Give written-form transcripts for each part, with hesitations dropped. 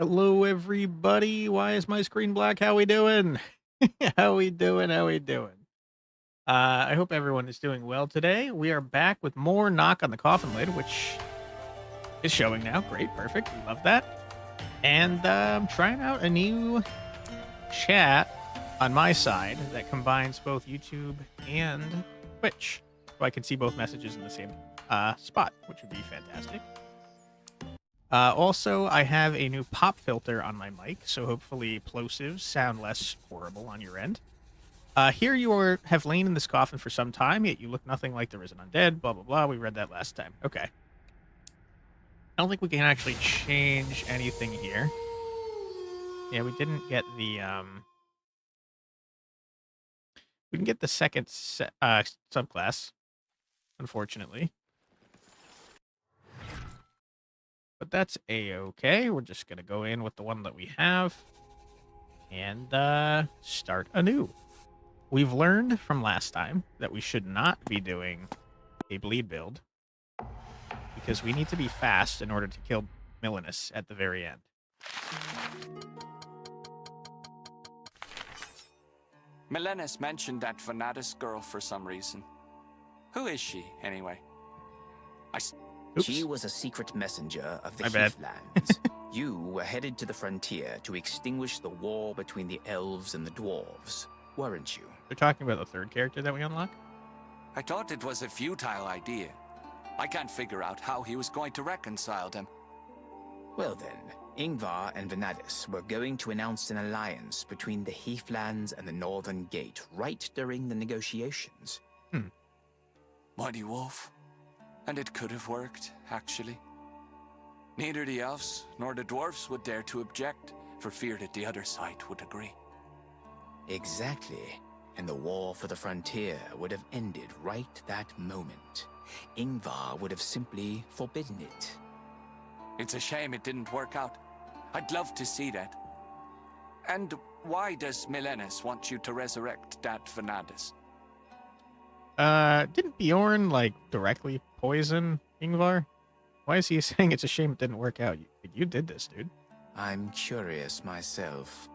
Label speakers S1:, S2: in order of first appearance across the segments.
S1: Hello, everybody. Why is my screen black? How we doing? How we doing? How we doing? I hope everyone is doing well today. We are back with more Knock on the Coffin lid, which is showing now. Great, perfect. We love that. And I'm trying out a new chat on my side that combines both YouTube and Twitch, so I can see both messages in the same spot, which would be fantastic. Also, I have a new pop filter on my mic, so hopefully plosives sound less horrible on your end. Here you have lain in this coffin for some time, yet you look nothing like the risen undead, blah, blah, blah. We read that last time. Okay. I don't think we can actually change anything here. Yeah, we didn't get the, we can get the second subclass, unfortunately. But that's a-okay. We're just going to go in with the one that we have and start anew. We've learned from last time that we should not be doing a bleed build because we need to be fast in order to kill Millenis at the very end.
S2: Millenis mentioned that Vanatis girl for some reason. Who is she, anyway?
S1: Oops.
S3: She was a secret messenger of the
S1: My bad.
S3: Heathlands. You were headed to the frontier to extinguish the war between the elves and the dwarves, weren't you?
S1: They're talking about the third character that we unlock?
S2: I thought it was a futile idea. I can't figure out how he was going to reconcile them.
S3: Well then, Ingvar and Vanatis were going to announce an alliance between the Heathlands and the Northern Gate right during the negotiations.
S2: Mighty Wolf. And it could have worked, actually. Neither the elves nor the dwarves would dare to object, for fear that the other side would agree.
S3: Exactly. And the war for the frontier would have ended right that moment. Ingvar would have simply forbidden it.
S2: It's a shame it didn't work out. I'd love to see that. And why does Millenis want you to resurrect that Vanatis?
S1: Didn't Bjorn, like, directly poison Ingvar? Why is he saying it's a shame it didn't work out? You did this, dude.
S3: I'm curious myself.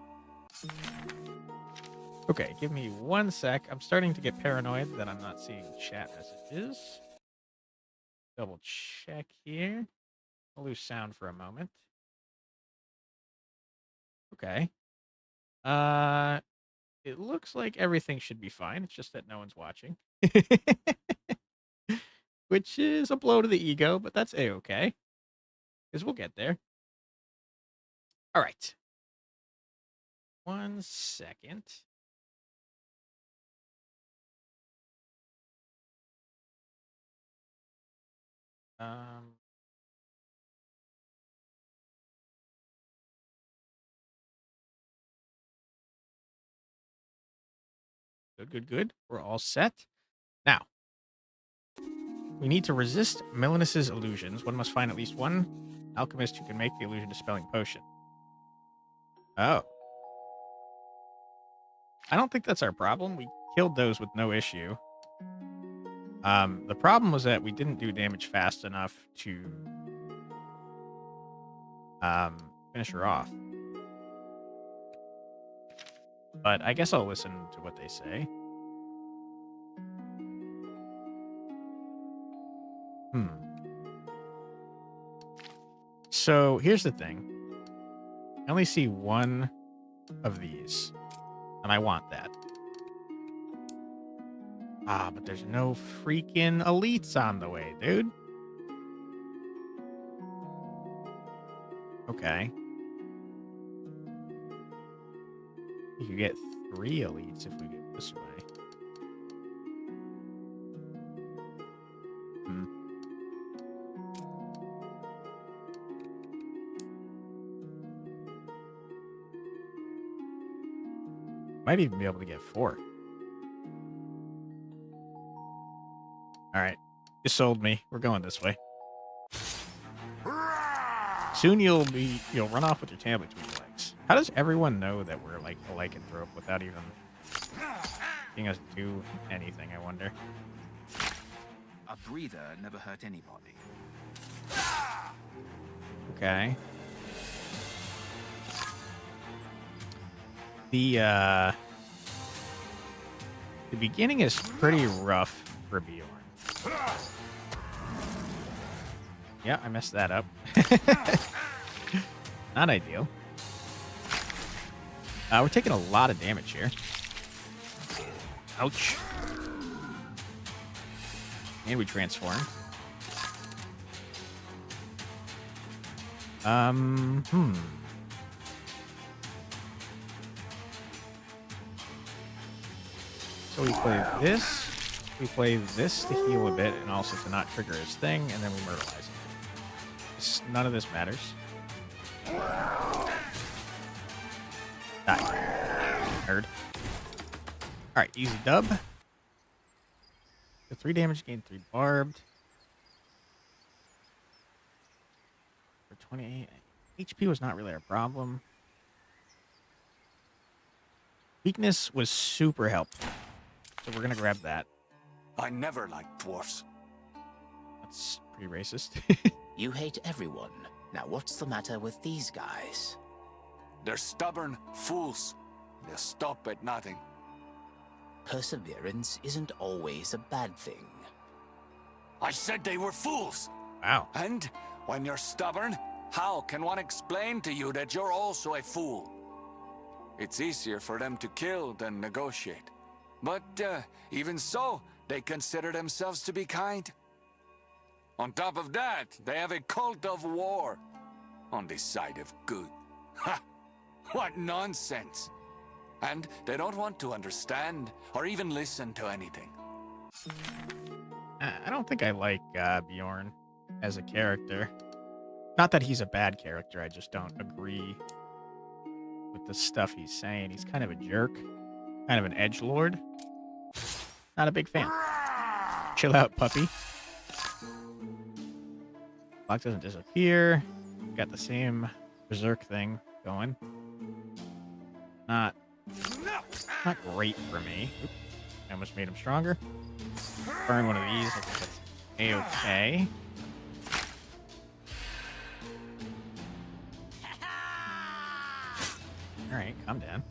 S1: Okay, give me 1 sec. I'm starting to get paranoid that I'm not seeing chat messages. Double check here. I'll lose sound for a moment. Okay. It looks like everything should be fine. It's just that no one's watching. Which is a blow to the ego, but that's a-okay. Because we'll get there. All right. 1 second. Good. We're all set. Now, we need to resist Millenis' illusions. One must find at least one alchemist who can make the illusion dispelling potion. Oh. I don't think that's our problem. We killed those with no issue. The problem was that we didn't do damage fast enough to finish her off. But I guess I'll listen to what they say. So here's the thing. I only see one of these, and I want that. But there's no freaking elites on the way, dude. Okay. You could get 3 elites if we go this way. Might even be able to get 4. Alright. You sold me. We're going this way. Soon you'll run off with your tail between your legs. How does everyone know that we're like a lycanthrope without even seeing us do anything, I wonder?
S3: A breather never hurt anybody.
S1: Okay. The beginning is pretty rough for Bjorn. Yeah, I messed that up. Not ideal. We're taking a lot of damage here. Ouch. And we transform. So we play this. We play this to heal a bit and also to not trigger his thing, and then we myrtleize him. None of this matters. Die. Nerd. Alright, easy dub. The 3 damage, gain 3 barbed. For 28. HP was not really our problem. Weakness was super helpful. So we're gonna grab that.
S2: I never liked dwarfs.
S1: That's pretty racist.
S3: You hate everyone. Now what's the matter with these guys?
S2: They're stubborn fools. They'll stop at nothing.
S3: Perseverance isn't always a bad thing.
S2: I said they were fools.
S1: Wow.
S2: And when you're stubborn, how can one explain to you that you're also a fool? It's easier for them to kill than negotiate. But even so, they consider themselves to be kind. On top of that, they have a cult of war on the side of good. Ha! What nonsense! And they don't want to understand or even listen to anything.
S1: I don't think I like Bjorn as a character. Not that he's a bad character, I just don't agree with the stuff he's saying. He's kind of a jerk, kind of an edgelord. Not a big fan. Chill out, puppy. Clock doesn't disappear. Got the same berserk thing going. Not great for me. Oop. I almost made him stronger. Burn one of these. I think that's A-okay. Alright, calm down.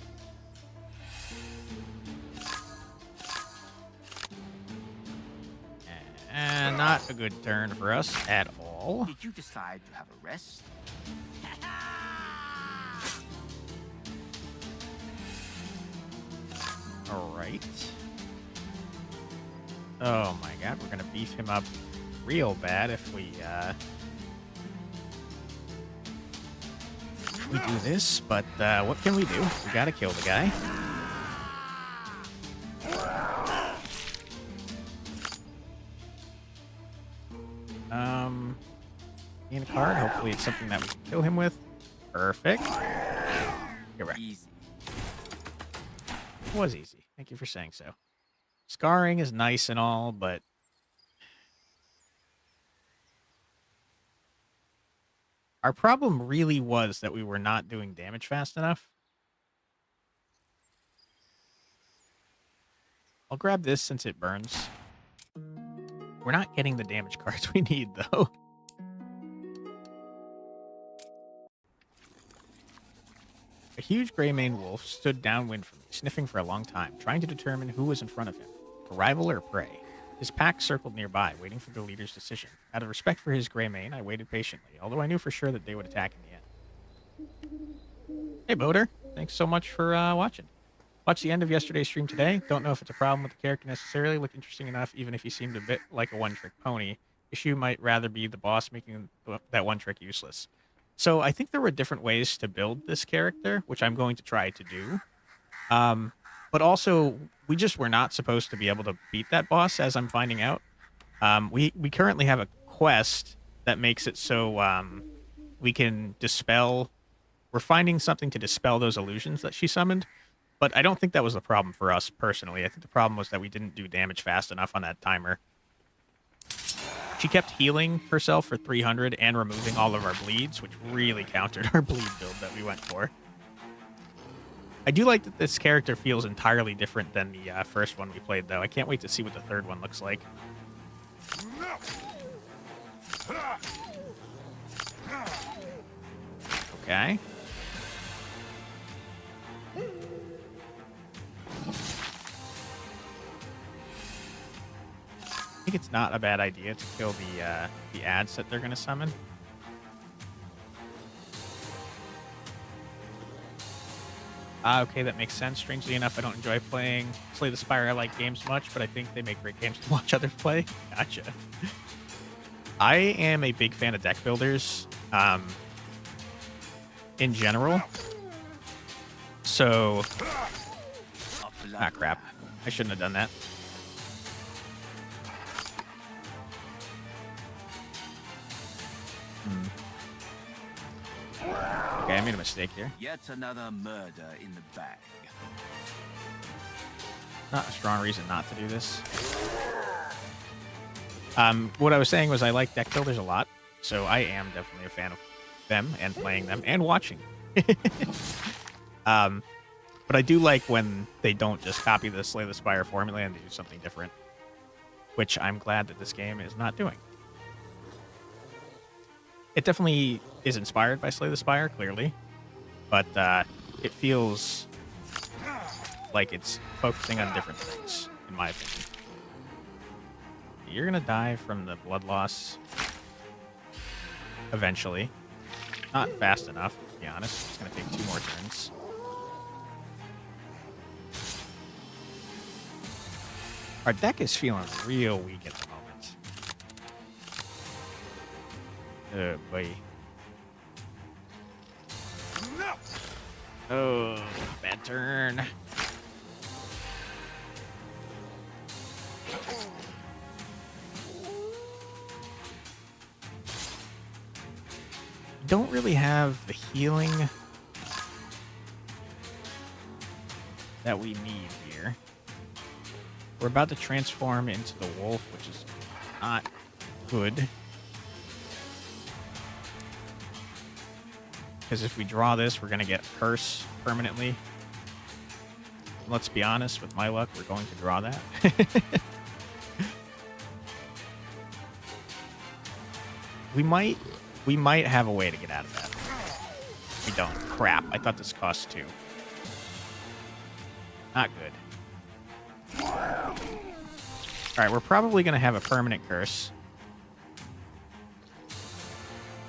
S1: And not a good turn for us at all.
S3: Did you decide to have a rest?
S1: Alright. Oh my god, we're gonna beef him up real bad if we do this, but what can we do? We gotta kill the guy. In a card, hopefully it's something that we can kill him with. Perfect. Correct.
S3: Easy.
S1: It was easy. Thank you for saying so. Scarring is nice and all, but our problem really was that we were not doing damage fast enough. I'll grab this since it burns. We're not getting the damage cards we need, though. A huge gray-maned wolf stood downwind from me, sniffing for a long time, trying to determine who was in front of him, a rival or prey. His pack circled nearby, waiting for the leader's decision. Out of respect for his gray mane, I waited patiently, although I knew for sure that they would attack in the end. Hey, Boater. Thanks so much for watching. Watched the end of yesterday's stream today. Don't know if it's a problem with the character necessarily. Looked interesting enough, even if he seemed a bit like a one-trick pony. Issue might rather be the boss making that one trick useless. So I think there were different ways to build this character, which I'm going to try to do. But also, we just were not supposed to be able to beat that boss, as I'm finding out. We currently have a quest that makes it so we can dispel... We're finding something to dispel those illusions that she summoned. But I don't think that was the problem for us, personally. I think the problem was that we didn't do damage fast enough on that timer. She kept healing herself for 300 and removing all of our bleeds, which really countered our bleed build that we went for. I do like that this character feels entirely different than the first one we played, though. I can't wait to see what the third one looks like. Okay. think it's not a bad idea to kill the ads that they're going to summon. Okay, that makes sense. Strangely enough, I don't enjoy playing Slay the Spire. I like games much, but I think they make great games to watch others play. Gotcha. I am a big fan of deck builders, in general. So, crap. I shouldn't have done that. Okay, I made a mistake here.
S4: Yet another murder in the bag.
S1: Not a strong reason not to do this. What I was saying was I like deck builders a lot, so I am definitely a fan of them and playing them and watching. But I do like when they don't just copy the Slay the Spire formula and they do something different, which I'm glad that this game is not doing. It definitely is inspired by Slay the Spire, clearly, but it feels like it's focusing on different things, in my opinion. You're going to die from the blood loss eventually. Not fast enough, to be honest. It's going to take 2 more turns. Our deck is feeling real weak at the moment. Oh, boy. Oh, bad turn. Don't really have the healing that we need here. We're about to transform into the wolf, which is not good. Because if we draw this, we're going to get curse permanently. Let's be honest, with my luck, we're going to draw that. We might have a way to get out of that. We don't. Crap. I thought this cost 2. Not good. Alright, we're probably going to have a permanent curse.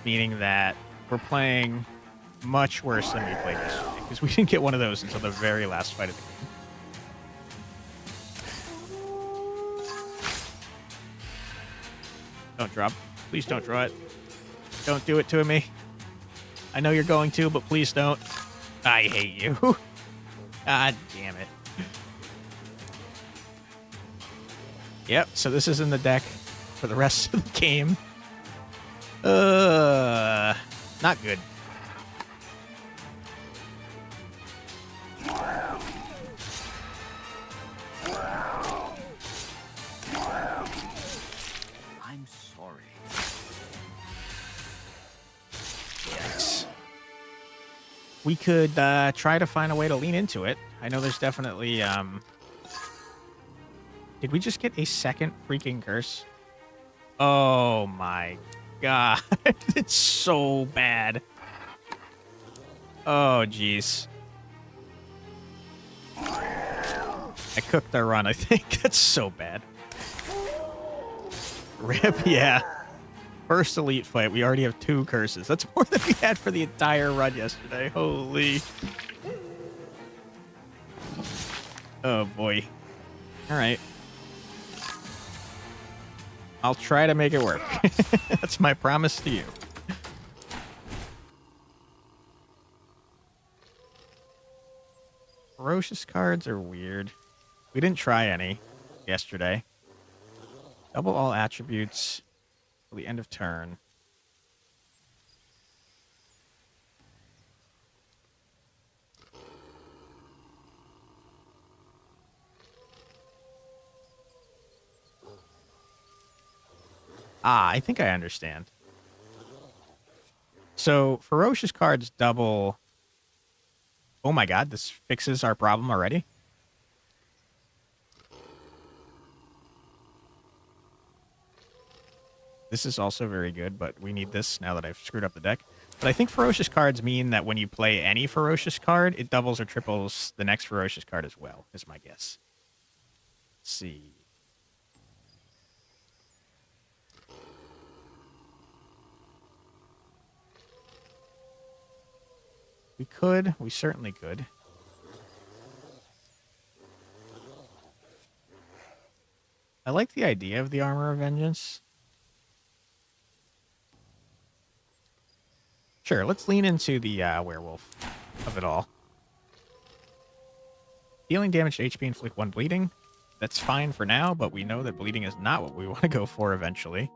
S1: Meaning that we're playing much worse than we played yesterday. Because we didn't get one of those until the very last fight of the game. Don't drop. Please don't draw it. Don't do it to me. I know you're going to, but please don't. I hate you. God damn it. Yep, so this is in the deck for the rest of the game. Not good.
S4: I'm sorry.
S1: Yikes. We could try to find a way to lean into it. I know there's definitely... Did we just get a second freaking curse? Oh my god. It's so bad. Oh, jeez. I cooked our run, I think. That's so bad. Rip, yeah. First elite fight. We already have 2 curses. That's more than we had for the entire run yesterday. Holy. Oh, boy. All right. I'll try to make it work. That's my promise to you. Ferocious cards are weird. We didn't try any yesterday. Double all attributes till the end of turn. I think I understand. So, ferocious cards double... Oh my god, this fixes our problem already? This is also very good, but we need this now that I've screwed up the deck. But I think ferocious cards mean that when you play any ferocious card, it doubles or triples the next ferocious card as well, is my guess. Let's see. We could. We certainly could. I like the idea of the Armor of Vengeance. Sure, let's lean into the werewolf of it all. Dealing damage to HP, inflict 1 bleeding. That's fine for now, but we know that bleeding is not what we want to go for eventually.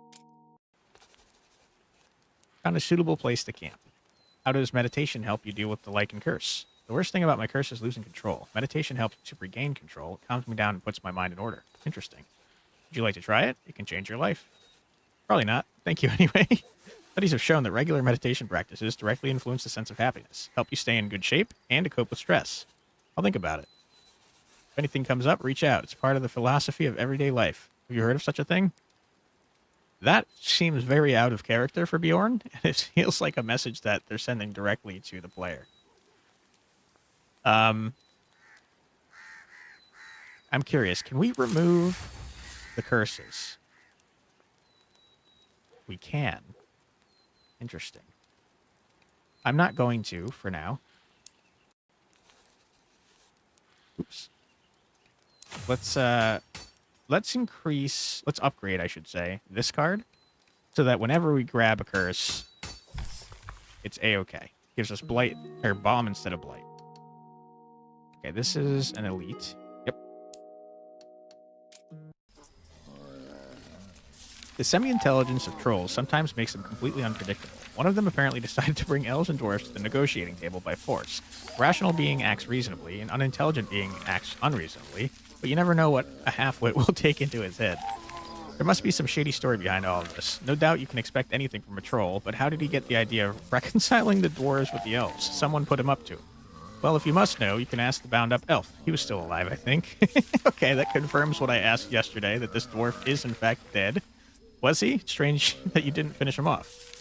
S1: Found a suitable place to camp. How does meditation help you deal with the Lycan curse? The worst thing about my curse is losing control. Meditation helps to regain control. It calms me down and puts my mind in order. Interesting. Would you like to try it? It can change your life. Probably not. Thank you anyway. Studies have shown that regular meditation practices directly influence the sense of happiness, help you stay in good shape, and to cope with stress. I'll think about it. If anything comes up, reach out. It's part of the philosophy of everyday life. Have you heard of such a thing? That seems very out of character for Bjorn, and it feels like a message that they're sending directly to the player. I'm curious, can we remove the curses? We can. Interesting. I'm not going to for now. Oops. Let's upgrade, I should say, this card so that whenever we grab a curse, it's a-okay. Gives us blight or bomb instead of blight. Okay, this is an elite. Yep. The semi-intelligence of trolls sometimes makes them completely unpredictable. One of them apparently decided to bring elves and dwarves to the negotiating table by force. A rational being acts reasonably, an unintelligent being acts unreasonably, but you never know what a half-wit will take into his head. There must be some shady story behind all of this. No doubt you can expect anything from a troll, but how did he get the idea of reconciling the dwarves with the elves? Someone put him up to it. Well, if you must know, you can ask the bound-up elf. He was still alive, I think. Okay, that confirms what I asked yesterday, that this dwarf is in fact dead. Was he? Strange that you didn't finish him off.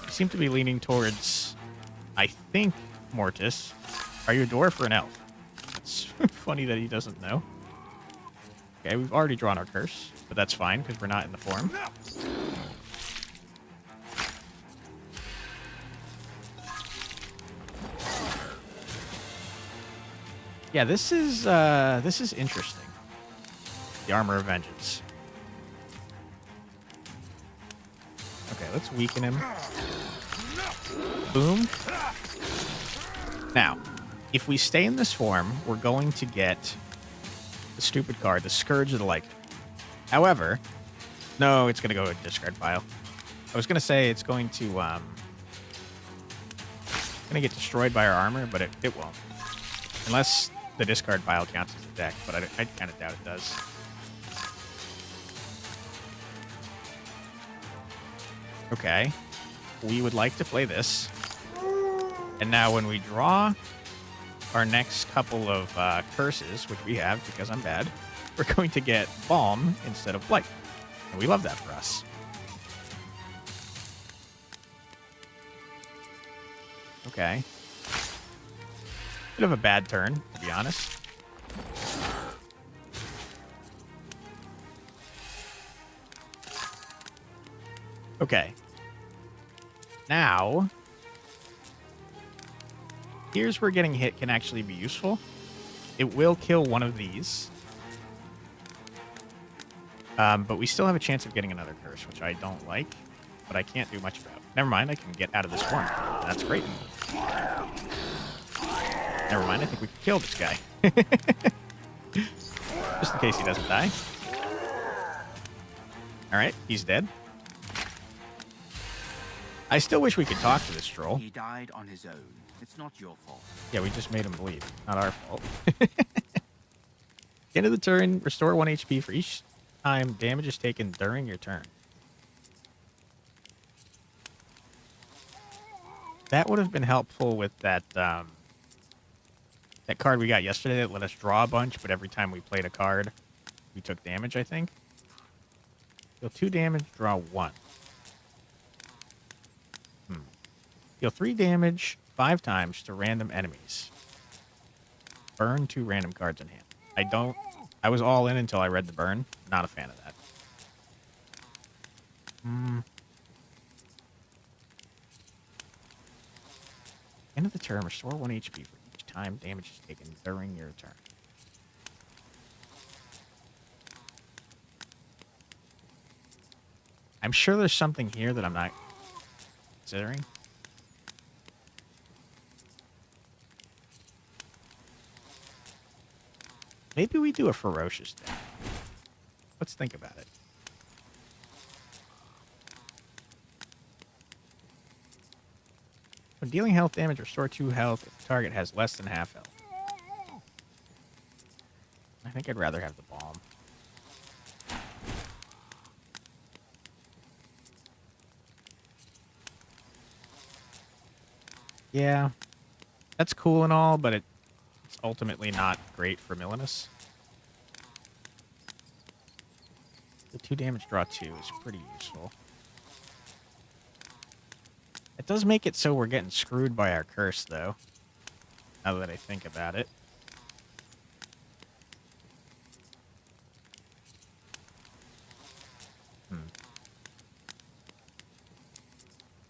S1: You seem to be leaning towards, I think, Mortis. Are you a dwarf or an elf? It's funny that he doesn't know. Okay, we've already drawn our curse, but that's fine because we're not in the form. Yeah, this is interesting. The Armor of Vengeance. Okay, let's weaken him. Boom. Now, if we stay in this form, we're going to get the stupid card, the Scourge of the Lycan. However, no, it's going to go in discard pile. I was going to say it's going to get destroyed by our armor, but it won't. Unless the discard pile counts as a deck, but I kind of doubt it does. Okay. We would like to play this. And now when we draw our next couple of curses, which we have because I'm bad, we're going to get Balm instead of Blight. And we love that for us. Okay. Bit of a bad turn, to be honest. Okay. Now, here's where getting hit can actually be useful. It will kill one of these. But we still have a chance of getting another curse, which I don't like, but I can't do much about. Never mind, I can get out of this form. That's great. Never mind, I think we can kill this guy. Just in case he doesn't die. Alright, he's dead. I still wish we could talk to this troll.
S4: He died on his own. It's not your fault.
S1: Yeah, we just made him bleed. Not our fault. End of the turn, restore 1 HP for each time damage is taken during your turn. That would have been helpful with that that card we got yesterday that let us draw a bunch, but every time we played a card, we took damage, I think. Deal 2 damage, draw 1. Deal 3 damage 5 times to random enemies. Burn 2 random cards in hand. I was all in until I read the burn. Not a fan of that. End of the turn, restore 1 HP for each time damage is taken during your turn. I'm sure there's something here that I'm not considering. Maybe we do a ferocious thing. Let's think about it. When dealing health damage, restore 2 health if the target has less than half health. I think I'd rather have the balm. Yeah, that's cool and all, but it's ultimately not great for Millenis. The 2 damage draw 2 is pretty useful. It does make it so we're getting screwed by our curse, though, now that I think about it.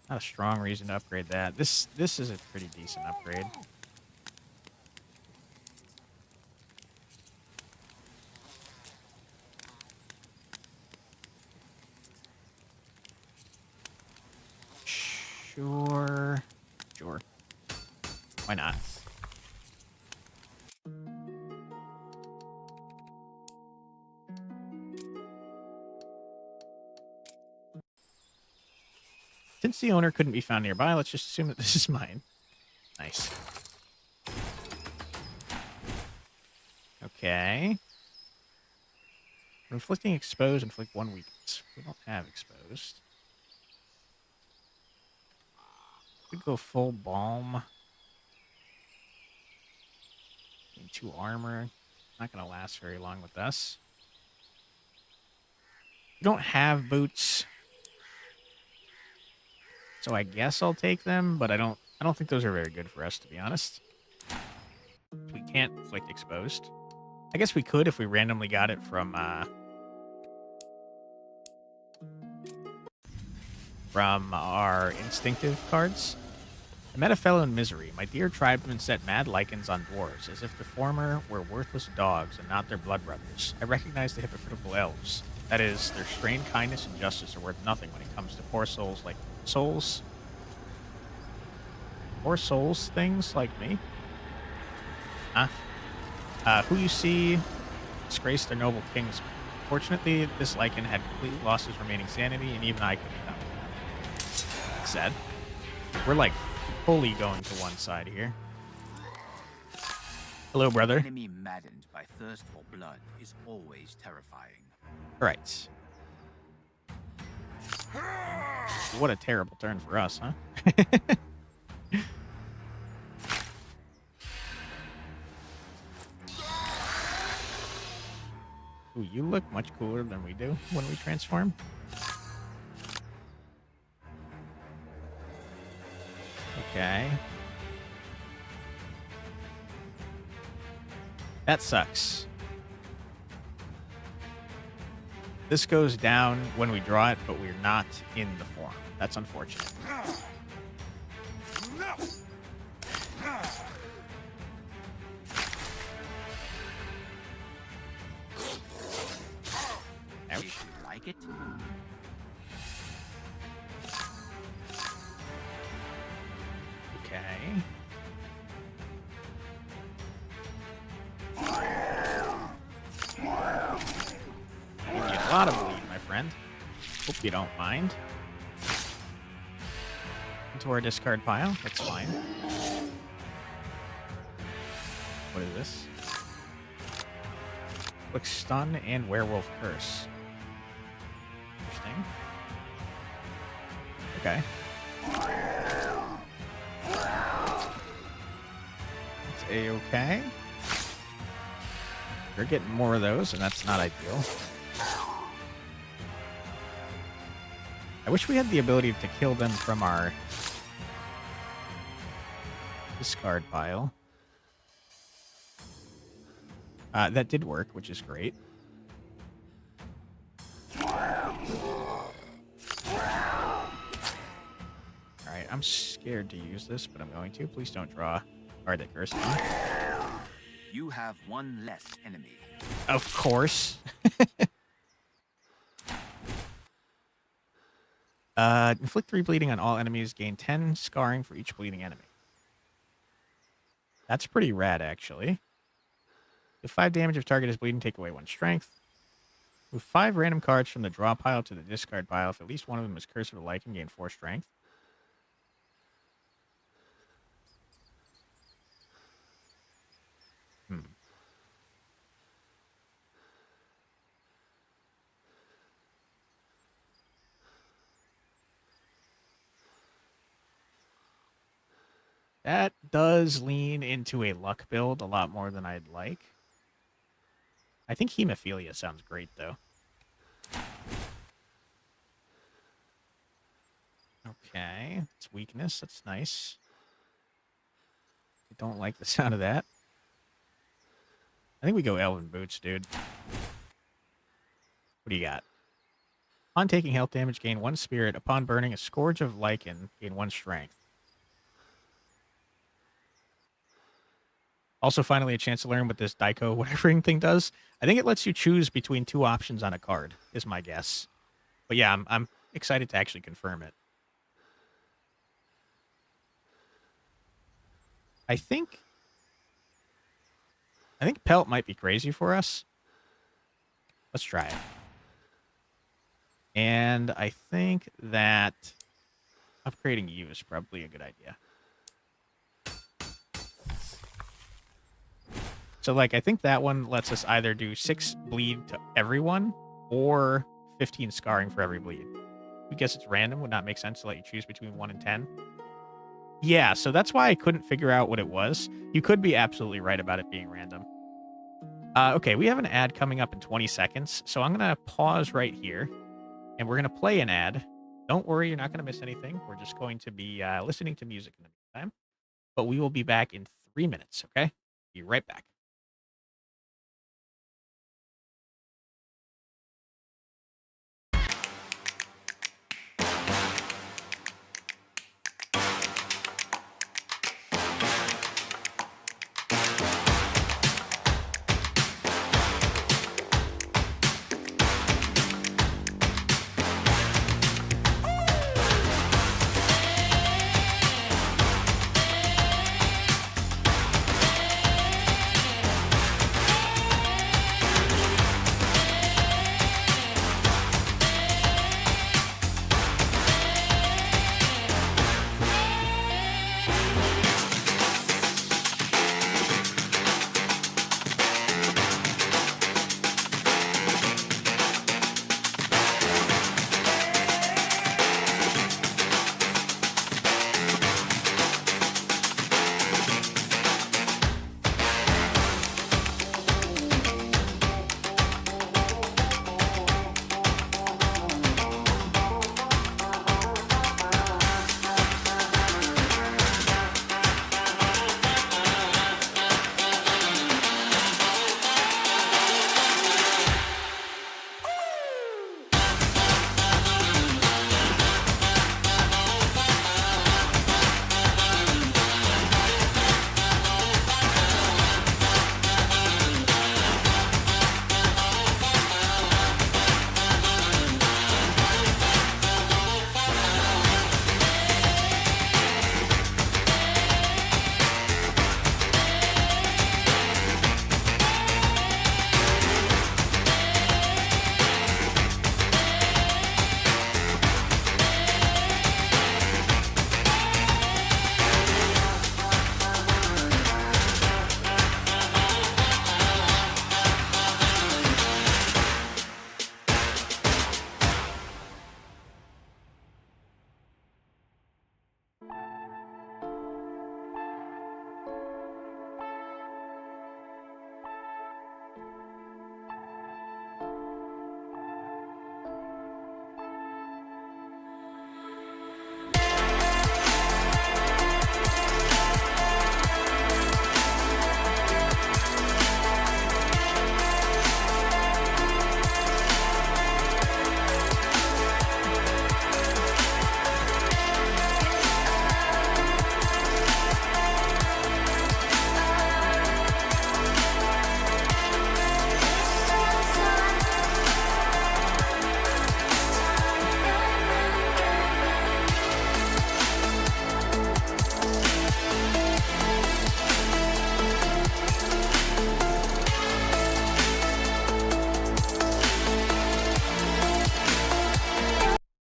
S1: Not a strong reason to upgrade that. This is a pretty decent upgrade. Sure. Sure. Why not? Since the owner couldn't be found nearby, let's just assume that this is mine. Nice. Okay. Inflicting exposed, inflict 1 weakness. We don't have exposed. We go full balm. 2 armor. Not going to last very long with us. We don't have boots. So I guess I'll take them, but I don't think those are very good for us, to be honest. We can't inflict exposed. I guess we could if we randomly got it from our instinctive cards. I met a fellow in misery. My dear tribesmen set mad lichens on dwarves, as if the former were worthless dogs and not their blood brothers. I recognize the hypocritical elves. That is, their strained kindness and justice are worth nothing when it comes to poor souls like souls. Poor souls things like me. Huh? Who you see disgrace their noble kings. Fortunately, this lichen had completely lost his remaining sanity, and even I couldn't help it. Sad. We're like fully going to one side here. Hello, brother.
S4: An enemy maddened by thirst for blood is always terrifying.
S1: Right. What a terrible turn for us, huh? Ooh, you look much cooler than we do when we transform. Okay. That sucks. This goes down when we draw it, but we're not in the form. That's unfortunate.
S4: Did you like it?
S1: Okay. You get a lot of bleed, my friend. Hope you don't mind. Into our discard pile. That's fine. What is this? Quick stun and werewolf curse. Interesting. Okay. It's a-okay. We're getting more of those, and that's not ideal. I wish we had the ability to kill them from our discard pile. That did work, which is great. Alright, I'm scared to use this, but I'm going to. Please don't draw a card that curses me.
S4: You have one less enemy.
S1: Of course. Inflict 3 bleeding on all enemies. Gain 10 scarring for each bleeding enemy. That's pretty rad, actually. If 5 damage if target is bleeding, take away 1 strength. Move 5 random cards from the draw pile to the discard pile. If at least one of them is Curse of the Lycan, gain 4 strength. That does lean into a luck build a lot more than I'd like. I think Hemophilia sounds great, though. Okay, it's weakness. That's nice. I don't like the sound of that. I think we go Elven Boots, dude. What do you got? Upon taking health damage, gain 1 spirit. Upon burning a Scourge of Lycan, gain 1 strength. Also, finally, a chance to learn what this Daiko whatevering thing does. I think it lets you choose between 2 options on a card, is my guess. But yeah, I'm excited to actually confirm it. I think Pelt might be crazy for us. Let's try it. And I think that upgrading you is probably a good idea. So, like, I think that one lets us either do 6 bleed to everyone or 15 scarring for every bleed. I guess it's random. Would not make sense to let you choose between 1 and 10. Yeah, so that's why I couldn't figure out what it was. You could be absolutely right about it being random. Okay, we have an ad coming up in 20 seconds, so I'm going to pause right here, and we're going to play an ad. Don't worry, you're not going to miss anything. We're just going to be listening to music in the meantime. But we will be back in 3 minutes, okay? Be right back.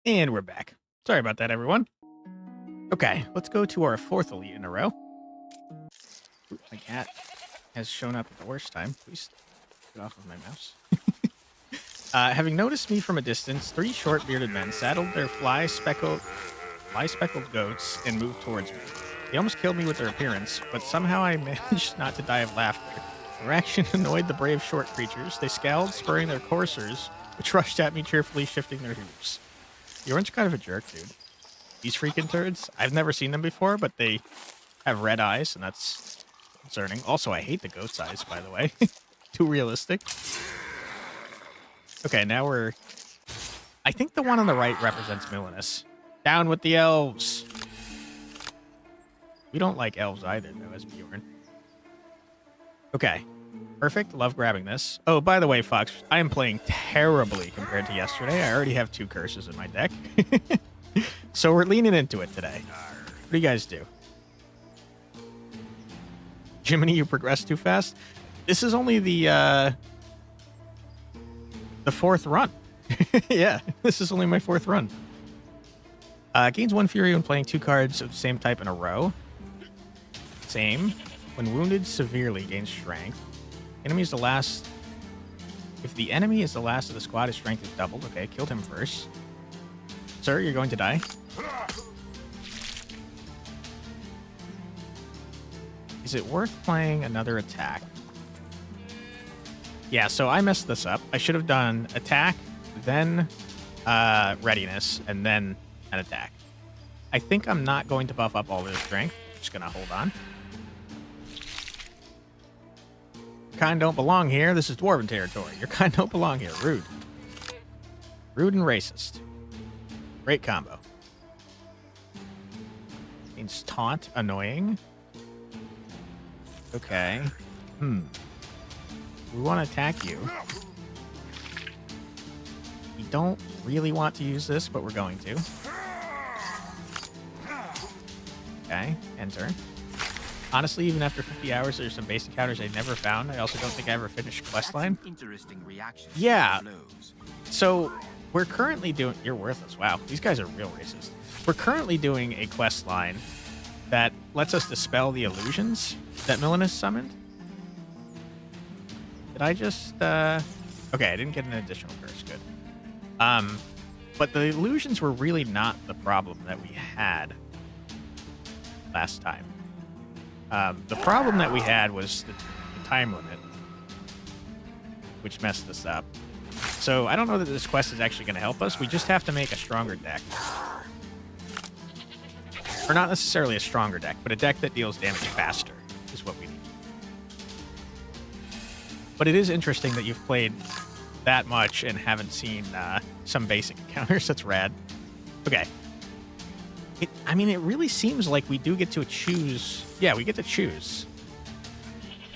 S1: And we're back. Sorry about that, everyone. Okay, let's go to our 4th elite in a row. Ooh, my cat has shown up at the worst time. Please get off of my mouse. Having noticed me from a distance, 3 short bearded men saddled their fly-speckled goats and moved towards me. They almost killed me with their appearance, but somehow I managed not to die of laughter. Their action annoyed the brave short creatures. They scowled, spurring their coursers, which rushed at me cheerfully, shifting their hooves. Bjorn's kind of a jerk, dude. These freaking turds, I've never seen them before, but they have red eyes, and that's concerning. Also, I hate the goat's eyes, by the way. Too realistic. Okay, now we're... I think the one on the right represents Millenis. Down with the elves! We don't like elves either, though, as Bjorn. Okay. Perfect. Love grabbing this. Oh, by the way, Fox, I am playing terribly compared to yesterday. I already have 2 curses in my deck. So we're leaning into it today. What do you guys do? Jiminy, you progress too fast? This is only the 4th run. Yeah, this is only my 4th run. Gains 1 fury when playing 2 cards of the same type in a row. Same. When wounded severely, gains strength. Enemy is the last. If the enemy is the last of the squad, his strength is doubled. Okay, killed him first. Sir, you're going to die. Is it worth playing another attack? Yeah, so I messed this up. I should have done attack, then readiness, and then an attack. I think I'm not going to buff up all their strength. Just going to hold on. Your kind don't belong here. This is dwarven territory. Your kind don't belong here. Rude. Rude and racist. Great combo. Means taunt. Annoying. Okay. We want to attack you. We don't really want to use this, but we're going to. Okay, enter. Honestly, even after 50 hours, there's some basic counters I never found. I also don't think I ever finished questline.
S4: Interesting reaction.
S1: Yeah. So we're currently doing... You're worthless. Wow. These guys are real racist. We're currently doing a questline that lets us dispel the illusions that Millenis summoned. Did I just... Okay, I didn't get an additional curse. Good. But the illusions were really not the problem that we had last time. The problem that we had was the time limit, which messed us up. So I don't know that this quest is actually going to help us. We just have to make a stronger deck. Or not necessarily a stronger deck, but a deck that deals damage faster is what we need. But it is interesting that you've played that much and haven't seen some basic counters. That's rad. Okay. I mean, it really seems like we do get to choose. Yeah, we get to choose.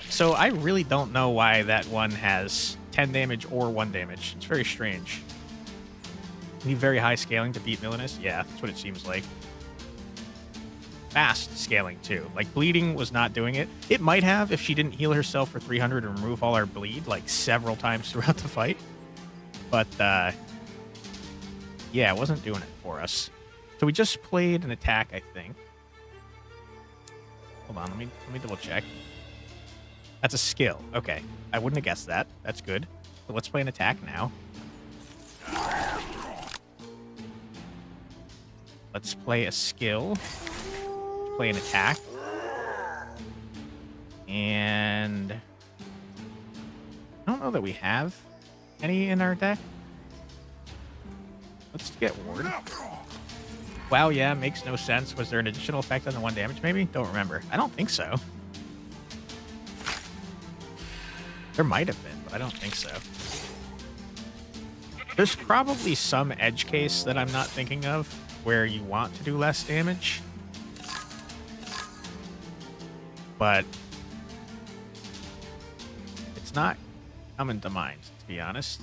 S1: So I really don't know why that one has 10 damage or 1 damage. It's very strange. You need very high scaling to beat Millenis? Yeah, that's what it seems like. Fast scaling, too. Like, bleeding was not doing it. It might have if she didn't heal herself for 300 and remove all our bleed, like, several times throughout the fight. But, yeah, it wasn't doing it for us. So we just played an attack, I think. Hold on, let me double check. That's a skill. Okay. I wouldn't have guessed that. That's good. So let's play an attack now. Let's play a skill. Let's play an attack. And I don't know that we have any in our deck. Let's get Ward. Wow, yeah, makes no sense. Was there an additional effect on the 1 damage, maybe? Don't remember. I don't think so. There might have been, but I don't think so. There's probably some edge case that I'm not thinking of where you want to do less damage. But it's not coming to mind, to be honest.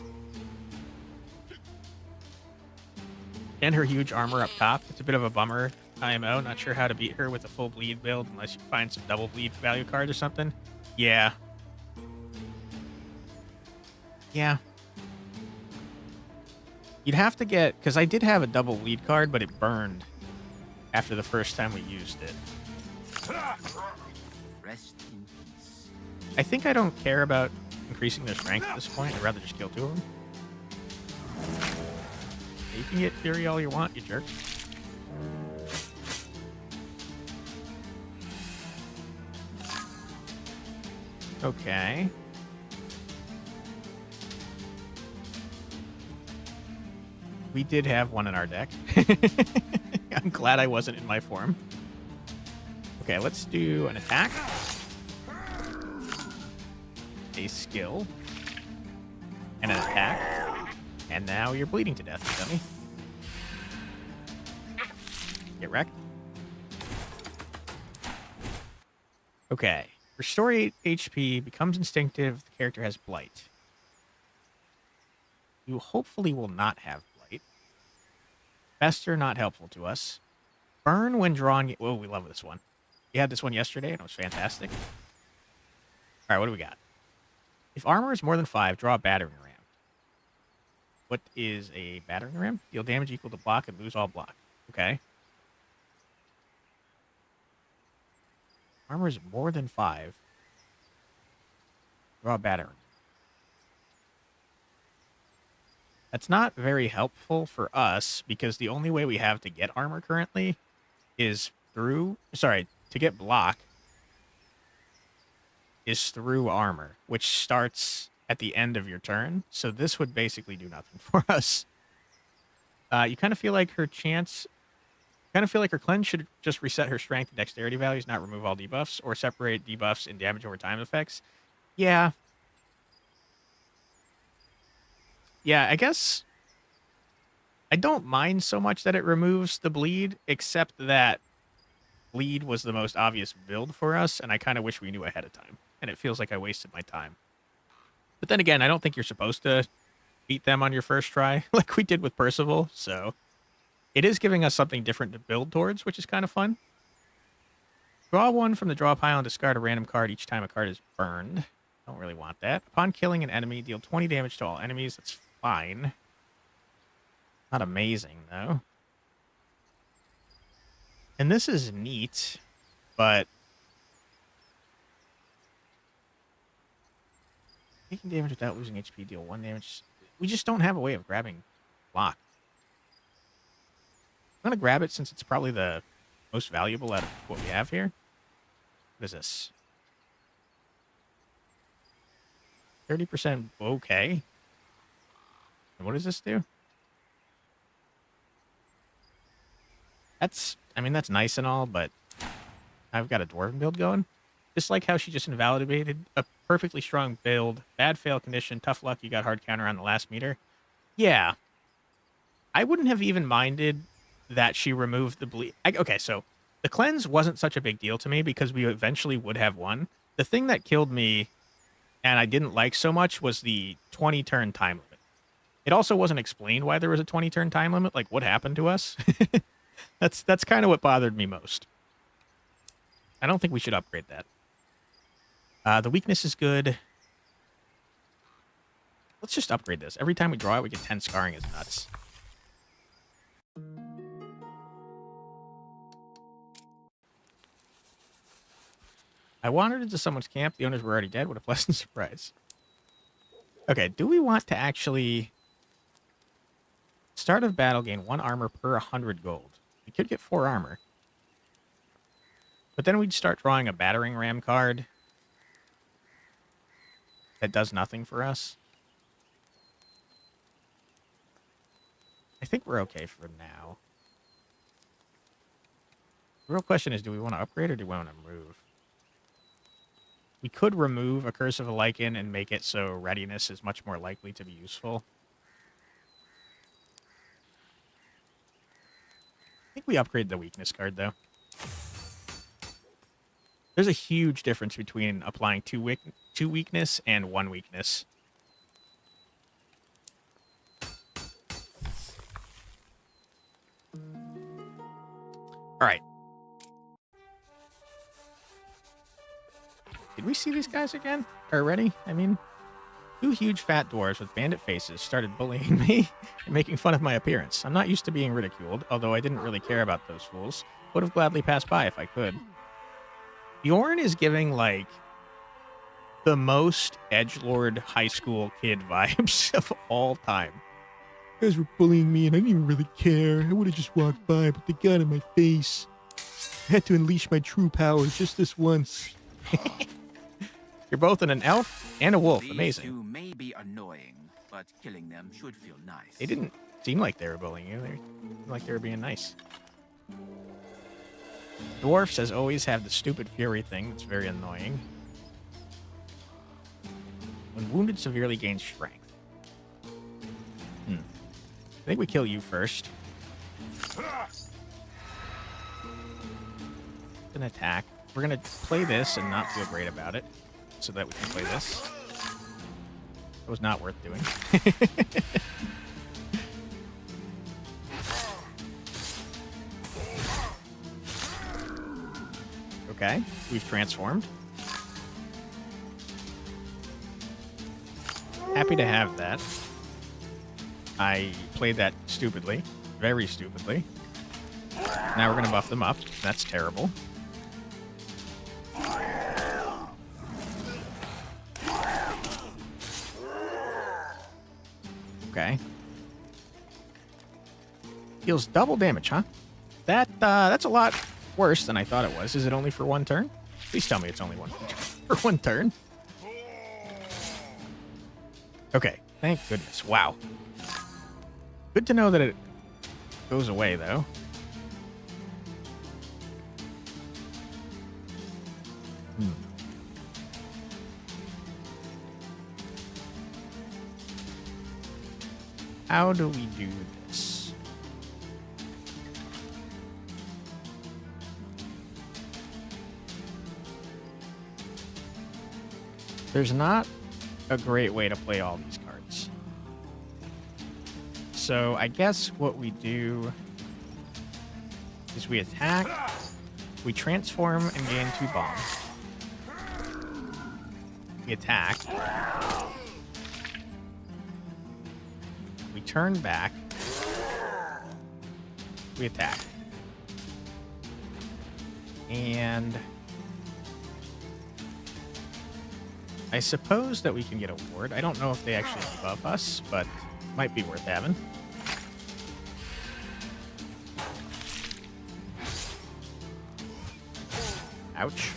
S1: And her huge armor up top. It's a bit of a bummer. IMO, not sure how to beat her with a full bleed build unless you find some double bleed value cards or something. Yeah. Yeah. You'd have to get, because I did have a double lead card, but it burned after the first time we used it.
S4: Rest in peace.
S1: I think I don't care about increasing their strength at this point. I'd rather just kill 2 of them. You can get Fury all you want, you jerk. Okay. We did have one in our deck. I'm glad I wasn't in my form. Okay, let's do an attack. A skill. And an attack. And now you're bleeding to death, you dummy. Get wrecked. Okay. Restore 8 HP, becomes instinctive, the character has blight. You hopefully will not have blight. Fester, not helpful to us. Burn when drawn. Whoa, we love this one. You had this one yesterday, and it was fantastic. All right, what do we got? If armor is more than 5, draw a battering ram. What is a battering ram? Deal damage equal to block and lose all block. Okay. Armor is more than 5. Draw a battering. That's not very helpful for us because the only way we have to get armor currently is through... Sorry, to get block is through armor, which starts at the end of your turn. So this would basically do nothing for us. You kind of feel like her chance... Kind of feel like her cleanse should just reset her strength and dexterity values, not remove all debuffs, or separate debuffs and damage over time effects. Yeah. Yeah, I guess I don't mind so much that it removes the bleed, except that bleed was the most obvious build for us, and I kind of wish we knew ahead of time. And it feels like I wasted my time. But then again, I don't think you're supposed to beat them on your first try, like we did with Percival, so... It is giving us something different to build towards, which is kind of fun. Draw 1 from the draw pile and discard a random card each time a card is burned. Don't really want that. Upon killing an enemy, deal 20 damage to all enemies. That's fine. Not amazing, though. And this is neat, but... Taking damage without losing HP, deal 1 damage. We just don't have a way of grabbing block. I'm going to grab it since it's probably the most valuable out of what we have here. What is this? 30% okay. And what does this do? That's, I mean, that's nice and all, but I've got a Dwarven build going. Just like how she just invalidated a perfectly strong build. Bad fail condition, tough luck, you got hard counter on the last meter. Yeah. I wouldn't have even minded that she removed the bleed. Okay, so the cleanse wasn't such a big deal to me because we eventually would have won. The thing that killed me and I didn't like so much was the 20-turn time limit. It also wasn't explained why there was a 20-turn time limit. Like, what happened to us? That's kind of what bothered me most. I don't think we should upgrade that. The weakness is good. Let's just upgrade this. Every time we draw it, we get 10 scarring is nuts. I wandered into someone's camp. The owners were already dead. What a pleasant surprise. Okay, do we want to actually... Start of battle, gain 1 armor per 100 gold. We could get 4 armor. But then we'd start drawing a battering ram card that does nothing for us. I think we're okay for now. The real question is, do we want to upgrade or do we want to remove? We could remove a Curse of a Lycan and make it so readiness is much more likely to be useful. I think we upgrade the weakness card, though. There's a huge difference between applying 2 weakness and 1 weakness. All right. Did we see these guys again? Already? I mean, Two huge fat dwarves with bandit faces started bullying me and making fun of my appearance. I'm not used to being ridiculed, although I didn't really care about those fools. Would have gladly passed by if I could. Bjorn is giving, like, the most edgelord high school kid vibes of all time. You guys were bullying me and I didn't even really care. I would have just walked by, but they got in my face. I had to unleash my true powers just this once. You're both an elf and a wolf.
S4: These
S1: Amazing.
S4: two may be annoying, but killing them should feel nice.
S1: They didn't seem like they were bullying you. They seemed like they were being nice. Dwarfs, as always, have the stupid fury thing that's very annoying. When wounded, severely gains strength. I think we kill you first. An attack. We're going to play this and not feel great about it, so that we can play this. It was not worth doing. Okay, we've transformed. Happy to have that. I played that stupidly. Very stupidly. Now we're going to buff them up. That's terrible. Okay. Deals double damage, huh? That's a lot worse than I thought it was. Is it only for one turn? Please tell me it's only for one turn. Okay, thank goodness. Wow. Good to know that it goes away, though. How do we do this? There's not a great way to play all these cards. So I guess what we do is we attack, we transform and gain 2 bombs. We attack. We turn back. We attack. And I suppose that we can get a ward. I don't know if they actually buff us, but might be worth having. Ouch.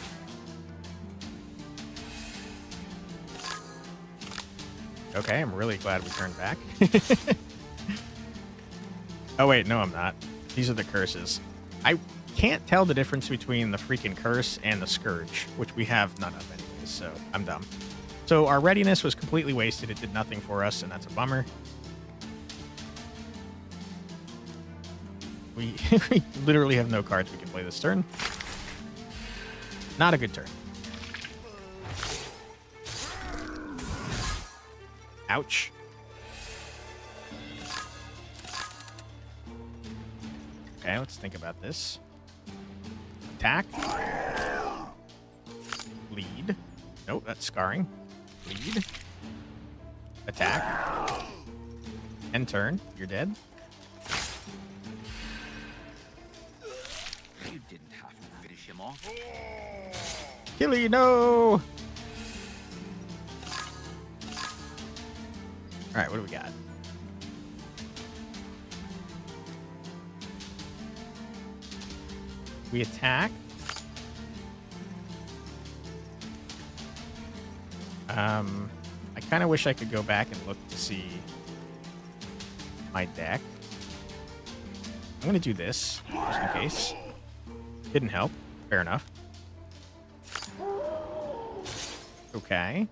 S1: Okay, I'm really glad we turned back. Oh, wait, no, I'm not. These are the curses. I can't tell the difference between the freaking curse and the scourge, which we have none of anyways, so I'm dumb. So our readiness was completely wasted. It did nothing for us, and that's a bummer. We literally have no cards we can play this turn. Not a good turn. Ouch. Okay, let's think about this. Attack. Bleed. Nope, that's scarring. Bleed. Attack. End turn. You're dead.
S4: You didn't have to finish him off.
S1: Killy, no! Alright, what do we got? We attack. I kind of wish I could go back and look to see my deck. I'm going to do this, just in case. Didn't help. Fair enough. Okay.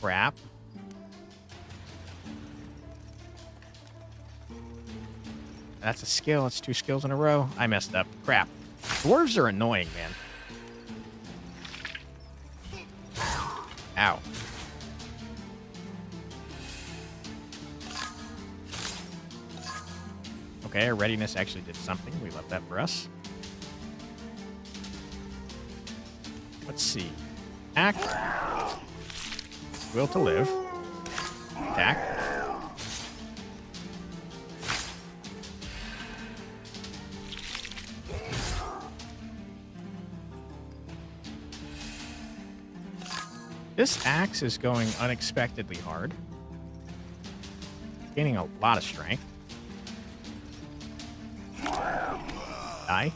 S1: Crap. That's a skill. It's 2 skills in a row. I messed up. Crap. Dwarves are annoying, man. Ow. Okay, our readiness actually did something. We left that for us. Let's see. Act. Will to live. Attack. This axe is going unexpectedly hard. Gaining a lot of strength. Die.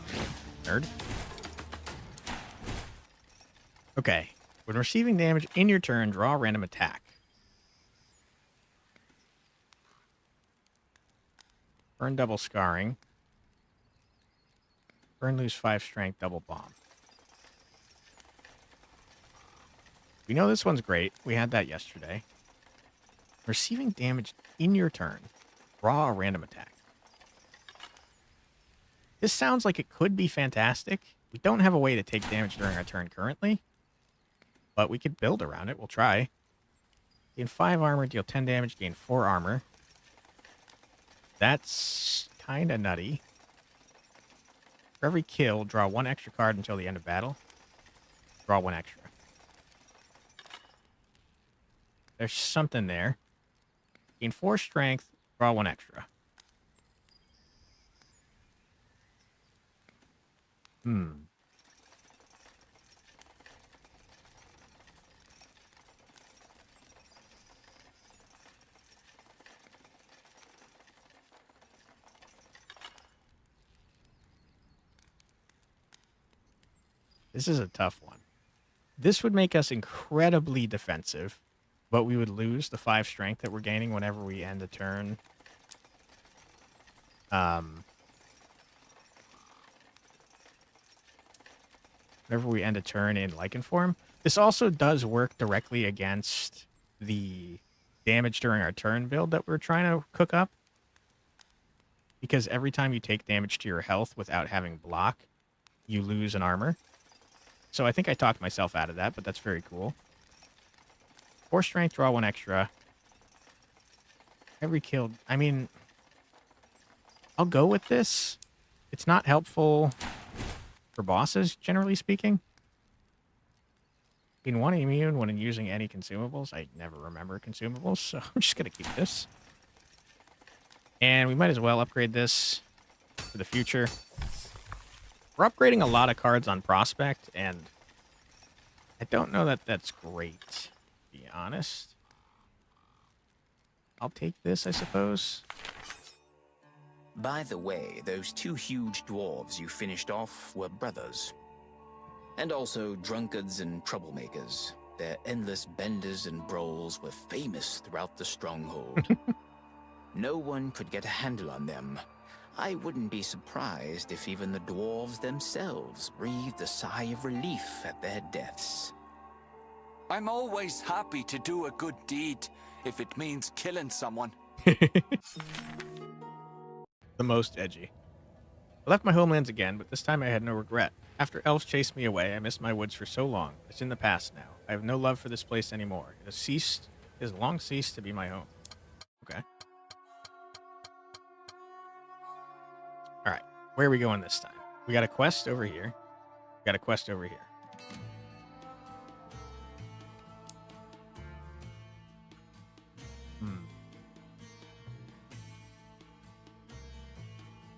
S1: Nerd. Okay. When receiving damage in your turn, draw a random attack. Burn double scarring. Burn lose 5 strength, double bomb. We know this one's great. We had that yesterday. Receiving damage in your turn. Draw a random attack. This sounds like it could be fantastic. We don't have a way to take damage during our turn currently, but we could build around it. We'll try. Gain 5 armor, deal 10 damage, gain 4 armor. That's kind of nutty. For every kill, draw 1 extra card until the end of battle. Draw 1 extra. There's something there. Gain 4 strength, draw 1 extra. This is a tough one. This would make us incredibly defensive, but we would lose the 5 strength that we're gaining whenever we end a turn. Whenever we end a turn in Lycan form. This also does work directly against the damage during our turn build that we're trying to cook up. Because every time you take damage to your health without having block, you lose an armor. So I think I talked myself out of that, but that's very cool. 4 strength, draw 1 extra. Every kill. I mean, I'll go with this. It's not helpful for bosses, generally speaking. Being 1 immune when using any consumables. I never remember consumables, so I'm just going to keep this. And we might as well upgrade this for the future. We're upgrading a lot of cards on Prospect, and I don't know that that's great, to be honest. I'll take this, I suppose.
S3: By the way, those 2 huge dwarves you finished off were brothers. And also drunkards and troublemakers. Their endless benders and brawls were famous throughout the stronghold. No one could get a handle on them. I wouldn't be surprised if even the dwarves themselves breathed a sigh of relief at their deaths.
S2: I'm always happy to do a good deed if it means killing someone.
S1: The most edgy. I left my homelands again, but this time I had no regret. After elves chased me away, I missed my woods for so long. It's in the past now. I have no love for this place anymore. It has long ceased to be my home. Okay. Alright, where are we going this time? We got a quest over here. We got a quest over here.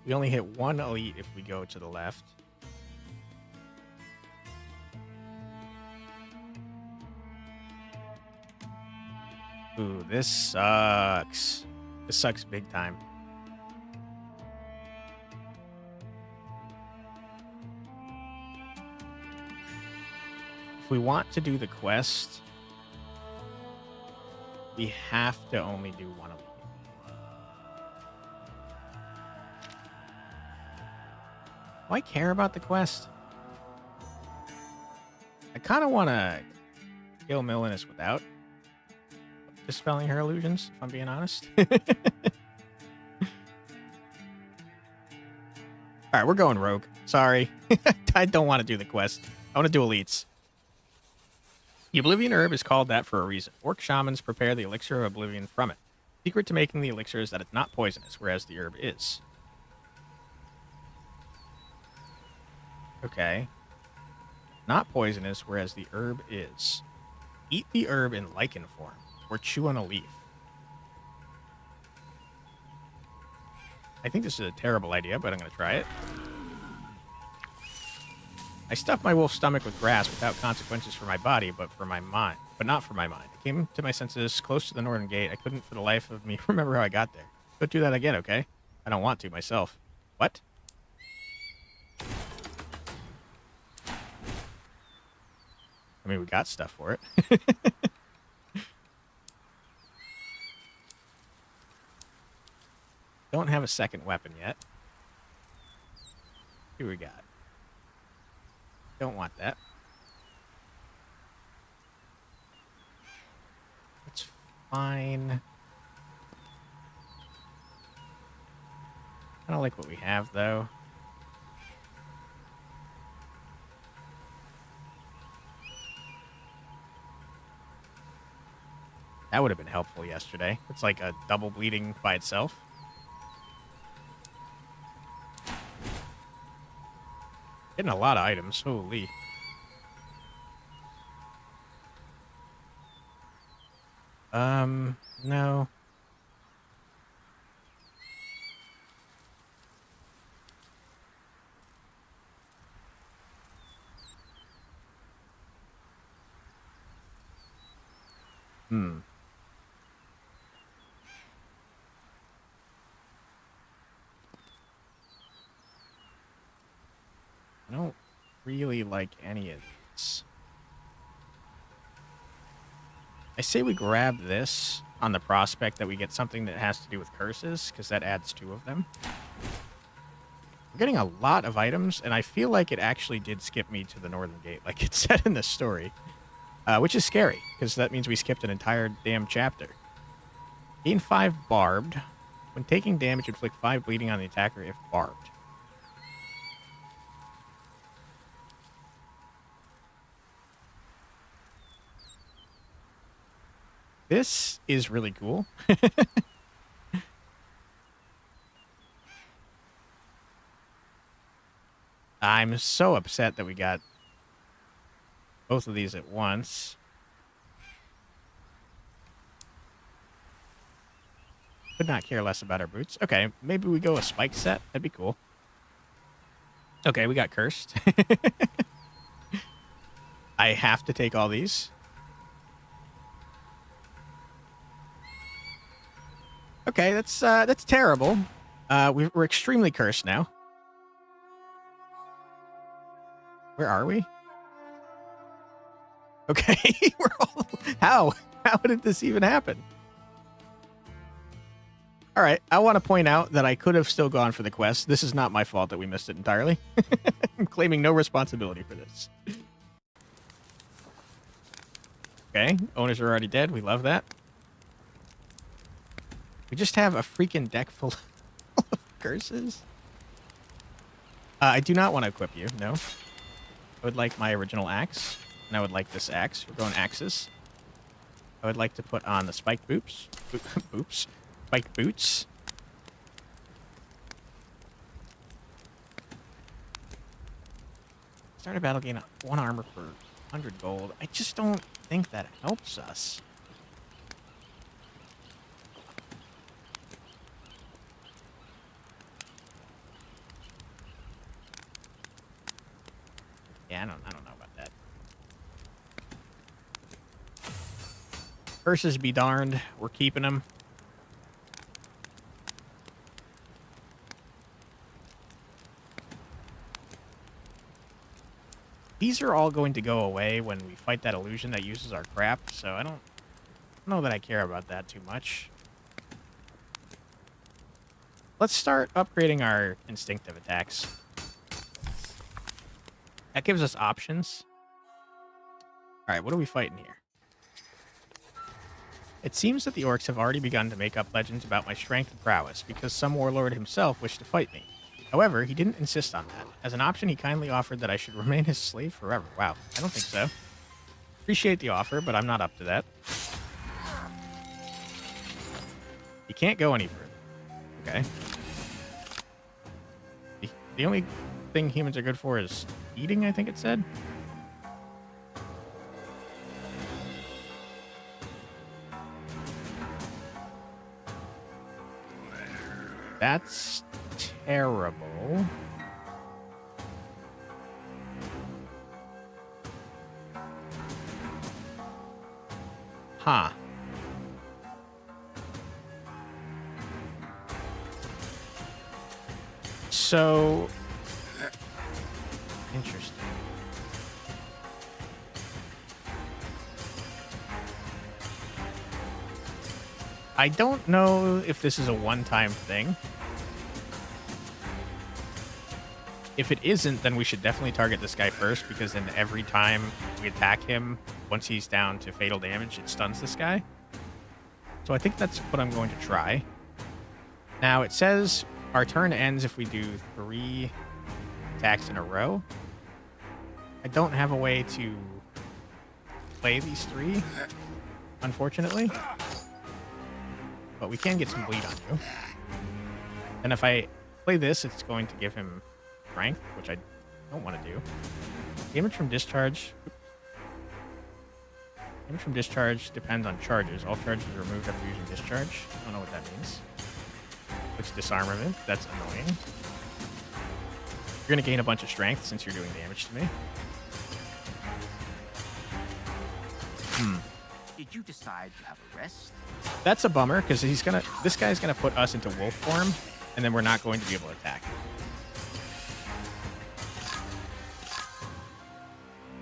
S1: We only hit 1 elite if we go to the left. Ooh, this sucks. This sucks big time. If we want to do the quest, we have to only do 1 elite. Do I care about the quest? I kind of want to kill Millenis without dispelling her illusions, if I'm being honest. Alright, we're going rogue. Sorry. I don't want to do the quest. I want to do elites. The Oblivion herb is called that for a reason. Orc shamans prepare the elixir of Oblivion from it. Secret to making the elixir is that it's not poisonous, whereas the herb is. Okay. Not poisonous, whereas the herb is. Eat the herb in lichen form, or chew on a leaf. I think this is a terrible idea, but I'm going to try it. I stuffed my wolf's stomach with grass without consequences for my body, but for my mind. But not for my mind. I came to my senses close to the northern gate. I couldn't for the life of me remember how I got there. Don't do that again, okay? I don't want to myself. What? I mean, we got stuff for it. Don't have a second weapon yet. Here we got. Don't want that. It's fine. I don't like what we have, though. That would have been helpful yesterday. It's like a double bleeding by itself. Getting a lot of items. Holy. No. I don't really like any of these. I say we grab this on the prospect that we get something that has to do with curses, because that adds 2 of them. We're getting a lot of items, and I feel like it actually did skip me to the northern gate, like it said in the story. Which is scary, because that means we skipped an entire damn chapter. Gain 5 barbed. When taking damage, inflict 5 bleeding on the attacker if barbed. This is really cool. I'm so upset that we got both of these at once. Could not care less about our boots. Okay, maybe we go a spike set. That'd be cool. Okay, we got cursed. I have to take all these. Okay, that's terrible. We're extremely cursed now. Where are we? Okay, we're all... How did this even happen? All right, I want to point out that I could have still gone for the quest. This is not my fault that we missed it entirely. I'm claiming no responsibility for this. Okay, owners are already dead. We love that. We just have a freaking deck full of curses. I do not want to equip you, no. I would like my original axe, and I would like this axe. We're going axes. I would like to put on the spiked boots. Boots. Spiked boots. Start a battle, gain 1 armor per 100 gold. I just don't think that helps us. Yeah, I don't know about that. Curses be darned. We're keeping them. These are all going to go away when we fight that illusion that uses our crap, so I don't know that I care about that too much. Let's start upgrading our instinctive attacks. That gives us options. All right, what are we fighting here? It seems that the orcs have already begun to make up legends about my strength and prowess, because some warlord himself wished to fight me. However, he didn't insist on that. As an option, he kindly offered that I should remain his slave forever. Wow, I don't think so. Appreciate the offer, but I'm not up to that. You can't go any further. Okay. The only thing humans are good for is eating, I think it said. That's terrible. Huh. So interesting. I don't know if this is a one-time thing. If it isn't, then we should definitely target this guy first, because then every time we attack him, once he's down to fatal damage, it stuns this guy. So I think that's what I'm going to try. Now, it says our turn ends if we do 3 attacks in a row. I don't have a way to play these 3, unfortunately. But we can get some bleed on you. And if I play this, it's going to give him strength, which I don't want to do. Damage from discharge. Damage from discharge depends on charges. All charges are removed after using discharge. I don't know what that means. Looks disarmament. That's annoying. You're going to gain a bunch of strength since you're doing damage to me.
S4: Did you decide to have a rest?
S1: That's a bummer, because this guy's gonna put us into wolf form, and then we're not going to be able to attack.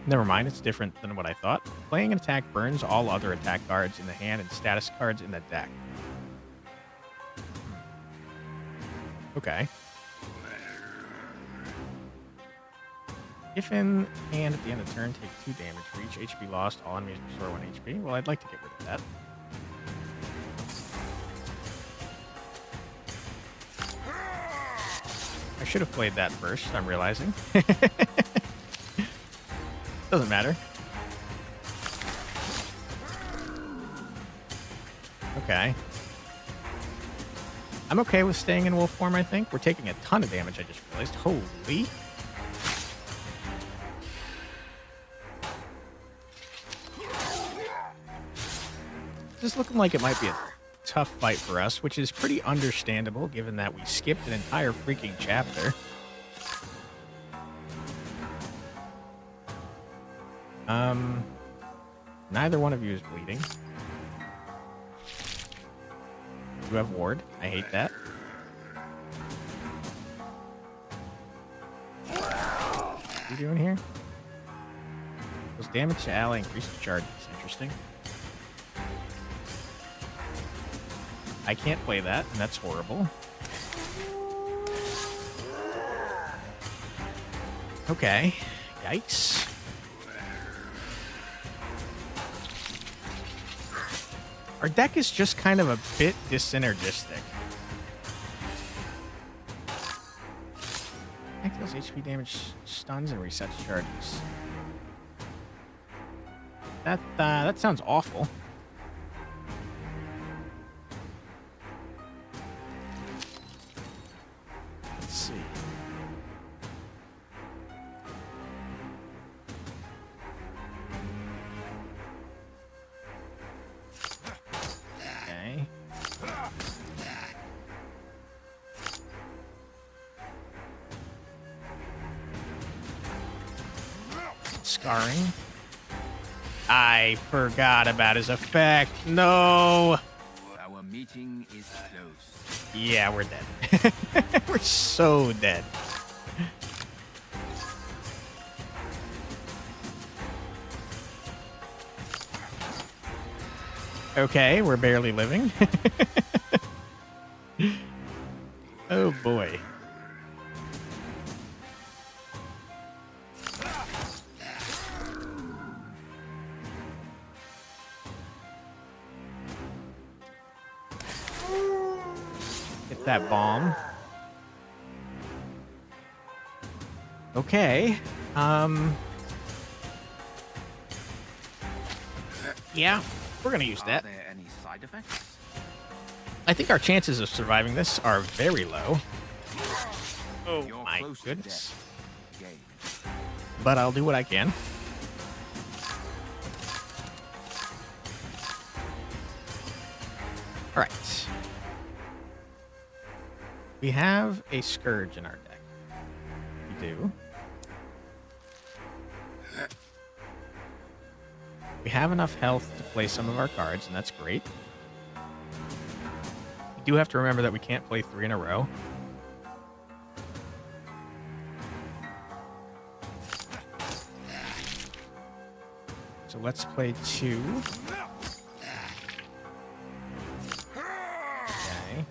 S1: Never mind, it's different than what I thought. Playing an attack burns all other attack cards in the hand and status cards in the deck. Okay. If in hand at the end of the turn, take 2 damage for each HP lost. All enemies restore 1 HP. Well, I'd like to get rid of that. I should have played that first, I'm realizing. Doesn't matter. Okay. I'm okay with staying in wolf form, I think. We're taking a ton of damage, I just realized. Holy. This is looking like it might be a tough fight for us, which is pretty understandable given that we skipped an entire freaking chapter. Neither one of you is bleeding. You have ward. I hate that. What are you doing here? Does damage to ally increase the charges? Interesting. I can't play that, and that's horrible. Okay. Yikes. Our deck is just kind of a bit dissynergistic. Act deals HP damage, stuns, and resets charges. That sounds awful. Let's see. Okay. Scarring. I forgot about his effect. No.
S4: Our meeting is close.
S1: Yeah, we're dead. We're so dead. Okay, we're barely living. Oh boy. Hit that bomb. Okay. Yeah, we're gonna use
S4: Are
S1: that.
S4: there any side effects?
S1: I think our chances of surviving this are very low. Oh
S4: You're
S1: my
S4: close to
S1: goodness.
S4: death. Game.
S1: But I'll do what I can. All right. We have a Scourge in our deck. We do. We have enough health to play some of our cards, and that's great. We do have to remember that we can't play 3 in a row. So let's play 2. Okay.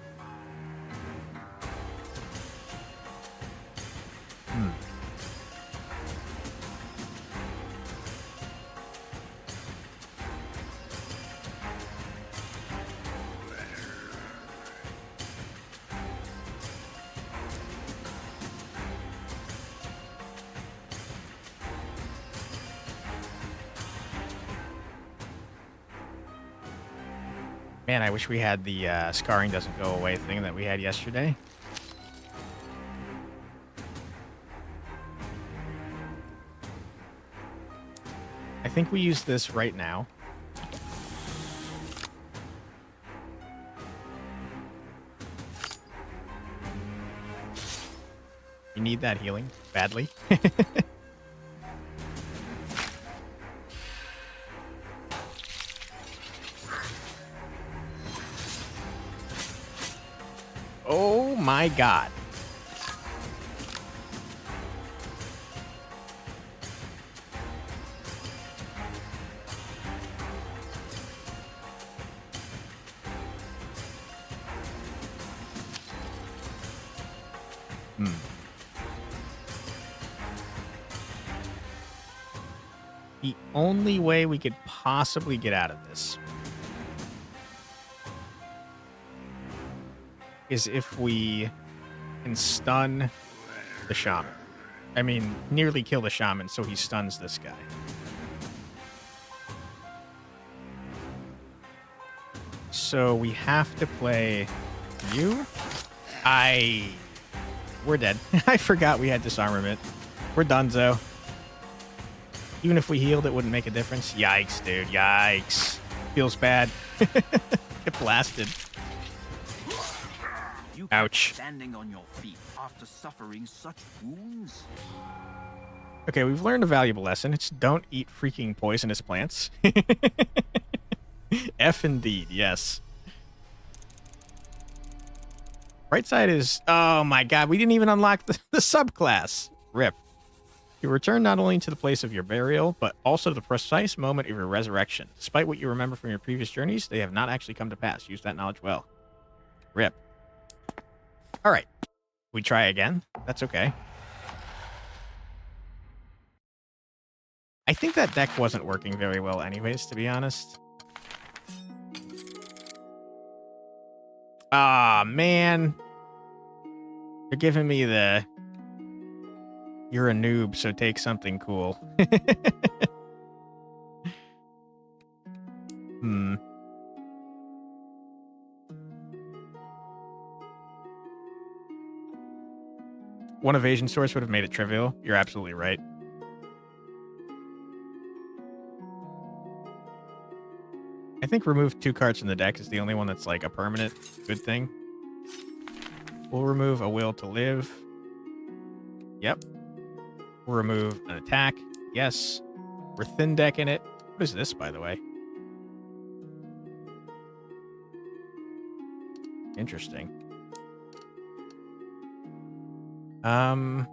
S1: Man, I wish we had the scarring doesn't go away thing that we had yesterday. I think we use this right now. You need that healing badly. Oh my god. The only way we could possibly get out of this is if we can stun the shaman. I mean, nearly kill the shaman so he stuns this guy. So we have to play you. We're dead. I forgot we had disarmament. We're donezo. Even if we healed, it wouldn't make a difference. Yikes, dude. Yikes. Feels bad. Get blasted.
S4: You
S1: Ouch.
S4: Standing on your feet after suffering such wounds?
S1: Okay, we've learned a valuable lesson. It's don't eat freaking poisonous plants. F indeed, yes. Right side is... Oh my god, we didn't even unlock the subclass. RIP. You return not only to the place of your burial, but also to the precise moment of your resurrection. Despite what you remember from your previous journeys, they have not actually come to pass. Use that knowledge well. RIP. Alright. We try again. That's okay. I think that deck wasn't working very well anyways, to be honest. Ah, man. They're giving me the... You're a noob, so take something cool. One evasion source would have made it trivial. You're absolutely right. I think remove 2 cards from the deck is the only one that's like a permanent good thing. We'll remove a will to live. Yep. We'll remove an attack. Yes. We're thin decking it. What is this, by the way? Interesting. I've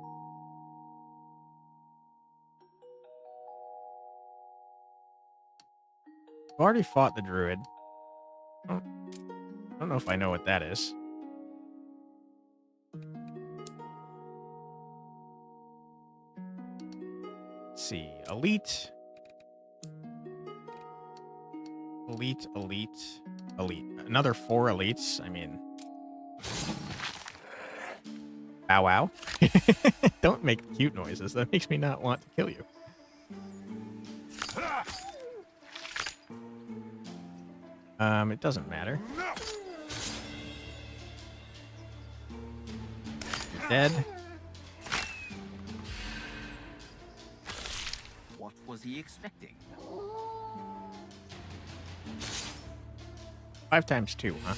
S1: already fought the druid. I don't know if I know what that is. Let's see. Elite. Elite, elite, elite. Another 4 elites. I mean... Bow wow. Don't make cute noises. That makes me not want to kill you. It doesn't matter. You're dead.
S4: What was he expecting?
S1: 5 times 2, huh?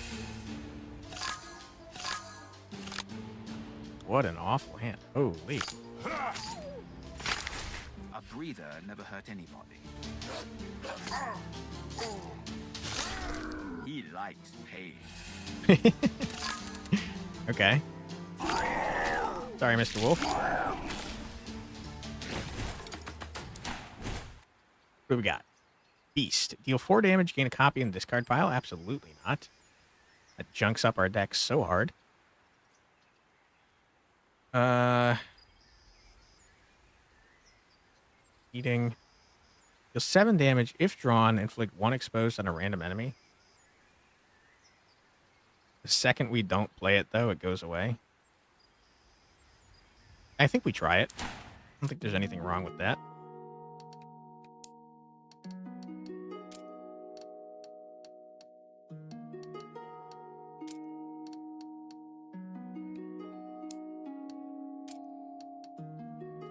S1: What an awful hand. Holy.
S4: A breather never hurt anybody. He likes pain.
S1: Okay. Sorry, Mr. Wolf. What do we got? Beast. Deal 4 damage, gain a copy in the discard pile? Absolutely not. That junks up our deck so hard. Eating. Deal 7 damage if drawn, inflict 1 exposed on a random enemy. The second we don't play it, though, it goes away. I think we try it. I don't think there's anything wrong with that.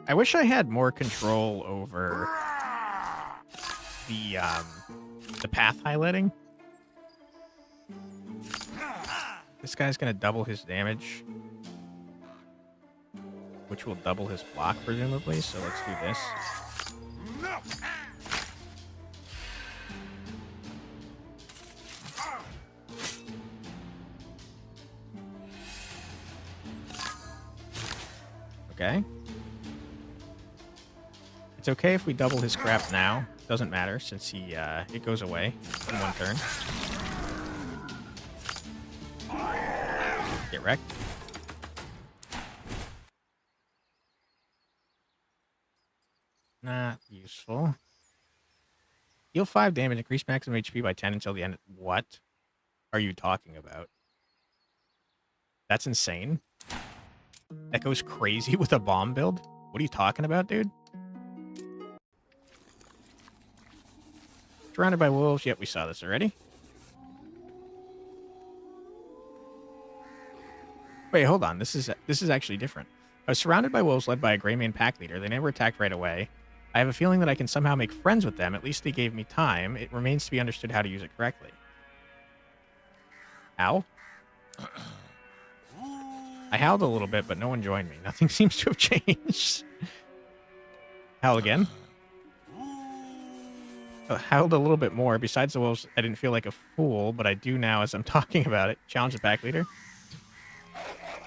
S1: I wish I had more control over the path highlighting. This guy's gonna double his damage, which will double his block, presumably, so let's do this. Okay. It's okay if we double his scrap now. Doesn't matter, since he it goes away in 1 turn. Get wrecked. Not useful. Deal 5 damage, increase maximum HP by 10 until the end. What are you talking about? That's insane. That goes crazy with a bomb build? What are you talking about, dude? Surrounded by wolves. Yep, we saw this already. Wait, hold on. This is actually different. I was surrounded by wolves led by a Greymane pack leader. They never attacked right away. I have a feeling that I can somehow make friends with them. At least they gave me time. It remains to be understood how to use it correctly. Ow. I howled a little bit, but no one joined me. Nothing seems to have changed. Howl again. I howled a little bit more. Besides the wolves, I didn't feel like a fool, but I do now as I'm talking about it. Challenge the pack leader.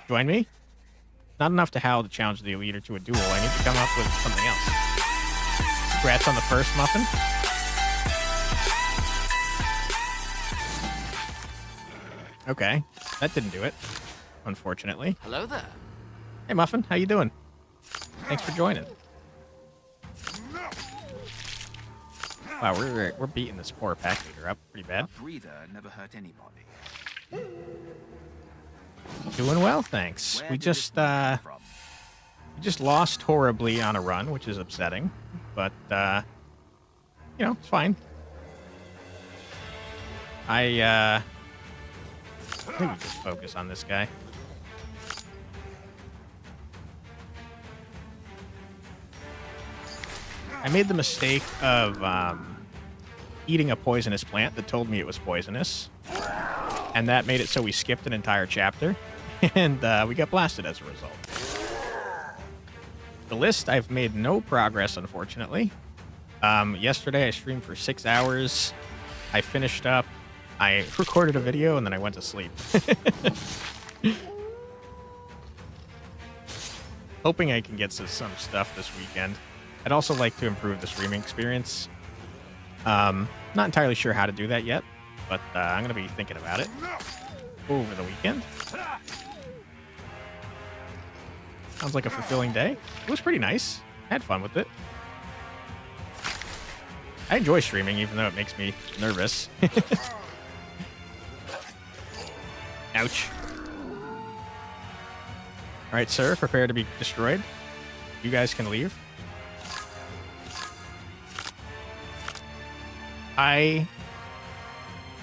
S1: Join me? Not enough to howl to challenge the leader to a duel. I need to come up with something else. Congrats on the first muffin. Okay. That didn't do it, unfortunately.
S5: Hello there.
S1: Hey, Muffin. How you doing? Thanks for joining. Wow, we're beating this poor pack leader up pretty bad.
S4: A breather never hurt anybody.
S1: Doing well, thanks.
S4: Where
S1: We
S4: did
S1: just
S4: it come from?
S1: lost horribly on a run, which is upsetting, but you know, it's fine. I think we just focus on this guy. I made the mistake of eating a poisonous plant that told me it was poisonous. And that made it so we skipped an entire chapter. And we got blasted as a result. The list, I've made no progress, unfortunately. Yesterday, I streamed for 6 hours. I finished up. I recorded a video, and then I went to sleep. Hoping I can get some stuff this weekend. I'd also like to improve the streaming experience. Not entirely sure how to do that yet, but I'm going to be thinking about it over the weekend. Sounds like a fulfilling day. It was pretty nice. I had fun with it. I enjoy streaming, even though it makes me nervous. Ouch. All right, sir, prepare to be destroyed. You guys can leave. I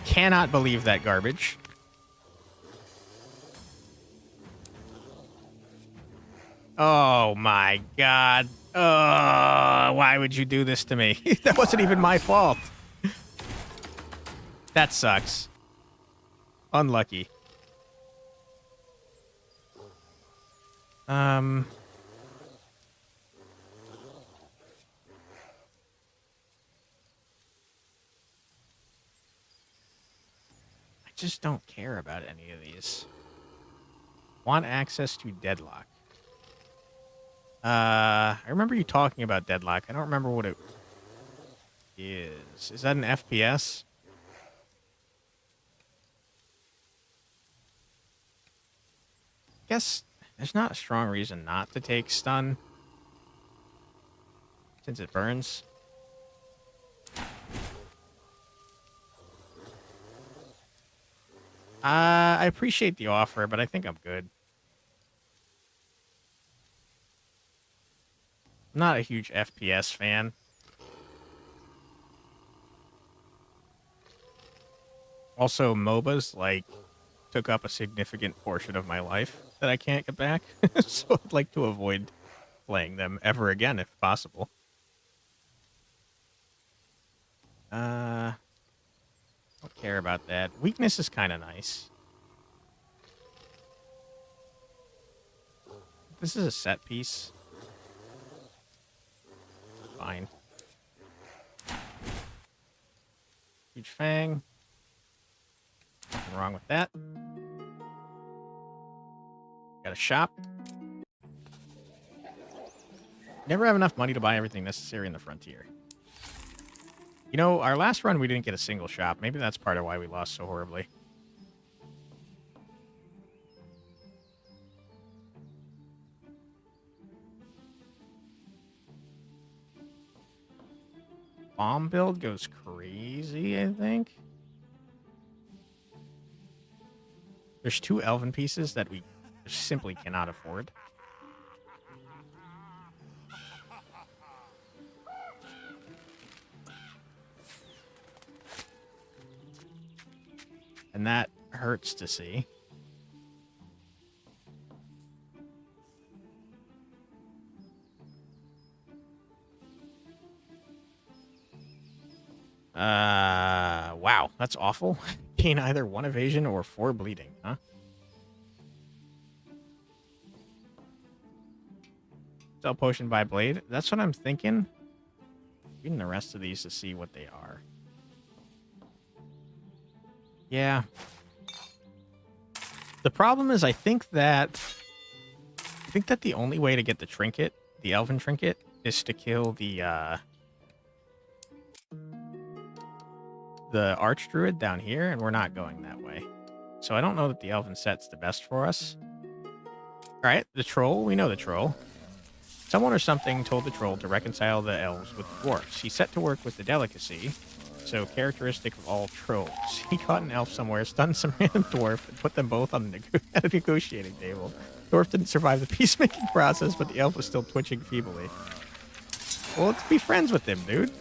S1: cannot believe that garbage. Oh my god. Why would you do this to me? That wasn't even my fault. That sucks. Unlucky. Um... I just don't care about any of these. Want access to Deadlock. I remember you talking about Deadlock. I don't remember what it is. Is that an FPS? Guess there's not a strong reason not to take stun. Since it burns. I appreciate the offer, but I think I'm good. I'm not a huge FPS fan. Also, MOBAs, like, took up a significant portion of my life that I can't get back. So I'd like to avoid playing them ever again, if possible. Don't care about that. Weakness is kind of nice. This is a set piece. Fine. Huge Fang. Nothing wrong with that. Got a shop. Never have enough money to buy everything necessary in the frontier. You know, our last run we didn't get a single shop. Maybe that's part of why we lost so horribly. Bomb build goes crazy, I think. There's 2 elven pieces that we simply cannot afford. And that hurts to see. Wow, that's awful. Gain either 1 evasion or 4 bleeding, huh? Sell potion by blade. That's what I'm thinking. Reading the rest of these to see what they are. Yeah. The problem is I think that the only way to get the trinket, the elven trinket, is to kill the archdruid down here, and we're not going that way. So I don't know that the elven set's the best for us. Alright, the troll. We know the troll. Someone or something told the troll to reconcile the elves with the dwarfs. He set to work with the delicacy, so characteristic of all trolls. He caught an elf somewhere, stunned some random dwarf, and put them both on at a negotiating table. The dwarf didn't survive the peacemaking process, but the elf was still twitching feebly. Well, let's be friends with him, dude.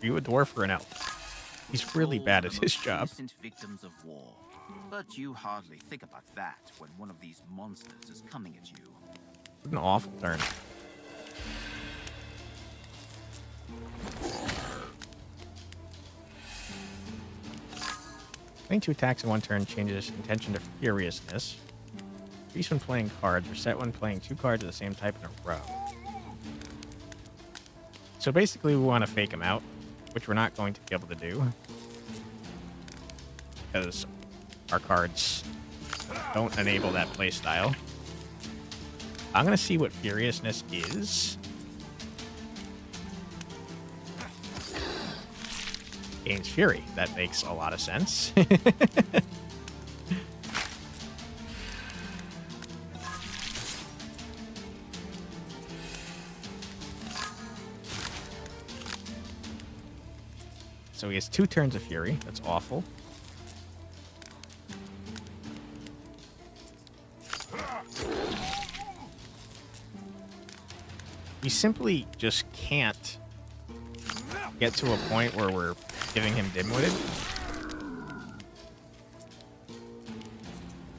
S1: Are you a dwarf or an elf? He's really bad at his job.
S4: Victims of war. But you hardly think about that when one of these monsters is coming at you.
S1: What an awful turn. Playing 2 attacks in 1 turn changes intention to furiousness. Increase when playing cards, or set when playing 2 cards of the same type in a row. So basically we want to fake him out, which we're not going to be able to do. Because our cards don't enable that playstyle. I'm going to see what furiousness is. Gains fury. That makes a lot of sense. So he has 2 turns of fury. That's awful. We simply just can't get to a point where we're giving him dim-witted.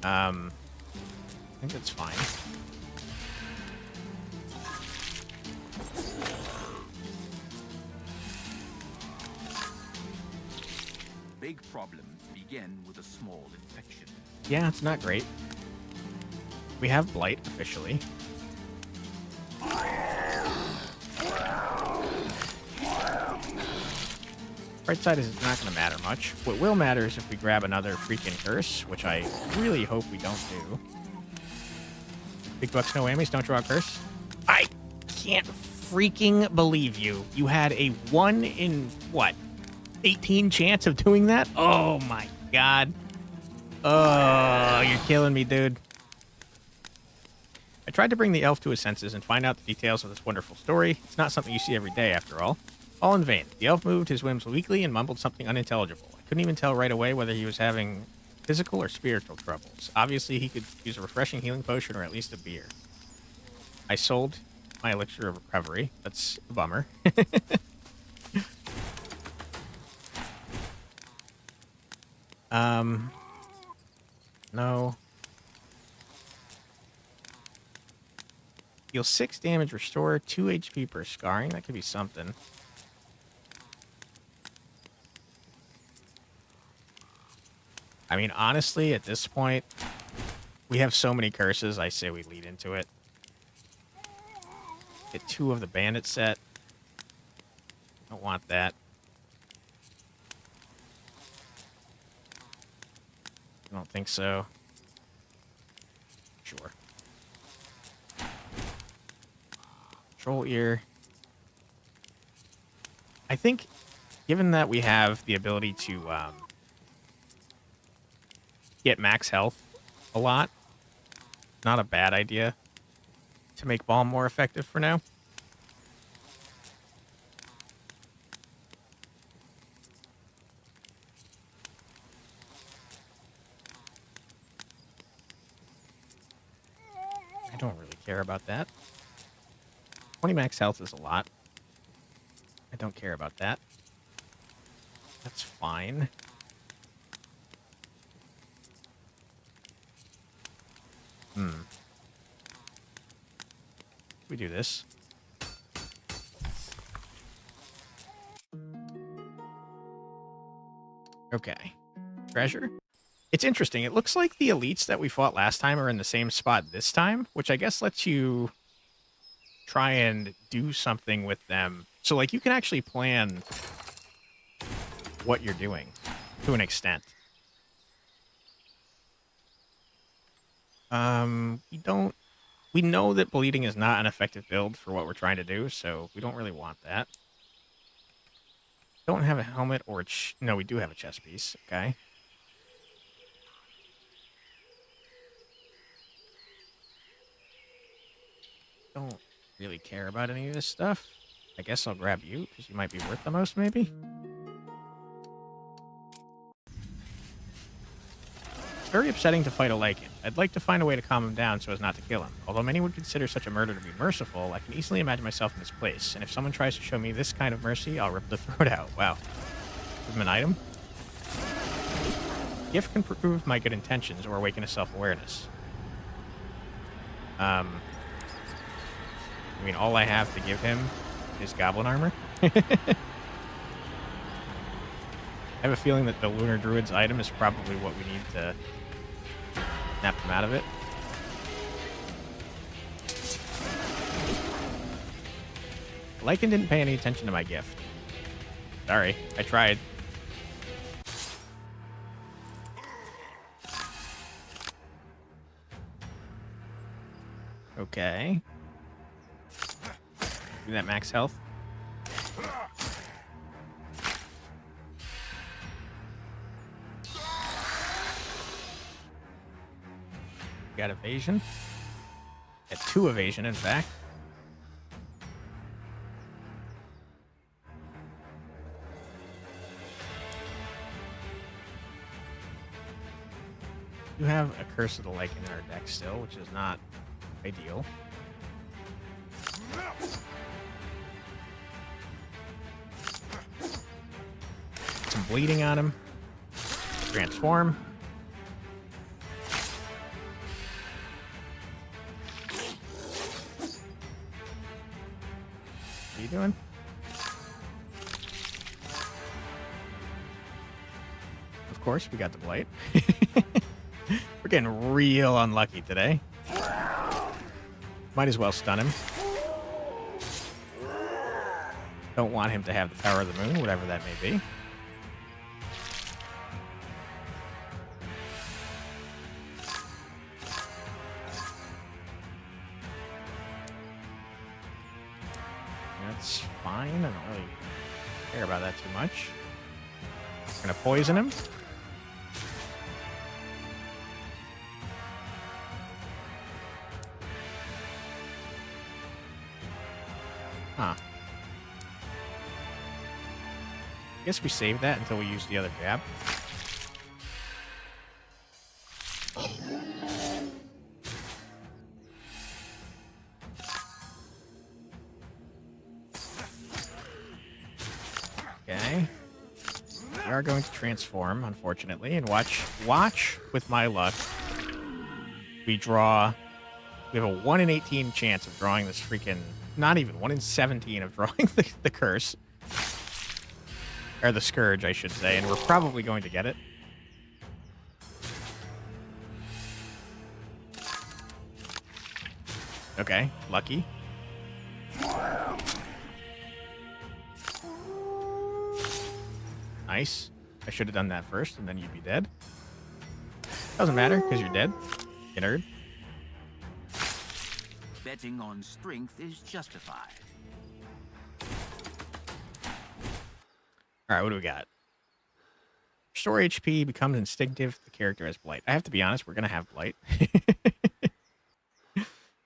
S1: I think that's fine.
S4: Big problems begin with a small infection.
S1: Yeah, it's not great. We have Blight officially. Right side is not going to matter much. What will matter is if we grab another freaking curse, which I really hope we don't do. Big bucks, no whammies, don't draw a curse. I can't freaking believe you. You had a 1 in, what, 18 chance of doing that? Oh my god. Oh, you're killing me, dude. I tried to bring the elf to his senses and find out the details of this wonderful story. It's not something you see every day, after all. All in vain. The elf moved his limbs weakly and mumbled something unintelligible. I couldn't even tell right away whether he was having physical or spiritual troubles. Obviously, he could use a refreshing healing potion or at least a beer. I sold my elixir of recovery. That's a bummer. No. Deal 6 damage, restore 2 HP per scarring. That could be something. I mean, honestly, at this point, we have so many curses, I say we lead into it. Get 2 of the bandit set. Don't want that. I don't think so. Sure. Troll ear. I think, given that we have the ability to get max health a lot, not a bad idea to make Balm more effective for now. I don't really care about that. 20 max health is a lot. I don't care about that. That's fine. We do this. Okay. Treasure. It's interesting. It looks like the elites that we fought last time are in the same spot this time, which I guess lets you try and do something with them. So, like, you can actually plan what you're doing to an extent. We know that bleeding is not an effective build for what we're trying to do, so we don't really want that. Don't have a helmet or no, we do have a chest piece. Okay. Don't really care about any of this stuff. I guess I'll grab you, because you might be worth the most, maybe? It's very upsetting to fight a Lycan. I'd like to find a way to calm him down so as not to kill him. Although many would consider such a murder to be merciful, I can easily imagine myself in his place, and if someone tries to show me this kind of mercy, I'll rip the throat out. Wow. Give him an item. Gift can prove my good intentions or awaken a self-awareness. I mean, all I have to give him is goblin armor. I have a feeling that the Lunar Druid's item is probably what we need to snap him out of it. Lycan didn't pay any attention to my gift. Sorry, I tried. Okay. Do that max health. Got evasion. Got 2 evasion, in fact. You have a Curse of the Lycan in our deck still, which is not ideal. Some bleeding on him. Transform. What are you doing? Of course, we got the blight. We're getting real unlucky today. Might as well stun him. Don't want him to have the power of the moon, whatever that may be. That's fine. I don't really care about that too much. Gonna poison him. Huh. I guess we save that until we use the other jab. Okay. We are going to transform, unfortunately, and watch with my luck. We have a 1 in 18 chance of drawing this freaking, not even 1 in 17 of drawing the curse. Or the scourge, I should say, and we're probably going to get it. Okay, lucky. Nice. I should have done that first, and then you'd be dead. Doesn't matter, because you're dead. You nerd.
S4: Betting on strength is justified.
S1: Alright, what do we got? Restore HP becomes instinctive if the character has Blight. I have to be honest, we're going to have Blight.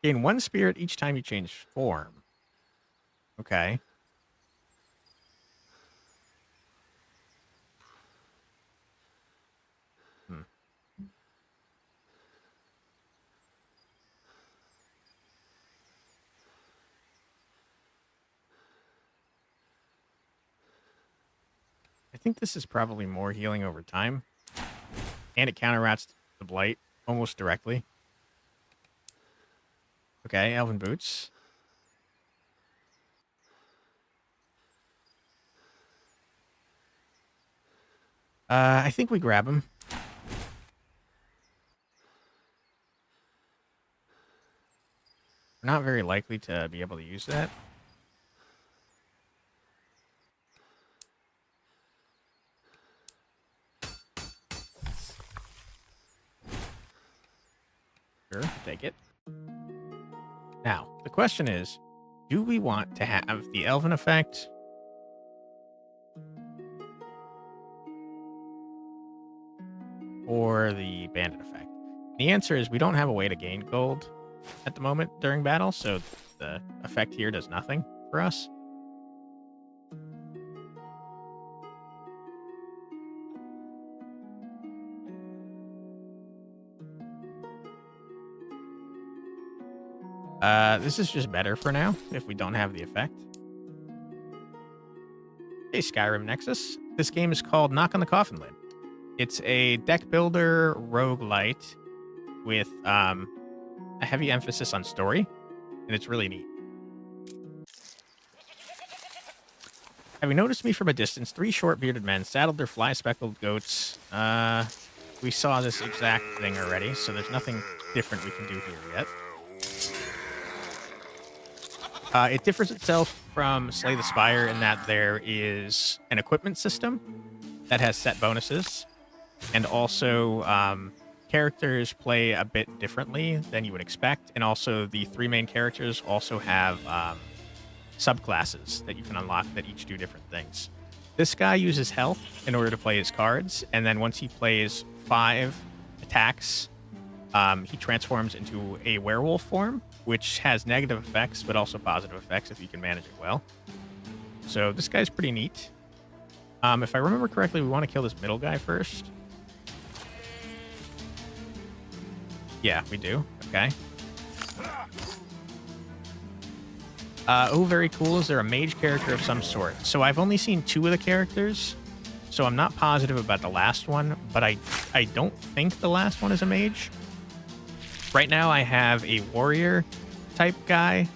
S1: Gain 1 spirit each time you change form. Okay. I think this is probably more healing over time. And it counteracts the Blight almost directly. Okay, Elven Boots. I think we grab him. We're not very likely to be able to use that. Sure, take it. Now, the question is, do we want to have the Elven effect? Or the Bandit effect? The answer is we don't have a way to gain gold at the moment during battle, so the effect here does nothing for us. This is just better for now, if we don't have the effect. Hey, Skyrim Nexus. This game is called Knock on the Coffin Lid. It's a deck builder roguelite with a heavy emphasis on story, and it's really neat. Having noticed me from a distance, 3 short bearded men saddled their fly-speckled goats. We saw this exact thing already, so there's nothing different we can do here yet. It differs itself from Slay the Spire in that there is an equipment system that has set bonuses, and also characters play a bit differently than you would expect, and also the 3 main characters also have subclasses that you can unlock that each do different things. This guy uses health in order to play his cards, and then once he plays 5 attacks, he transforms into a werewolf form, which has negative effects, but also positive effects if you can manage it well. So this guy's pretty neat. If I remember correctly, we want to kill this middle guy first. Yeah, we do. Okay. Oh, very cool. Is there a mage character of some sort? So I've only seen 2 of the characters, so I'm not positive about the last one, but I don't think the last one is a mage. Right now, I have a warrior type guy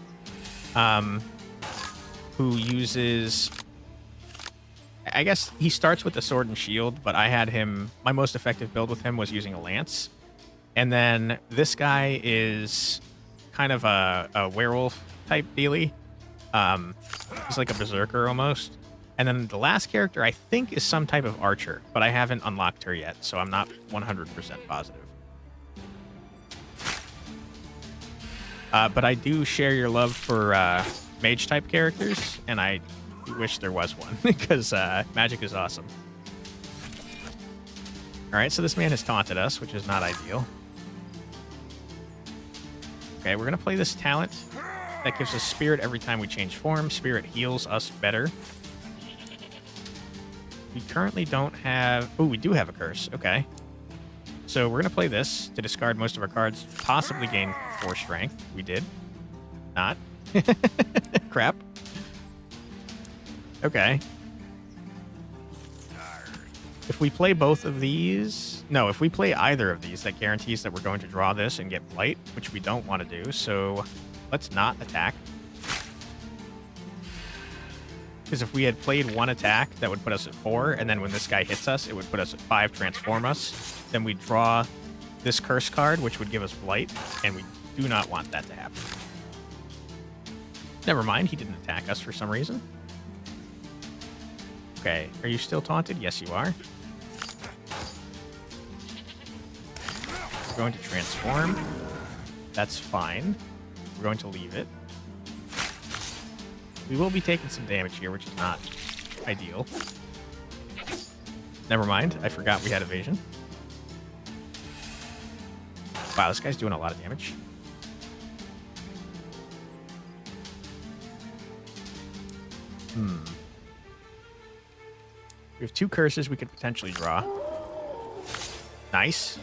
S1: who uses... I guess he starts with the sword and shield, but I had him... My most effective build with him was using a lance. And then this guy is kind of a werewolf type dealie. He's like a berserker almost. And then the last character I think is some type of archer, but I haven't unlocked her yet, so I'm not 100% positive. But I do share your love for mage type characters, and I wish there was one because magic is awesome. All right, so this man has taunted us, which is not ideal. Okay, we're going to play this talent that gives us spirit every time we change form. Spirit heals us better. We currently don't have... Oh, we do have a curse. Okay. So we're going to play this to discard most of our cards, possibly gain 4 strength. We did. Not. Crap. Okay. If we play both of these... No, if we play either of these, that guarantees that we're going to draw this and get Blight, which we don't want to do. So let's not attack. Because if we had played one attack, that would put us at 4, and then when this guy hits us, it would put us at 5, transform us. Then we draw this curse card, which would give us Blight, and we do not want that to happen. Never mind, he didn't attack us for some reason. Okay, are you still taunted? Yes, you are. We're going to transform. That's fine. We're going to leave it. We will be taking some damage here, which is not ideal. Never mind. I forgot we had evasion. Wow, this guy's doing a lot of damage. We have 2 curses we could potentially draw. Nice.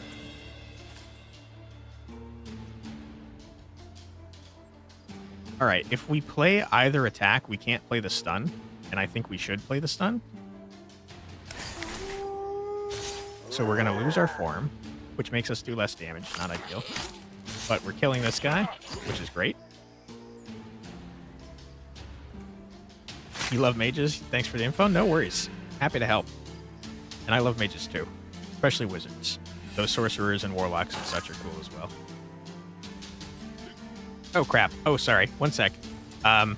S1: All right, if we play either attack, we can't play the stun, and I think we should play the stun. So we're going to lose our form, which makes us do less damage. Not ideal. But we're killing this guy, which is great. You love mages? Thanks for the info. No worries. Happy to help. And I love mages too, especially wizards. Those sorcerers and warlocks and such are cool as well. Oh, crap. Oh, sorry. One sec. I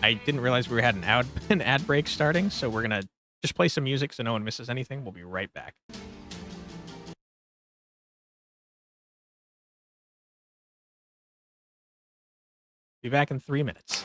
S1: didn't realize we had an ad break starting, so we're going to just play some music so no one misses anything. We'll be right back. Be back in 3 minutes.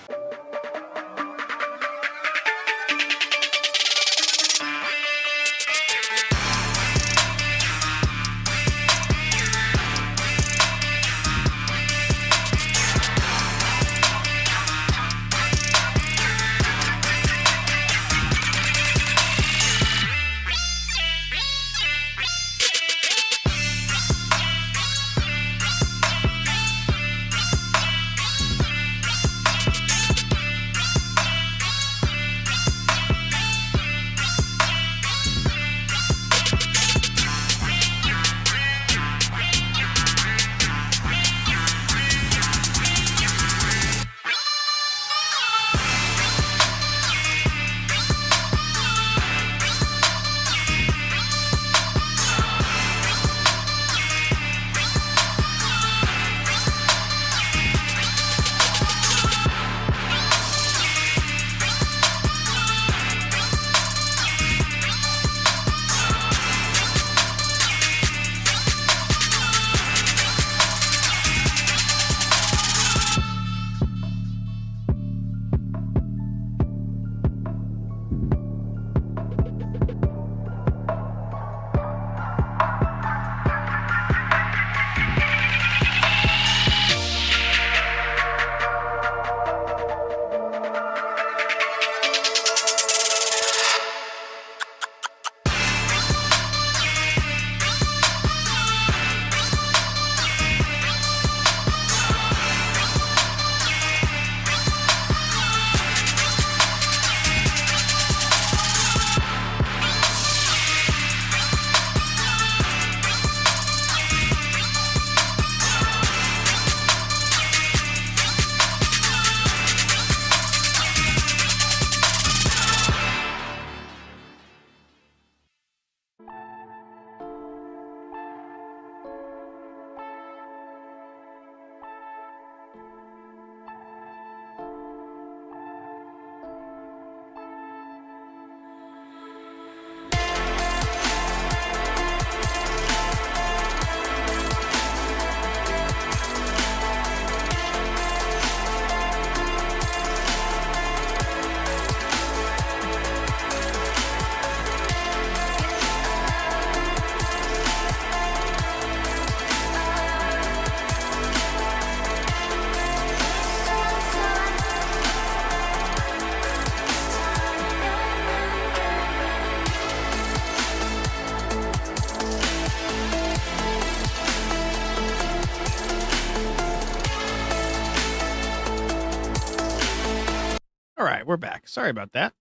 S1: right, we're back. Sorry about that.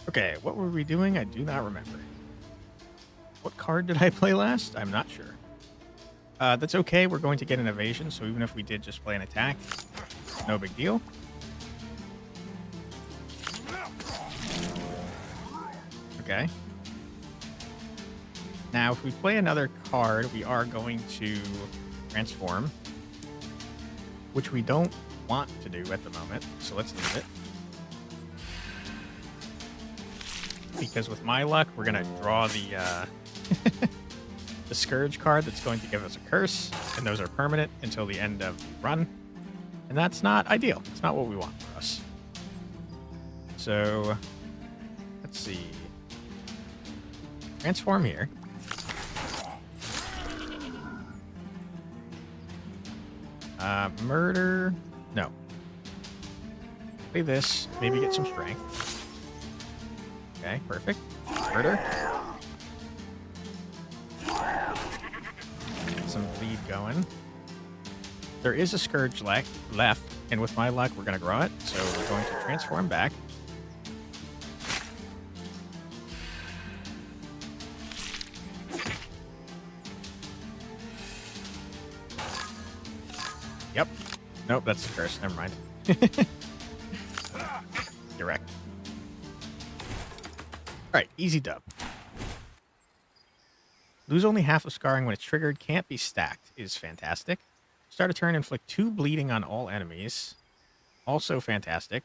S1: Okay, what were we doing? I do not remember. What card did I play last? I'm not sure. That's okay. We're going to get an evasion, so even if we did just play an attack, no big deal. Okay. Now, if we play another card, we are going to transform, which we don't want to do at the moment, so let's leave it. Because with my luck, we're going to draw the the Scourge card that's going to give us a curse, and those are permanent until the end of the run. And that's not ideal. It's not what we want for us. So, let's see. Transform here. Murder. No. Play this. Maybe get some strength. Okay, perfect. Murder. Get some bleed going. There is a Scourge left, and with my luck, we're going to grow it. So we're going to transform back. Yep. Nope, that's the curse. Never mind. Direct. Alright, easy dub. Lose only half of scarring when it's triggered. Can't be stacked is fantastic. Start a turn, inflict 2 bleeding on all enemies. Also fantastic.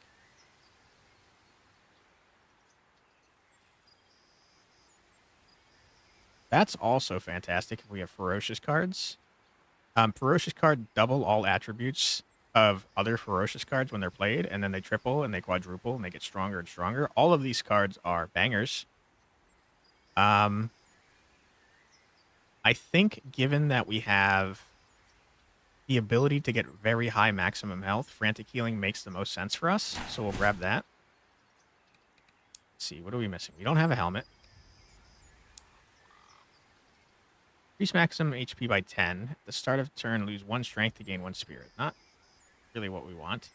S1: That's also fantastic if we have Ferocious cards. Ferocious card double all attributes of other Ferocious cards when they're played, and then they triple and they quadruple and they get stronger and stronger. All of these cards are bangers. I think given that we have the ability to get very high maximum health, Frantic Healing makes the most sense for us, so we'll grab that. Let's see, what are we missing? We don't have a helmet. Increase maximum HP by 10. At the start of turn, lose 1 strength to gain 1 spirit. Not really what we want.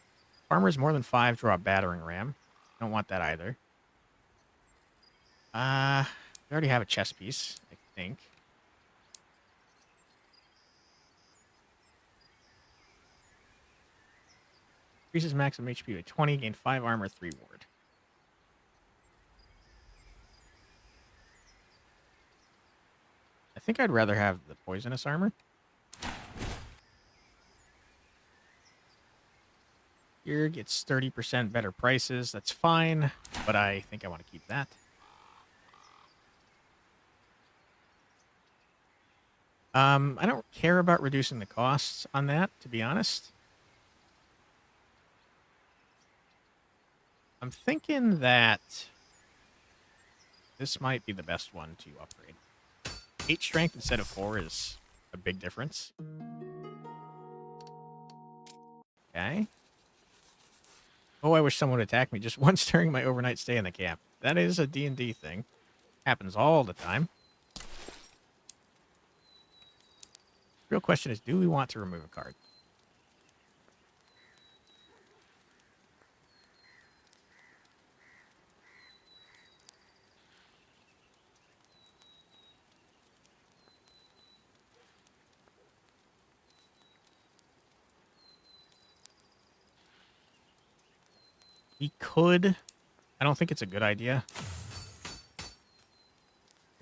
S1: Armor is more than 5, draw a battering ram. Don't want that either. We already have a chest piece, I think. Increases maximum HP by 20, gain 5 armor, 3 ward. I think I'd rather have the poisonous armor. Here gets 30% better prices. That's fine, but I think I want to keep that. I don't care about reducing the costs on that, to be honest. I'm thinking that this might be the best one to upgrade. 8 strength instead of 4 is a big difference. Okay. Oh, I wish someone would attack me just once during my overnight stay in the camp. That is a D&D thing. Happens all the time. Real question is, do we want to remove a card? We could. I don't think it's a good idea.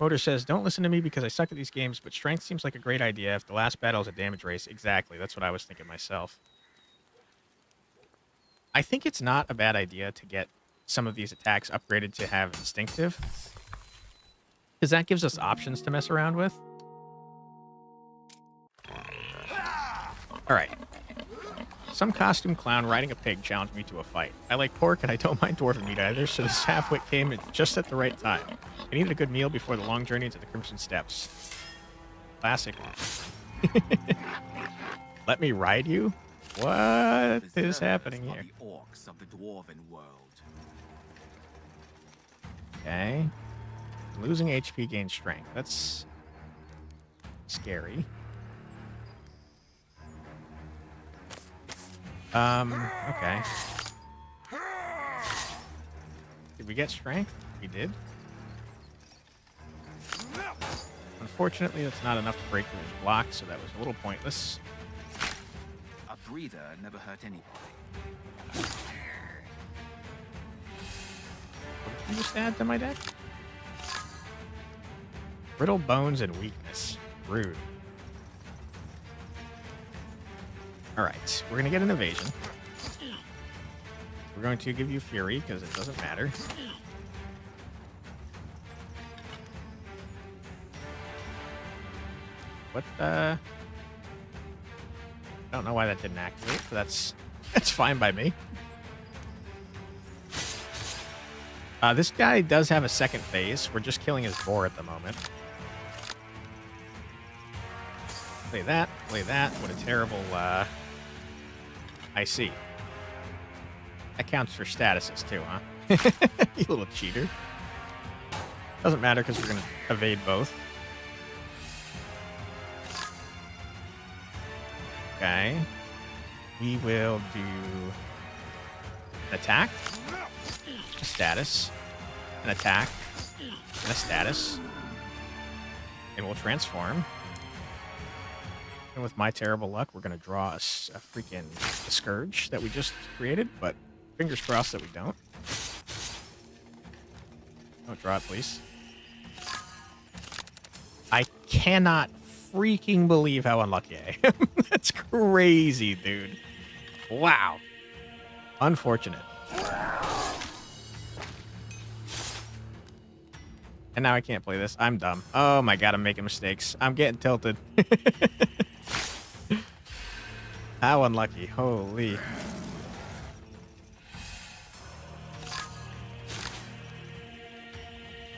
S1: Motor says, don't listen to me because I suck at these games, but strength seems like a great idea if the last battle is a damage race. Exactly. That's what I was thinking myself. I think it's not a bad idea to get some of these attacks upgraded to have instinctive, because that gives us options to mess around with. All right. Some costume clown riding a pig challenged me to a fight. I like pork and I don't mind dwarven meat either, so this half-wit came at just at the right time. I needed a good meal before the long journey to the Crimson Steppes. Classic. Let me ride you? What is happening here?
S4: The orcs of the dwarven world.
S1: Okay. Losing HP gains strength. That's scary. Okay. Did we get strength? We did. Unfortunately, that's not enough to break through his block, so that was a little pointless.
S4: A breather never hurt anybody.
S1: What did you just add to my deck? Brittle bones and weakness. Rude. Alright, we're going to get an evasion. We're going to give you fury, because it doesn't matter. What the... I don't know why that didn't activate, but that's fine by me. This guy does have a second phase. We're just killing his boar at the moment. Play that, play that. What a terrible, I see. That counts for statuses too, huh? You little cheater. Doesn't matter because we're going to evade both. Okay. We will do an attack, a status, an attack, and a status. And we'll transform. And with my terrible luck, we're going to draw a freaking scourge that we just created, but fingers crossed that we don't. Don't draw it, please. I cannot freaking believe how unlucky I am. That's crazy, dude. Wow. Unfortunate. And now I can't play this. I'm dumb. Oh my god, I'm making mistakes. I'm getting tilted. How unlucky. Holy.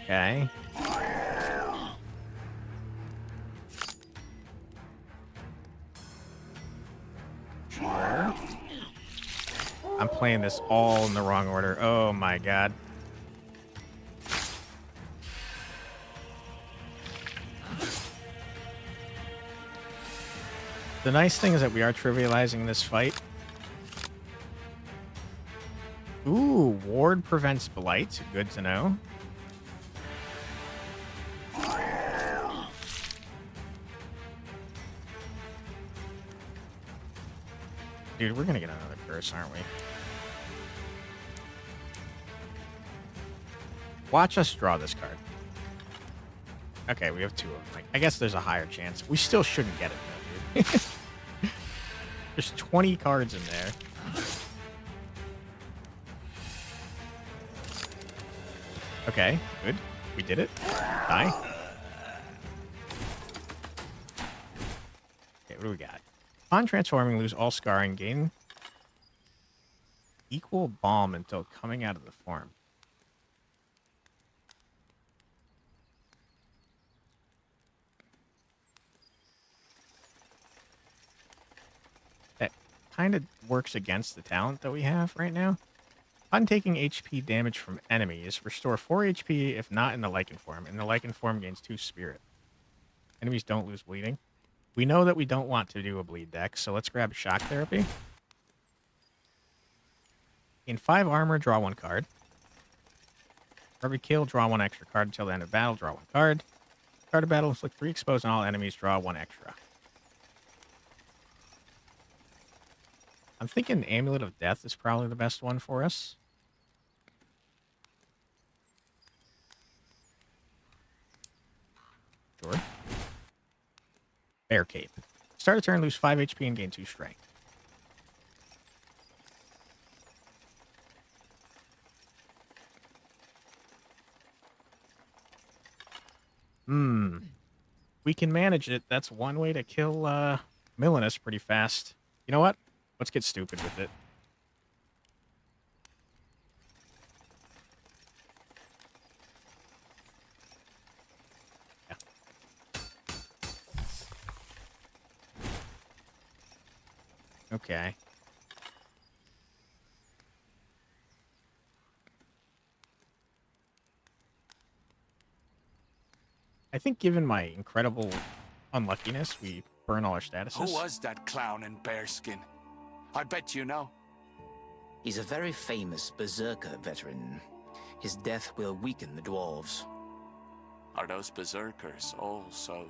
S1: Okay. Sure. I'm playing this all in the wrong order. Oh my god. The nice thing is that we are trivializing this fight. Ooh, ward prevents blight. Good to know. Dude, we're gonna get another curse, aren't we? Watch us draw this card. Okay, we have two of them. Like, I guess there's a higher chance. We still shouldn't get it, though, dude. There's 20 cards in there. Okay, good. We did it. Die. Okay, what do we got? Upon transforming, lose all scarring, gain equal balm until coming out of the form. That kind of works against the talent that we have right now. Upon taking HP damage from enemies, restore 4 HP if not in the lichen form. In the lichen form, gains 2 spirit. Enemies don't lose bleeding. We know that we don't want to do a bleed deck, so let's grab shock therapy. Gain 5 armor, draw 1 card. For every kill, draw 1 extra card until the end of battle, draw 1 card. Start of battle, inflict 3 exposed on all enemies, draw 1 extra. I'm thinking Amulet of Death is probably the best one for us. Sure. Bear Cape. Start a turn, lose 5 HP and gain 2 strength. We can manage it. That's one way to kill Millenis pretty fast. You know what? Let's get stupid with it. Yeah. Okay. I think given my incredible unluckiness, we burn all our statuses.
S2: Who was that clown in bearskin? I bet you know.
S3: He's a very famous berserker veteran. His death will weaken the dwarves.
S2: Are those berserkers all so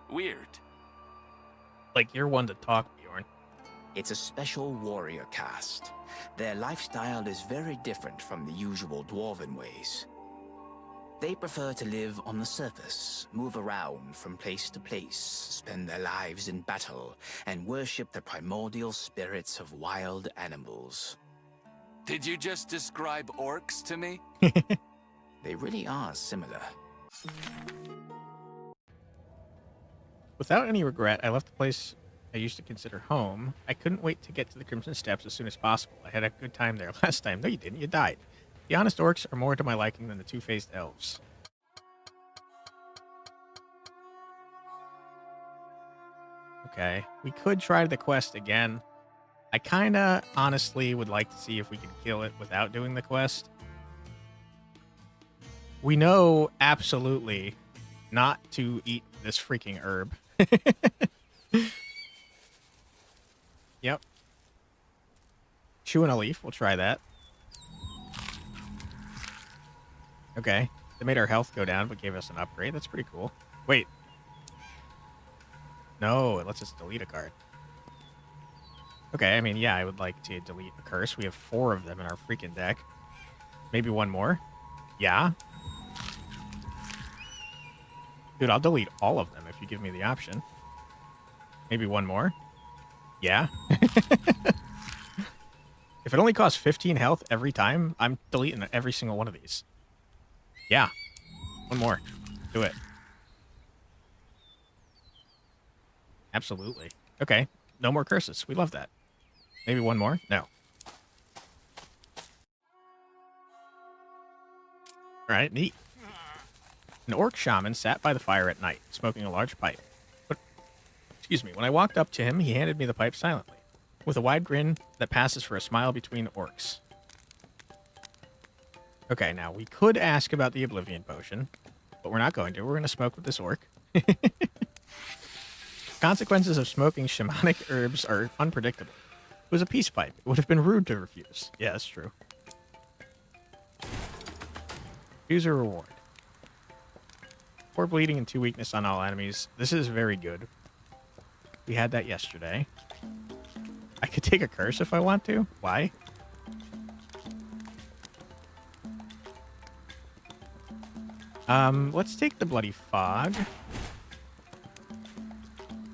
S2: weird?
S1: Like, you're one to talk, Bjorn.
S3: It's a special warrior caste. Their lifestyle is very different from the usual dwarven ways. They prefer to live on the surface, move around from place to place, spend their lives in battle, and worship the primordial spirits of wild animals.
S2: Did you just describe orcs to me?
S3: They really are similar.
S1: Without any regret, I left the place I used to consider home. I couldn't wait to get to the Crimson Steps as soon as possible. I had a good time there last time. No, you didn't. You died. The honest orcs are more to my liking than the two-faced elves. Okay, we could try the quest again. I kinda, honestly, would like to see if we could kill it without doing the quest. We know absolutely not to eat this freaking herb. Yep. Chewing a leaf. We'll try that. Okay. They made our health go down, but gave us an upgrade. That's pretty cool. Wait. No, it lets us delete a card. Okay, I mean, yeah, I would like to delete a curse. We have 4 of them in our freaking deck. Maybe one more? Yeah. Dude, I'll delete all of them if you give me the option. Maybe one more? Yeah. If it only costs 15 health every time, I'm deleting every single one of these. Yeah. One more. Do it. Absolutely. Okay. No more curses. We love that. Maybe one more? No. Alright, neat. An orc shaman sat by the fire at night, smoking a large pipe. But, excuse me, when I walked up to him, he handed me the pipe silently, with a wide grin that passes for a smile between orcs. Okay, now, we could ask about the Oblivion Potion, but we're not going to. We're going to smoke with this orc. Consequences of smoking shamanic herbs are unpredictable. It was a peace pipe. It would have been rude to refuse. Yeah, that's true. Choose a reward. 4 bleeding and 2 weakness on all enemies. This is very good. We had that yesterday. I could take a curse if I want to. Why? Let's take the Bloody Fog.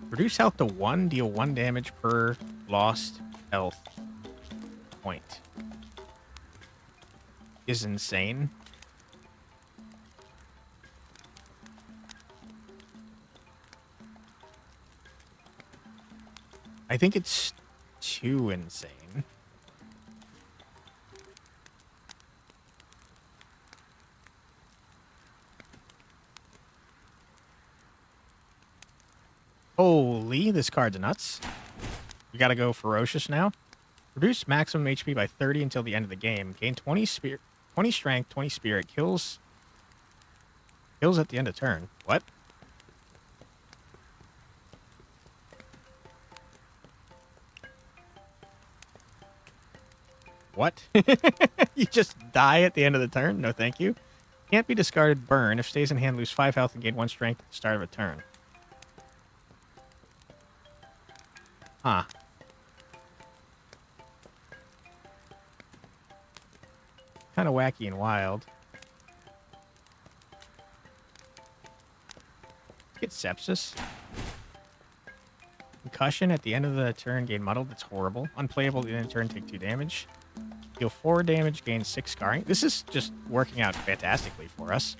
S1: Reduce health to 1. Deal 1 damage per lost health point. Is insane. I think it's too insane. Holy, this card's nuts. We gotta go ferocious now. Reduce maximum HP by 30 until the end of the game. Gain 20 spirit, 20 strength, 20 spirit. Kills at the end of turn. What? What? You just die at the end of the turn? No, thank you. Can't be discarded. Burn. If stays in hand, lose 5 health and gain 1 strength at the start of a turn. Huh. Kind of wacky and wild. Let's get sepsis. Concussion at the end of the turn, gain muddled. That's horrible. Unplayable at the end of the turn, take 2 damage. Deal 4 damage, gain 6 scarring. This is just working out fantastically for us.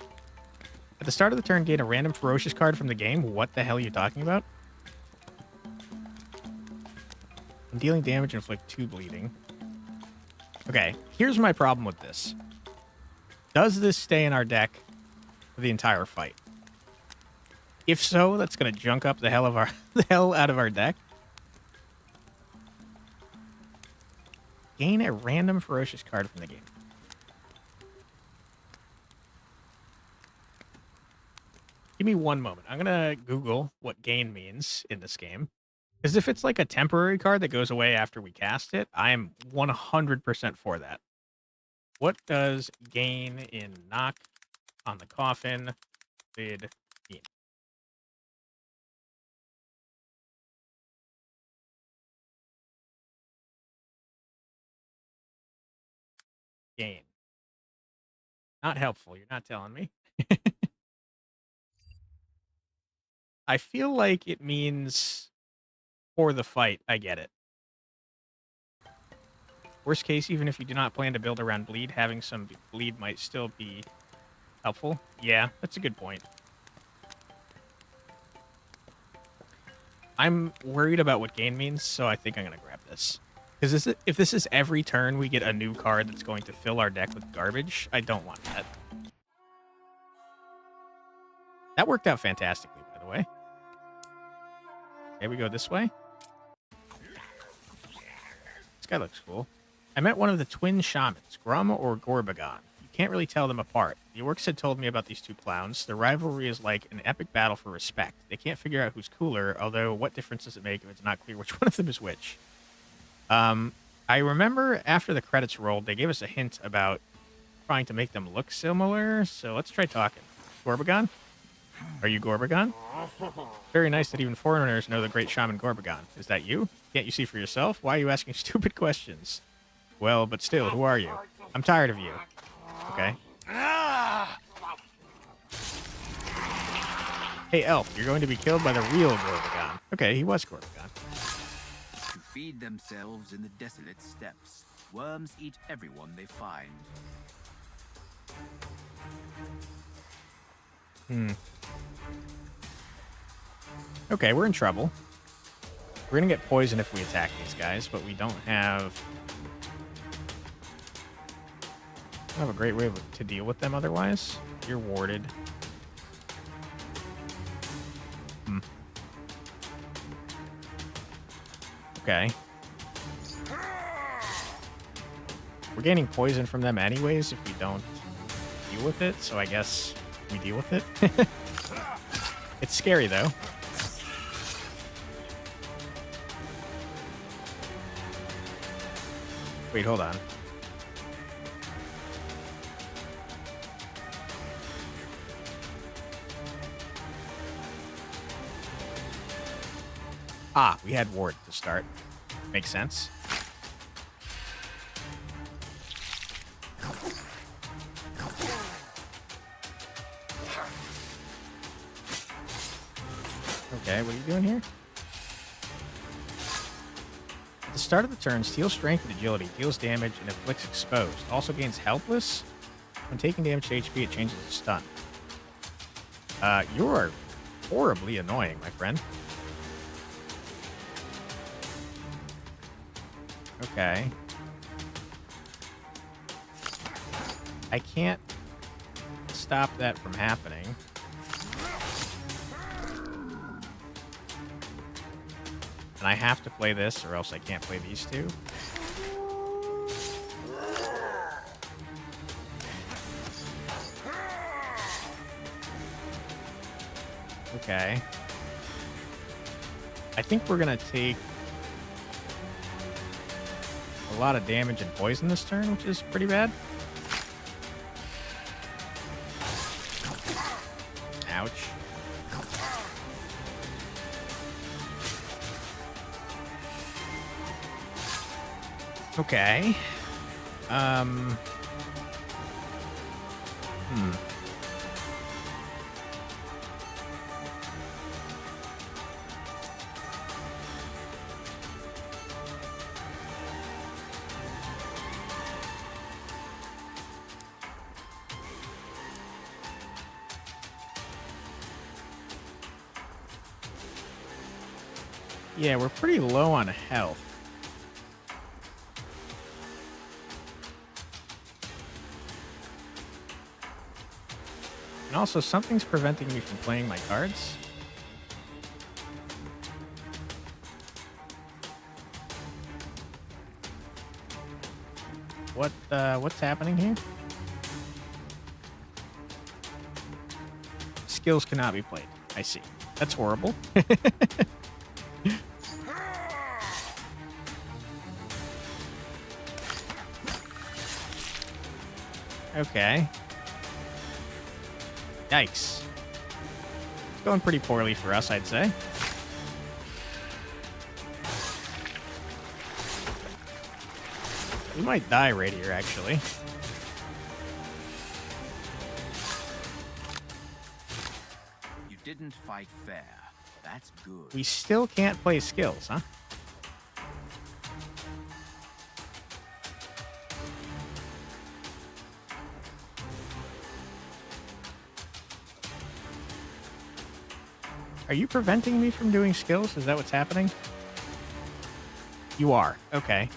S1: At the start of the turn, gain a random ferocious card from the game. What the hell are you talking about? I'm dealing damage, inflict 2 bleeding. Okay, here's my problem with this. Does this stay in our deck for the entire fight? If so, that's going to junk up the hell out of our deck. Gain a random ferocious card from the game. Give me one moment. I'm going to Google what gain means in this game. Because if it's like a temporary card that goes away after we cast it, I am 100% for that. What does gain in knock on the coffin lid mean? Gain. Not helpful. You're not telling me. I feel like it means for the fight. I get it. Worst case, even if you do not plan to build around bleed, having some bleed might still be helpful. Yeah, that's a good point. I'm worried about what gain means, so I think I'm going to grab this. Because if this is every turn we get a new card that's going to fill our deck with garbage, I don't want that. That worked out fantastically, by the way. Okay, we go this way. This guy looks cool. I met one of the twin shamans, Grum or Gorbagon. You can't really tell them apart. The orcs had told me about these two clowns. Their rivalry is like an epic battle for respect. They can't figure out who's cooler, although what difference does it make if it's not clear which one of them is which? I remember after the credits rolled, they gave us a hint about trying to make them look similar, so let's try talking. Gorbagon? Are you Gorbagon? Very nice that even foreigners know the great shaman Gorbagon. Is that you? Can't you see for yourself? Why are you asking stupid questions? Well, but still, who are you? I'm tired of you. Okay. Hey, Elf, you're going to be killed by the real Gorbagon. Okay, he was Gorbagon.
S4: To feed themselves in the desolate steppes, worms eat everyone they find.
S1: Okay, we're in trouble. We're gonna get poisoned if we attack these guys, but we don't have a great way to deal with them otherwise. You're warded. Okay. We're gaining poison from them anyways if we don't deal with it, so I guess we deal with it. It's scary, though. Wait, hold on. Ah, we had ward to start. Makes sense. Okay, what are you doing here? At the start of the turn, steal strength and agility, deals damage, and inflicts exposed. Also gains helpless. When taking damage to HP, it changes to stun. You are horribly annoying, my friend. Okay. I can't stop that from happening. And I have to play this or else I can't play these two. Okay. I think we're going to take a lot of damage and poison this turn, which is pretty bad. Ouch. Okay. Yeah, we're pretty low on health. And also, something's preventing me from playing my cards. What's happening here? Skills cannot be played. I see. That's horrible. Okay. Yikes. It's going pretty poorly for us, I'd say. We might die right here, actually.
S4: You didn't fight fair. That's good.
S1: We still can't play skills, huh? Are you preventing me from doing skills? Is that what's happening? You are. Okay.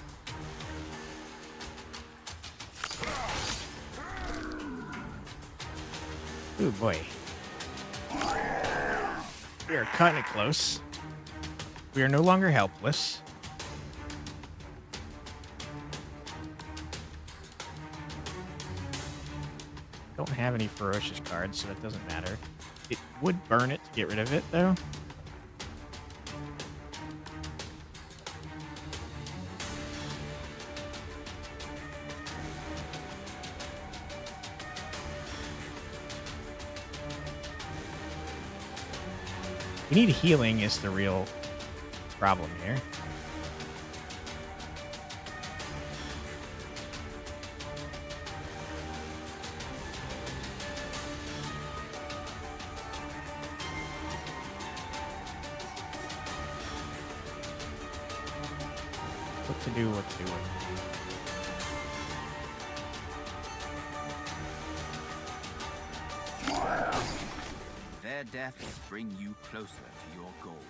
S1: Ooh, boy. We are cutting it close. We are no longer helpless. Don't have any ferocious cards, so that doesn't matter. It would burn it to get rid of it, though. We need healing is the real problem here. What to do, what to do.
S4: Their deaths bring you closer to your goal.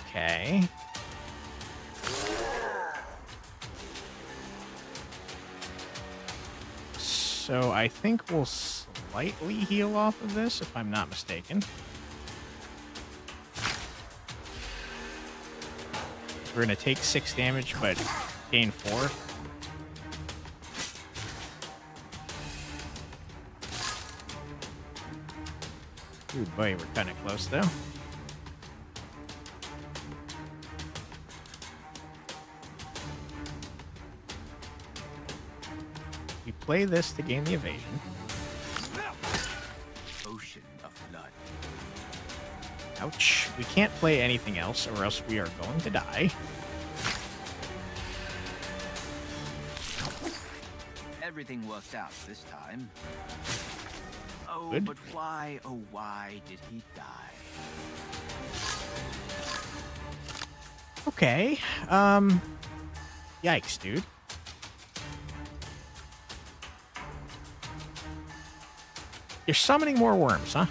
S1: Okay. So I think we'll slightly heal off of this, if I'm not mistaken. We're going to take 6 damage, but gain 4. Ooh, boy, we're kind of close, though. We play this to gain the evasion.
S4: Ocean of blood.
S1: Ouch. We can't play anything else, or else we are going to die.
S4: Everything worked out this time. Oh,
S1: Good.
S4: but why, oh why did he die?
S1: Okay. Yikes, dude. You're summoning more worms, huh?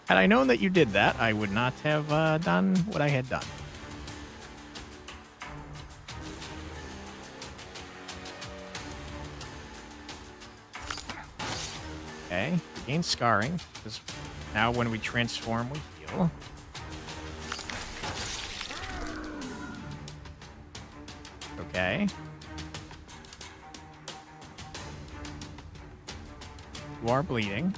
S1: Had I known that you did that, I would not have done what I had done. Okay, we gain scarring, because now when we transform, we heal. Okay. You are bleeding.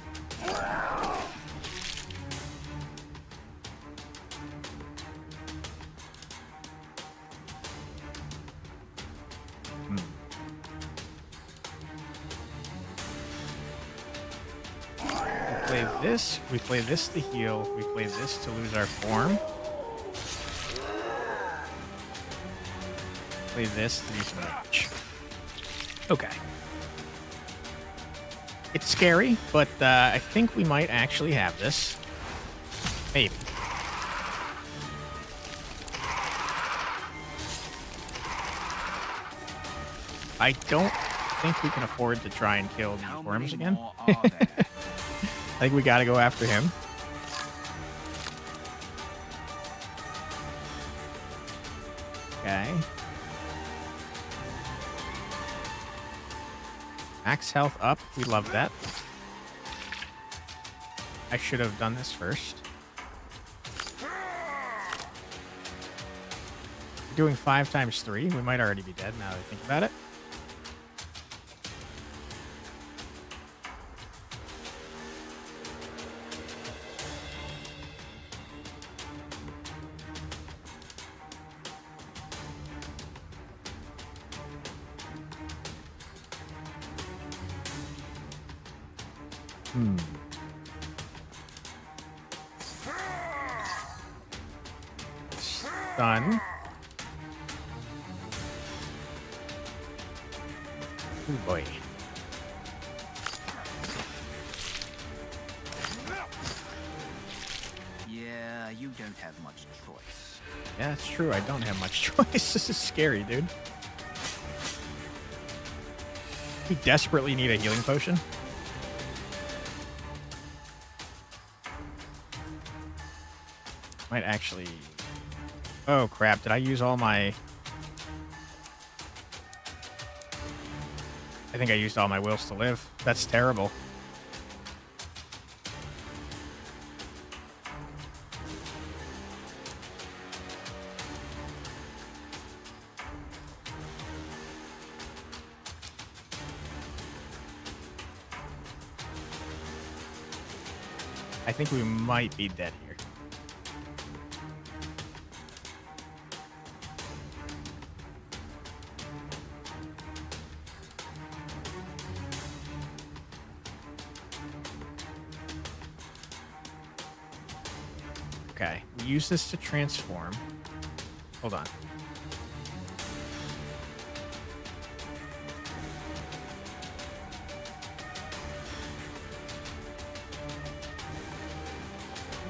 S1: We play this to heal. We play this to lose our form. Play this to do some damage. Okay. It's scary, but I think we might actually have this. Maybe. I don't think we can afford to try and kill the worms again. I think we gotta go after him. Okay. Max health up. We love that. I should have done this first. Doing 5 times 3. We might already be dead now that I think about it. Hmm. Stun. Oh boy.
S4: Yeah, you don't have much choice.
S1: Yeah, it's true. I don't have much choice. This is scary, dude. We desperately need a healing potion. Might actually... Oh, crap. Did I use all my... I think I used all my wills to live. That's terrible. I think we might be dead here. Okay, we use this to transform. Hold on.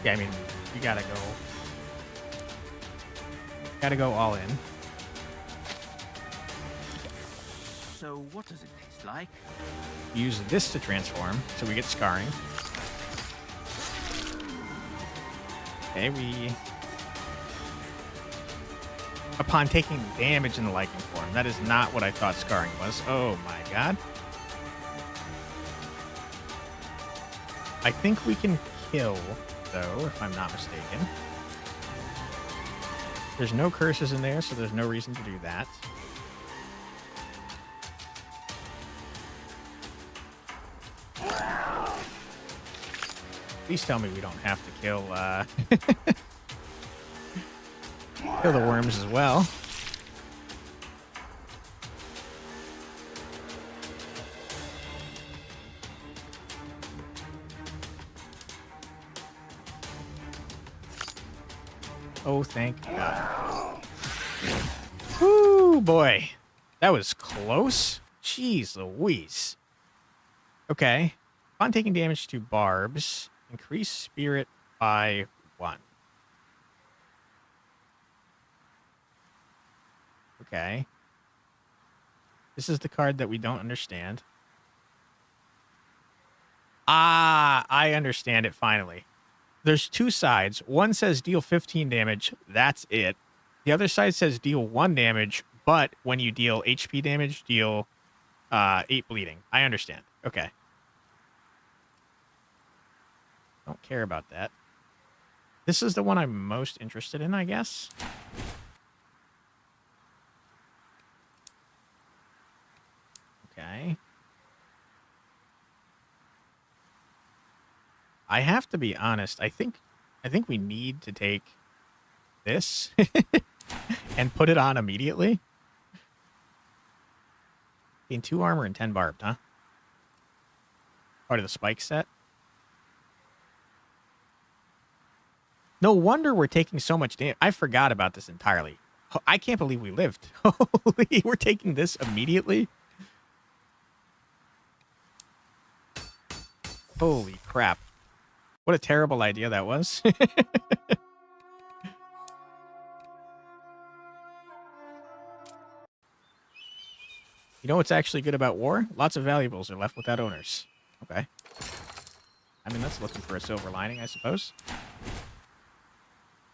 S1: Yeah, I mean, you gotta go all in.
S4: So what does it taste like?
S1: Use this to transform, so we get scarring. Okay, we... Upon taking damage in the Lycan form. That is not what I thought scarring was. Oh my god. I think we can kill, though, if I'm not mistaken. There's no curses in there, so there's no reason to do that. Please tell me we don't have to kill, kill the worms as well. Oh, thank God. Whoo, boy. That was close. Jeez Louise. Okay. Upon taking damage to barbs, increase spirit by 1. Okay. This is the card that we don't understand. Ah, I understand it finally. There's two sides. One says deal 15 damage. That's it. The other side says deal 1 damage, but when you deal HP damage, deal 8 bleeding. I understand. Okay. Don't care about that. This is the one I'm most interested in, I guess. Okay. I have to be honest. I think we need to take this and put it on immediately. Gain 2 armor and 10 barbed, huh? Part of the spike set. No wonder we're taking so much damage. I forgot about this entirely. I can't believe we lived. Holy, we're taking this immediately? Holy crap. What a terrible idea that was. You know what's actually good about war? Lots of valuables are left without owners. Okay. I mean, that's looking for a silver lining, I suppose.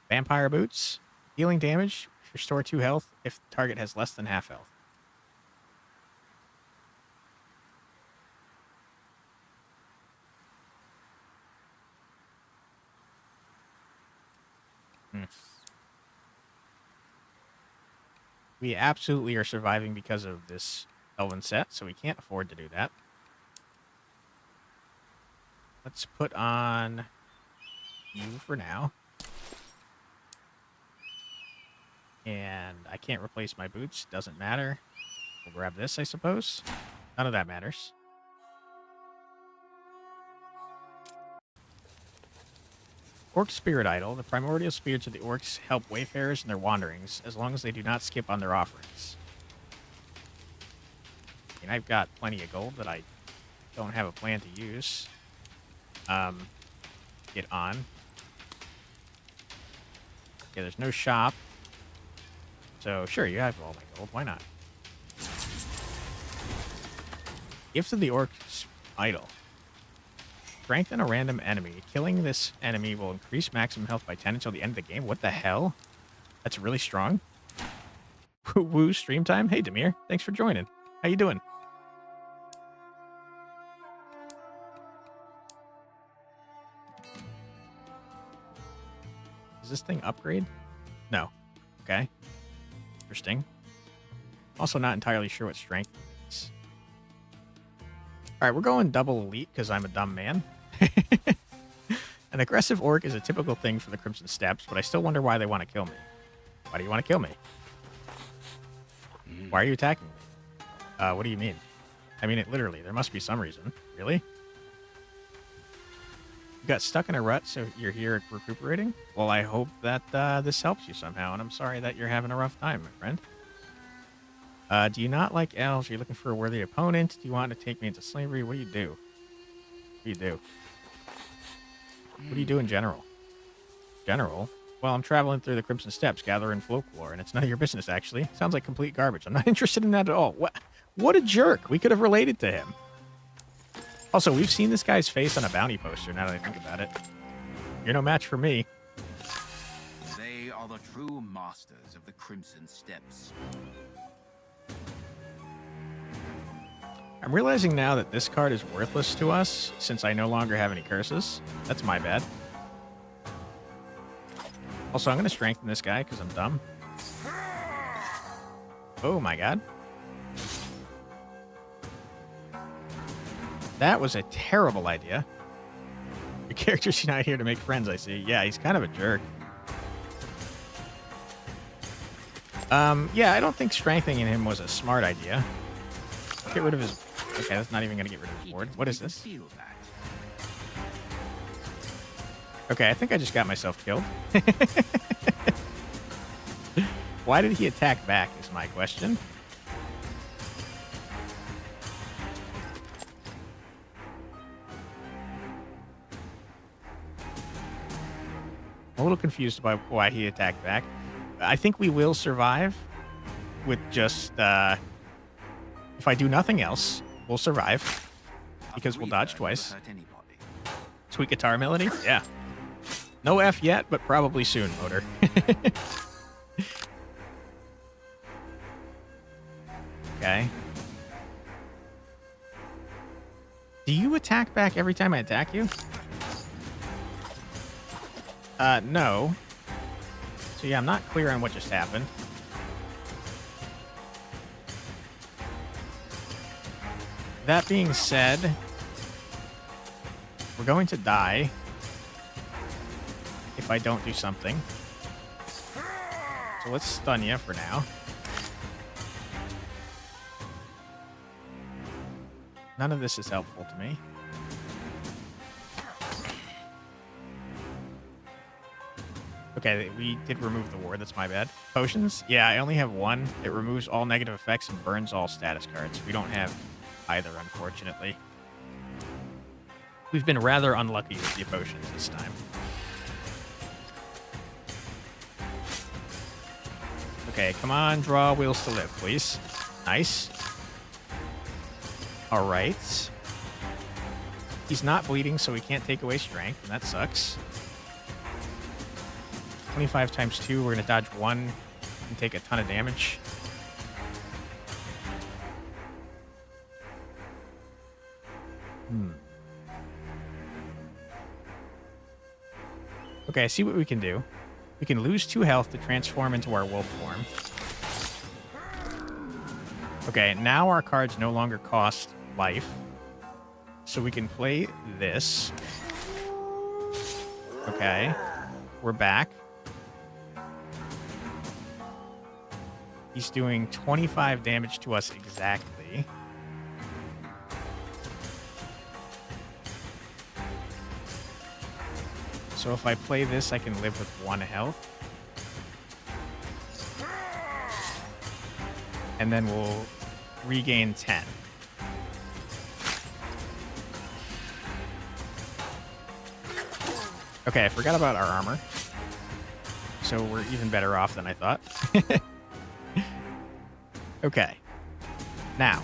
S1: Vampire boots. Healing damage. Restore 2 health if the target has less than half health. We absolutely are surviving because of this Elven set, so we can't afford to do that. Let's put on you for now. And I can't replace my boots. Doesn't matter. We'll grab this, I suppose. None of that matters. Orc Spirit Idol. The primordial spirits of the orcs help wayfarers in their wanderings, as long as they do not skip on their offerings. I mean, I've got plenty of gold that I don't have a plan to use. Get on. Yeah, there's no shop. So, sure, you have all my gold. Why not? Gifts of the Orc's Idol. Strengthen a random enemy. Killing this enemy will increase maximum health by 10 until the end of the game. What the hell? That's really strong. Woo, stream time. Hey, Demir. Thanks for joining. How you doing? Does this thing upgrade? No. Okay. Interesting. Also not entirely sure what strength is. All right, we're going double elite because I'm a dumb man. An aggressive orc is a typical thing for the Crimson Steppes, but I still wonder why they want to kill me. Why do you want to kill me? Why are you attacking me? What do you mean? I mean it literally. There must be some reason. Really? You got stuck in a rut, so you're here recuperating? Well, I hope that this helps you somehow, and I'm sorry that you're having a rough time, my friend. Do you not like elves? Are you looking for a worthy opponent? Do you want to take me into slavery? What do you do? What do you do? What do you do in general? General? Well, I'm traveling through the Crimson Steppes, gathering folklore, and it's none of your business, actually. Sounds like complete garbage. I'm not interested in that at all. What a jerk. We could have related to him. Also, we've seen this guy's face on a bounty poster, now that I think about it. You're no match for me.
S4: They are the true masters of the Crimson Steppes.
S1: I'm realizing now that this card is worthless to us, since I no longer have any curses. That's my bad. Also, I'm going to strengthen this guy, because I'm dumb. Oh my god. That was a terrible idea. Your character's not here to make friends, I see. Yeah, he's kind of a jerk. Yeah, I don't think strengthening him was a smart idea. Get rid of his... Okay, that's not even going to get rid of his ward. What is this? Okay, I think I just got myself killed. Why did he attack back is my question. I'm a little confused about why he attacked back. I think we will survive with just, if I do nothing else, we'll survive because we'll dodge twice. Sweet guitar melody? Yeah. No F yet, but probably soon, Motor. Okay. Do you attack back every time I attack you? No. So yeah, I'm not clear on what just happened. That being said, we're going to die if I don't do something. So let's stun you for now. None of this is helpful to me. Okay, we did remove the ward. That's my bad. Potions? Yeah, I only have one. It removes all negative effects and burns all status cards. We don't have either, unfortunately. We've been rather unlucky with the potions this time. Okay, come on, draw wheels to live, please. Nice. All right. He's not bleeding, so he can't take away strength, and that sucks. 25 times 2, we're going to dodge 1 and take a ton of damage. Okay, I see what we can do. We can lose 2 health to transform into our wolf form. Okay, now our cards no longer cost life. So we can play this. Okay, we're back. He's doing 25 damage to us exactly. So if I play this, I can live with 1 health. And then we'll regain 10. Okay, I forgot about our armor. So we're even better off than I thought. Okay. Now,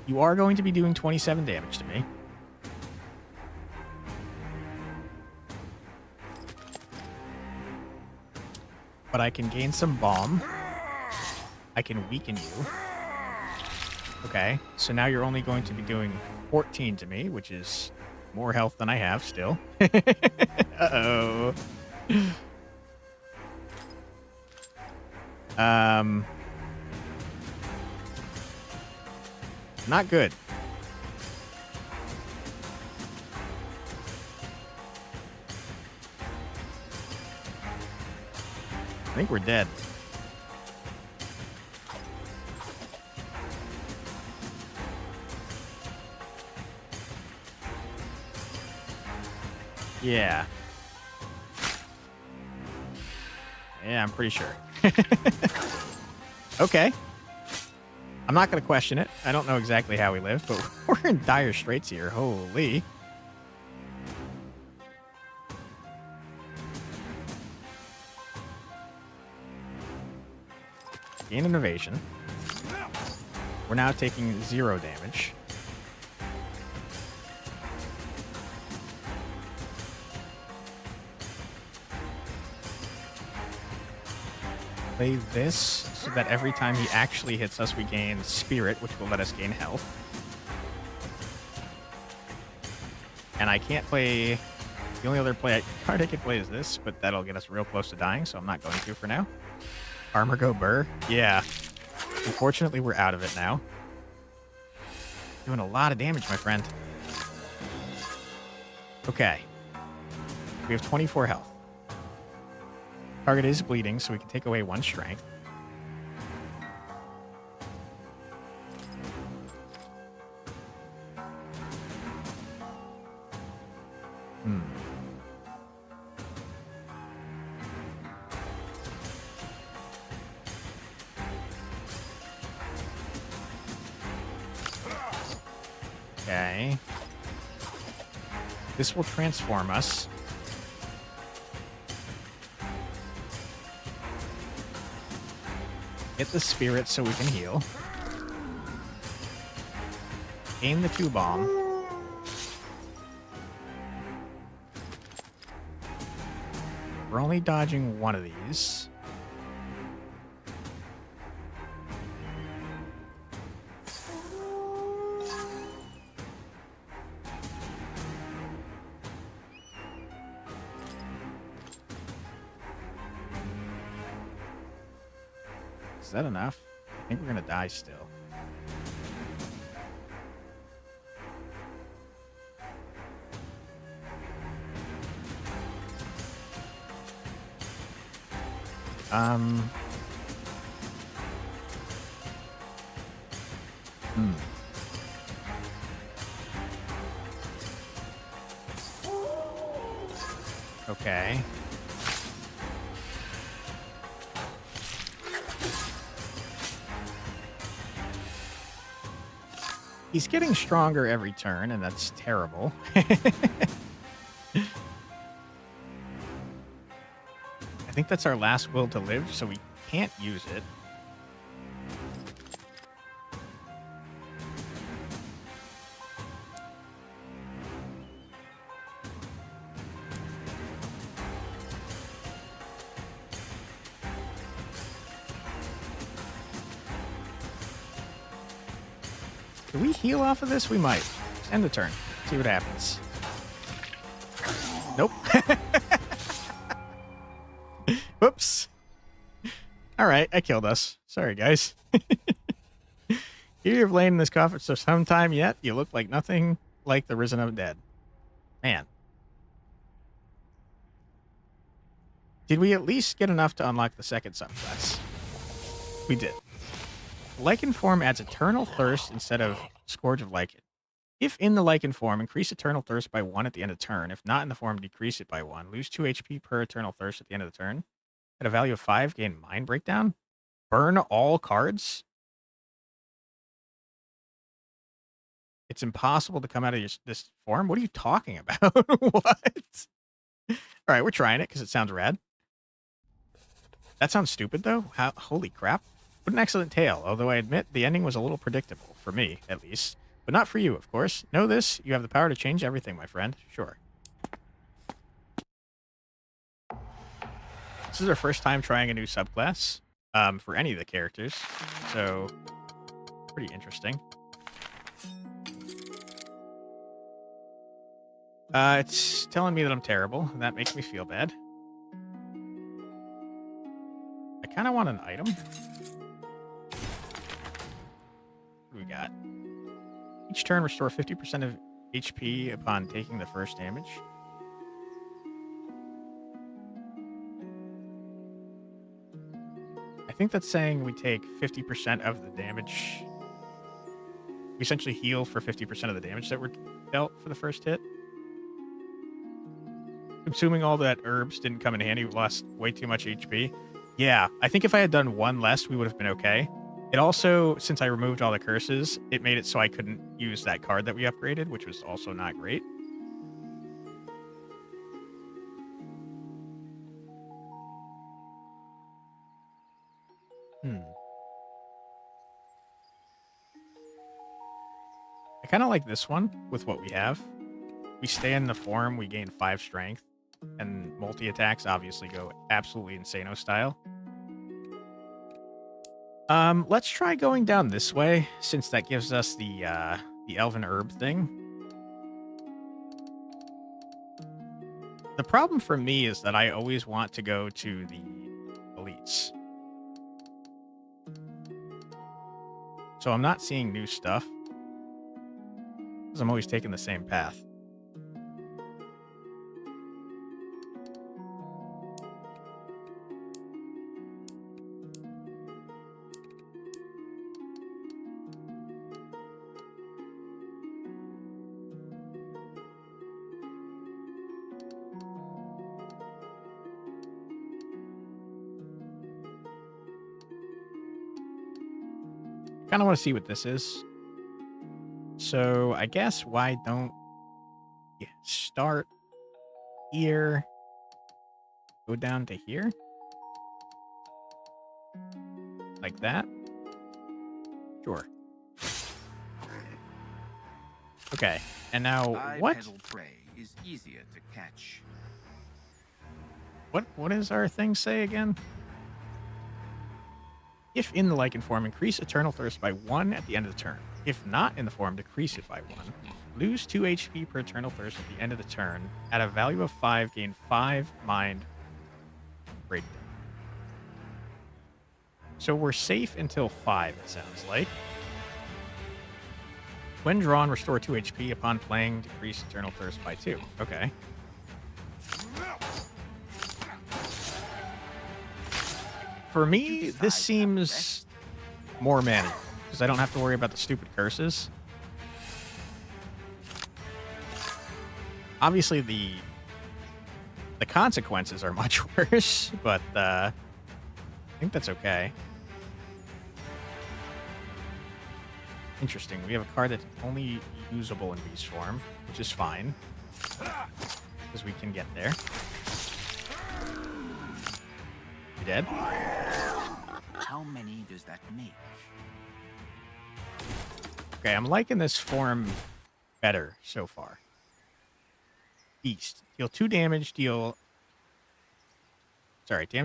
S1: you are going to be doing 27 damage to me. But I can gain some bomb. I can weaken you. Okay, so now you're only going to be doing 14 to me, which is more health than I have still. Uh-oh. Not good. I think we're dead. Yeah. Yeah, I'm pretty sure. Okay. I'm not going to question it. I don't know exactly how we live, but we're in dire straits here. Holy. Gain innovation. We're now taking 0 damage. Play this so that every time he actually hits us, we gain spirit, which will let us gain health. And I can't play... The only other card I can play is this, but that'll get us real close to dying, so I'm not going to for now. Armor go burr? Yeah. Unfortunately, we're out of it now. Doing a lot of damage, my friend. Okay. We have 24 health. Target is bleeding, so we can take away 1 strength. Okay. This will transform us. Get the spirit so we can heal. Gain the 2 bomb. We're only dodging 1 of these. Is that enough? I think we're gonna die still. Okay. He's getting stronger every turn, and that's terrible. I think that's our last will to live, so we can't use it. Do we heal off of this? We might. End the turn. See what happens. Nope. Whoops. All right, I killed us. Sorry, guys. You've lain in this coffin for some time yet. You look like nothing like the risen of the dead. Man. Did we at least get enough to unlock the second subclass? We did. Lichen form adds eternal thirst instead of Scourge of Lichen. If in the lichen form, increase Eternal Thirst by 1 at the end of the turn. If not in the form, decrease it by 1. Lose 2 HP per Eternal Thirst at the end of the turn. At a value of 5, gain Mind Breakdown. Burn all cards. It's impossible to come out of this form? What are you talking about? What? All right, we're trying it because it sounds rad. That sounds stupid, though. Holy crap. What an excellent tale, although I admit the ending was a little predictable, for me, at least. But not for you, of course. Know this, you have the power to change everything, my friend. Sure. This is our first time trying a new subclass for any of the characters, so pretty interesting. It's telling me that I'm terrible, and that makes me feel bad. I kind of want an item. What do we got? Each turn, restore 50% of HP upon taking the first damage. I think that's saying we take 50% of the damage. We essentially heal for 50% of the damage that we're dealt for the first hit. Consuming all that herbs didn't come in handy. We lost way too much HP. Yeah, I think if I had done one less, we would have been okay. It also, since I removed all the curses, it made it so I couldn't use that card that we upgraded, which was also not great. I kind of like this one with what we have. We stay in the form, we gain 5 strength, and multi-attacks obviously go absolutely insano style. Let's try going down this way, since that gives us the elven herb thing. The problem for me is that I always want to go to the elites. So I'm not seeing new stuff, because I'm always taking the same path. Kind of want to see what this is. So I guess why don't you start here, go down to here, like that? Sure. Okay, and now what?
S4: Bipedal prey is easier to catch.
S1: What does our thing say again? If in the lichen form, increase Eternal Thirst by 1 at the end of the turn. If not in the form, decrease it by 1. Lose 2 HP per Eternal Thirst at the end of the turn. At a value of 5, gain 5 Mind Breakdown. So we're safe until 5, it sounds like. When drawn, restore 2 HP. Upon playing, decrease Eternal Thirst by 2. Okay. For me, this seems more manageable, because I don't have to worry about the stupid curses. Obviously, the consequences are much worse, but I think that's okay. Interesting. We have a card that's only usable in beast form, which is fine, because we can get there. You dead?
S4: How many does that make?
S1: Okay, I'm liking this form better so far. Beast. Deal 2 damage, damage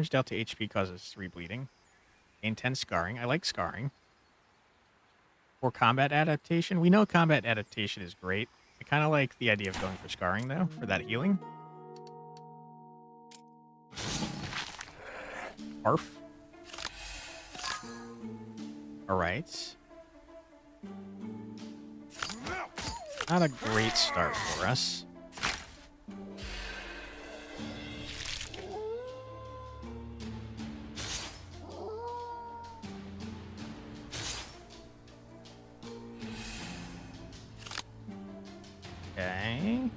S1: dealt to HP causes 3 bleeding. Gain 10 scarring. I like scarring. For combat adaptation. We know combat adaptation is great. I kind of like the idea of going for scarring, though, for that healing. Arf. Alright. Not a great start for us. Okay.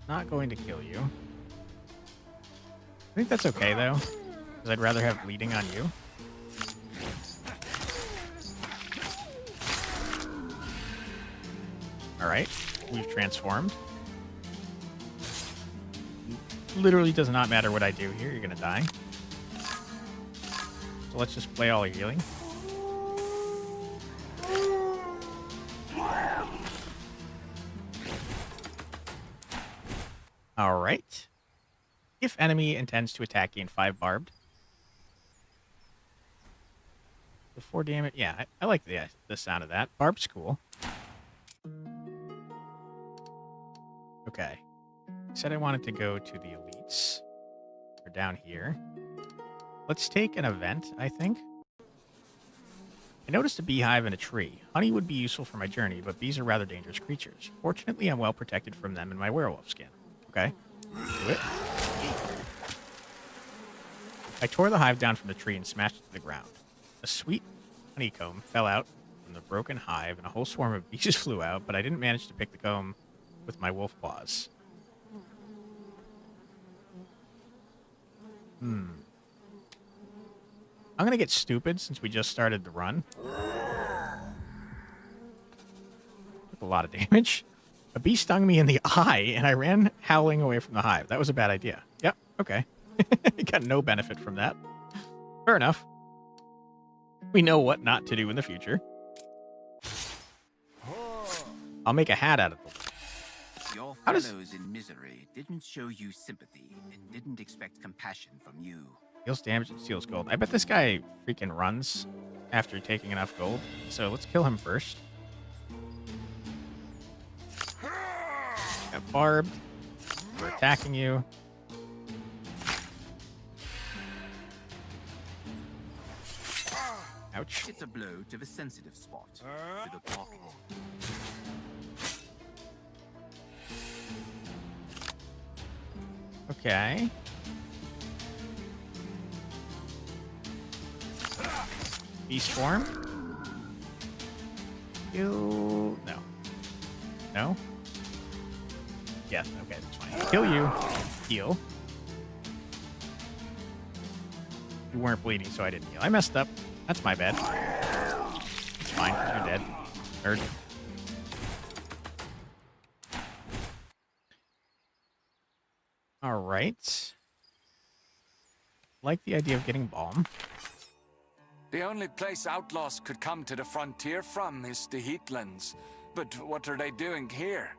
S1: Not going to kill you. I think that's okay, though, because I'd rather have bleeding on you. Alright, we've transformed. Literally does not matter what I do here, you're gonna die. So let's just play all your healing. Alright. If enemy intends to attack, gain 5 barbed. The 4 damage. Yeah, I like the sound of that. Barbed's cool. Okay. I said I wanted to go to the elites. We're down here. Let's take an event, I think. I noticed a beehive in a tree. Honey would be useful for my journey, but bees are rather dangerous creatures. Fortunately, I'm well protected from them in my werewolf skin. Okay. Do it. I tore the hive down from the tree and smashed it to the ground. A sweet honeycomb fell out from the broken hive, and a whole swarm of bees flew out, but I didn't manage to pick the comb with my wolf paws. I'm gonna get stupid since we just started the run. Took a lot of damage. A bee stung me in the eye, and I ran howling away from the hive. That was a bad idea. Yep, okay. Got no benefit from that. Fair enough. We know what not to do in the future. I'll make a hat out of them.
S4: Your
S1: How does-
S4: fellows in misery didn't show you sympathy and didn't expect compassion from you.
S1: Deals damage and steals gold. I bet this guy freaking runs after taking enough gold. So let's kill him first. Got barbed. We're attacking you. Ouch.
S4: It's a blow to the sensitive spot, to the pocket.
S1: Okay. Beast form. You. No. No? Yes, okay, that's fine. Kill you. Heal. You weren't bleeding, so I didn't heal. I messed up. That's my bad. It's fine. You're dead. Nerd. Alright. Like the idea of getting balm.
S2: The only place outlaws could come to the frontier from is the Heatlands. But what are they doing here?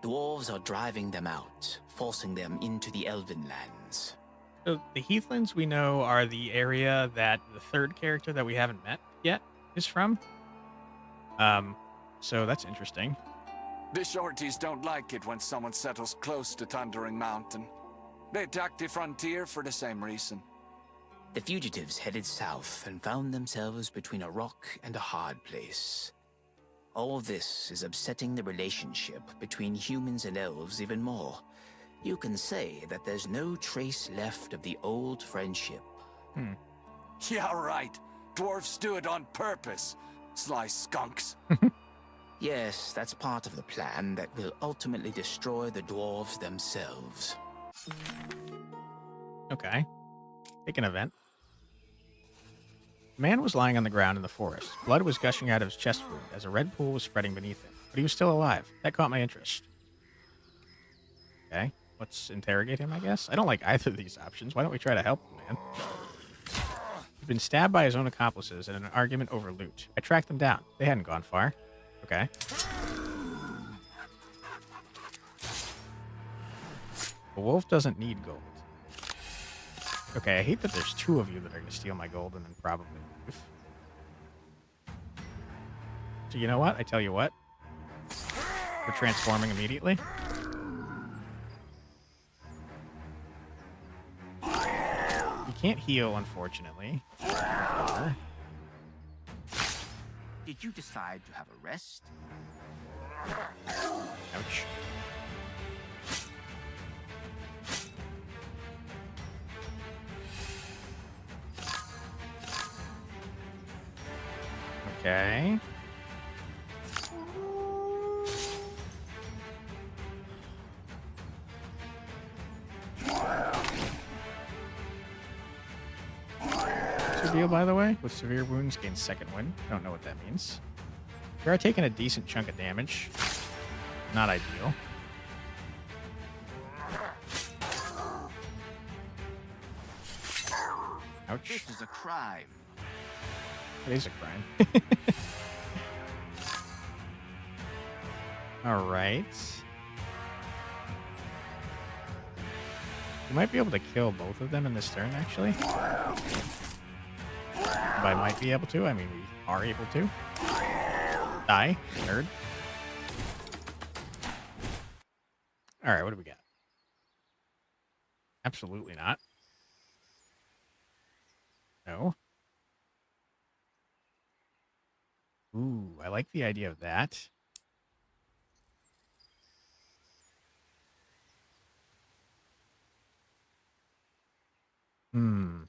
S3: Dwarves are driving them out, forcing them into the Elven lands.
S1: So the Heathlands we know are the area that the third character that we haven't met yet is from. So that's interesting.
S2: The shorties don't like it when someone settles close to Thundering Mountain. They attacked the frontier for the same reason.
S3: The fugitives headed south and found themselves between a rock and a hard place. All this is upsetting the relationship between humans and elves even more. You can say that there's no trace left of the old friendship.
S2: Yeah, right. Dwarves do it on purpose. Sly skunks.
S3: Yes, that's part of the plan that will ultimately destroy the dwarves themselves.
S1: Okay. Take an event. The man was lying on the ground in the forest. Blood was gushing out of his chest wound as a red pool was spreading beneath him. But he was still alive. That caught my interest. Okay. Let's interrogate him, I guess. I don't like either of these options. Why don't we try to help the man? He'd been stabbed by his own accomplices in an argument over loot. I tracked them down. They hadn't gone far. Okay. A wolf doesn't need gold. Okay, I hate that there's two of you that are going to steal my gold and then probably leave. So you know what? I tell you what. We're transforming immediately. You can't heal, unfortunately.
S4: Did you decide to have a rest?
S1: Ouch. Okay. reveal, by the way. With severe wounds, gain second wind. Don't know what that means. We are taking a decent chunk of damage. Not ideal. Ouch.
S4: This is a crime.
S1: It is a crime. All right. We might be able to kill both of them in this turn, actually. I might be able to. I mean, we are able to. Die, nerd. All right, what do we got? Absolutely not. No. Ooh, I like the idea of that. Hmm.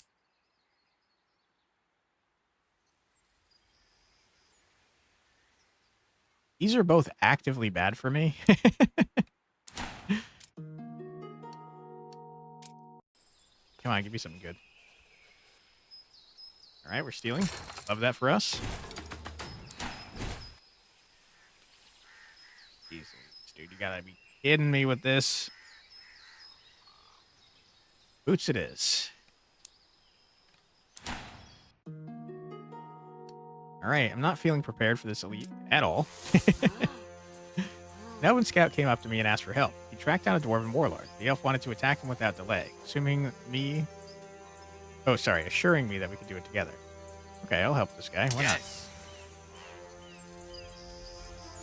S1: These are both actively bad for me. Come on, give me something good. All right, we're stealing. Love that for us. Jesus, dude, you gotta be kidding me with this. Boots it is. All right, I'm not feeling prepared for this elite at all. An elven scout came up to me and asked for help. He tracked down a dwarven warlord. The elf wanted to attack him without delay, assuring me that we could do it together. Okay, I'll help this guy. Why not?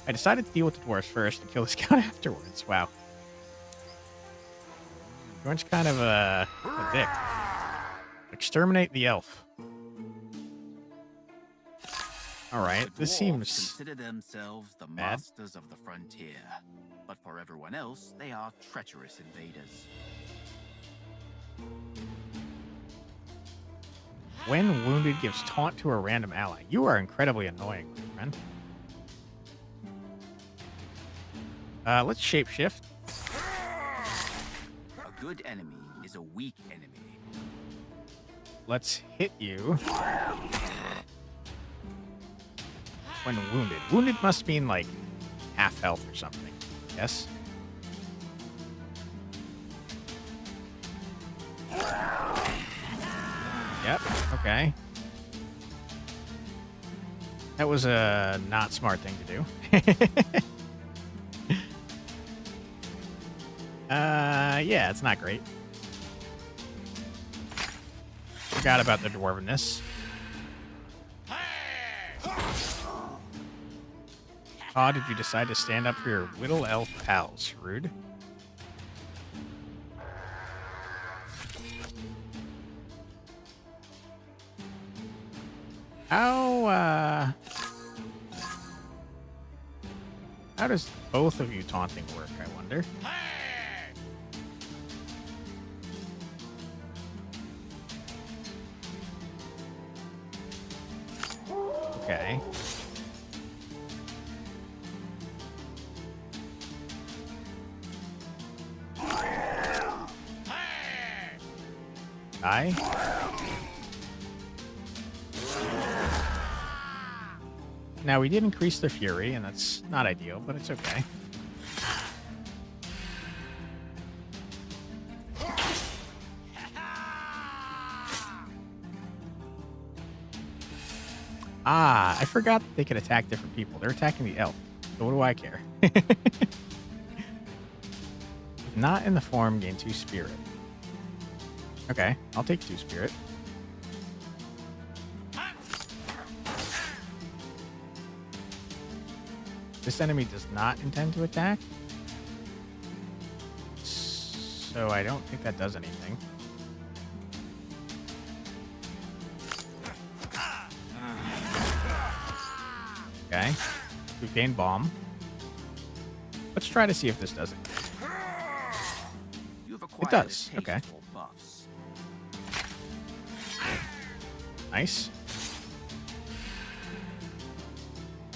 S1: I decided to deal with the dwarves first and kill the scout afterwards. Wow. Bjorn's kind of a dick. Exterminate the elf. All right, this seems
S4: consider themselves the
S1: bad.
S4: masters of the frontier, but for everyone else, they are treacherous invaders.
S1: When wounded, gives taunt to a random ally. You are incredibly annoying, my friend. Let's shapeshift.
S4: A good enemy is a weak enemy.
S1: Let's hit you. When wounded. Wounded must mean like half health or something. Yes? Yep, okay. That was a not smart thing to do. Yeah, it's not great. Forgot about the dwarvenness. How did you decide to stand up for your whittle elf pals? Rude. How does both of you taunting work, I wonder? Okay. Die. Now, we did increase their fury, and that's not ideal, but it's okay. Ah, I forgot that they could attack different people. They're attacking the elf. So what do I care? If not in the form, gain 2 spirit. Okay, I'll take 2 spirit. This enemy does not intend to attack. So I don't think that does anything. Okay. We've gained bomb. Let's try to see if this does it. It does. Okay. Nice.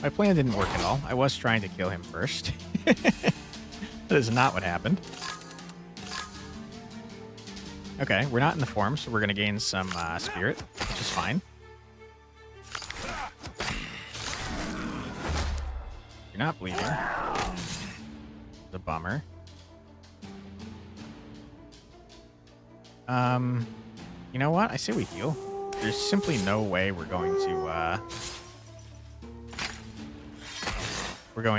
S1: My plan didn't work at all. I was trying to kill him first. That is not what happened. Okay, we're not in the form, so we're going to gain some spirit, which is fine. not bleeding. The bummer. You know what? I say we heal. There's simply no way we're going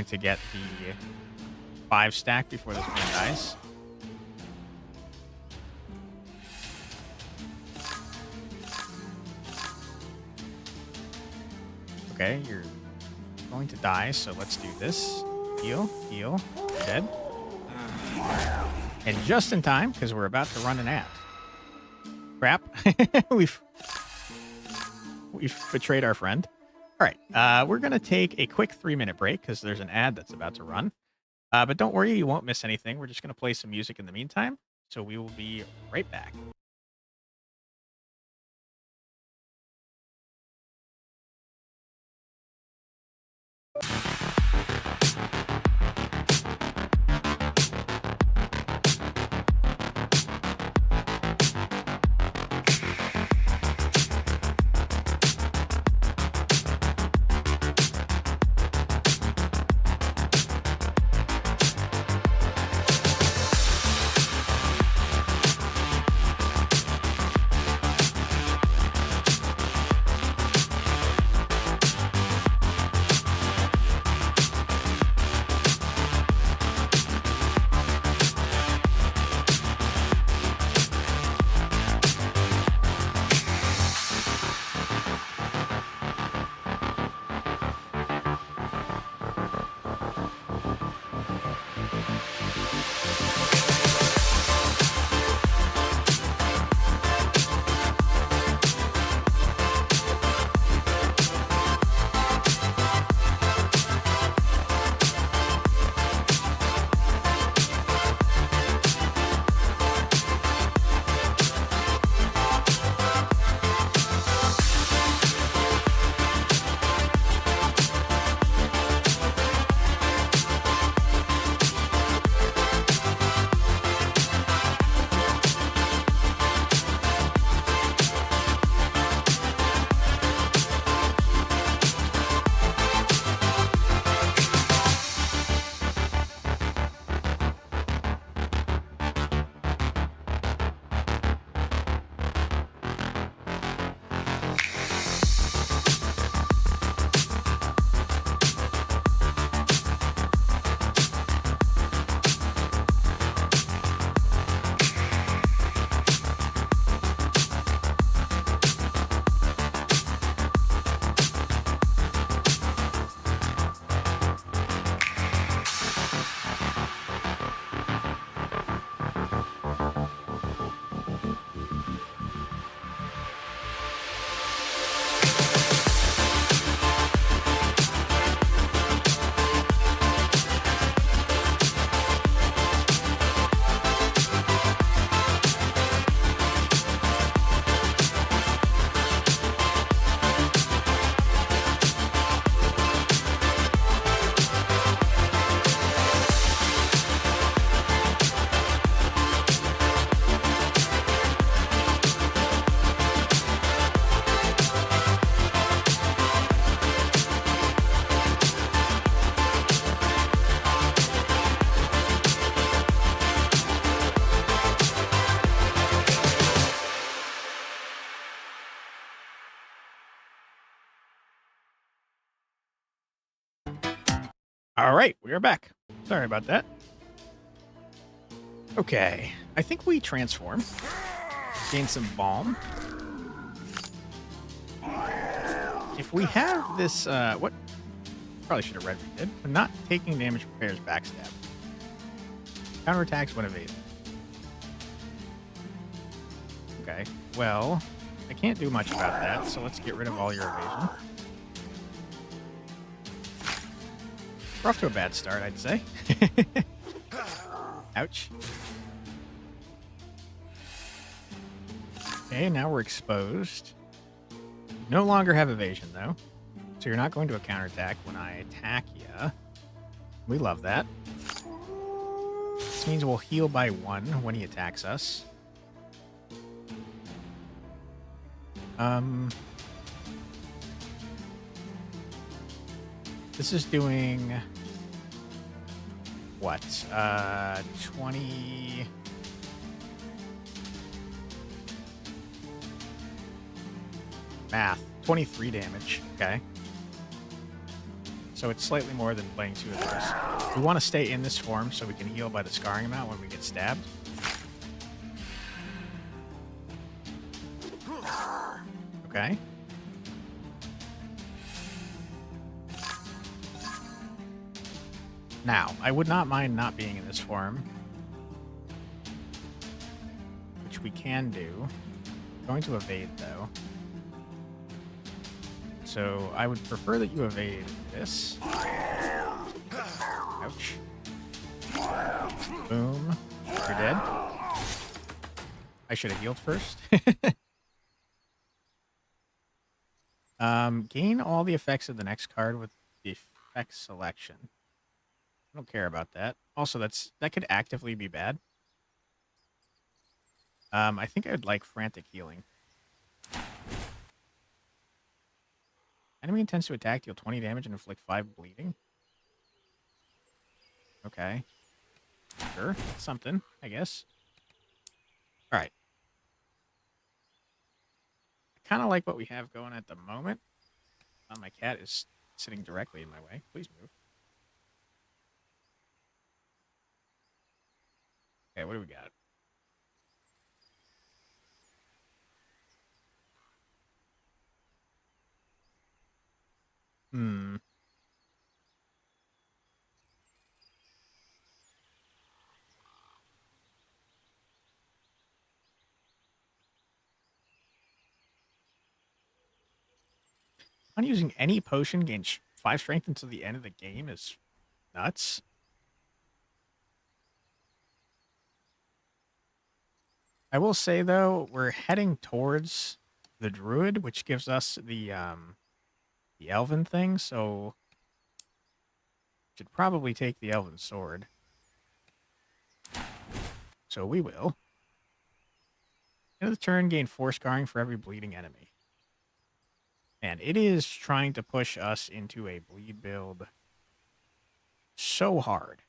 S1: to get the 5 stack before this man dies. Okay, you're going to die, so let's do this. Heal, heal, dead. And just in time, because we're about to run an ad. Crap. We've betrayed our friend. All right, we're going to take a quick 3-minute break because there's an ad that's about to run. But don't worry, you won't miss anything. We're just going to play some music in the meantime. So we will be right back. All right, we are back. Sorry about that. Okay, I think we transform. Gain some balm. If we have this, what? Probably should have read what we did. But not taking damage prepares backstab. Counterattacks when evaded. Okay, well, I can't do much about that, so let's get rid of all your evasion. We're off to a bad start, I'd say. Ouch. Okay, now we're exposed. No longer have evasion, though. So you're not going to a counterattack when I attack you. We love that. This means we'll heal by 1 when he attacks us. This is doing what? 20... Math. 23 damage. Okay. So it's slightly more than playing 2 of those. We want to stay in this form so we can heal by the scarring amount when we get stabbed. Okay. Now, I would not mind not being in this form, which we can do. Going to evade, though. So I would prefer that you evade this. Ouch. Boom. You're dead. I should have healed first. Gain all the effects of the next card with the effect selection. I don't care about that. Also, that could actively be bad. I think I would like frantic healing. Enemy intends to attack, deal 20 damage, and inflict 5 bleeding. Okay. Sure. That's something, I guess. Alright. I kind of like what we have going at the moment. My cat is sitting directly in my way. Please move. Okay, what do we got? Hmm. On using any potion gains 5 strength until the end of the game is nuts. I will say, though, we're heading towards the druid, which gives us the elven thing, so should probably take the elven sword. So we will. End of the turn, gain 4 scarring for every bleeding enemy. And it is trying to push us into a bleed build so hard.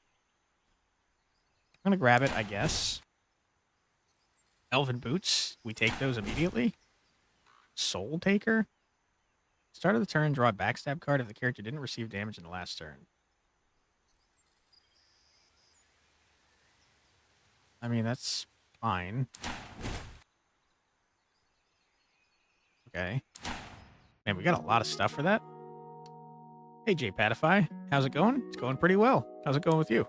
S1: I'm going to grab it, I guess. Elven Boots. We take those immediately. Soul Taker. Start of the turn, draw a backstab card if the character didn't receive damage in the last turn. I mean, that's fine. Okay. Man, we got a lot of stuff for that. Hey, J-Patify. How's it going? It's going pretty well. How's it going with you?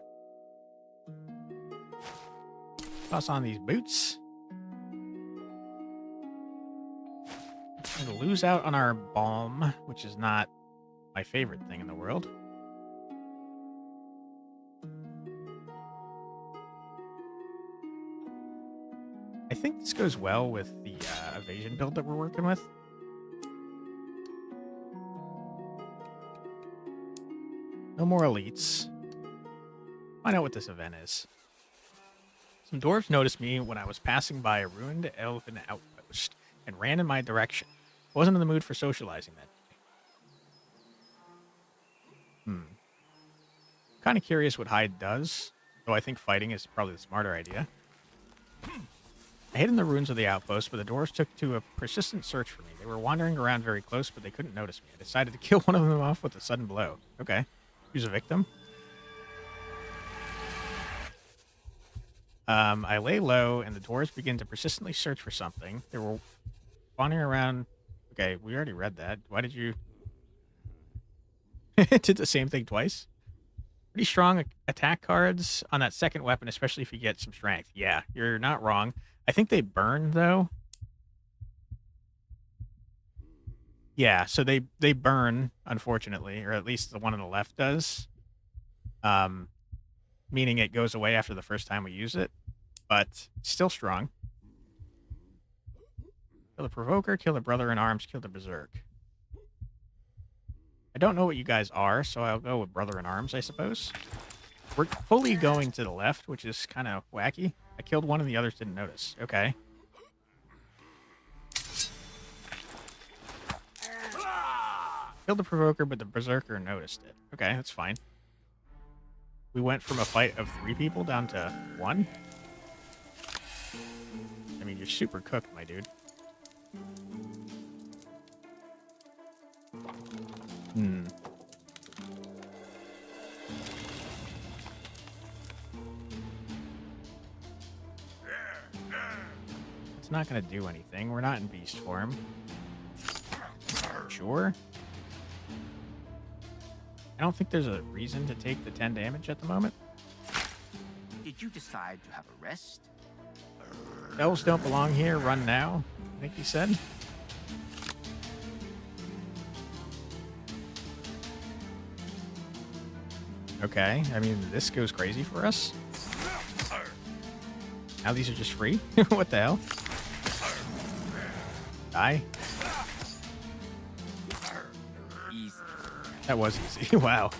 S1: Toss on these boots. I'm going to lose out on our balm, which is not my favorite thing in the world. I think this goes well with the evasion build that we're working with. No more elites. Find out what this event is. Some dwarves noticed me when I was passing by a ruined elven outpost and ran in my direction. Wasn't in the mood for socializing that day. Kind of curious what hide does, though I think fighting is probably the smarter idea. I hid in the ruins of the outpost, but the dwarves took to a persistent search for me. They were wandering around very close, but they couldn't notice me. I decided to kill one of them off with a sudden blow. Okay. Who's a victim? I lay low, and the dwarves begin to persistently search for something. They were wandering around. Okay, we already read that. Why did you... Did the same thing twice? Pretty strong attack cards on that second weapon, especially if you get some strength. Yeah, you're not wrong. I think they burn, though. Yeah, so they burn, unfortunately, or at least the one on the left does. Meaning it goes away after the first time we use it, but still strong. Kill the Provoker, kill the Brother in Arms, kill the Berserk. I don't know what you guys are, so I'll go with Brother in Arms, I suppose. We're fully going to the left, which is kind of wacky. I killed one and the others didn't notice. Okay. Killed the Provoker, but the Berserker noticed it. Okay, that's fine. We went from a fight of 3 people down to 1. I mean, you're super cooked, my dude. It's not going to do anything. We're not in beast form. Sure. I don't think there's a reason to take the 10 damage at the moment.
S4: Did you decide to have a rest?
S1: Elves don't belong here. Run now, I think he said. Okay, I mean, this goes crazy for us. Now these are just free? What the hell? Die.
S4: Easy.
S1: That was easy. Wow.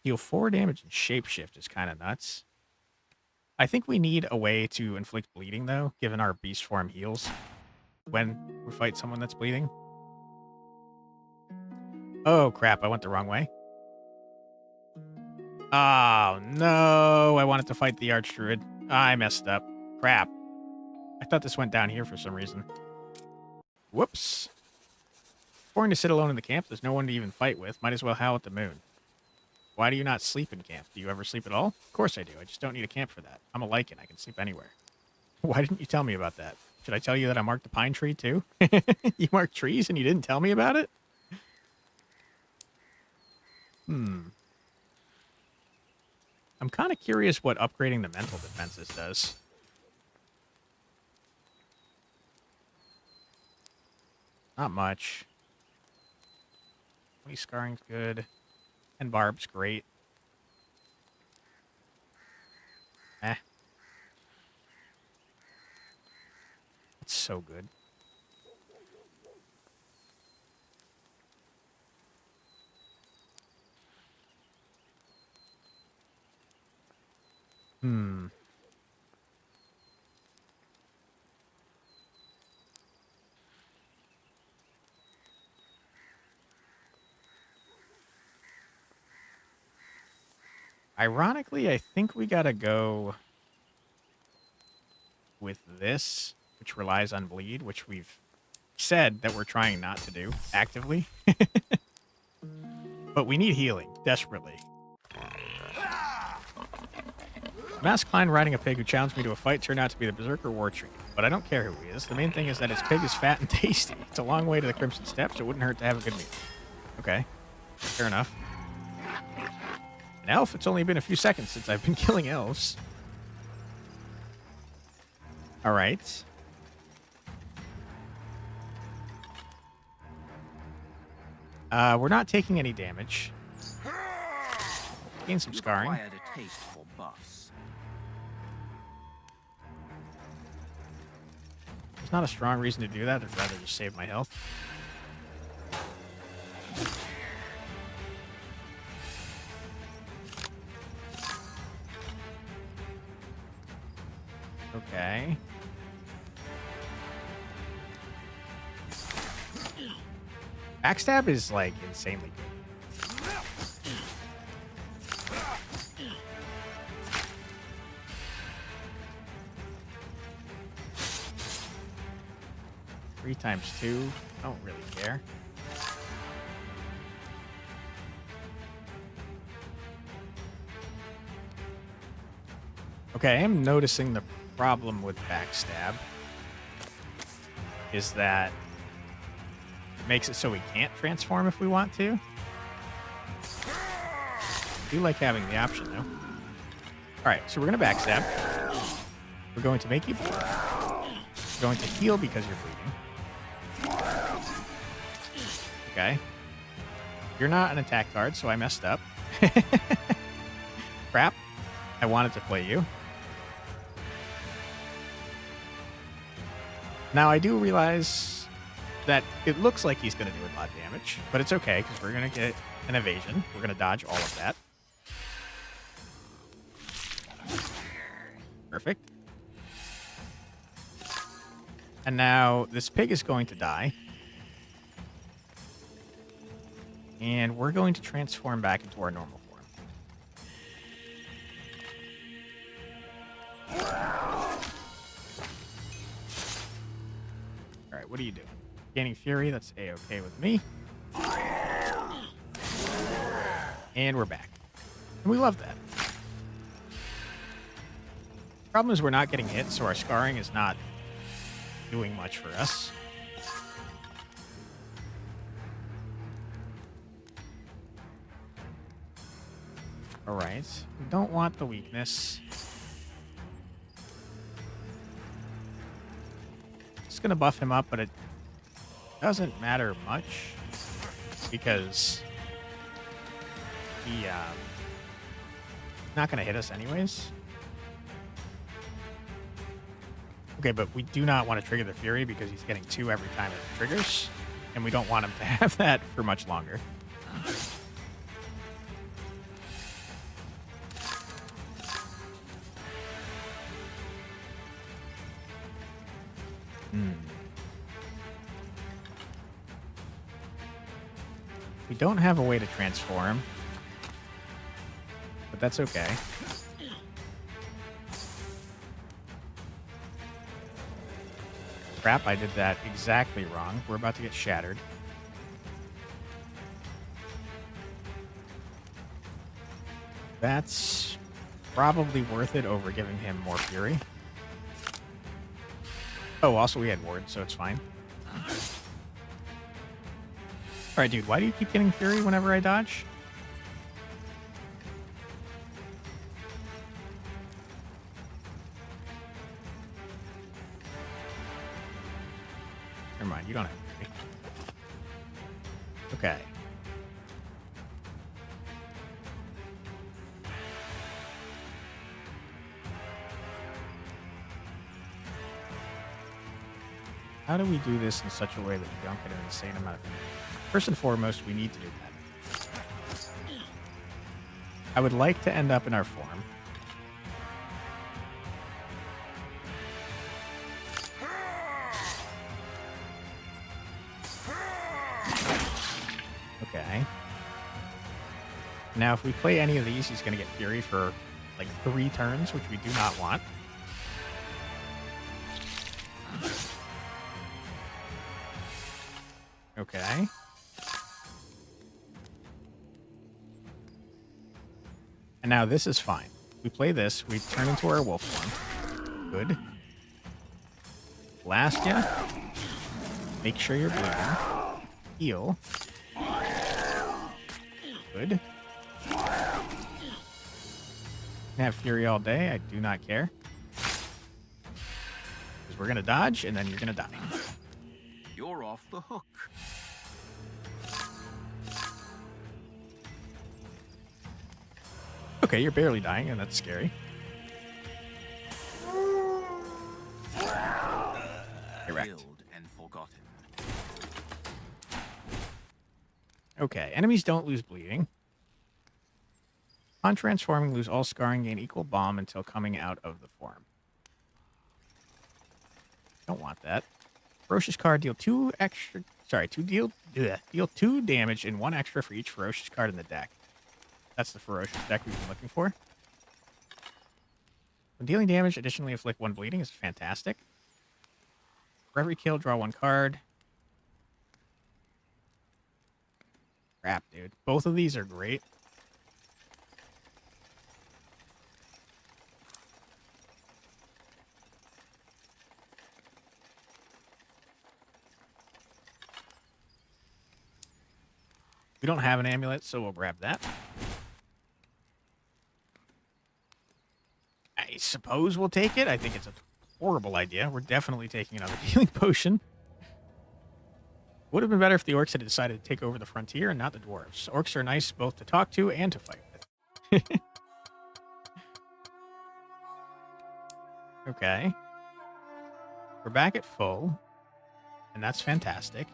S1: Deal 4 damage and shapeshift is kind of nuts. I think we need a way to inflict bleeding, though, given our beast form heals when we fight someone that's bleeding. Oh, crap. I went the wrong way. Oh, no. I wanted to fight the Archdruid. I messed up. Crap. I thought this went down here for some reason. Whoops. Boring to sit alone in the camp. There's no one to even fight with. Might as well howl at the moon. Why do you not sleep in camp? Do you ever sleep at all? Of course I do. I just don't need a camp for that. I'm a lichen. I can sleep anywhere. Why didn't you tell me about that? Should I tell you that I marked a pine tree too? You marked trees and you didn't tell me about it? I'm kind of curious what upgrading the mental defenses does. Not much. 20 scarring's good. And barb's great. It's so good. Ironically, I think we gotta go with this, which relies on bleed, which we've said that we're trying not to do actively. But we need healing, desperately. Masked Klein riding a pig who challenged me to a fight turned out to be the Berserker War Tree. But I don't care who he is. The main thing is that his pig is fat and tasty. It's a long way to the Crimson Steps. It wouldn't hurt to have a good meal. Okay. Fair enough. An elf? It's only been a few seconds since I've been killing elves. Alright. We're not taking any damage. Gain some scarring.
S4: Acquired a taste for buffs.
S1: There's not a strong reason to do that. I'd rather just save my health. Okay. Backstab is, like, insanely good. 3 times 2. I don't really care. Okay, I am noticing the problem with backstab is that it makes it so we can't transform if we want to. I do like having the option, though. Alright, so we're going to backstab. We're going to make you bleed. We're going to heal because you're bleeding. Okay. You're not an attack card, so I messed up. Crap. I wanted to play you. Now, I do realize that it looks like he's going to do a lot of damage, but it's okay, because we're going to get an evasion. We're going to dodge all of that. Perfect. And now, this pig is going to die. And we're going to transform back into our normal form. All right, what are you doing? Gaining Fury, that's A-okay with me. And we're back. And we love that. Problem is we're not getting hit, so our scarring is not doing much for us. All right. We don't want the weakness. Just going to buff him up, but it doesn't matter much because he not going to hit us anyways. Okay, but we do not want to trigger the Fury because he's getting 2 every time it triggers, and we don't want him to have that for much longer. We don't have a way to transform, but that's okay. Crap, I did that exactly wrong. We're about to get shattered. That's probably worth it over giving him more Fury. Oh, also we had Ward, so it's fine. Alright, dude, why do you keep getting Fury whenever I dodge? Never mind, you don't have Fury. Okay. How do we do this in such a way that we don't get an insane amount of Fury? First and foremost, we need to do that. I would like to end up in our form. Okay. Now, if we play any of these, he's going to get Fury for like 3 turns, which we do not want. Okay. And now this is fine. We play this, we turn into our wolf form. Good. Blast ya. Make sure you're bleeding. Heal. Good. Can have Fury all day, I do not care. Because we're gonna dodge, and then you're gonna die.
S4: You're off the hook.
S1: Okay, you're barely dying, and that's scary. Correct.
S4: Killed and forgotten.
S1: Okay, enemies don't lose bleeding. On transforming, lose all scarring, gain equal bomb until coming out of the form. Don't want that. Ferocious card, deal 2 extra... Sorry, deal 2 damage and 1 extra for each ferocious card in the deck. That's the ferocious deck we've been looking for. When dealing damage, additionally inflict 1 bleeding is fantastic. For every kill, draw 1 card. Crap, dude. Both of these are great. We don't have an amulet, so we'll grab that. I suppose we'll take it. I think it's a horrible idea. We're definitely taking another healing potion. Would have been better if the orcs had decided to take over the frontier and not the dwarves. Orcs are nice both to talk to and to fight with. Okay. We're back at full, and that's fantastic.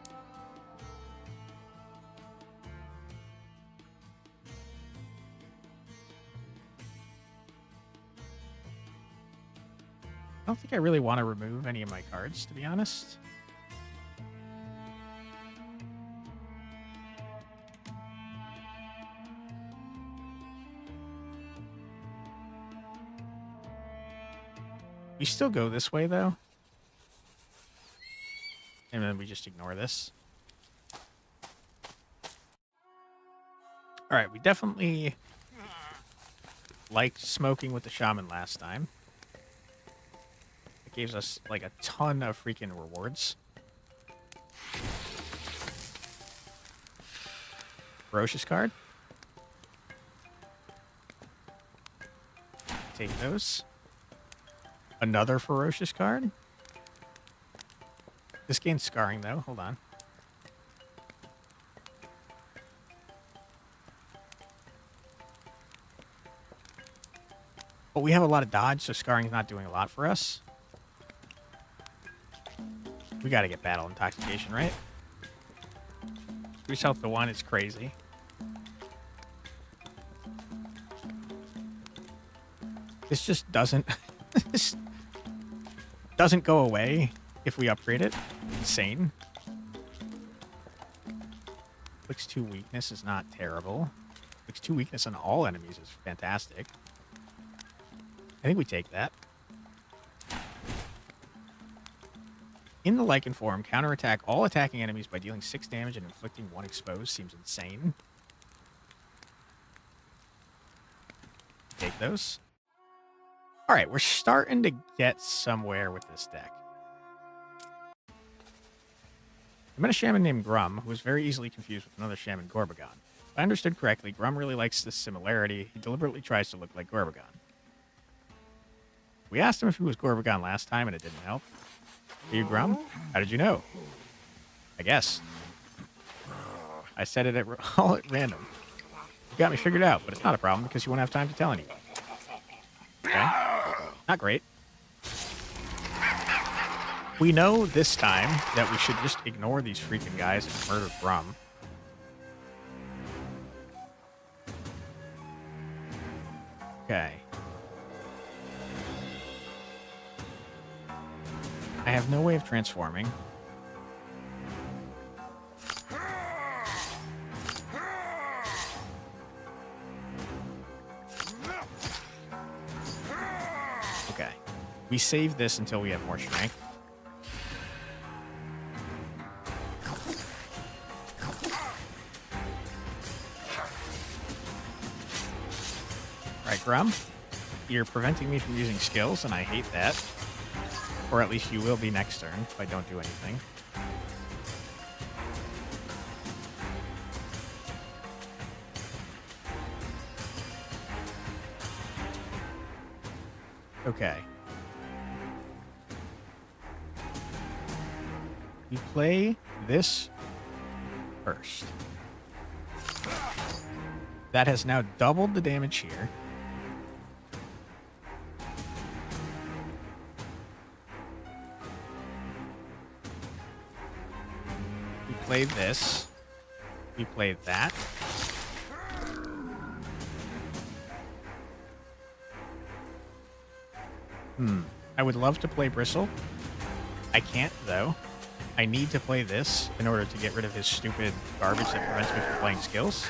S1: I don't think I really want to remove any of my cards, to be honest. We still go this way, though. And then we just ignore this. All right, we definitely liked smoking with the shaman last time. It gives us, like, a ton of freaking rewards. Ferocious card. Take those. Another ferocious card. This gains scarring, though. Hold on. But we have a lot of dodge, so scarring's not doing a lot for us. We gotta get battle intoxication, right? Increase health to 1 is crazy. This just doesn't... this doesn't go away if we upgrade it. Insane. Inflicts 2 weakness is not terrible. Inflicts 2 weakness on all enemies is fantastic. I think we take that. In the Lycan form, counterattack all attacking enemies by dealing 6 damage and inflicting 1 exposed seems insane. Take those. Alright, we're starting to get somewhere with this deck. I met a shaman named Grum, who was very easily confused with another shaman, Gorbagon. If I understood correctly, Grum really likes this similarity. He deliberately tries to look like Gorbagon. We asked him if he was Gorbagon last time, and it didn't help. Are you Grum? How did you know? I guess. I said it all at random. You got me figured out, but it's not a problem because you won't have time to tell anyone. Okay? Not great. We know this time that we should just ignore these freaking guys and murder Grum. Okay. I have no way of transforming. Okay. We save this until we have more strength. Alright, Grum. You're preventing me from using skills, and I hate that. Or at least you will be next turn if I don't do anything. Okay. You play this first. That has now doubled the damage here. We play this. We play that. I would love to play Bristle. I can't, though. I need to play this in order to get rid of his stupid garbage that prevents me from playing skills.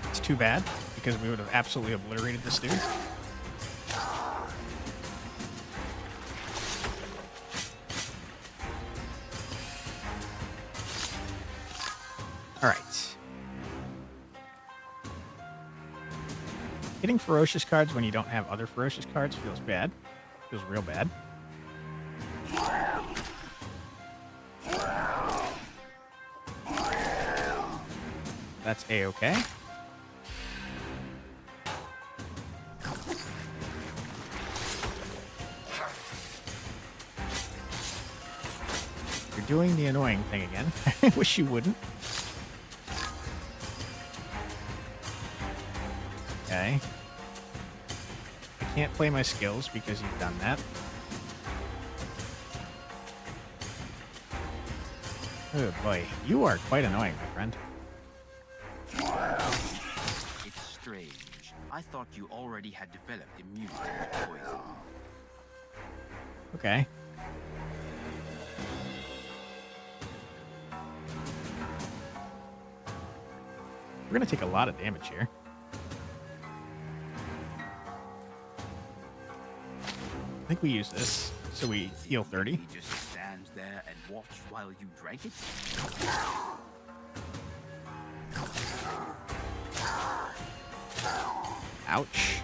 S1: It's too bad, because we would have absolutely obliterated this dude. Alright. Hitting ferocious cards when you don't have other ferocious cards feels bad. Feels real bad. That's A-okay. You're doing the annoying thing again. I wish you wouldn't. Okay. I can't play my skills because you've done that. Oh boy, you are quite annoying, my friend.
S4: It's strange. I thought you already had developed immunity to poison.
S1: Okay. We're gonna take a lot of damage here. I think we use this, so we heal 30.
S4: He just stands there and watch while you drank it?
S1: Ouch.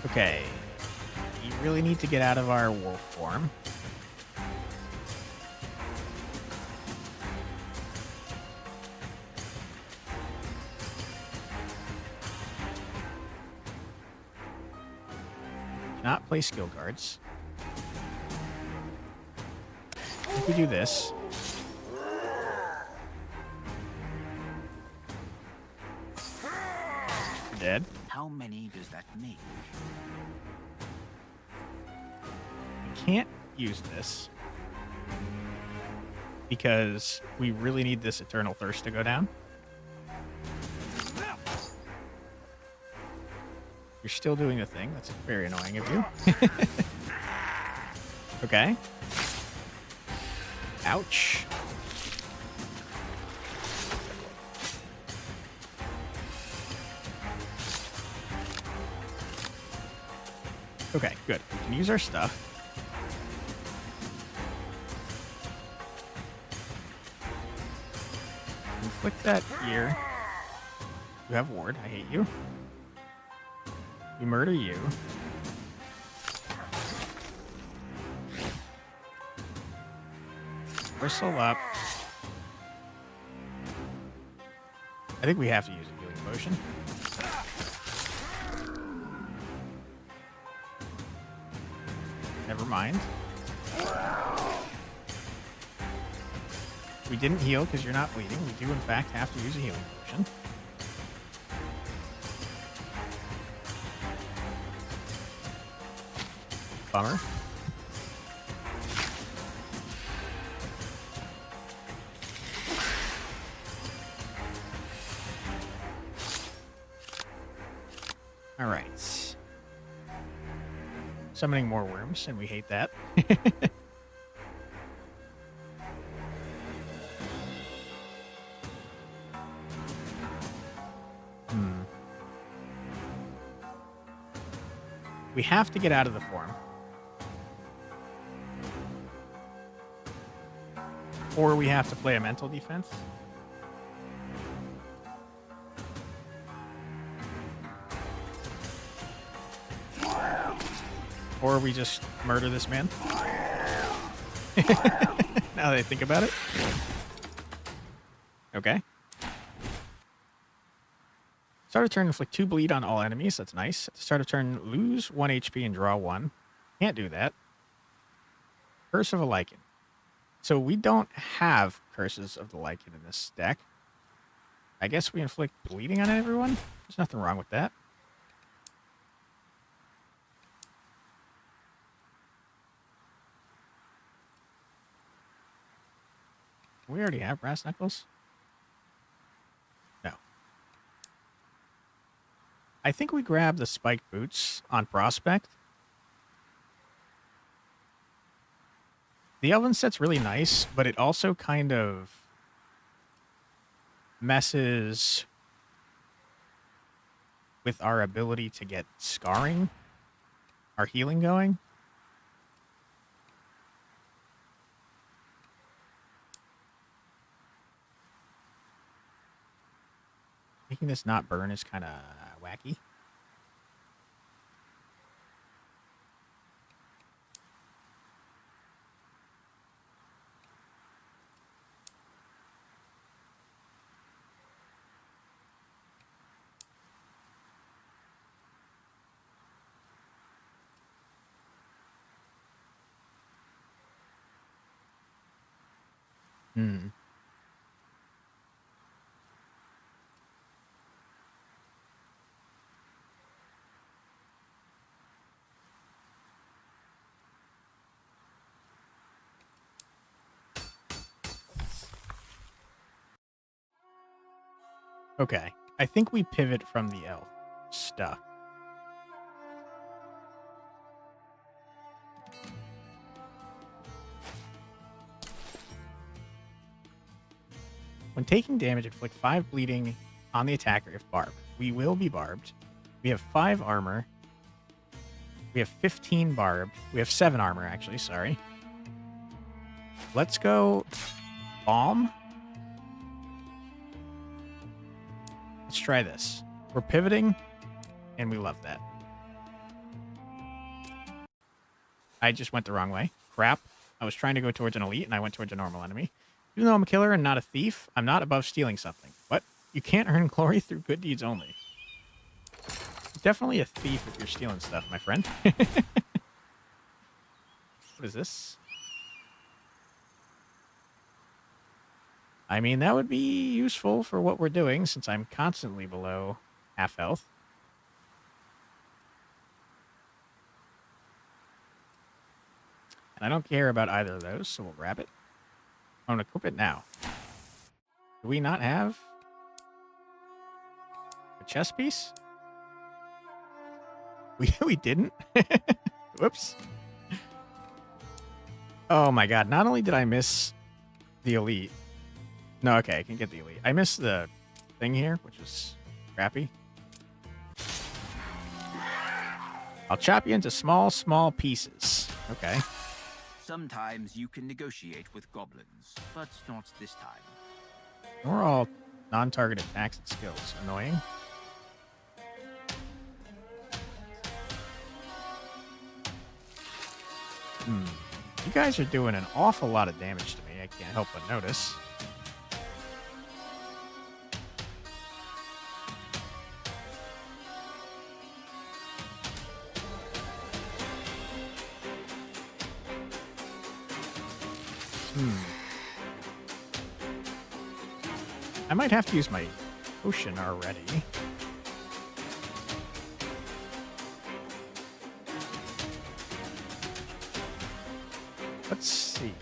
S1: Okay. We really need to get out of our wolf form. Not play skill cards. If we do this. We're dead.
S4: How many does that make?
S1: We can't use this. Because we really need this Eternal Thirst to go down. You're still doing the thing. That's very annoying of you. Okay. Ouch. Okay, good. We can use our stuff. Inflict that here. You have ward. I hate you. We murder you. Bristle up. I think we have to use a healing potion. Never mind. We didn't heal because you're not bleeding. We do, in fact, have to use a healing potion. Bummer. All right. Summoning more worms, and we hate that. We have to get out of the form. Or we have to play a mental defense. Or we just murder this man. Now that I think about it. Okay. Start of turn, inflict 2 bleed on all enemies. That's nice. At the start of turn, lose 1 HP and draw 1. Can't do that. Curse of a Lichen. So we don't have Curses of the Lichen in this deck. I guess we inflict bleeding on everyone? There's nothing wrong with that. We already have Brass Knuckles? No. I think we grab the spiked boots on Prospect. The Elven set's really nice, but it also kind of messes with our ability to get scarring, our healing going. Making this not burn is kind of wacky. Okay. I think we pivot from the elf stuff. When taking damage, inflict 5 bleeding on the attacker if barbed. We will be barbed. We have 5 armor. We have 15 barbed. We have 7 armor, actually. Sorry. Let's go bomb. Let's try this. We're pivoting, and we love that. I just went the wrong way. Crap. I was trying to go towards an elite, and I went towards a normal enemy. Even though I'm a killer and not a thief, I'm not above stealing something. What? You can't earn glory through good deeds only. Definitely a thief if you're stealing stuff, my friend. What is this? I mean, that would be useful for what we're doing, since I'm constantly below half health. And I don't care about either of those, so we'll grab it. I'm going to equip it now. Do we not have a chest piece? We didn't? Whoops. Oh my god, not only did I miss the elite. No, okay, I can get the elite. I missed the thing here, which is crappy. I'll chop you into small pieces. Okay.
S4: Sometimes you can negotiate with goblins, but not this time.
S1: We're all non-target attacks and skills. Annoying. You guys are doing an awful lot of damage to me. I can't help but notice. I might have to use my potion already. Let's see.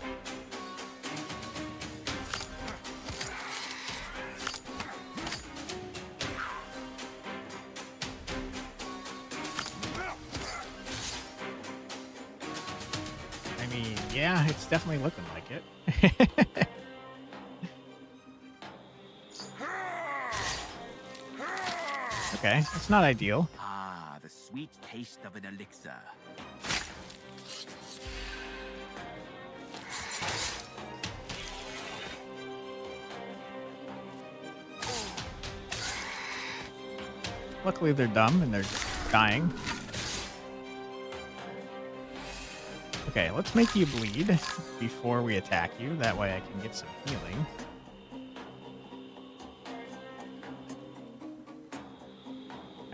S1: I mean, yeah, it's definitely looking like it. Okay, it's not ideal.
S4: Ah, the sweet taste of an elixir.
S1: Luckily, they're dumb and they're dying. Okay, let's make you bleed before we attack you. That way I can get some healing.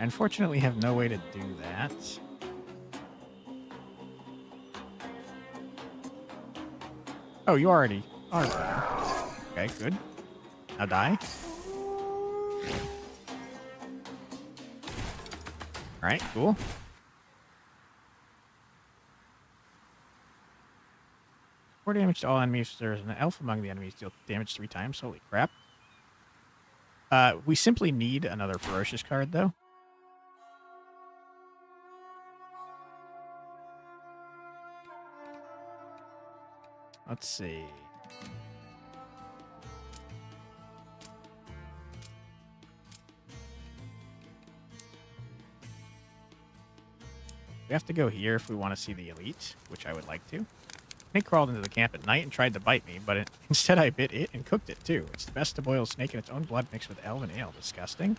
S1: I unfortunately have no way to do that. Oh, you already are there. Okay, good. Now die. Alright, cool. More damage to all enemies. There's an elf among the enemies. Deal damage 3 times. Holy crap. We simply need another ferocious card, though. Let's see. We have to go here if we want to see the elite, which I would like to. Snake crawled into the camp at night and tried to bite me, but instead I bit it and cooked it too. It's the best to boil snake in its own blood mixed with elven ale. Disgusting.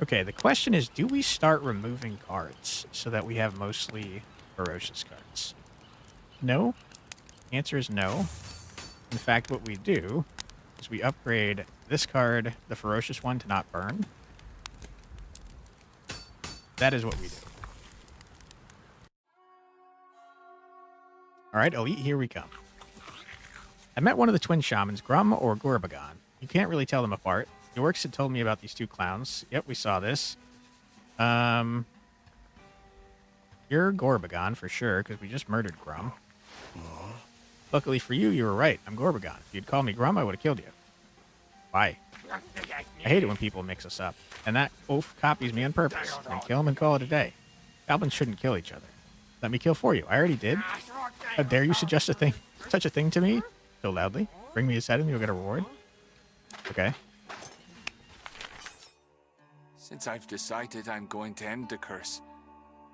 S1: Okay, the question is, do we start removing cards so that we have mostly ferocious cards? No. The answer is no. In fact, what we do is we upgrade this card, the ferocious one, to not burn. That is what we do. Alright, elite, here we come. I met one of the twin shamans, Grum or Gorbagon. You can't really tell them apart. The orcs had told me about these 2 clowns. Yep, we saw this. You're Gorbagon for sure, because we just murdered Grum. Luckily for you, you were right. I'm Gorbagon. If you'd called me Grum, I would have killed you. Why? I hate it when people mix us up. And that oaf copies me on purpose. And kill him and call it a day. Goblins shouldn't kill each other. Let me kill for you. I already did. How dare you suggest such a thing to me? So loudly. Bring me his head and you'll get a reward. Okay.
S2: Since I've decided I'm going to end the curse,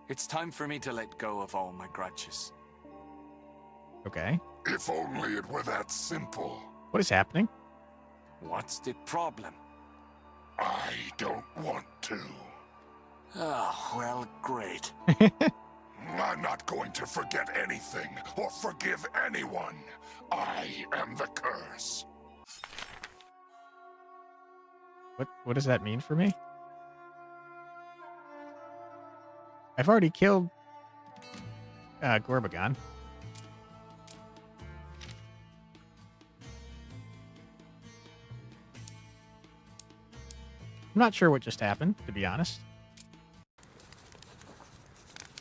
S2: it's time for me to let go of all my grudges.
S1: Okay.
S5: If only it were that simple.
S1: What is happening?
S2: What's the problem?
S5: I don't want to.
S2: Oh, well, great.
S5: I'm not going to forget anything or forgive anyone. I am the curse.
S1: What does that mean for me? I've already killed Gorbagon. I'm not sure what just happened, to be honest.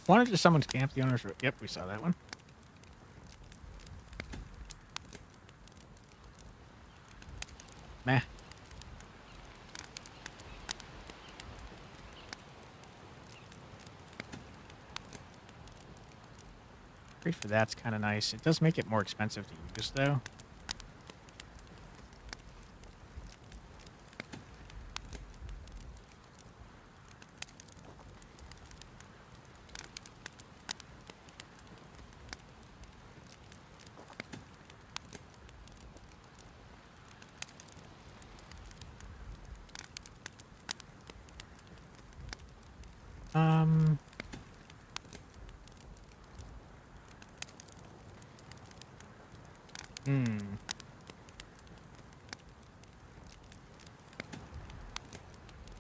S1: Wanted to summon camp the owners. Yep, we saw that one. Meh. Great for that's kind of nice. It does make it more expensive to use, though.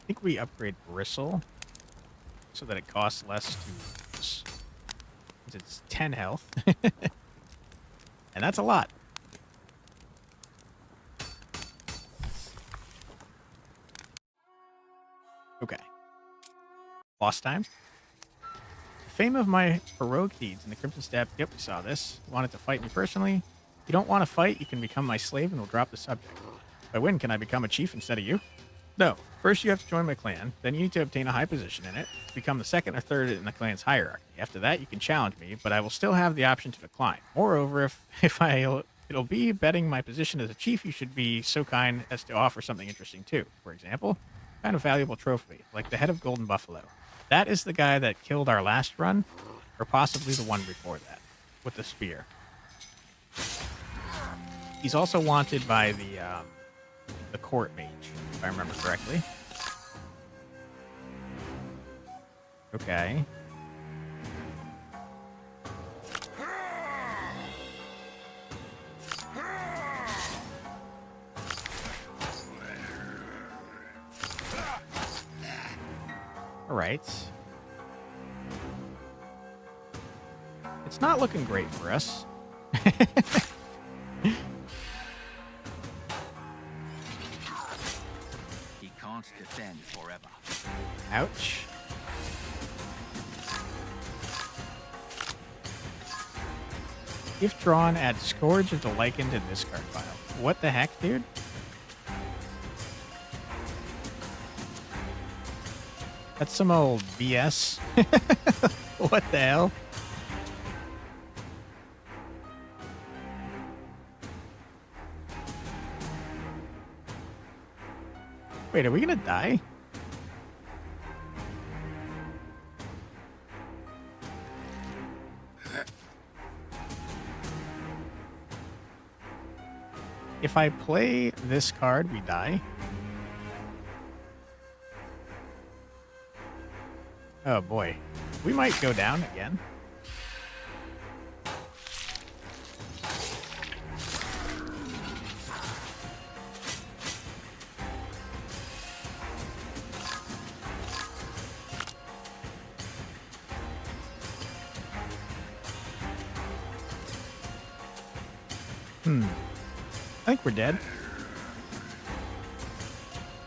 S1: I think we upgrade Bristle so that it costs less to use. Because it's 10 health. And that's a lot. Okay. Lost time. The fame of my heroic deeds in the Crimson Step. Yep, we saw this. You wanted to fight me personally? If you don't want to fight, you can become my slave and we'll drop the subject. If I win, can I become a chief instead of you? No. First, you have to join my clan. Then you need to obtain a high position in it. Become the second or third in the clan's hierarchy. After that, you can challenge me, but I will still have the option to decline. Moreover, it'll be betting my position as a chief, you should be so kind as to offer something interesting too. For example, kind of valuable trophy, like the head of Golden Buffalo. That is the guy that killed our last run, or possibly the one before that, with the spear. He's also wanted by the court mage, if I remember correctly. Okay. All right. It's not looking great for us.
S4: He can't defend forever.
S1: Ouch. If drawn, add Scourge of the Lycan to discard pile. What the heck, dude? That's some old BS. What the hell? Wait, are we gonna die? If I play this card, we die. Oh boy. We might go down again. I think we're dead.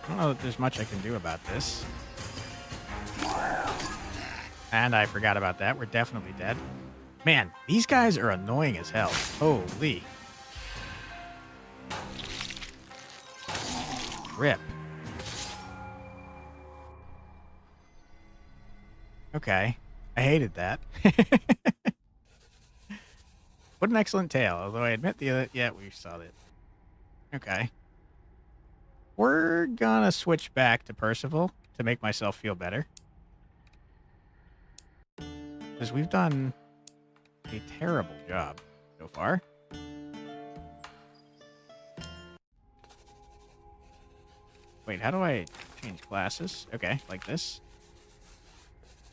S1: I don't know that there's much I can do about this. And I forgot about that. We're definitely dead. Man, these guys are annoying as hell. Holy. Rip. Okay. I hated that. What an excellent tale. Although I admit the other... Yeah, we saw that. Okay. We're gonna switch back to Percival to make myself feel better. Because we've done a terrible job so far. Wait, how do I change classes? Okay, like this.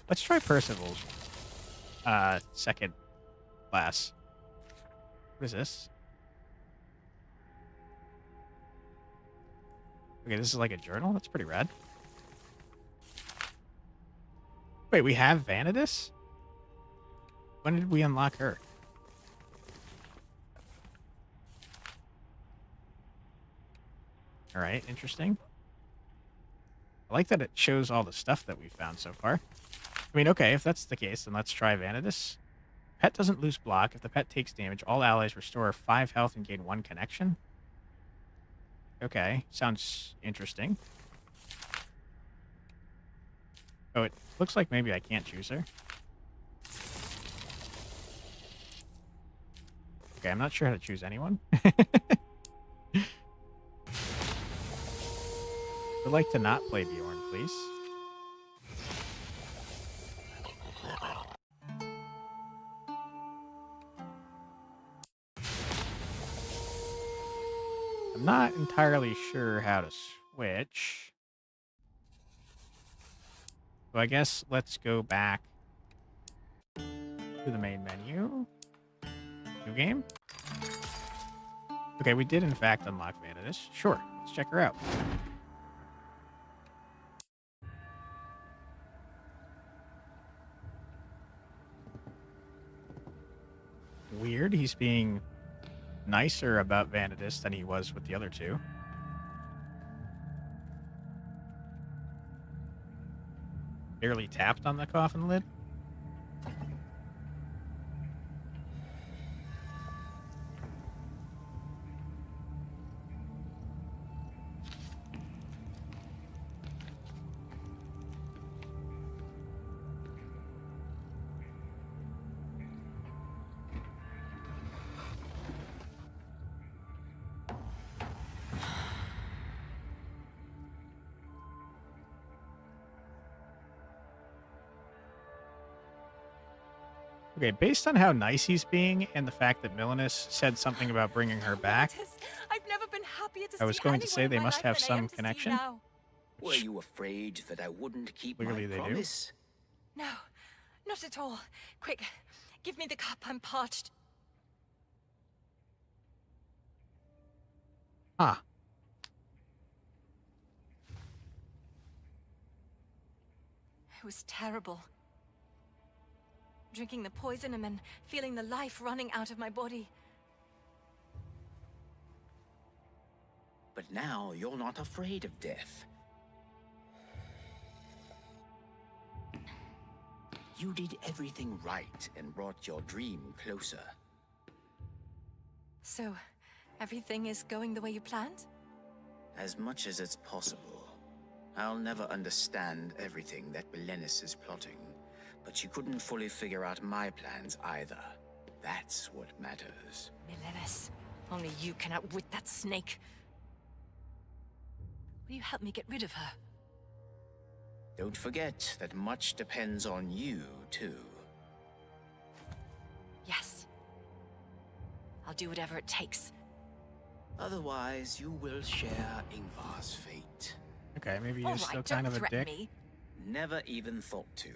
S1: Let's try Percival's second class. What is this? Okay, this is like a journal? That's pretty rad. Wait, we have Vanadis? When did we unlock her? Alright, interesting. I like that it shows all the stuff that we've found so far. I mean, okay, if that's the case, then let's try Vanadis. Pet doesn't lose block. If the pet takes damage, all allies restore 5 health and gain 1 connection. Okay, sounds interesting. Oh, it looks like maybe I can't choose her. Okay, I'm not sure how to choose anyone. Would like to not play Bjorn, please. I'm not entirely sure how to switch. So I guess let's go back to the main menu. New game. Okay, we did in fact unlock Millenis. Sure, let's check her out. Weird, he's being nicer about Vanadis than he was with the other two. Barely tapped on the coffin lid. Okay, based on how nice he's being and the fact that Millenis said something about bringing her back,
S6: I've never been happier to
S1: I was
S6: see
S1: going to
S6: anyone
S1: say
S6: in
S1: they
S6: my
S1: must
S6: life
S1: have
S6: than I
S1: some
S6: am to see
S1: connection.
S6: now.
S3: Were you afraid that I wouldn't keep
S1: Clearly
S3: my
S1: they do.
S3: promise?
S6: No, not at all. Quick, give me the cup. I'm parched.
S1: Huh.
S6: It was terrible. Drinking the poison and then feeling the life running out of my body.
S3: But now you're not afraid of death. You did everything right and brought your dream closer.
S6: So, everything is going the way you planned?
S3: As much as it's possible. I'll never understand everything that Millenis is plotting, but you couldn't fully figure out my plans either. That's what matters.
S6: Millenis, only you can outwit that snake. Will you help me get rid of her?
S3: Don't forget that much depends on you, too.
S6: Yes. I'll do whatever it takes.
S3: Otherwise, you will share Ingvar's fate.
S1: Okay, maybe
S6: All
S1: he's
S6: right,
S1: still
S6: don't
S1: kind of a
S6: threaten
S1: dick.
S6: me.
S3: Never even thought to.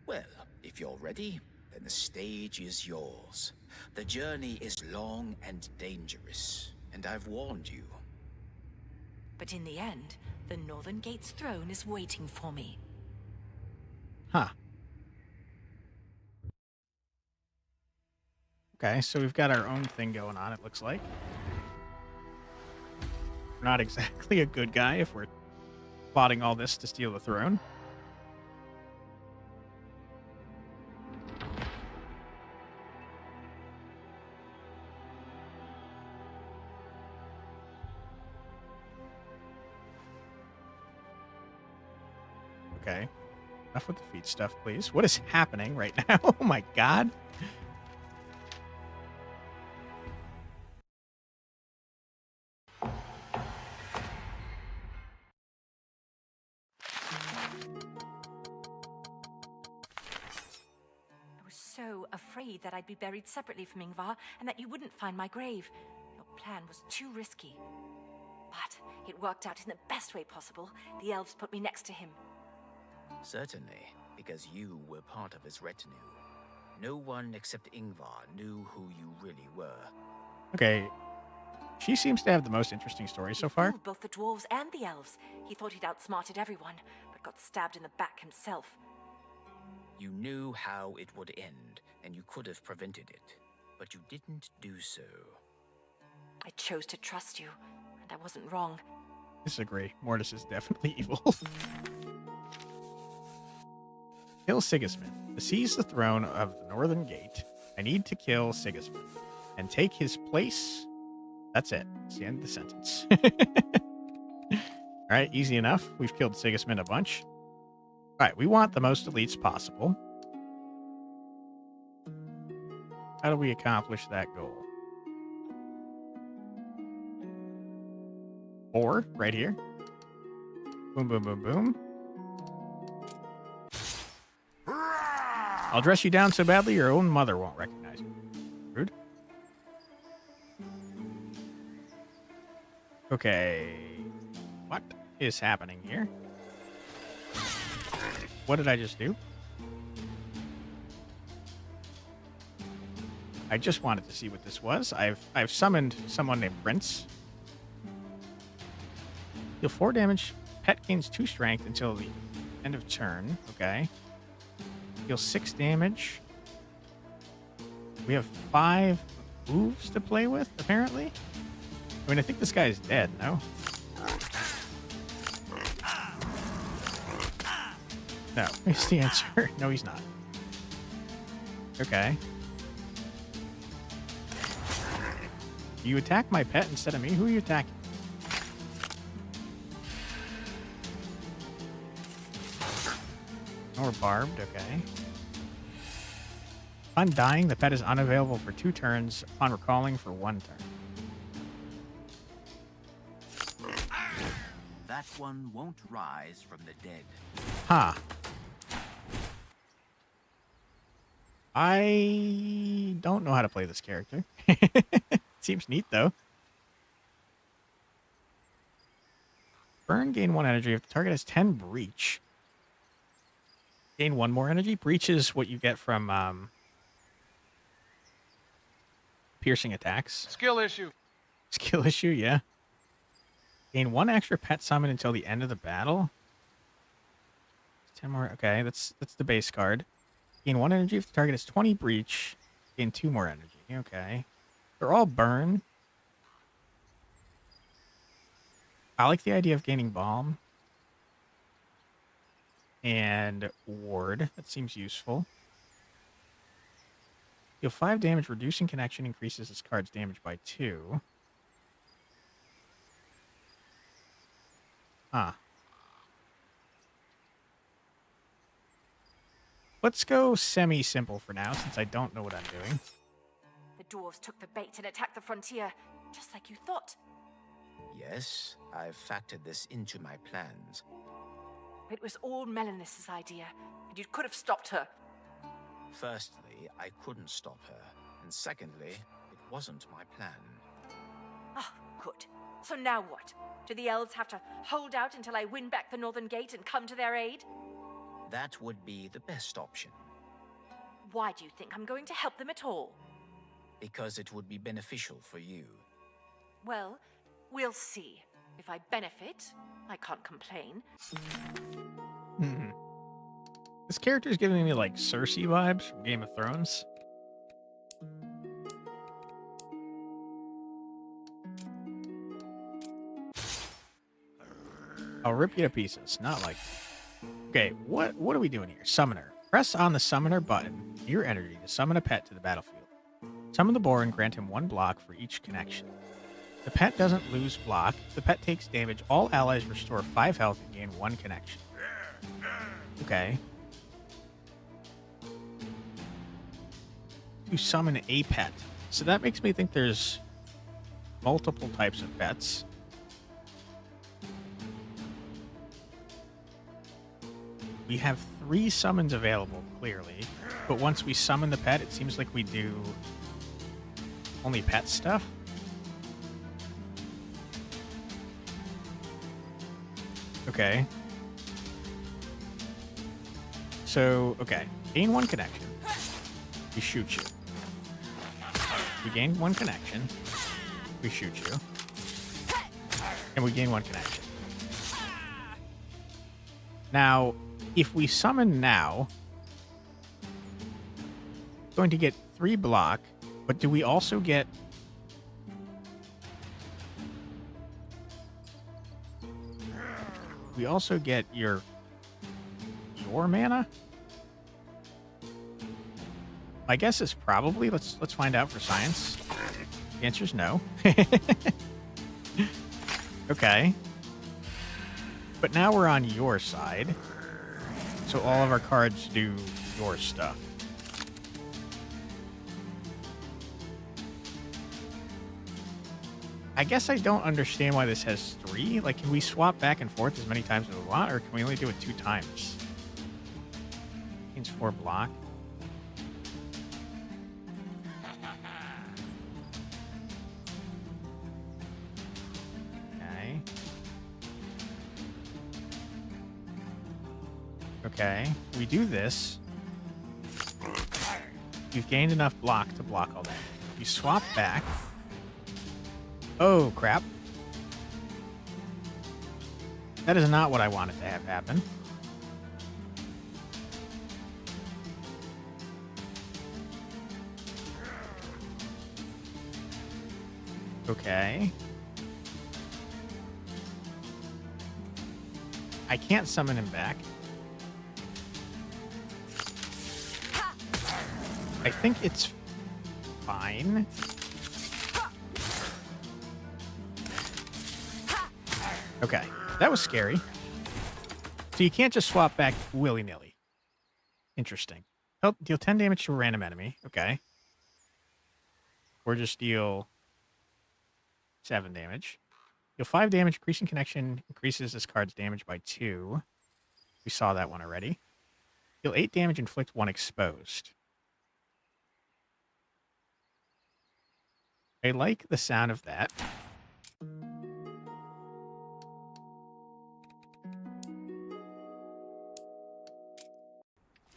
S3: Well, if you're ready, then the stage is yours. The journey is long and dangerous, and I've warned you.
S6: But in the end, the Northern Gate's throne is waiting for me.
S1: Huh. Okay, so we've got our own thing going on, it looks like. We're not exactly a good guy if we're plotting all this to steal the throne. Okay. Enough with the feet stuff, please. What is happening right now? Oh my god.
S6: afraid that I'd be buried separately from Ingvar and that you wouldn't find my grave. Your plan was too risky. But it worked out in the best way possible. The elves put me next to him.
S3: Certainly, because you were part of his retinue. No one except Ingvar knew who you really were.
S1: Okay. She seems to have the most interesting story so far.
S6: He fooled both the dwarves and the elves. He thought he'd outsmarted everyone, but got stabbed in the back himself.
S3: You knew how it would end, and you could have prevented it. But you didn't do so.
S6: I chose to trust you, and I wasn't wrong.
S1: Disagree. Mortis is definitely evil. Kill Sigismund. To seize the throne of the Northern Gate, I need to kill Sigismund and take his place. That's it. That's the end of the sentence. All right, easy enough. We've killed Sigismund a bunch. All right, we want the most elites possible. How do we accomplish that goal? 4, right here. Boom, boom, boom, boom. I'll dress you down so badly your own mother won't recognize you. Rude. Okay. What is happening here? What did I just do? I just wanted to see what this was. I've summoned someone named Prince. Deal 4 damage. Pet gains 2 strength until the end of turn. Okay. Deal 6 damage. We have 5 moves to play with, apparently. I mean, I think this guy is dead, no? No, is the answer. No, he's not. Okay. You attack my pet instead of me? Who are you attacking? Or barbed, okay. Upon dying, the pet is unavailable for 2 turns. Upon recalling, for 1 turn.
S4: That one won't rise from the dead.
S1: Huh. I don't know how to play this character. Seems neat, though. Burn, gain 1 energy. If the target has 10 breach, gain 1 more energy. Breach is what you get from piercing attacks.
S7: Skill issue.
S1: Skill issue, yeah. Gain 1 extra pet summon until the end of the battle. 10 more. Okay, that's the base card. Gain 1 energy if the target has 20 breach. Gain 2 more energy. Okay. They're all burn. I like the idea of gaining bomb. And ward. That seems useful. Deal 5 damage, reducing connection increases this card's damage by 2. Huh. Let's go semi-simple for now, since I don't know what I'm doing.
S6: The dwarves took the bait and attacked the frontier, just like you thought.
S3: Yes, I've factored this into my plans.
S6: It was all Millenis' idea, and you could have stopped her.
S3: Firstly, I couldn't stop her. And secondly, it wasn't my plan.
S6: Ah, good. So now what? Do the elves have to hold out until I win back the Northern Gate and come to their aid?
S3: That would be the best option,
S6: Why do you think I'm going to help them at all?
S3: because it would be beneficial for you.
S6: Well, we'll see. If I benefit, I can't complain.
S1: Hmm. This character is giving me like Cersei vibes from Game of Thrones. I'll rip you to pieces. Not like. Okay, what are we doing here? Summoner. Press on the summoner button, your energy, to summon a pet to the battlefield. Summon the boar and grant him 1 block for each connection. The pet doesn't lose block. The pet takes damage. All allies restore 5 health and gain 1 connection. Okay. You summon a pet. So that makes me think there's multiple types of pets. We have 3 summons available, clearly. But once we summon the pet, it seems like we do only pet stuff. Okay. So, okay. Gain 1 connection. We shoot you. We gain 1 connection. We shoot you. And we gain 1 connection. Now, if we summon now, we're going to get 3 block, but do we also get... We also get your mana? My guess is probably. Let's find out for science. The answer is no. Okay. But now we're on your side. So all of our cards do your stuff. I guess I don't understand why this has 3. Like, can we swap back and forth as many times as we want, or can we only do it 2 times? Means 4 block. Okay. Okay. We do this. You've gained enough block to block all that. You swap back. Oh, crap. That is not what I wanted to have happen. Okay. I can't summon him back. I think it's fine. Okay, that was scary. So you can't just swap back willy-nilly. Interesting. Oh, deal 10 damage to a random enemy. Okay. Or just deal 7 damage. Deal 5 damage, increasing connection, increases this card's damage by 2. We saw that one already. Deal 8 damage, inflict 1 exposed. I like the sound of that.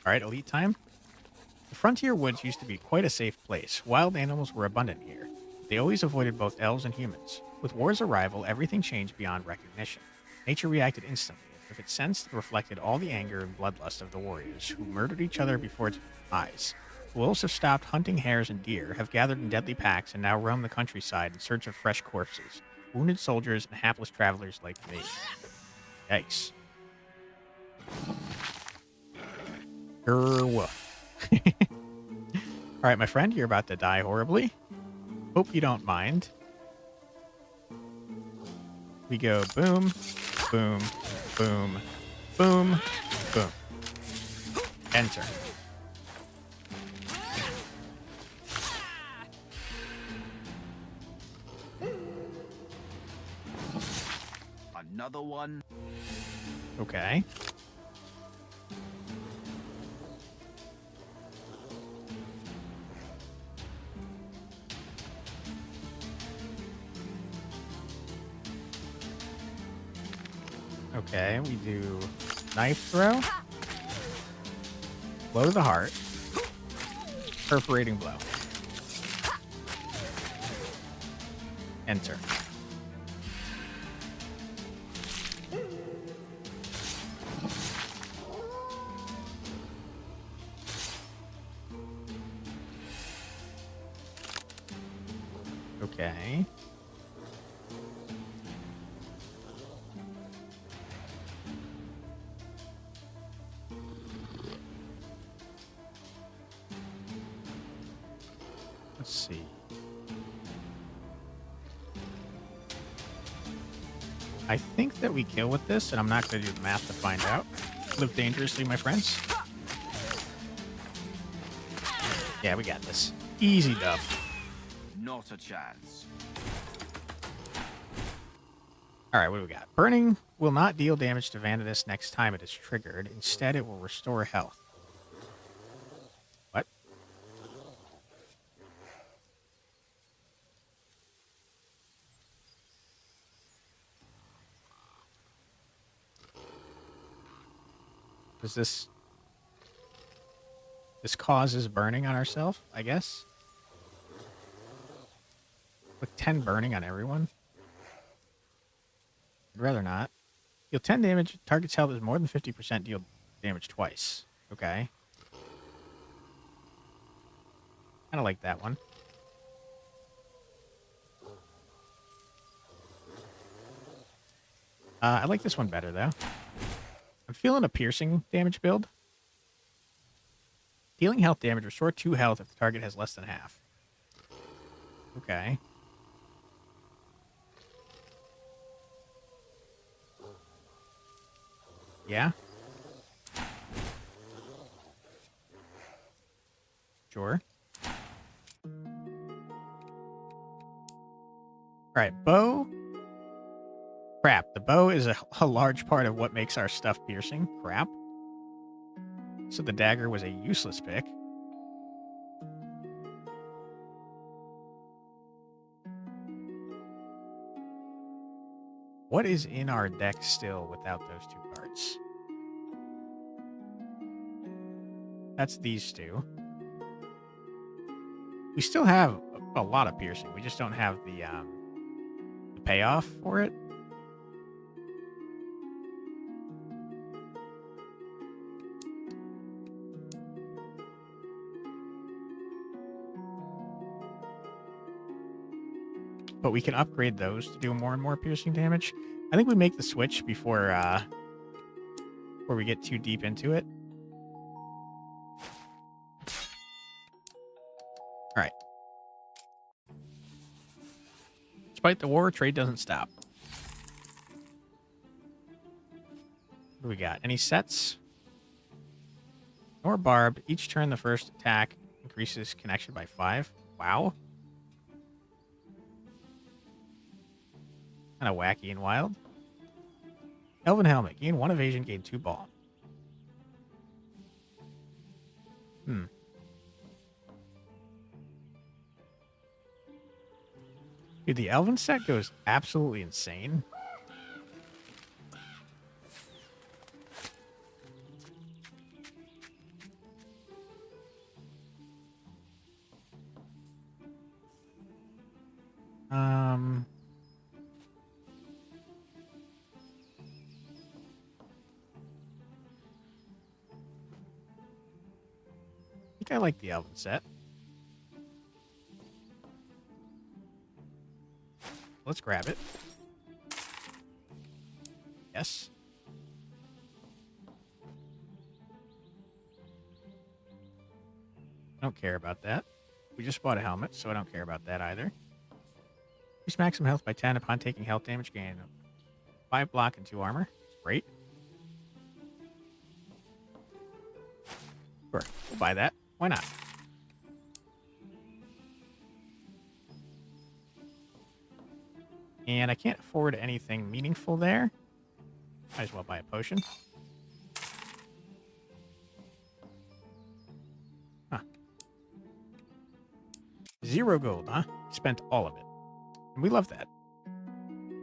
S1: All right, elite time. The frontier woods used to be quite a safe place. Wild animals were abundant here. They always avoided both elves and humans. With war's arrival, everything changed beyond recognition. Nature reacted instantly, as if it sensed and reflected all the anger and bloodlust of the warriors, who murdered each other before its eyes. The wolves have stopped hunting hares and deer, have gathered in deadly packs, and now roam the countryside in search of fresh corpses, wounded soldiers, and hapless travelers like me. Yikes. Woof. All right, my friend, you're about to die horribly. Hope you don't mind. We go boom, boom, boom, boom, boom. Enter.
S4: Another one.
S1: Okay. Okay, we do knife throw, blow to the heart, perforating blow. Enter. Okay. Let's see. I think that we kill with this, and I'm not going to do the math to find out. Live dangerously, my friends. Yeah, we got this. Easy dub.
S4: Not a chance.
S1: All right, what do we got? Burning will not deal damage to Vanitas next time it is triggered. Instead, it will restore health. What? Does this causes burning on ourselves, I guess? With 10 burning on everyone? I'd rather not. Deal 10 damage. Target's health is more than 50%. Deal damage twice. Okay. Kind of like that one. I like this one better, though. I'm feeling a piercing damage build. Dealing health damage. Restore 2 health if the target has less than half. Okay. Yeah. Sure. Alright, bow. Crap, the bow is a large part of what makes our stuff piercing. Crap. So the dagger was a useless pick. What is in our deck still without those 2 cards? That's these 2. We still have a lot of piercing. We just don't have the payoff for it. But we can upgrade those to do more and more piercing damage. I think we make the switch before we get too deep into it. All right. Despite the war, trade doesn't stop. What do we got? Any sets? Or barbed. Each turn, the first attack increases connection by 5. Wow. Kind of wacky and wild. Elven Helmet. Gain 1 evasion, gain 2 ball. Dude, the Elven set goes absolutely insane. I think I like the Elven set. Let's grab it. Yes. I don't care about that. We just bought a helmet, so I don't care about that either. Increase maximum health by 10 upon taking health damage, gain 5 block and 2 armor. Great. Sure, we'll buy that. Why not? And I can't afford anything meaningful there. Might as well buy a potion. Huh. 0 gold, huh? Spent all of it. And we love that.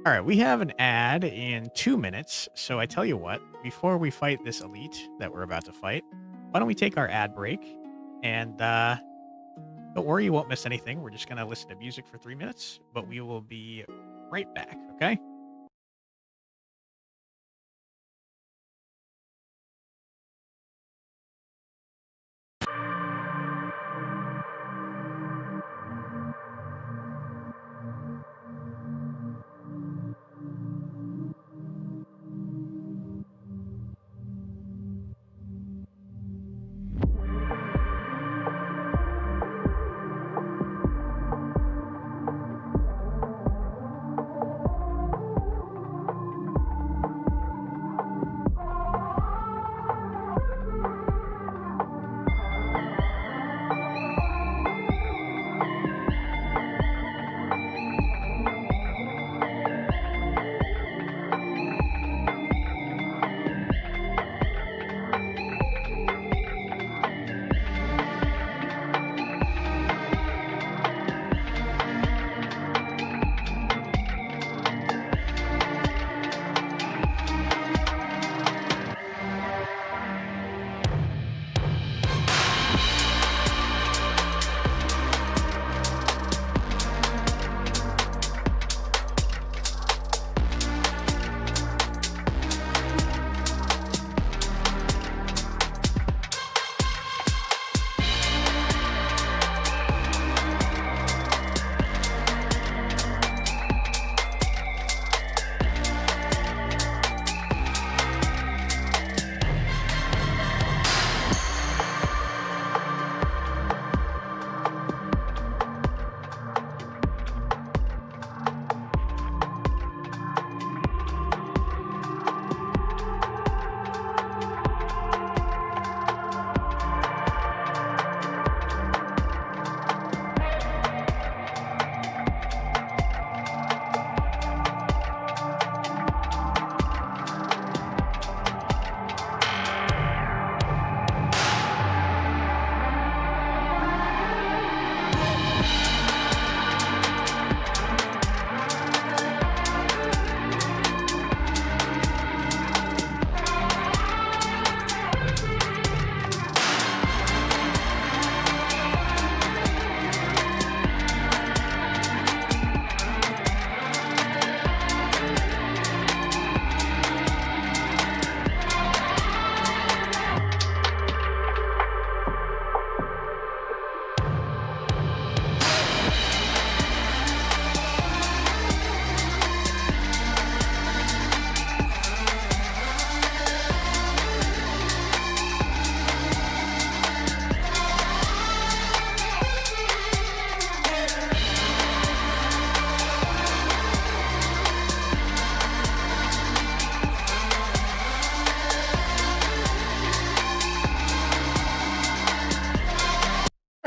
S1: All right, we have an ad in 2 minutes. So I tell you what, before we fight this elite that we're about to fight, why don't we take our ad break? And don't worry, you won't miss anything. We're just going to listen to music for 3 minutes, but we will be right back, okay?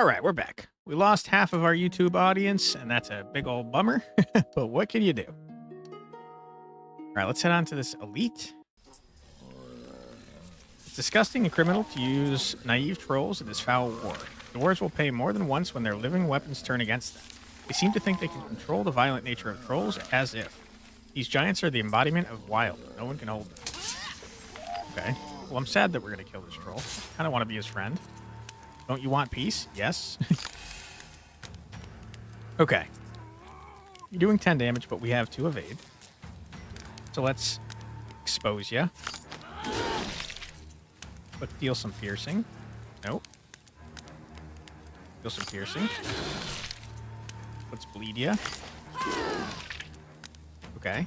S1: All right, we're back. We lost half of our YouTube audience, and that's a big old bummer. But what can you do? All right, let's head on to this elite. It's disgusting and criminal to use naive trolls in this foul war. Dwarves will pay more than once when their living weapons turn against them. They seem to think they can control the violent nature of trolls as if. These giants are the embodiment of wild. No one can hold them. Okay. Well, I'm sad that we're going to kill this troll. I kind of want to be his friend. Don't you want peace? Yes. Okay. You're doing 10 damage, but we have 2 evade. So let's expose you. Let's deal some piercing. Nope. Deal some piercing. Let's bleed you. Okay.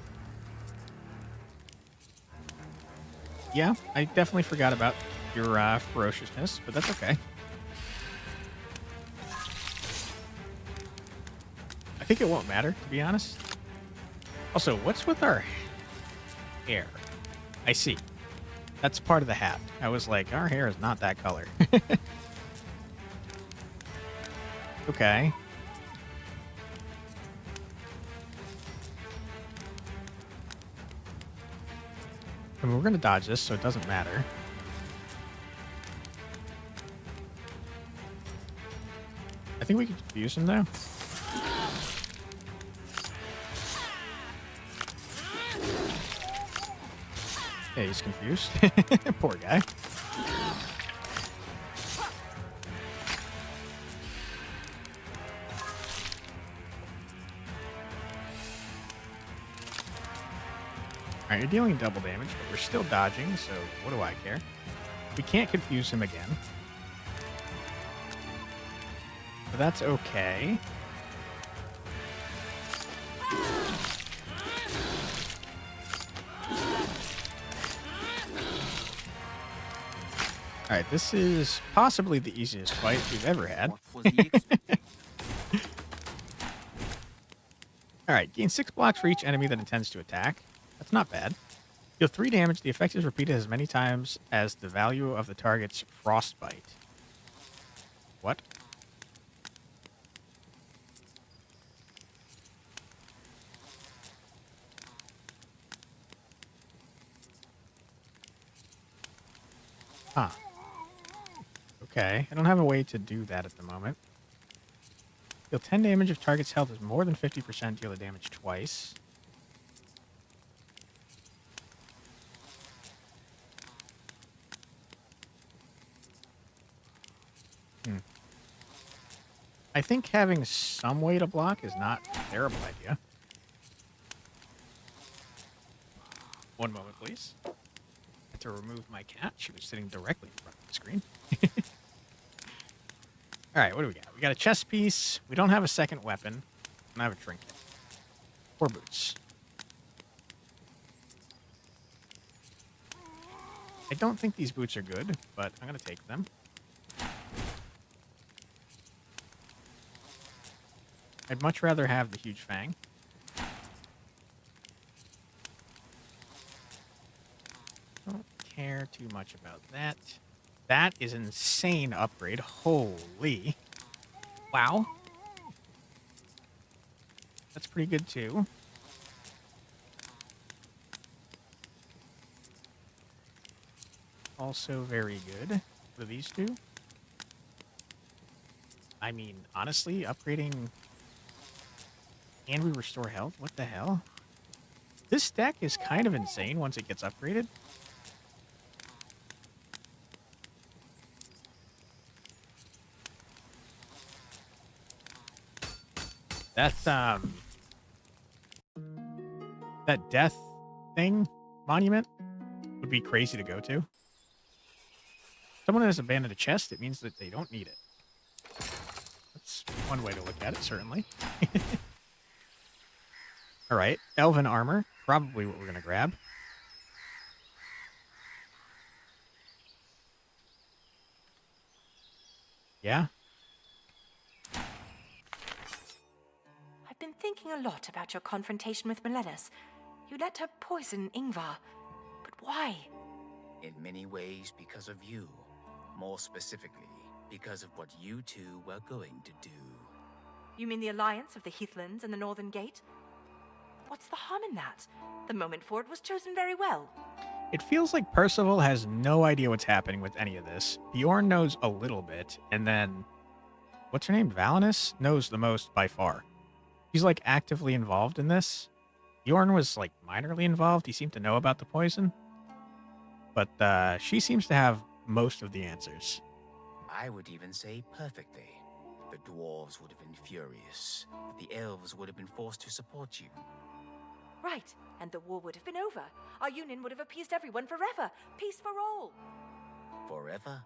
S1: Yeah, I definitely forgot about your ferociousness, but that's okay. I think it won't matter, to be honest. Also, what's with our hair? I see. That's part of the hat. I was like, our hair is not that color. Okay. I mean, we're going to dodge this, so it doesn't matter. I think we can confuse him, though. Yeah, he's confused. Poor guy. Alright, you're dealing double damage, but we're still dodging, so what do I care? We can't confuse him again. But that's okay. Alright, this is possibly the easiest fight we've ever had.
S4: What was he expecting?
S1: Alright, gain 6 blocks for each enemy that intends to attack. That's not bad. Deal 3 damage. The effect is repeated as many times as the value of the target's frostbite. What? Huh. Okay, I don't have a way to do that at the moment. Deal 10 damage if target's health is more than 50%. Deal the damage twice. I think having some way to block is not a terrible idea. One moment, please. I have to remove my cat. She was sitting directly in front of the screen. All right, what do we got? We got a chest piece. We don't have a second weapon. And I have a trinket. 4 boots. I don't think these boots are good, but I'm going to take them. I'd much rather have the huge fang. Don't care too much about that. That is an insane upgrade. Holy. Wow. That's pretty good too. Also very good. What do these do? I mean, honestly, upgrading... And we restore health? What the hell? This deck is kind of insane once it gets upgraded. That death thing, monument, would be crazy to go to. Someone has abandoned a chest, it means that they don't need it. That's one way to look at it, certainly. All right, elven armor, probably what we're going to grab. Yeah.
S6: I've been thinking a lot about your confrontation with Millenis. You let her poison Ingvar. But why?
S3: In many ways because of you. More specifically, because of what you two were going to do.
S6: You mean the alliance of the Heathlands and the Northern Gate? What's the harm in that? The moment for it was chosen very well.
S1: It feels like Percival has no idea what's happening with any of this. Bjorn knows a little bit, and then, what's her name? Millenis knows the most by far. She's like actively involved in this. Bjorn was like minorly involved. He seemed to know about the poison. But she seems to have most of the answers.
S3: I would even say perfectly. The dwarves would have been furious, but the elves would have been forced to support you.
S6: Right, and the war would have been over. Our union would have appeased everyone forever. Peace for all.
S3: Forever?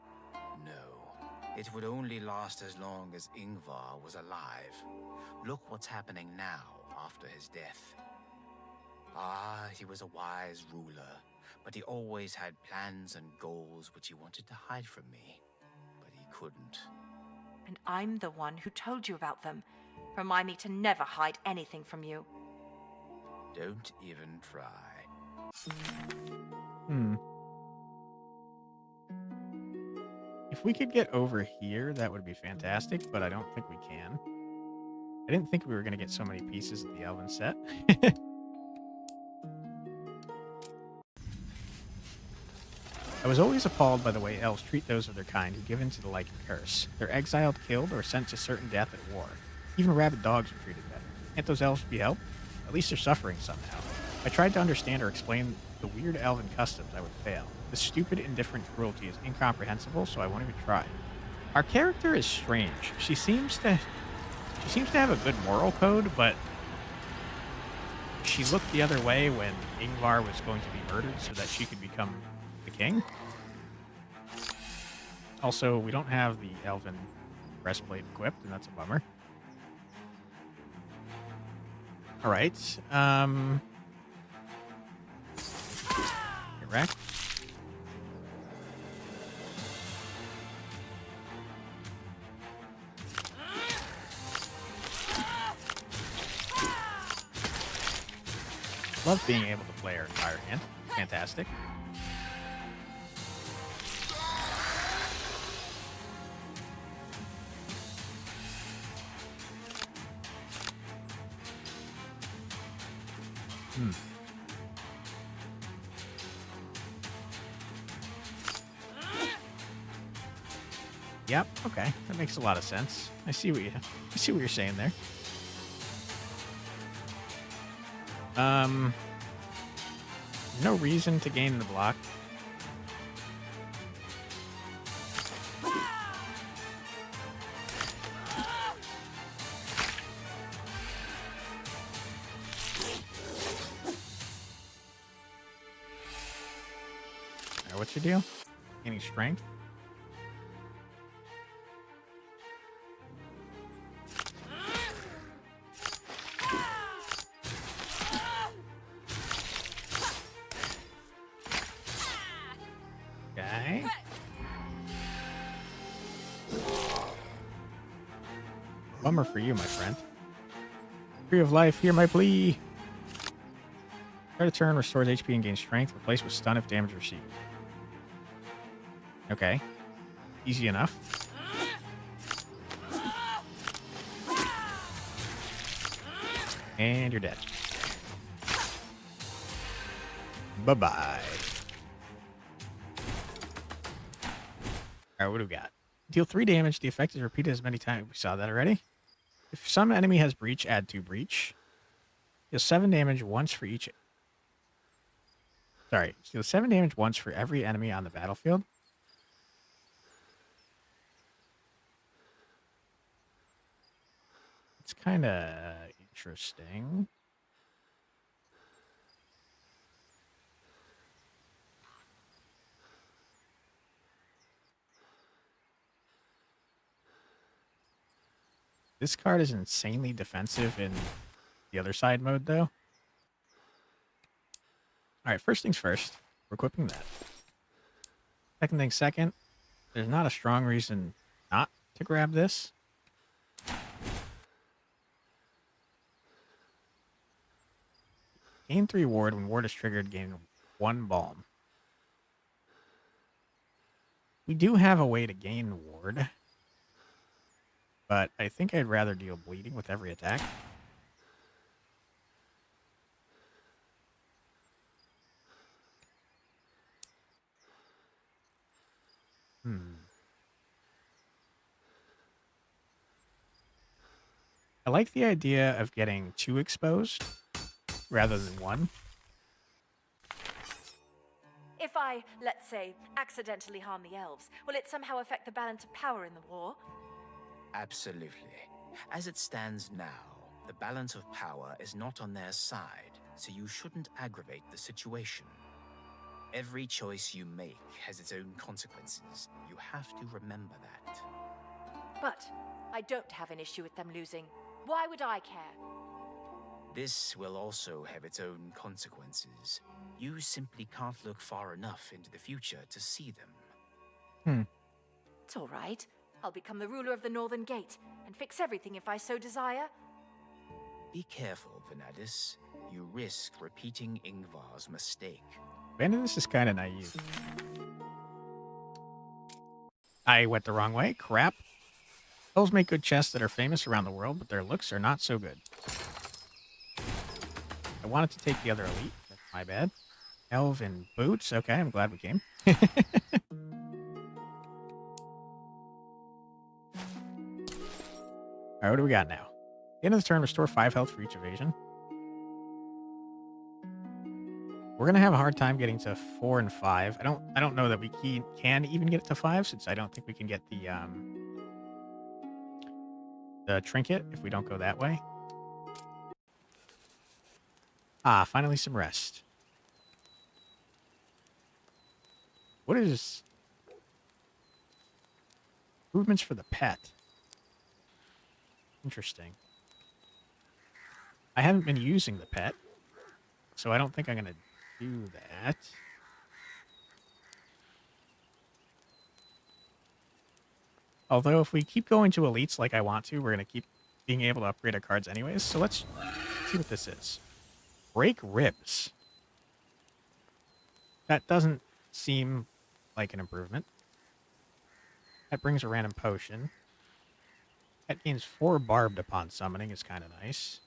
S3: No. It would only last as long as Ingvar was alive. Look what's happening now after his death. Ah, he was a wise ruler, but he always had plans and goals which he wanted to hide from me. But he couldn't.
S6: And I'm the one who told you about them. Remind me to never hide anything from you.
S3: Don't even try.
S1: If we could get over here, that would be fantastic, but I don't think we can. I didn't think we were going to get so many pieces of the Elven set. I was always appalled by the way elves treat those of their kind who give in to the Lycan curse. They're exiled, killed, or sent to certain death at war. Even rabid dogs are treated better. Can't those elves be helped? At least they're suffering somehow. If I tried to understand or explain the weird elven customs, I would fail. This stupid, indifferent cruelty is incomprehensible, so I won't even try. Our character is strange. She seems to have a good moral code, but she looked the other way when Ingvar was going to be murdered so that she could become the king. Also, we don't have the elven breastplate equipped, and that's a bummer. All right. Get wrecked. Love being able to play her in Fire Hand. Fantastic. Yep. Okay, that makes a lot of sense. I see what you're saying there. No reason to gain the block. Alright, what's your deal? Gaining strength? Okay. Bummer for you, my friend. Tree of Life, hear my plea. Start a turn, restores HP and gains strength. Replace with stun if damage received. Okay. Easy enough. And you're dead. Bye-bye. Alright, what do we got? Deal 3 damage. The effect is repeated as many times. We saw that already. If some enemy has breach, add 2 breach. Deal 7 damage once for each... Sorry. Deal 7 damage once for every enemy on the battlefield. It's kind of interesting. This card is insanely defensive in the other side mode, though. Alright, first things first. We're equipping that. Second thing second. There's not a strong reason not to grab this. Gain 3 ward. When ward is triggered, gain 1 balm. We do have a way to gain ward. but I think I'd rather deal bleeding with every attack. I like the idea of getting 2 exposed rather than 1.
S6: If I, let's say, accidentally harm the elves, will it somehow affect the balance of power in the war?
S3: Absolutely. As it stands now, the balance of power is not on their side, so you shouldn't aggravate the situation. Every choice you make has its own consequences. You have to remember that.
S6: But I don't have an issue with them losing. Why would I care?
S3: This will also have its own consequences. You simply can't look far enough into the future to see them.
S6: It's all right. I'll become the ruler of the Northern Gate and fix everything if I so desire.
S3: Be careful, Venadis. You risk repeating Ingvar's mistake.
S1: This is kind of naive. I went the wrong way. Crap. Elves make good chests that are famous around the world, but their looks are not so good. I wanted to take the other elite. That's my bad. Elven boots. Okay, I'm glad we came. Alright, what do we got now? At the end of the turn, restore 5 health for each evasion. We're gonna have a hard time getting to 4 and 5. I don't know that we can even get to 5, since I don't think we can get the trinket if we don't go that way. Ah, finally some rest. What is movements for the pet? Interesting. I haven't been using the pet, so I don't think I'm gonna do that. Although if we keep going to elites like I want to, we're gonna keep being able to upgrade our cards anyways. So let's see what this is. Break ribs. That doesn't seem like an improvement. That brings a random potion. That gains 4 barbed upon summoning, is kind of nice.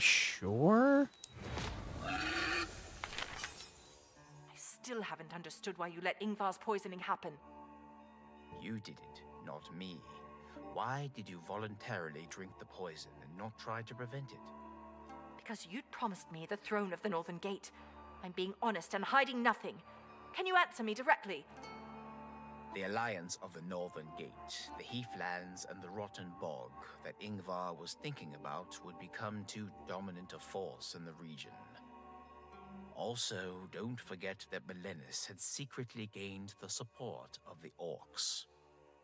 S1: Sure.
S6: I still haven't understood why you let Ingvar's poisoning happen.
S3: You did it, not me. Why did you voluntarily drink the poison and not try to prevent it?
S6: Because you'd promised me the throne of the Northern Gate. I'm being honest and hiding nothing. Can you answer me directly?
S3: The alliance of the Northern Gate, the Heathlands, and the Rotten Bog that Ingvar was thinking about would become too dominant a force in the region. Also, don't forget that Millenis had secretly gained the support of the Orcs.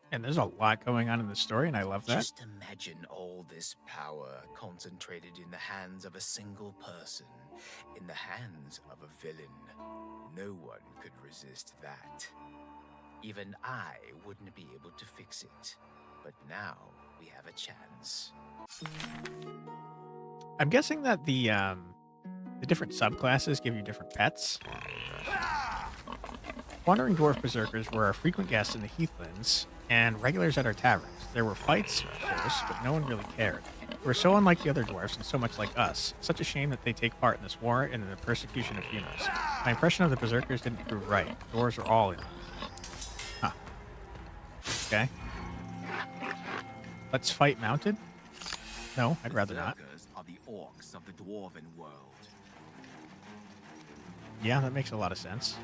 S1: And there's a lot going on in the story, and I love that.
S3: Just imagine all this power concentrated in the hands of a single person, in the hands of a villain. No one could resist that. Even I wouldn't be able to fix it. But now we have a chance.
S1: I'm guessing that the different subclasses give you different pets. Wandering Dwarf Berserkers were our frequent guests in the Heathlands and regulars at our taverns. There were fights, of course, but no one really cared. They were so unlike the other dwarves and so much like us. Such a shame that they take part in this war and in the persecution of humans. My impression of the Berserkers didn't prove right. Dwarves are all in. Huh. Okay. Let's fight mounted? No, I'd rather not.
S4: Berserkers are the orcs of the dwarven world.
S1: Yeah, that makes a lot of sense.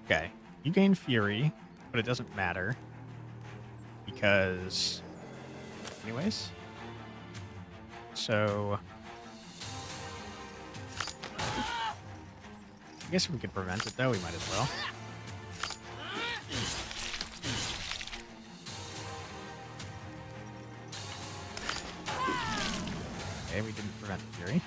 S1: Okay. You gain Fury, but it doesn't matter. Because... Anyways. So... I guess if we could prevent it, though, we might as well. Okay, we didn't prevent the Fury.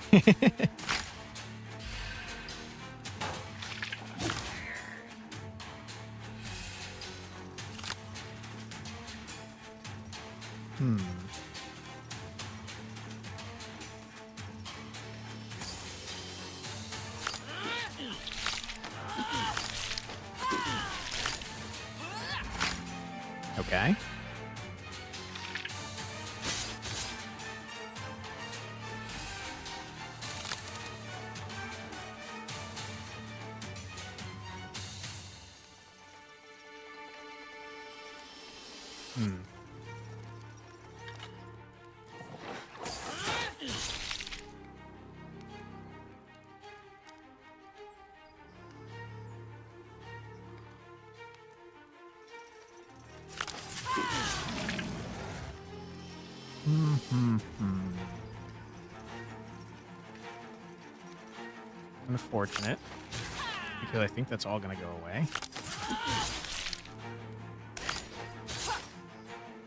S1: Okay. Hmm. Unfortunate, because I think that's all going to go away.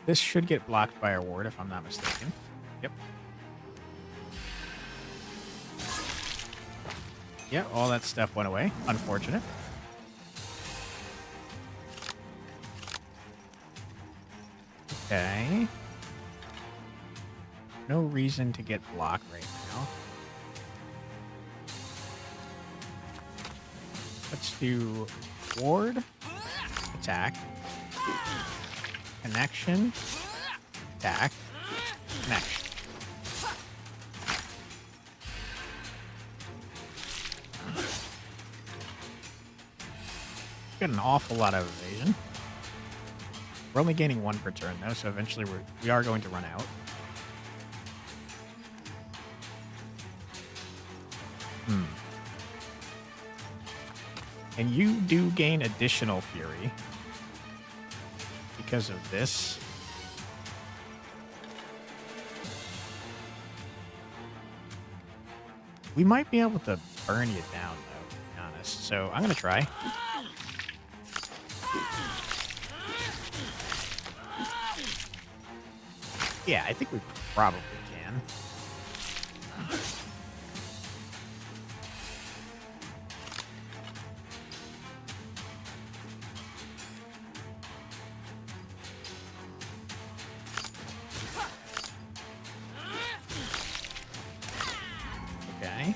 S1: This should get blocked by our ward, if I'm not mistaken. Yep. Yeah, all that stuff went away. Unfortunate. Okay. No reason to get blocked right now. Let's do ward, attack, connection, attack, connection. Got an awful lot of evasion. We're only gaining 1 per turn though, so eventually we are going to run out. And you do gain additional fury because of this. We might be able to burn you down, though, to be honest. So I'm going to try. Yeah, I think we probably can. Okay.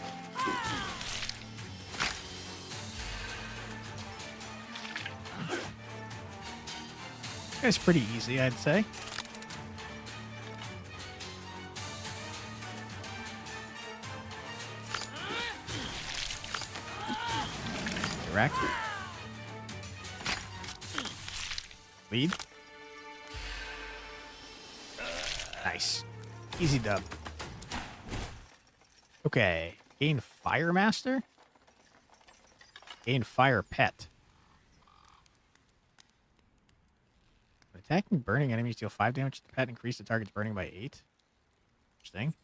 S1: It's pretty easy, I'd say. Direct. Lead. Nice. Easy dub. Okay. Gain Fire Master. Gain Fire Pet. When attacking burning enemies, deal 5 damage to the pet. Increase the target's burning by 8. Interesting.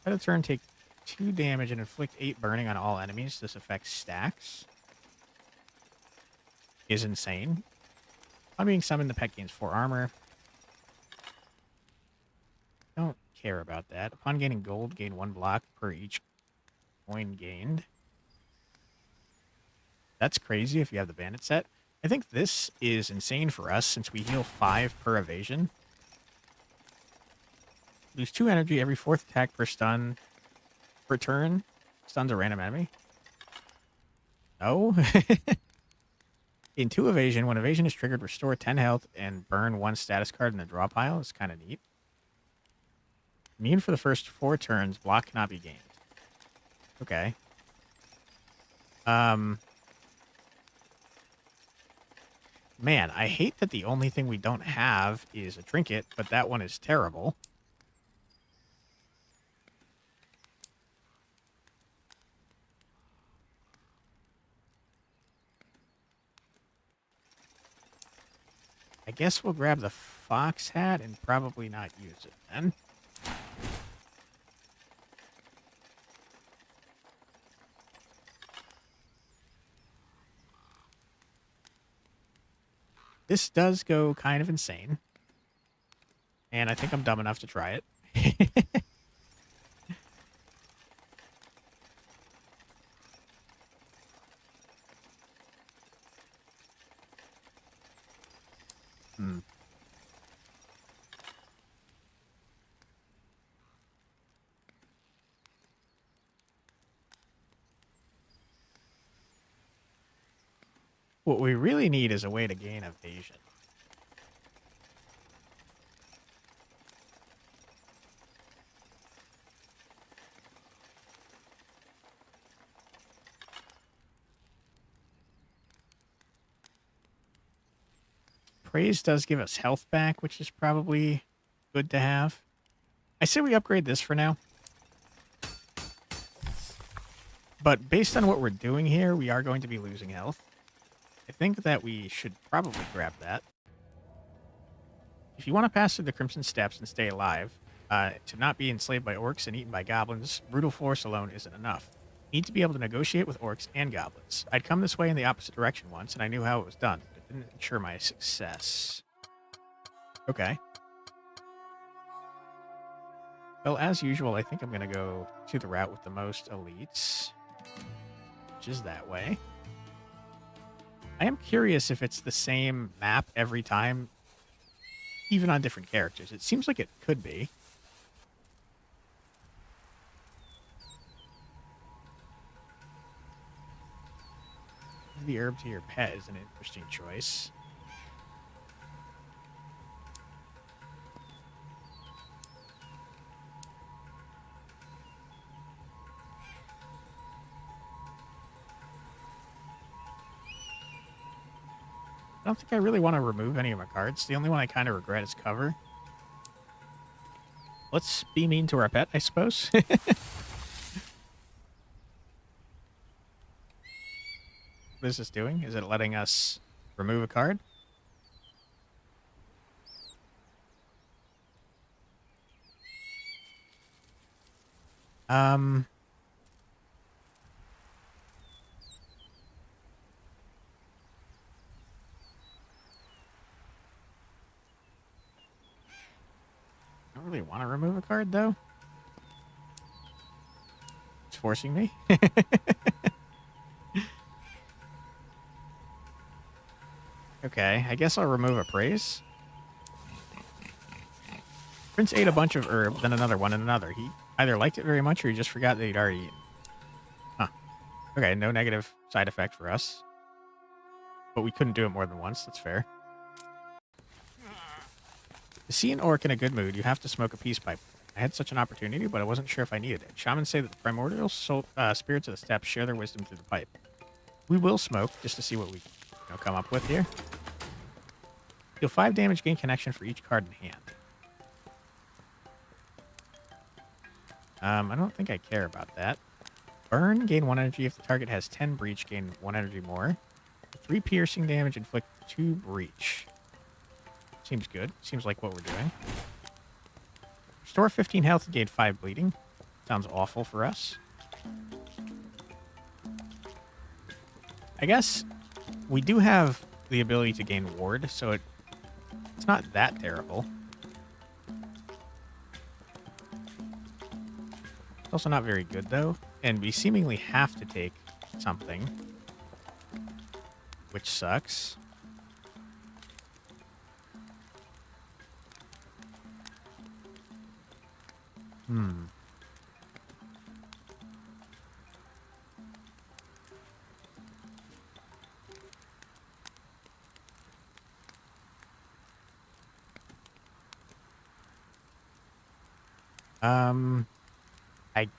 S1: At a turn, take 2 damage and inflict 8 burning on all enemies. This affects stacks. Is insane. On being summoned, the pet gains 4 armor. Don't care about that. Upon gaining gold, gain 1 block per each coin gained. That's crazy if you have the bandit set. I think this is insane for us since we heal 5 per evasion. Lose 2 energy every 4th attack per stun per turn. Stuns a random enemy. No. In 2 evasion, when evasion is triggered, restore 10 health and burn 1 status card in the draw pile. It's kind of neat. Immune for the first 4 turns. Block cannot be gained. Okay. Man, I hate that the only thing we don't have is a trinket, but that one is terrible. I guess we'll grab the fox hat and probably not use it then. This does go kind of insane. And I think I'm dumb enough to try it. What we really need is a way to gain evasion. Praise does give us health back, which is probably good to have. I say we upgrade this for now. But based on what we're doing here, we are going to be losing health. I think that we should probably grab that. If you want to pass through the Crimson Steps and stay alive, to not be enslaved by orcs and eaten by goblins, brute force alone isn't enough. You need to be able to negotiate with orcs and goblins. I'd come this way in the opposite direction once, and I knew how it was done, but it didn't ensure my success. Okay. Well, as usual, I think I'm going to go to the route with the most elites, which is that way. I am curious if it's the same map every time, even on different characters. It seems like it could be. The herb to your pet is an interesting choice. I don't think I really want to remove any of my cards. The only one I kind of regret is cover. Let's be mean to our pet, I suppose. What is this doing? Is it letting us remove a card? I don't really want to remove a card, though. It's forcing me. Okay, I guess I'll remove a praise. Prince ate a bunch of herb, then another one, and another. He either liked it very much or he just forgot that he'd already eaten. Huh. Okay, no negative side effect for us. But we couldn't do it more than once, that's fair. To see an orc in a good mood, you have to smoke a peace pipe. I had such an opportunity, but I wasn't sure if I needed it. Shamans say that the primordial spirits of the steppes share their wisdom through the pipe. We will smoke, just to see what we come up with here. Deal 5 damage, gain connection for each card in hand. I don't think I care about that. Burn, gain 1 energy. If the target has 10 breach, gain 1 energy more. 3 piercing damage, inflict 2 breach. Seems good. Seems like what we're doing. Restore 15 health and gain 5 bleeding. Sounds awful for us. I guess we do have the ability to gain ward, so it's not that terrible. It's also not very good, though. And we seemingly have to take something, which sucks.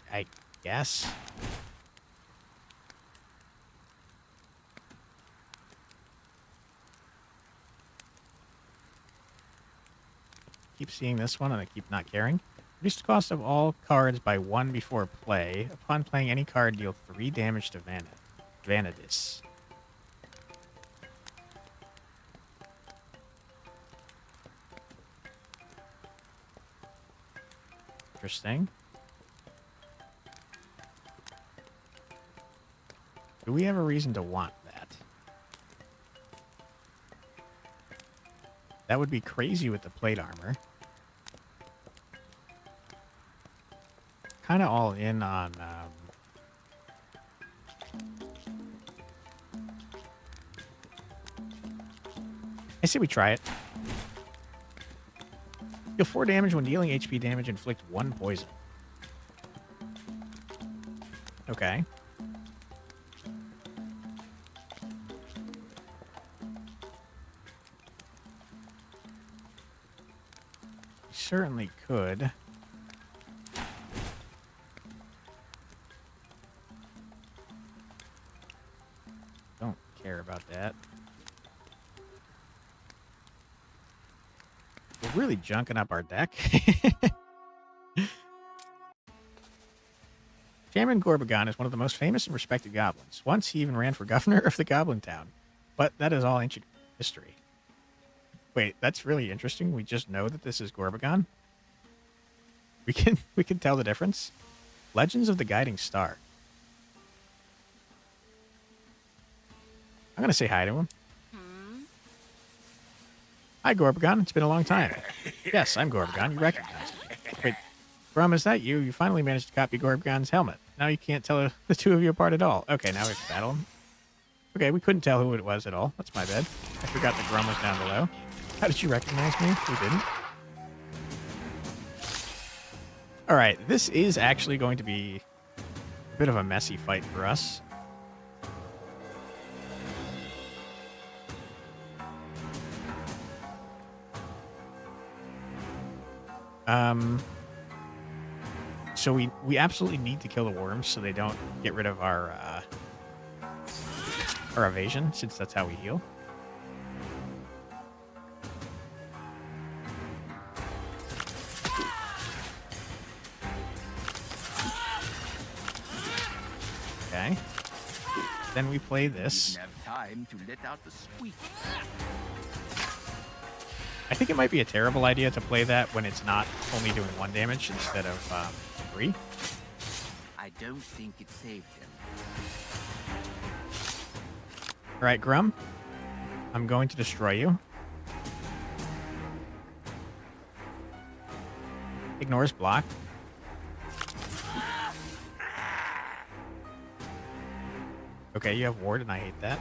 S1: I guess. Keep seeing this one and I keep not caring. Reduce the cost of all cards by 1 before play. Upon playing any card, deal 3 damage to Vanadis. Interesting. Do we have a reason to want that? That would be crazy with the plate armor. Kind of all in on... I say we try it. Deal 4 damage when dealing HP damage, inflict 1 poison. Okay. Certainly could. Don't care about that. really junking up our deck. Chairman Gorbagon is one of the most famous and respected goblins. Once he even ran for governor of the Goblin Town. But that is all ancient history. Wait, that's really interesting. We just know that this is Gorbagon. We can tell the difference. Legends of the Guiding Star. I'm gonna say hi to him. Hi, Gorbagon. It's been a long time. Yes, I'm Gorbagon. You recognize me. Wait, Grum, is that you? You finally managed to copy Gorbagon's helmet. Now you can't tell the two of you apart at all. Okay, now we have to battle him. Okay, we couldn't tell who it was at all. That's my bad. I forgot that Grum was down below. How did you recognize me? We didn't. All right, this is actually going to be a bit of a messy fight for us. So we absolutely need to kill the worms so they don't get rid of our evasion, since that's how we heal. Okay. Then we play this.
S4: Didn't have time to let out the squeak.
S1: I think it might be a terrible idea to play that when it's not only doing 1 damage instead of 3.
S4: I don't think it saved him.
S1: All right, Grum. I'm going to destroy you. Ignores block. Okay, you have ward, and I hate that.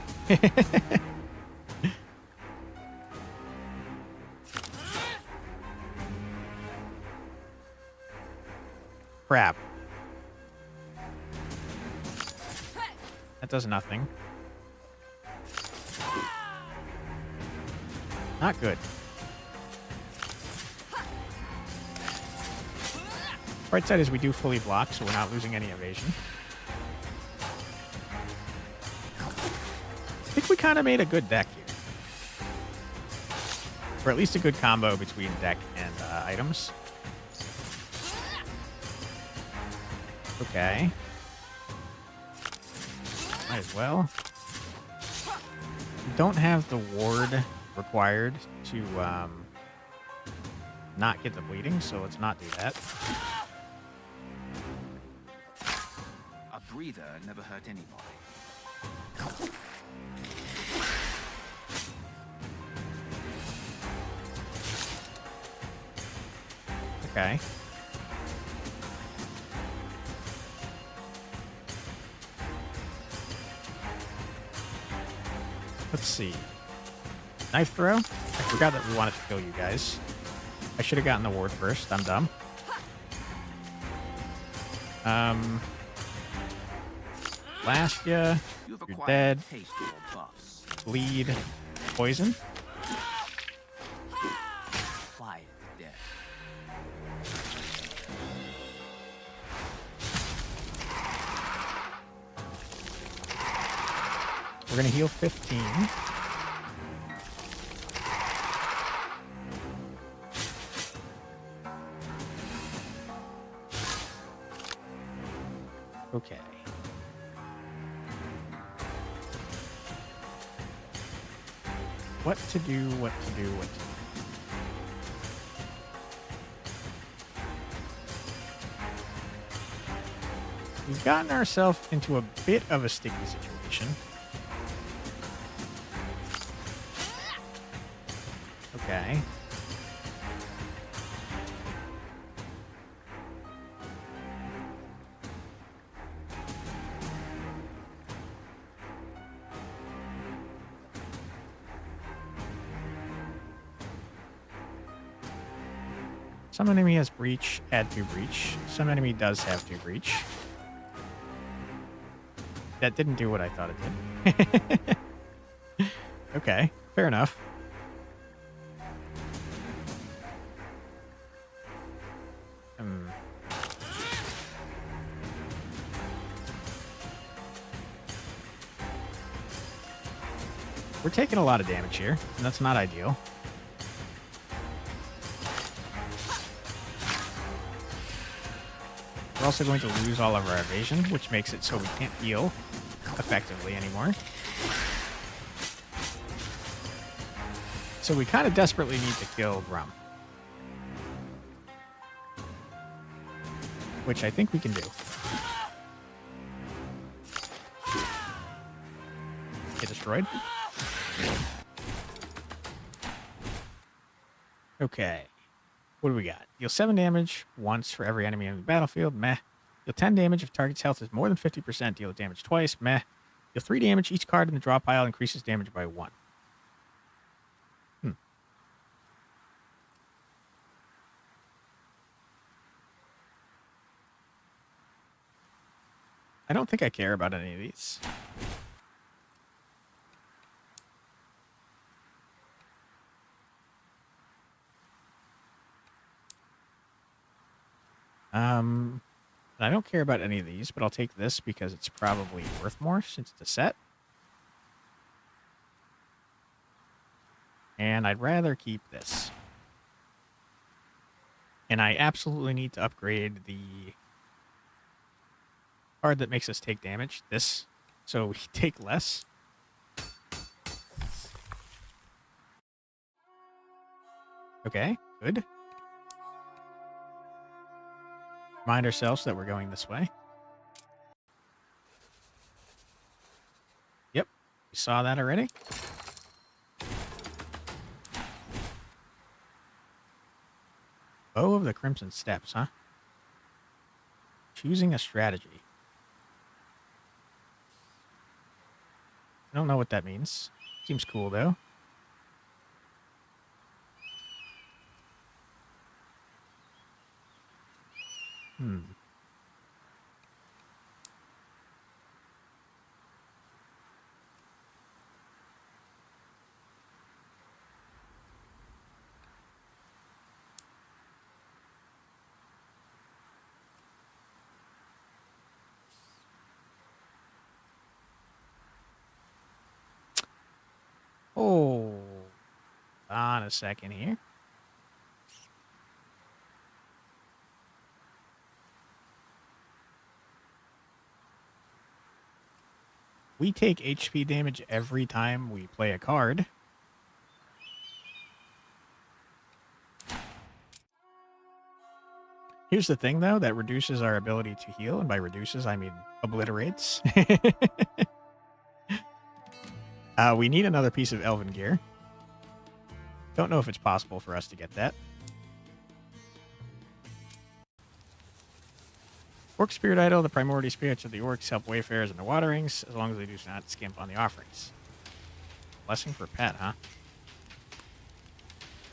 S1: Crap. That does nothing. Not good. Right side is we do fully block, so we're not losing any evasion. I think we kind of made a good deck here. Or at least a good combo between deck and items. Okay. Might as well. We don't have the ward required to not get the bleeding, so let's not do that.
S4: A breather never hurt anybody.
S1: Okay. Let's see. Knife throw? I forgot that we wanted to kill you guys. I should have gotten the ward first. I'm dumb. Blast ya.
S4: You've
S1: You're
S4: acquired
S1: dead.
S4: a taste for buffs.
S1: Bleed. Poison.
S4: Quiet death.
S1: We're going to heal 15. Okay. What to do, what to do, what to do. We've gotten ourselves into a bit of a sticky situation. Okay. Some enemy has breach, add 2 breach. Some enemy does have 2 breach. That didn't do what I thought it did. Okay, fair enough. We're taking a lot of damage here, and that's not ideal. We're also going to lose all of our evasion, which makes it so we can't heal effectively anymore. So we kind of desperately need to kill Grum. Which I think we can do. Get destroyed. Okay. What do we got? Deal 7 damage once for every enemy on the battlefield. Meh. Deal 10 damage if target's health is more than 50%. Deal damage twice. Meh. Deal 3 damage. Each card in the draw pile increases damage by 1. I don't think I care about any of these. I don't care about any of these, but I'll take this because it's probably worth more since it's a set. And I'd rather keep this. And I absolutely need to upgrade the card that makes us take damage. This, so we take less. Okay, good. Remind ourselves that we're going this way. Yep, we saw that already. Bow of the Crimson Steppes, huh? Choosing a strategy. I don't know what that means. Seems cool, though. Oh, on a second here. We take HP damage every time we play a card. Here's the thing, though, that reduces our ability to heal, and by reduces, I mean obliterates. We need another piece of elven gear. Don't know if it's possible for us to get that. Orc Spirit Idol, the primordial spirits of the orcs help wayfarers in the waterings, as long as they do not skimp on the offerings. Blessing for pet, huh?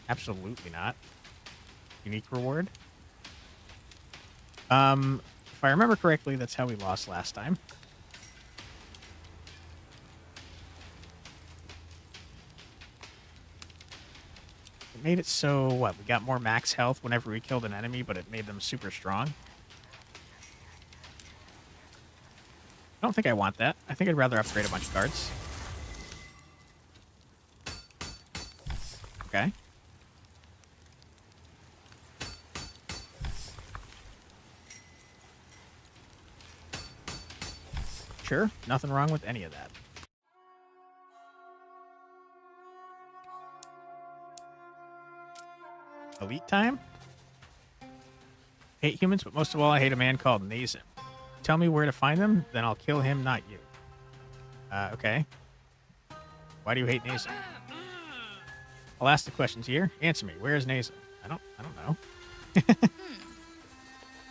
S1: Absolutely not. Unique reward. If I remember correctly, that's how we lost last time. It made it so, what, we got more max health whenever we killed an enemy, but it made them super strong. I don't think I want that. I think I'd rather upgrade a bunch of cards. Okay. Sure, nothing wrong with any of that. Elite time? Hate humans, but most of all, I hate a man called Nazim. Tell me where to find them, then I'll kill him, not you. Okay. Why do you hate Nazim? I'll ask the questions here. Answer me. Where is Nazim? I don't know.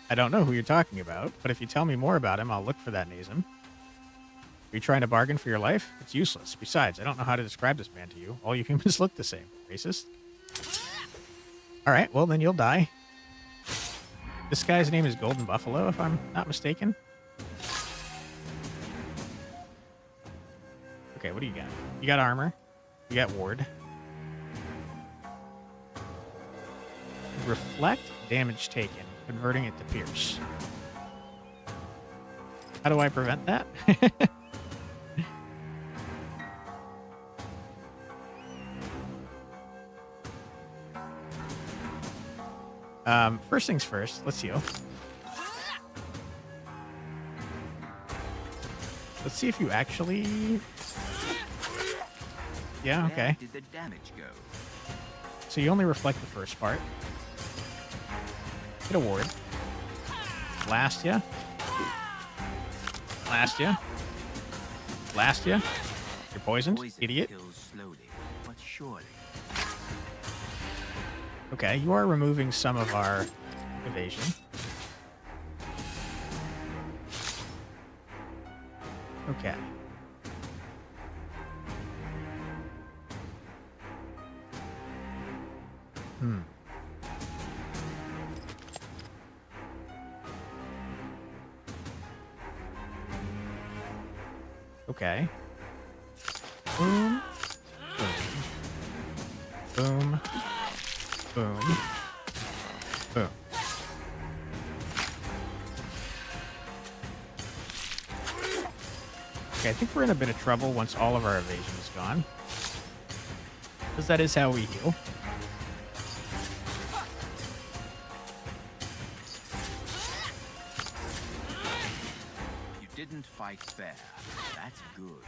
S1: I don't know who you're talking about, but if you tell me more about him, I'll look for that Nazim. Are you trying to bargain for your life? It's useless. Besides, I don't know how to describe this man to you. All you humans look the same. Racist? Alright, well then you'll die. This guy's name is Golden Buffalo, if I'm not mistaken. Okay, what do you got? You got armor. You got ward. Reflect damage taken, converting it to pierce. How do I prevent that? First things first, let's heal. Let's see if you actually... Yeah,
S4: Where
S1: okay.
S4: did the damage go?
S1: So you only reflect the first part. Hit a ward. Blast ya. Blast ya. Blast ya. You're poisoned,
S4: Poison
S1: idiot.
S4: kills slowly, but surely.
S1: Okay, you are removing some of our evasion. Okay. Okay. Boom. Boom. Boom. Boom. Boom. Okay, I think we're in a bit of trouble once all of our evasion is gone. Because that is how we heal.
S4: You didn't fight fair. That's good.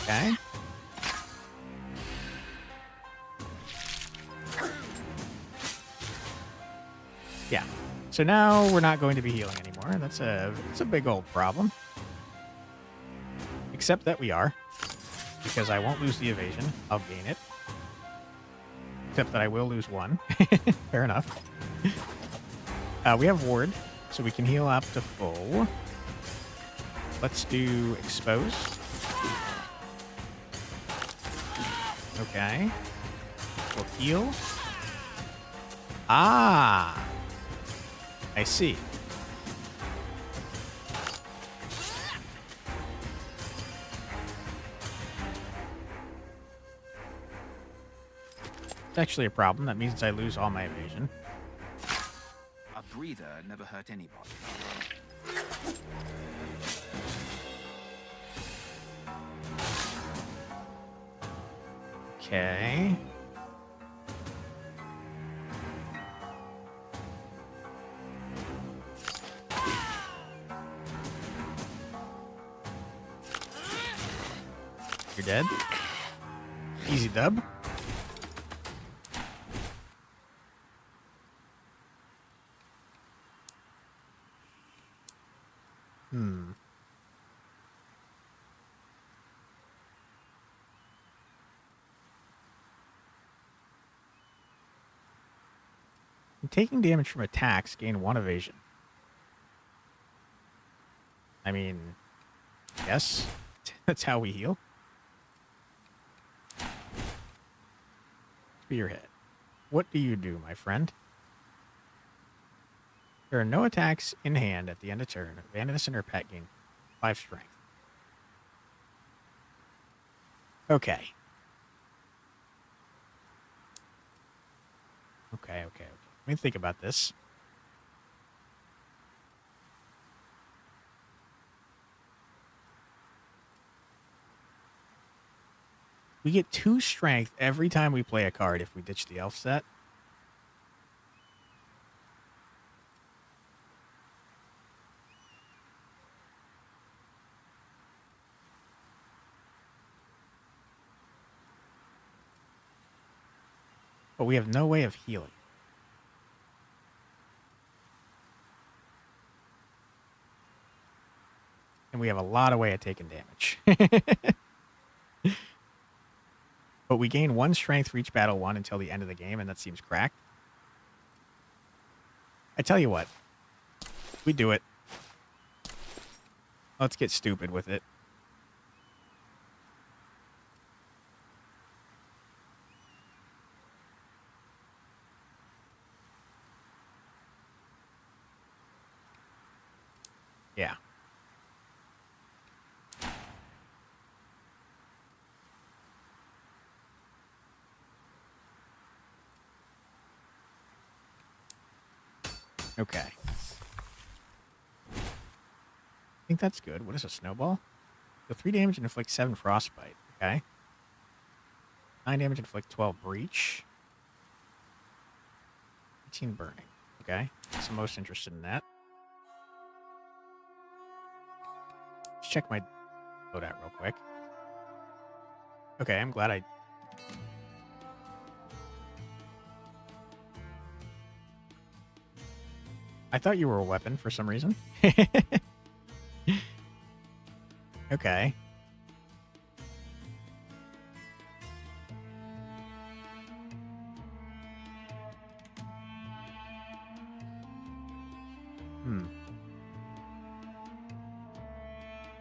S1: Okay. Yeah. So now we're not going to be healing anymore. That's a big old problem. Except that we are. Because I won't lose the evasion. I'll gain it. Except that I will lose one. Fair enough. We have ward, so we can heal up to full. Let's do expose. Okay. We'll heal. Ah! I see. It's actually a problem. That means I lose all my evasion.
S4: A breather never hurt anybody.
S1: Okay. You're dead. Easy dub. Taking damage from attacks gain 1 evasion. I mean, yes, that's how we heal. Spearhead. What do you do, my friend? There are no attacks in hand at the end of turn. Vandinus and her pet gain 5 strength. Okay. Okay. Let me think about this. We get 2 strength every time we play a card if we ditch the elf set. But we have no way of healing. And we have a lot of way of taking damage. But we gain 1 strength for each battle 1 until the end of the game, and that seems cracked. I tell you what. We do it. Let's get stupid with it. Yeah. Okay. I think that's good. What is a snowball? So 3 damage and inflict 7 frostbite. Okay. 9 damage and inflict 12 breach. 18 burning. Okay. So I'm most interested in that. check my loadout real quick. Okay, I'm glad I thought you were a weapon for some reason. Okay.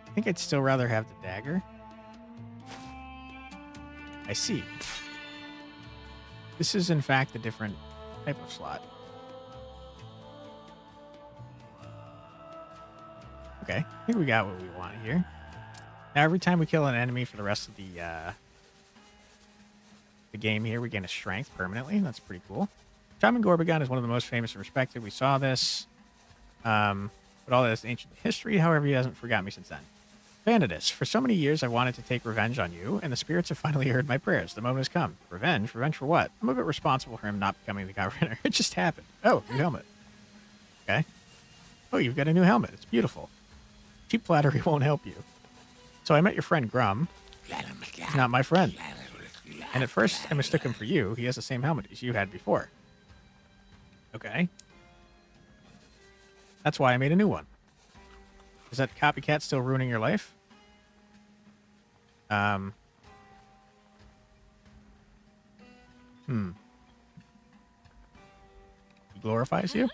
S1: I think I'd still rather have the dagger. I see. This is, in fact, a different type of slot. Okay, I think we got what we want here. Now, every time we kill an enemy for the rest of the game here, we gain a strength permanently. That's pretty cool. Shaman Gorbagon is one of the most famous and respected. We saw this. But all that is ancient history. However, he hasn't forgotten me since then. Vandidus, for so many years I've wanted to take revenge on you, and the spirits have finally heard my prayers. The moment has come. Revenge? Revenge for what? I'm a bit responsible for him not becoming the governor. It just happened. Oh, new helmet. Okay. Oh, you've got a new helmet. It's beautiful. Cheap flattery won't help you. So I met your friend Grum. He's not my friend. And at first I mistook him for you. He has the same helmet as you had before. Okay. That's why I made a new one. Is that copycat still ruining your life? He glorifies you?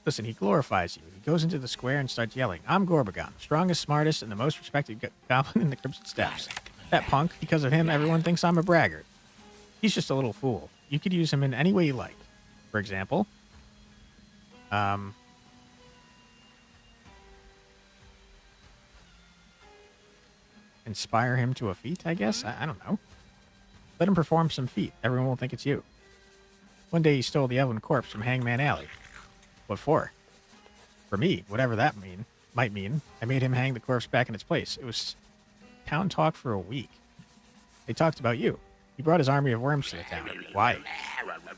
S1: Listen, he glorifies you. He goes into the square and starts yelling, I'm Gorbagon, strongest, smartest, and the most respected goblin in the Crimson Steppes. That punk, because of him, everyone thinks I'm a braggart. He's just a little fool. You could use him in any way you like. For example, inspire him to a feat, I guess? I don't know. Let him perform some feat. Everyone will think it's you. One day you stole the elven corpse from Hangman Alley. What for? For me, whatever that might mean. I made him hang the corpse back in its place. It was town talk for a week. They talked about you. He brought his army of worms to the town. Why?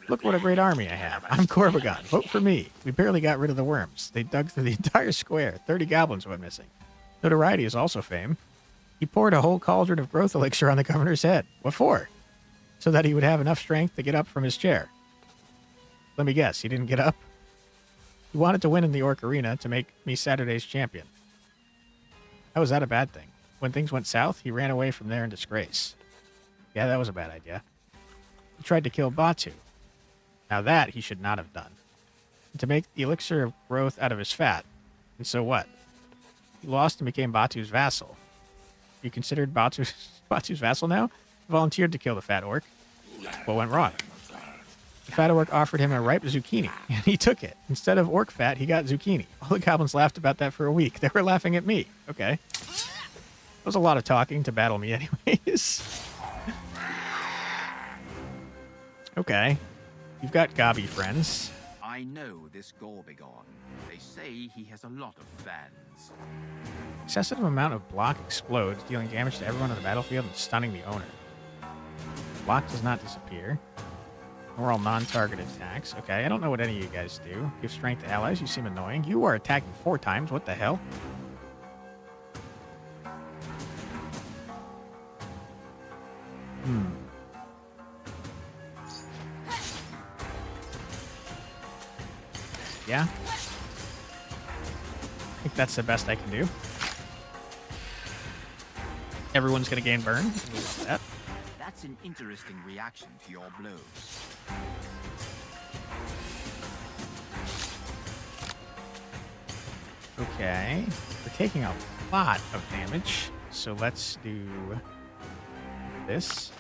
S1: Look what a great army I have. I'm Gorbagon. Vote for me. We barely got rid of the worms. They dug through the entire square. 30 goblins went missing. Notoriety is also fame. He poured a whole cauldron of growth elixir on the governor's head. What for? So that he would have enough strength to get up from his chair. Let me guess, he didn't get up? He wanted to win in the Orc Arena to make me Saturday's champion. How was that a bad thing? When things went south, he ran away from there in disgrace. Yeah, that was a bad idea. He tried to kill Batu. Now that he should not have done. And to make the elixir of growth out of his fat. And so what? He lost and became Batu's vassal. You considered Batu's vassal now? He volunteered to kill the fat orc. What went wrong? The fat orc offered him a ripe zucchini, and he took it. Instead of orc fat, he got zucchini. All the goblins laughed about that for a week. They were laughing at me. Okay. That was a lot of talking to battle me anyways. Okay. You've got gobby friends.
S4: I know this Gorbagon. They say he has a lot of fans.
S1: Excessive amount of block explodes, dealing damage to everyone on the battlefield and stunning the owner. Block does not disappear. We're all non-targeted attacks. Okay, I don't know what any of you guys do. Give strength to allies. You seem annoying. You are attacking 4 times. What the hell? Yeah. I think that's the best I can do. Everyone's going to gain burn. That.
S4: That's an interesting reaction to your blows.
S1: Okay. We're taking a lot of damage. So let's do this.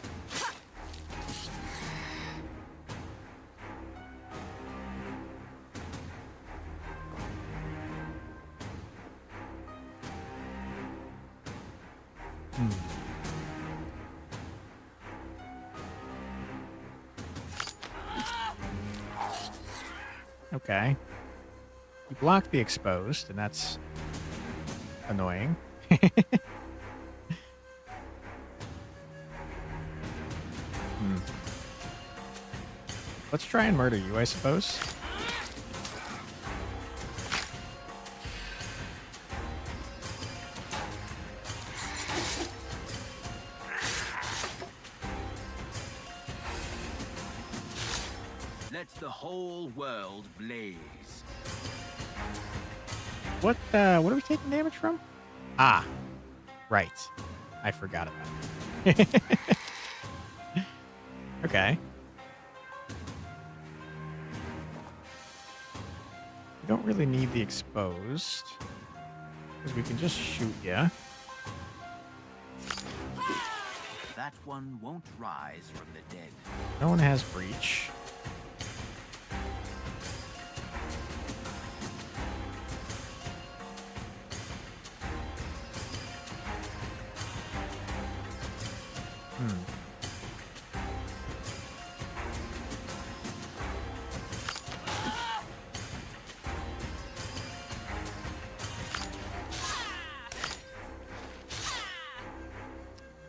S1: Okay. You block the exposed, and that's annoying. Let's try and murder you, I suppose.
S4: Let the whole world blaze.
S1: What are we taking damage from? Ah, right. I forgot about it. Okay. We don't really need the exposed, because we can just shoot ya.
S4: That one won't rise from the dead.
S1: No one has breach.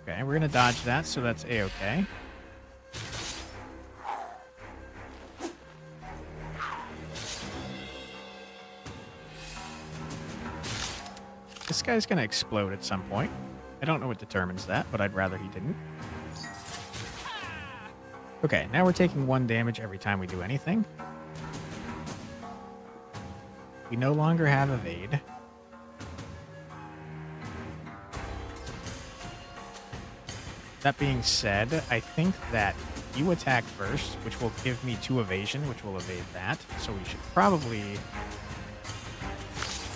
S1: Okay, we're gonna dodge that, so that's A-okay. This guy's gonna explode at some point. I don't know what determines that, but I'd rather he didn't. Okay, now we're taking 1 damage every time we do anything. We no longer have evade. That being said, I think that you attack first, which will give me 2 evasion, which will evade that. So we should probably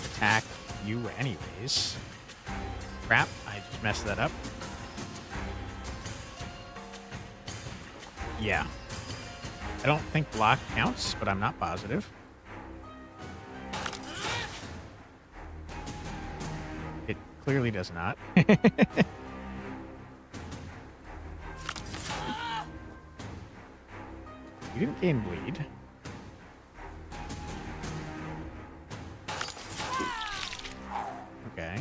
S1: attack you anyways. Crap, I just messed that up. Yeah. I don't think block counts, but I'm not positive. It clearly does not. You didn't gain bleed. Okay.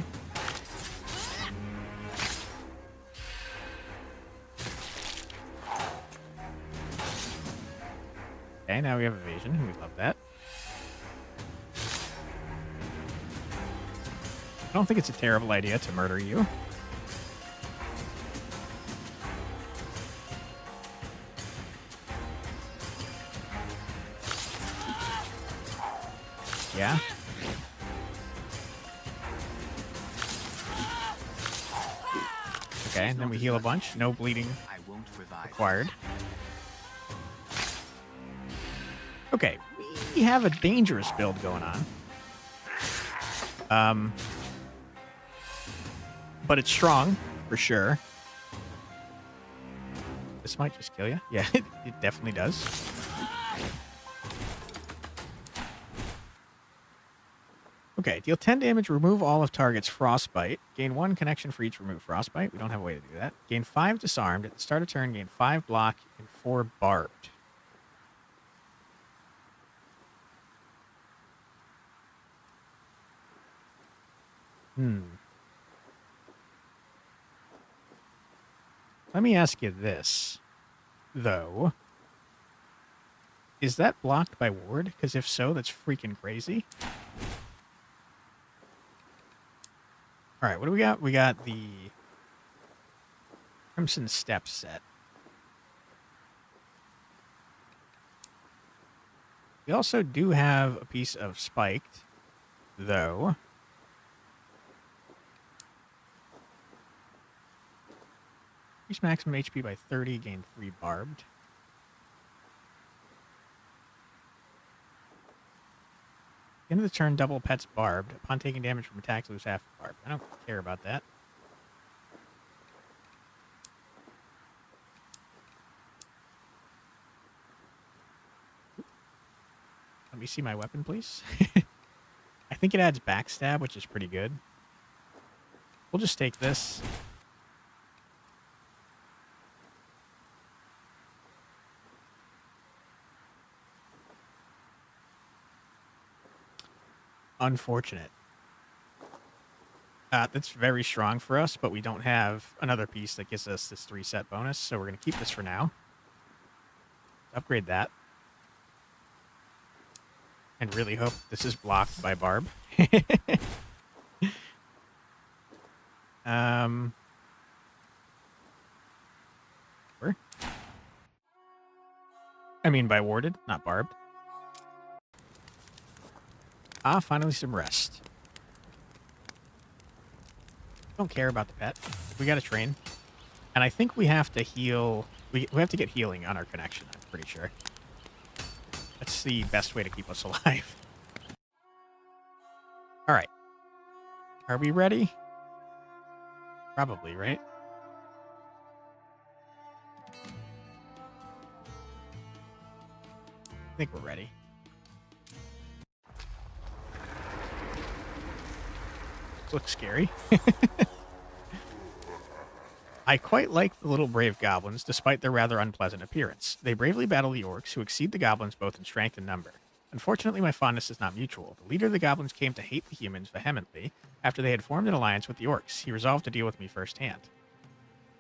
S1: Okay, now we have evasion. We love that. I don't think it's a terrible idea to murder you. Yeah. Okay, and then we heal a bunch. No bleeding
S4: I won't revive.
S1: required. Okay, we have a dangerous build going on. But it's strong, for sure. This might just kill you. Yeah, it definitely does. Okay, deal 10 damage, remove all of target's frostbite. Gain 1 connection for each remove frostbite. We don't have a way to do that. Gain 5 disarmed. At the start of turn, gain 5 block and 4 barbed. Let me ask you this, though. Is that blocked by ward? Because if so, that's freaking crazy. All right, what do we got? We got the Crimson Step set. We also do have a piece of Spiked, though. Increase maximum HP by 30, gain 3 barbed. End of the turn, double pet's barbed. Upon taking damage from attacks, lose half barbed. I don't care about that. Let me see my weapon, please. I think it adds backstab, which is pretty good. We'll just take this. Unfortunate. That's very strong for us, but we don't have another piece that gives us this 3 set bonus, so we're going to keep this for now. Upgrade that. And really hope this is blocked by Barb. Where? I mean by warded, not barbed. Ah, finally some rest. Don't care about the pet. We gotta train. And I think we have to heal. We have to get healing on our connection, I'm pretty sure. That's the best way to keep us alive. Alright. Are we ready? Probably, right? I think we're ready. Looks scary. I quite like the little brave goblins, despite their rather unpleasant appearance. They bravely battle the orcs, who exceed the goblins both in strength and number. Unfortunately, my fondness is not mutual. The leader of the goblins came to hate the humans vehemently after they had formed an alliance with the orcs. He resolved to deal with me firsthand.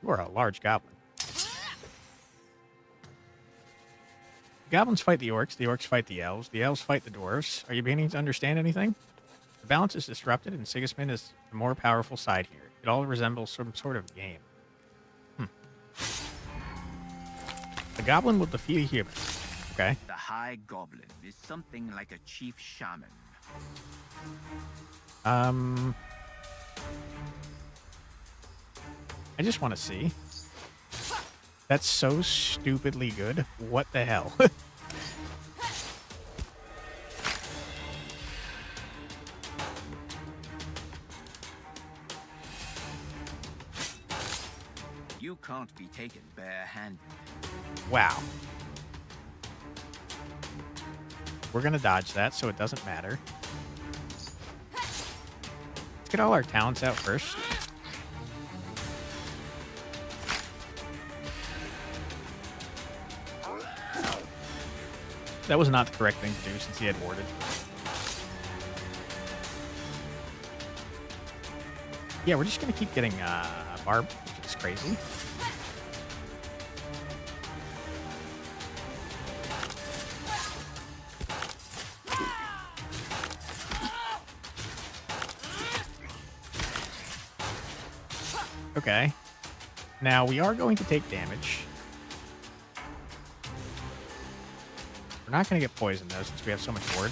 S1: You are a large goblin. The goblins fight the orcs fight the elves fight the dwarves. Are you beginning to understand anything? The balance is disrupted, and Sigismund is the more powerful side here. It all resembles some sort of game. The goblin will defeat a human. Okay.
S4: The High Goblin is something like a chief shaman.
S1: I just want to see. That's so stupidly good. What the hell?
S4: You can't be taken bare-handed.
S1: Wow. We're going to dodge that, so it doesn't matter. Let's get all our talents out first. That was not the correct thing to do since he had warded. Yeah, we're just going to keep getting Barb, which is crazy. Okay. Now, we are going to take damage. We're not going to get poisoned, though, since we have so much ward.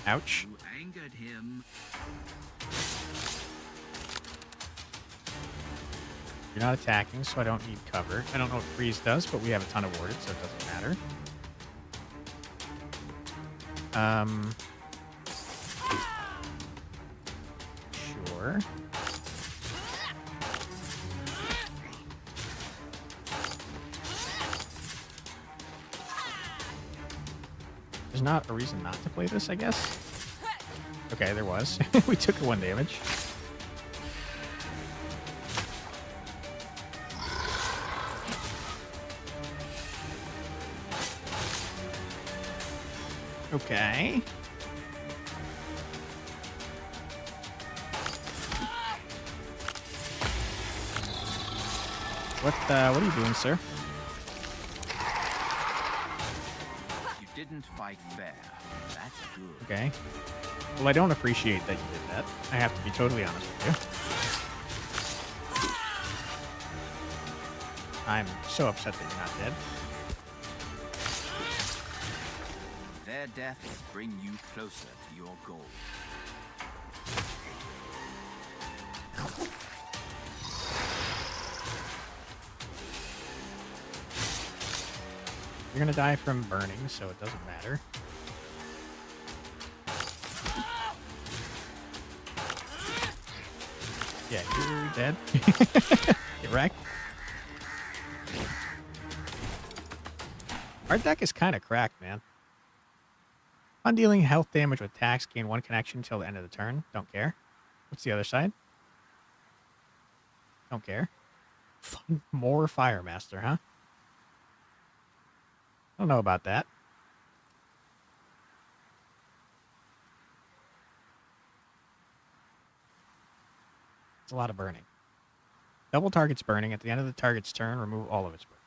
S1: Ouch.
S4: You angered him.
S1: You're not attacking, so I don't need cover. I don't know what freeze does, but we have a ton of warded, so it doesn't matter. Sure. There's not a reason not to play this, I guess. Okay, there was. We took 1 damage. Okay. What are you doing, sir?
S4: You didn't fight fair. That's good.
S1: Okay. Well, I don't appreciate that you did that. I have to be totally honest with you. I'm so upset that you're not dead.
S4: Their deaths bring you closer to your goal.
S1: You're gonna die from burning, so it doesn't matter. Yeah, you're dead. Get wrecked. Our deck is kind of cracked, man. On dealing health damage with attacks, gain 1 connection until the end of the turn. Don't care. What's the other side? Don't care. More Firemaster, huh? I don't know about that. It's a lot of burning. Double target's burning. At the end of the target's turn, remove all of its burning.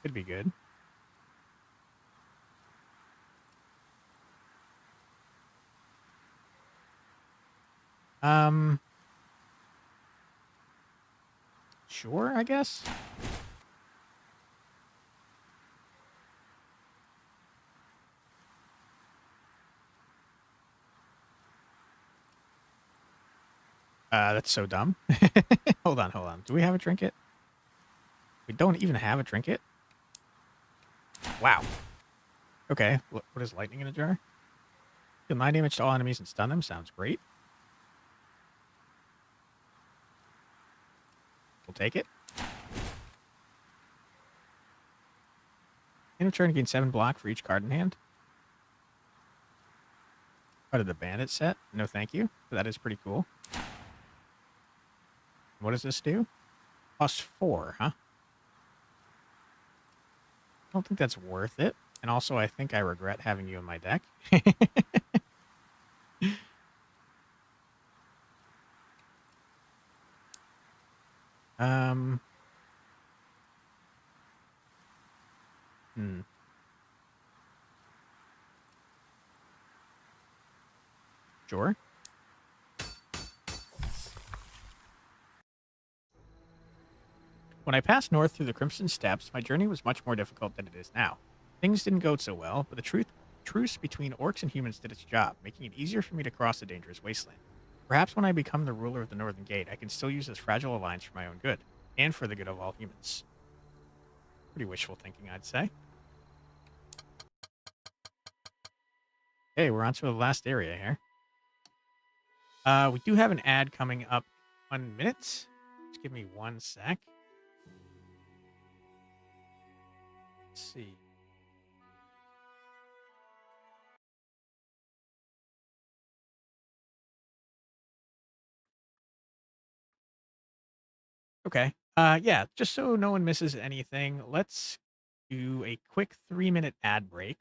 S1: Could be good. Sure, I guess. That's so dumb. Hold on, hold on. Do we have a trinket? We don't even have a trinket? Wow. Okay, what is lightning in a jar? Deal 9 damage to all enemies and stun them. Sounds great. We'll take it. In return, gain 7 block for each card in hand. Part of the bandit set. No thank you. But that is pretty cool. What does this do? +4, huh? I don't think that's worth it. And also, I think I regret having you in my deck. Hmm. Sure. When I passed north through the Crimson Steppes, my journey was much more difficult than it is now. Things didn't go so well, but the truce between orcs and humans did its job, making it easier for me to cross the dangerous wasteland. Perhaps when I become the ruler of the Northern Gate, I can still use this fragile alliance for my own good, and for the good of all humans. Pretty wishful thinking, I'd say. Okay, we're on to the last area here. We do have an ad coming up in 1 minute. Just give me 1 sec. Let's see. Okay. Yeah, just so no one misses anything, let's do a quick 3-minute ad break.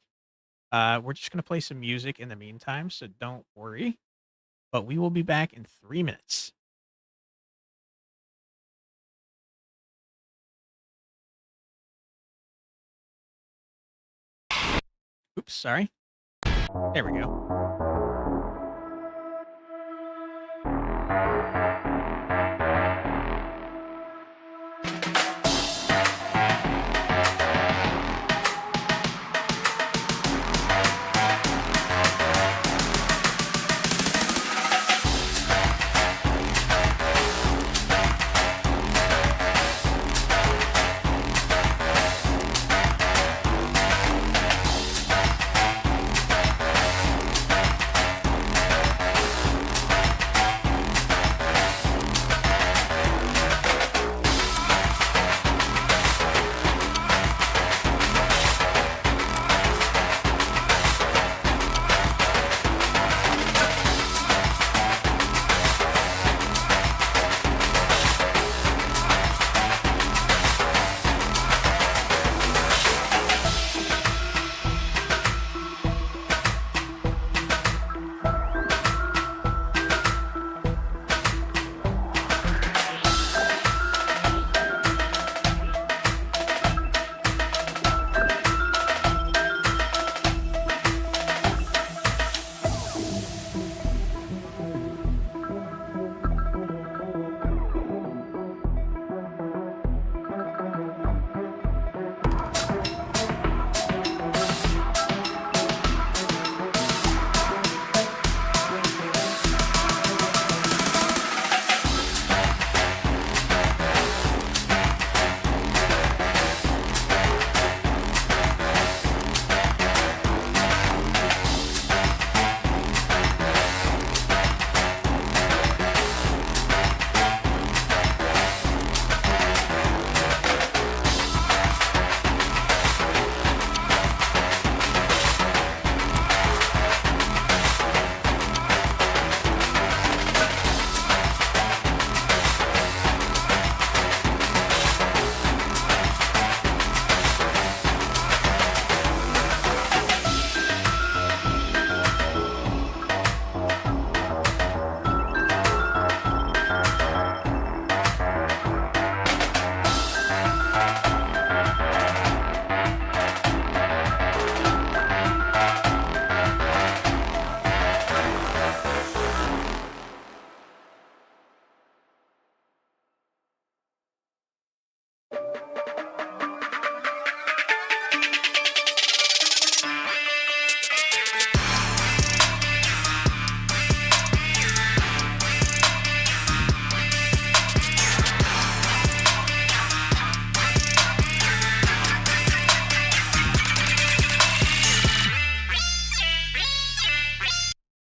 S1: We're just going to play some music in the meantime, so don't worry. But we will be back in 3 minutes. Oops, sorry. There we go.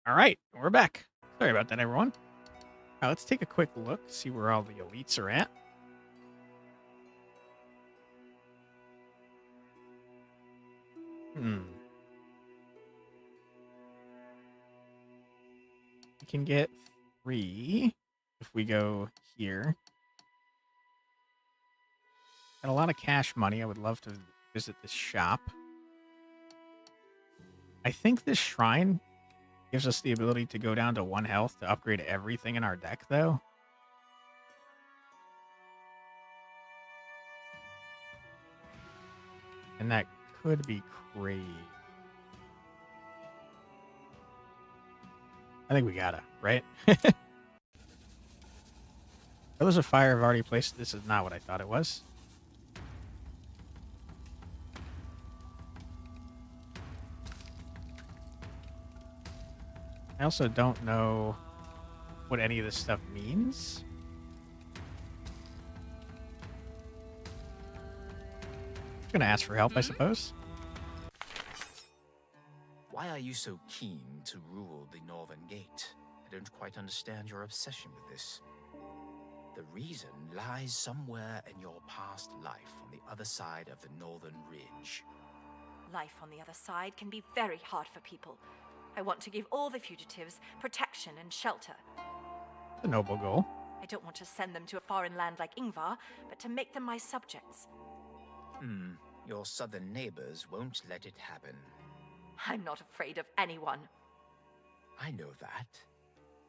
S1: All right, we're back. Sorry about that, everyone. Now let's take a quick look, see where all the elites are at. We can get 3 if we go here. Got a lot of cash money. I would love to visit this shop. I think this shrine gives us the ability to go down to 1 health to upgrade everything in our deck, though. And that could be crazy. I think we gotta, right? Pillars of Fire I've already placed. This is not what I thought it was. I also don't know what any of this stuff means. I'm gonna ask for help, I suppose.
S3: Why are you so keen to rule the Northern Gate? I don't quite understand your obsession with this. The reason lies somewhere in your past life on the other side of the Northern Ridge.
S6: Life on the other side can be very hard for people. I want to give all the fugitives protection and shelter.
S1: A noble goal.
S6: I don't want to send them to a foreign land like Ingvar, but to make them my subjects.
S3: Your southern neighbors won't let it happen.
S6: I'm not afraid of anyone.
S3: I know that.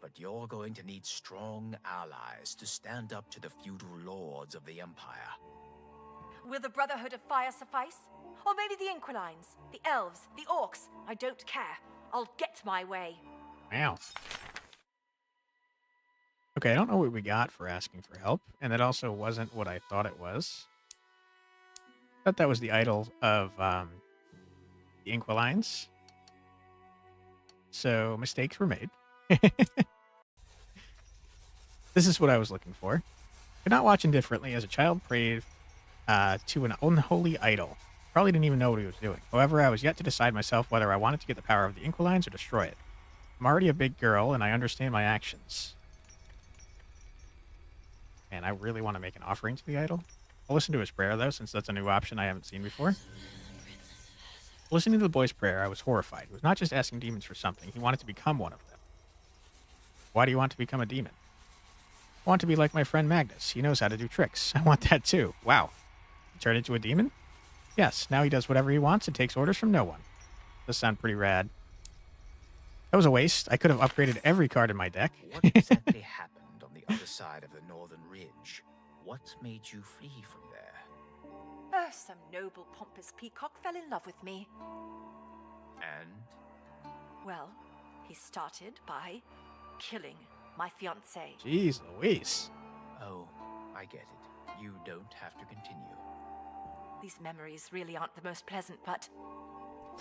S3: But you're going to need strong allies to stand up to the feudal lords of the Empire.
S6: Will the Brotherhood of Fire suffice? Or maybe the Inquilines, the Elves, the Orcs? I don't care. I'll get my way.
S1: Wow. Okay, I don't know what we got for asking for help, and it also wasn't what I thought it was. I thought that was the idol of the Inquilines. So mistakes were made. This is what I was looking for. Could not watch indifferently as a child prayed to an unholy idol. Probably didn't even know what he was doing. However, I was yet to decide myself whether I wanted to get the power of the Inquilines or destroy it. I'm already a big girl, and I understand my actions. And I really want to make an offering to the idol. I'll listen to his prayer, though, since that's a new option I haven't seen before. Listening to the boy's prayer, I was horrified. He was not just asking demons for something. He wanted to become one of them. Why do you want to become a demon? I want to be like my friend Magnus. He knows how to do tricks. I want that, too. Wow. He turned into a demon? Yes, now he does whatever he wants and takes orders from no one. Does sound pretty rad. That was a waste. I could have upgraded every card in my deck.
S3: What exactly happened on the other side of the Northern Ridge? What made you flee from there?
S6: Some noble, pompous peacock fell in love with me.
S3: And?
S6: Well, he started by killing my fiancée.
S1: Jeez Louise.
S3: Oh, I get it. You don't have to continue.
S6: These memories really aren't the most pleasant, but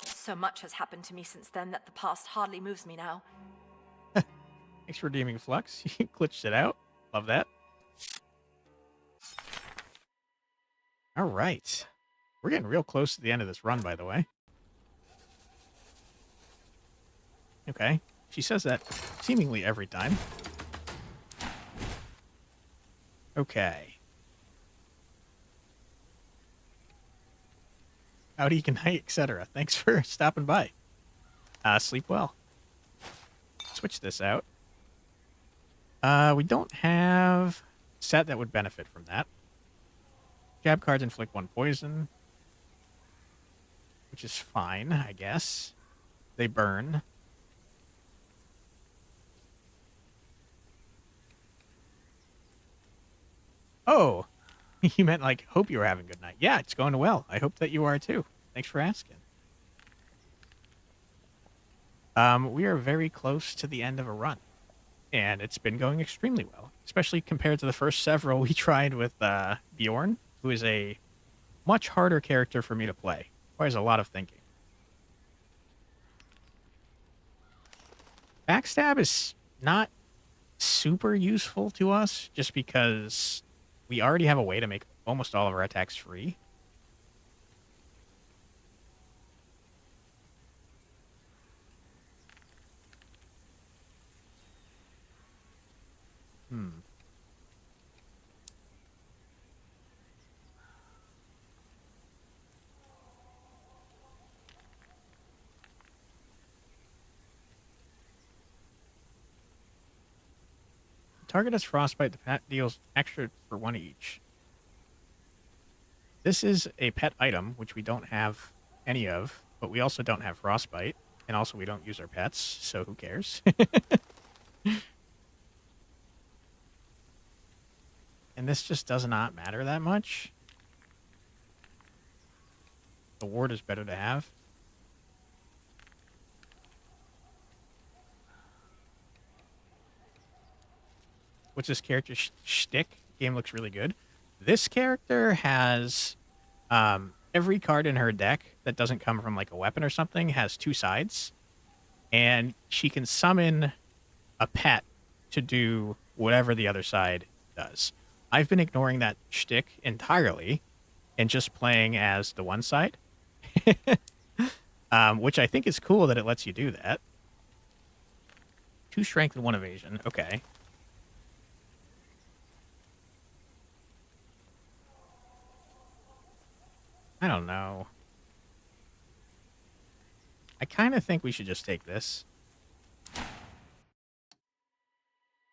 S6: so much has happened to me since then that the past hardly moves me now.
S1: Thanks for redeeming Flux. You glitched it out. Love that. All right. We're getting real close to the end of this run, by the way. Okay. She says that seemingly every time. Okay. Howdy, good night, etc. Thanks for stopping by. Sleep well. Switch this out. We don't have a set that would benefit from that. Jab cards inflict 1 poison, which is fine, I guess. They burn. Oh, you meant like, hope you were having a good night. Yeah, it's going well. I hope that you are too. Thanks for asking. We are very close to the end of a run, and it's been going extremely well, especially compared to the first several we tried with Bjorn, who is a much harder character for me to play. Requires a lot of thinking. Backstab is not super useful to us, just because we already have a way to make almost all of our attacks free. target has frostbite, the pet deals extra for 1 each. This is a pet item, which we don't have any of, but we also don't have frostbite, and also we don't use our pets, so who cares? And this just does not matter that much. The ward is better to have. What's this character's shtick? Game looks really good. This character has every card in her deck that doesn't come from like a weapon or something has 2 sides. And she can summon a pet to do whatever the other side does. I've been ignoring that shtick entirely and just playing as the one side. Which I think is cool that it lets you do that. 2 strength and 1 evasion. Okay. I don't know. I kind of think we should just take this.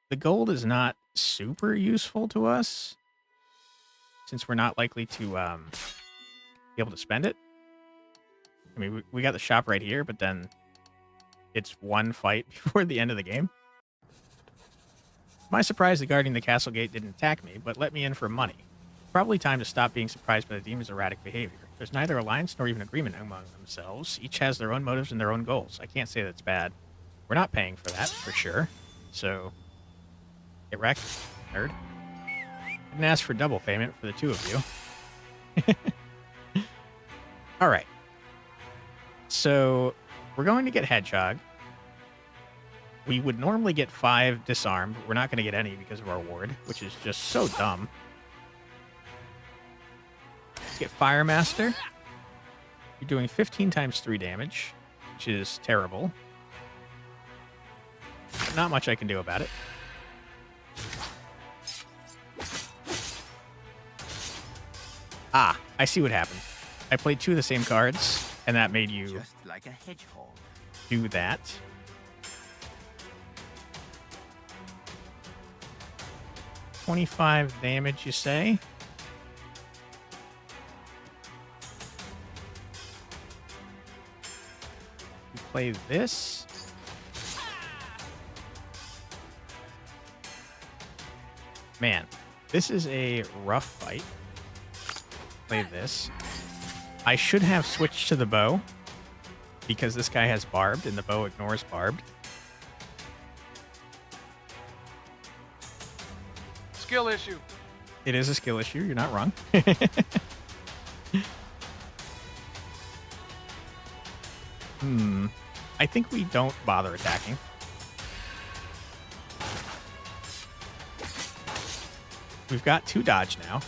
S1: The gold is not super useful to us, since we're not likely to be able to spend it. I mean, we got the shop right here, but then it's 1 fight before the end of the game. My surprise that guarding the castle gate didn't attack me, but let me in for money. Probably time to stop being surprised by the demon's erratic behavior. There's neither alliance nor even agreement among themselves. Each has their own motives and their own goals. I can't say that's bad. We're not paying for that, for sure. So, get wrecked, nerd. Didn't ask for double payment for the 2 of you. Alright. So, we're going to get Hedgehog. We would normally get 5 disarmed. We're not going to get any because of our ward, which is just so dumb. Get Firemaster. You're doing 15 times 3 damage, which is terrible. But not much I can do about it. Ah, I see what happened. I played 2 of the same cards, and that made you
S4: Just like a hedgehog.
S1: do that. $25 damage, you say? You play this. Man, this is a rough fight. Play this. I should have switched to the bow, because this guy has barbed, and the bow ignores barbed.
S7: Skill issue.
S1: It is a skill issue. You're not wrong. I think we don't bother attacking. We've got 2 dodge now.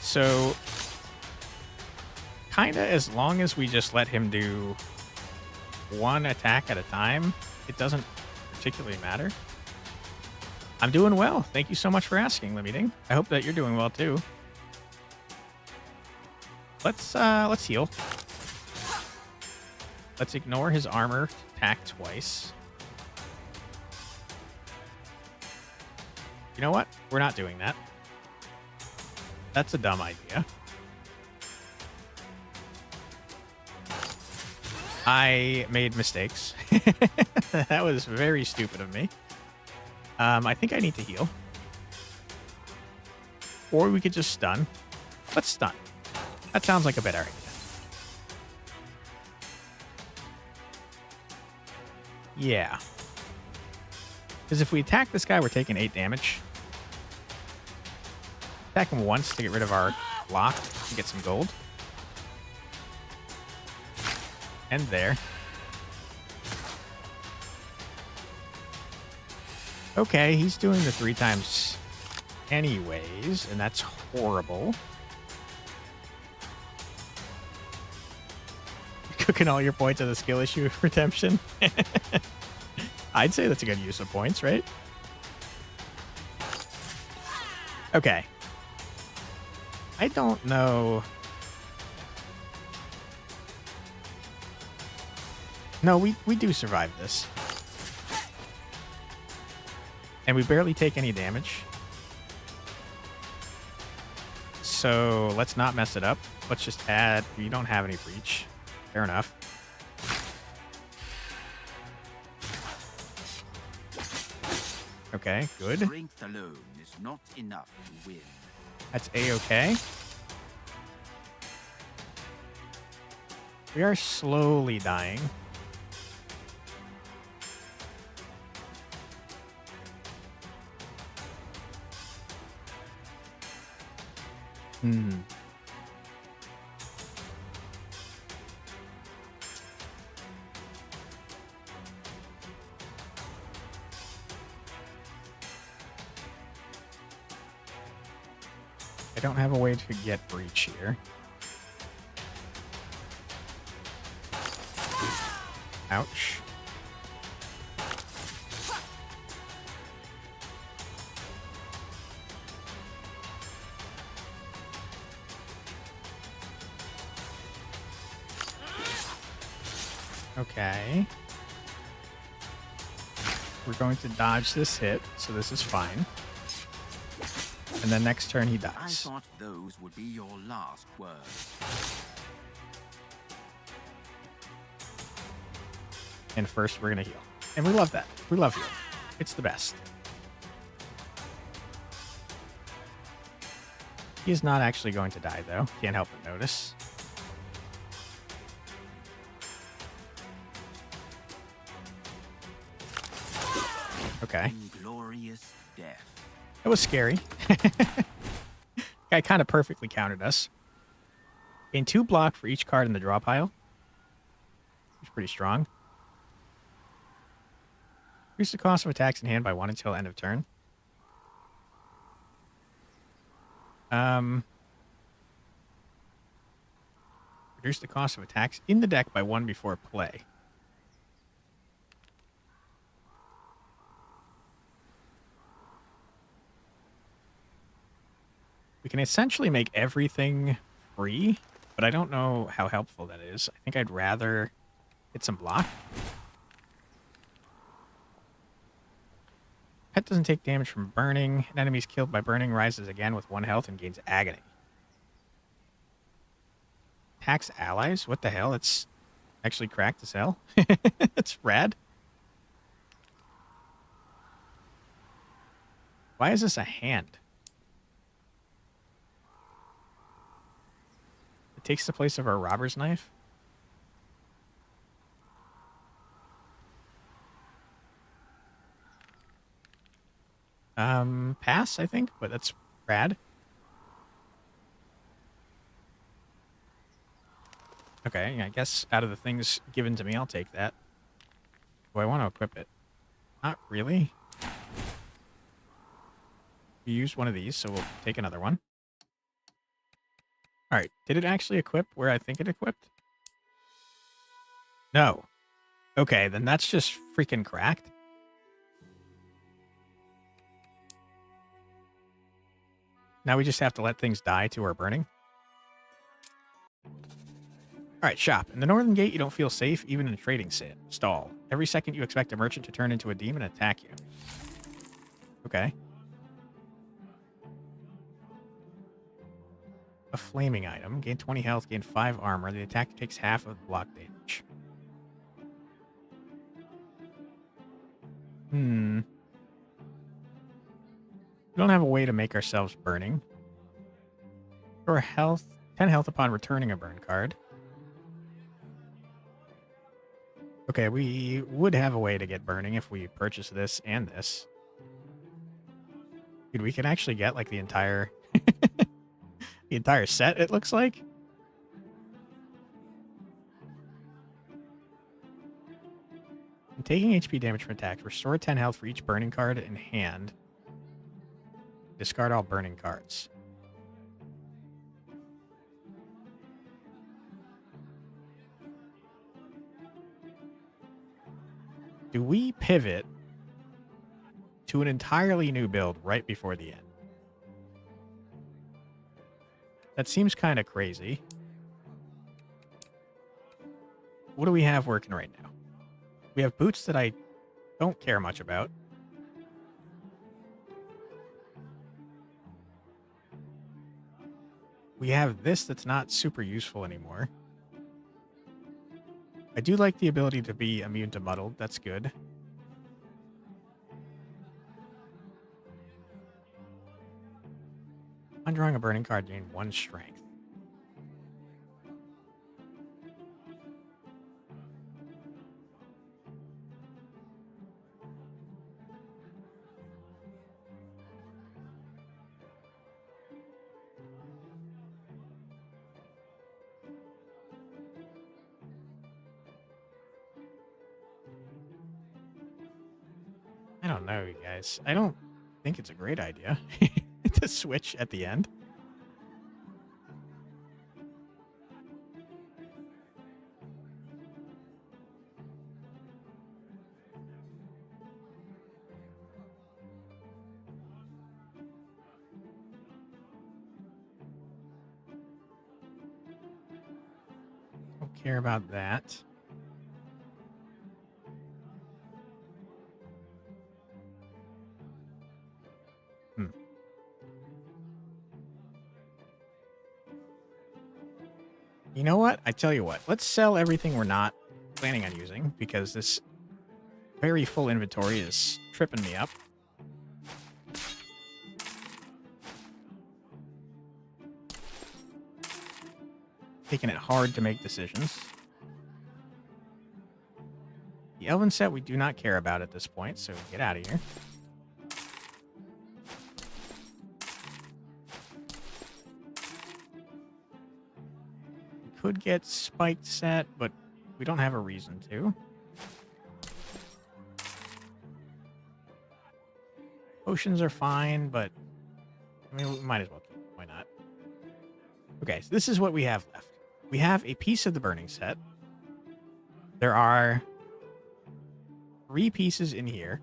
S1: So, kind of as long as we just let him do 1 attack at a time, it doesn't particularly matter. I'm doing well. Thank you so much for asking, Limiting. I hope that you're doing well too. Let's heal. Let's ignore his armor attack twice. You know what? We're not doing that. That's a dumb idea. I made mistakes. That was very stupid of me. I think I need to heal. Or we could just stun. Let's stun. That sounds like a better idea. Yeah. Because if we attack this guy, we're taking 8 damage. Attack him once to get rid of our lock and get some gold. And there. Okay, he's doing the 3 times anyways, and that's horrible. Cooking all your points of the skill issue redemption. I'd say that's a good use of points, right? Okay. I don't know. No, we do survive this. And we barely take any damage. So let's not mess it up. Let's just add... We don't have any breach. Fair enough. Okay, good.
S4: Strength alone is not enough to win.
S1: That's A-okay. We are slowly dying. I don't have a way to get breach here. Ouch. Okay. We're going to dodge this hit, so this is fine. And then next turn he
S4: I
S1: dies.
S4: thought those would be your last words.
S1: And first we're going to heal. And we love that. We love healing. It's the best. He is not actually going to die, though. Can't help but notice. Okay.
S4: Inglorious death.
S1: That was scary. Guy kind of perfectly countered us. Gain 2 block for each card in the draw pile. He's pretty strong. Reduce the cost of attacks in hand by 1 until end of turn. Reduce the cost of attacks in the deck by 1 before play. We can essentially make everything free, but I don't know how helpful that is. I think I'd rather get some block. Pet doesn't take damage from burning. An enemy is killed by burning rises again with 1 health and gains agony. Attacks allies? What the hell? It's actually cracked as hell. That's rad. Why is this a hand? It takes the place of our robber's knife. Pass, I think, but that's rad. Okay, I guess out of the things given to me, I'll take that. Do I want to equip it? Not really. We used one of these, so we'll take another one. Alright, did it actually equip where I think it equipped? No. Okay, then that's just freaking cracked. Now we just have to let things die to our burning. Alright, shop. In the northern gate, you don't feel safe, even in a trading stall. Every second you expect a merchant to turn into a demon and attack you. Okay. A flaming item. Gain 20 health, gain 5 armor. The attack takes half of the block damage. We don't have a way to make ourselves burning. For health, 10 health upon returning a burn card. Okay, we would have a way to get burning if we purchase this and this. Dude, we can actually get like the entire the entire set, it looks like. I'm taking HP damage from attacks. Restore 10 health for each burning card in hand. Discard all burning cards. Do we pivot to an entirely new build right before the end? That seems kind of crazy. What do we have working right now? We have boots that I don't care much about. We have this that's not super useful anymore. I do like the ability to be immune to muddled. That's good. On drawing a burning card, gain 1 strength. I don't know, you guys. I don't think it's a great idea to switch at the end. Don't care about that. You know what? I tell you what. Let's sell everything we're not planning on using, because this very full inventory is tripping me up. Making it hard to make decisions. The Elven set we do not care about at this point, so get out of here. Could get spiked set, but we don't have a reason to. Potions are fine, but I mean, we might as well keep them. Why not? Okay, so this is what we have left. We have a piece of the burning set. There are 3 pieces in here.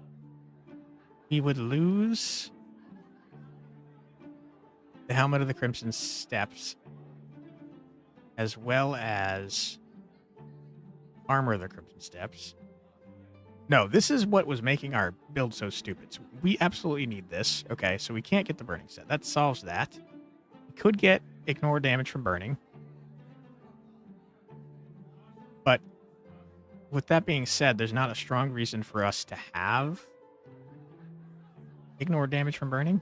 S1: We would lose the Helmet of the Crimson Steps, as well as Armor of the Crimson Steps. No, this is what was making our build so stupid. So we absolutely need this. Okay, so we can't get the burning set. That solves that. We could get ignore damage from burning. But with that being said, there's not a strong reason for us to have ignore damage from burning.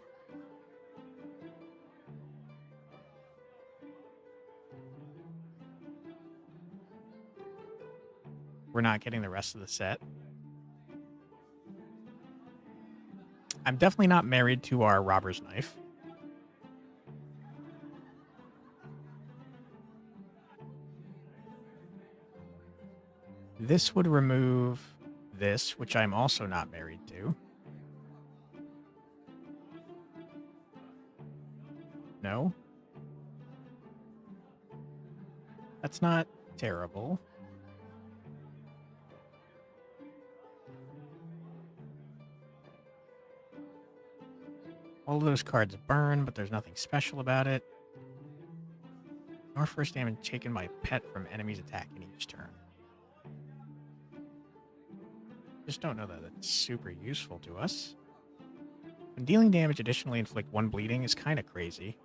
S1: We're not getting the rest of the set. I'm definitely not married to our robber's knife. This would remove this, which I'm also not married to. No. That's not terrible. All of those cards burn, but there's nothing special about it. Our first damage taken by pet from enemies attacking each turn. Just don't know that it's super useful to us. When dealing damage, additionally inflict 1 bleeding is kind of crazy.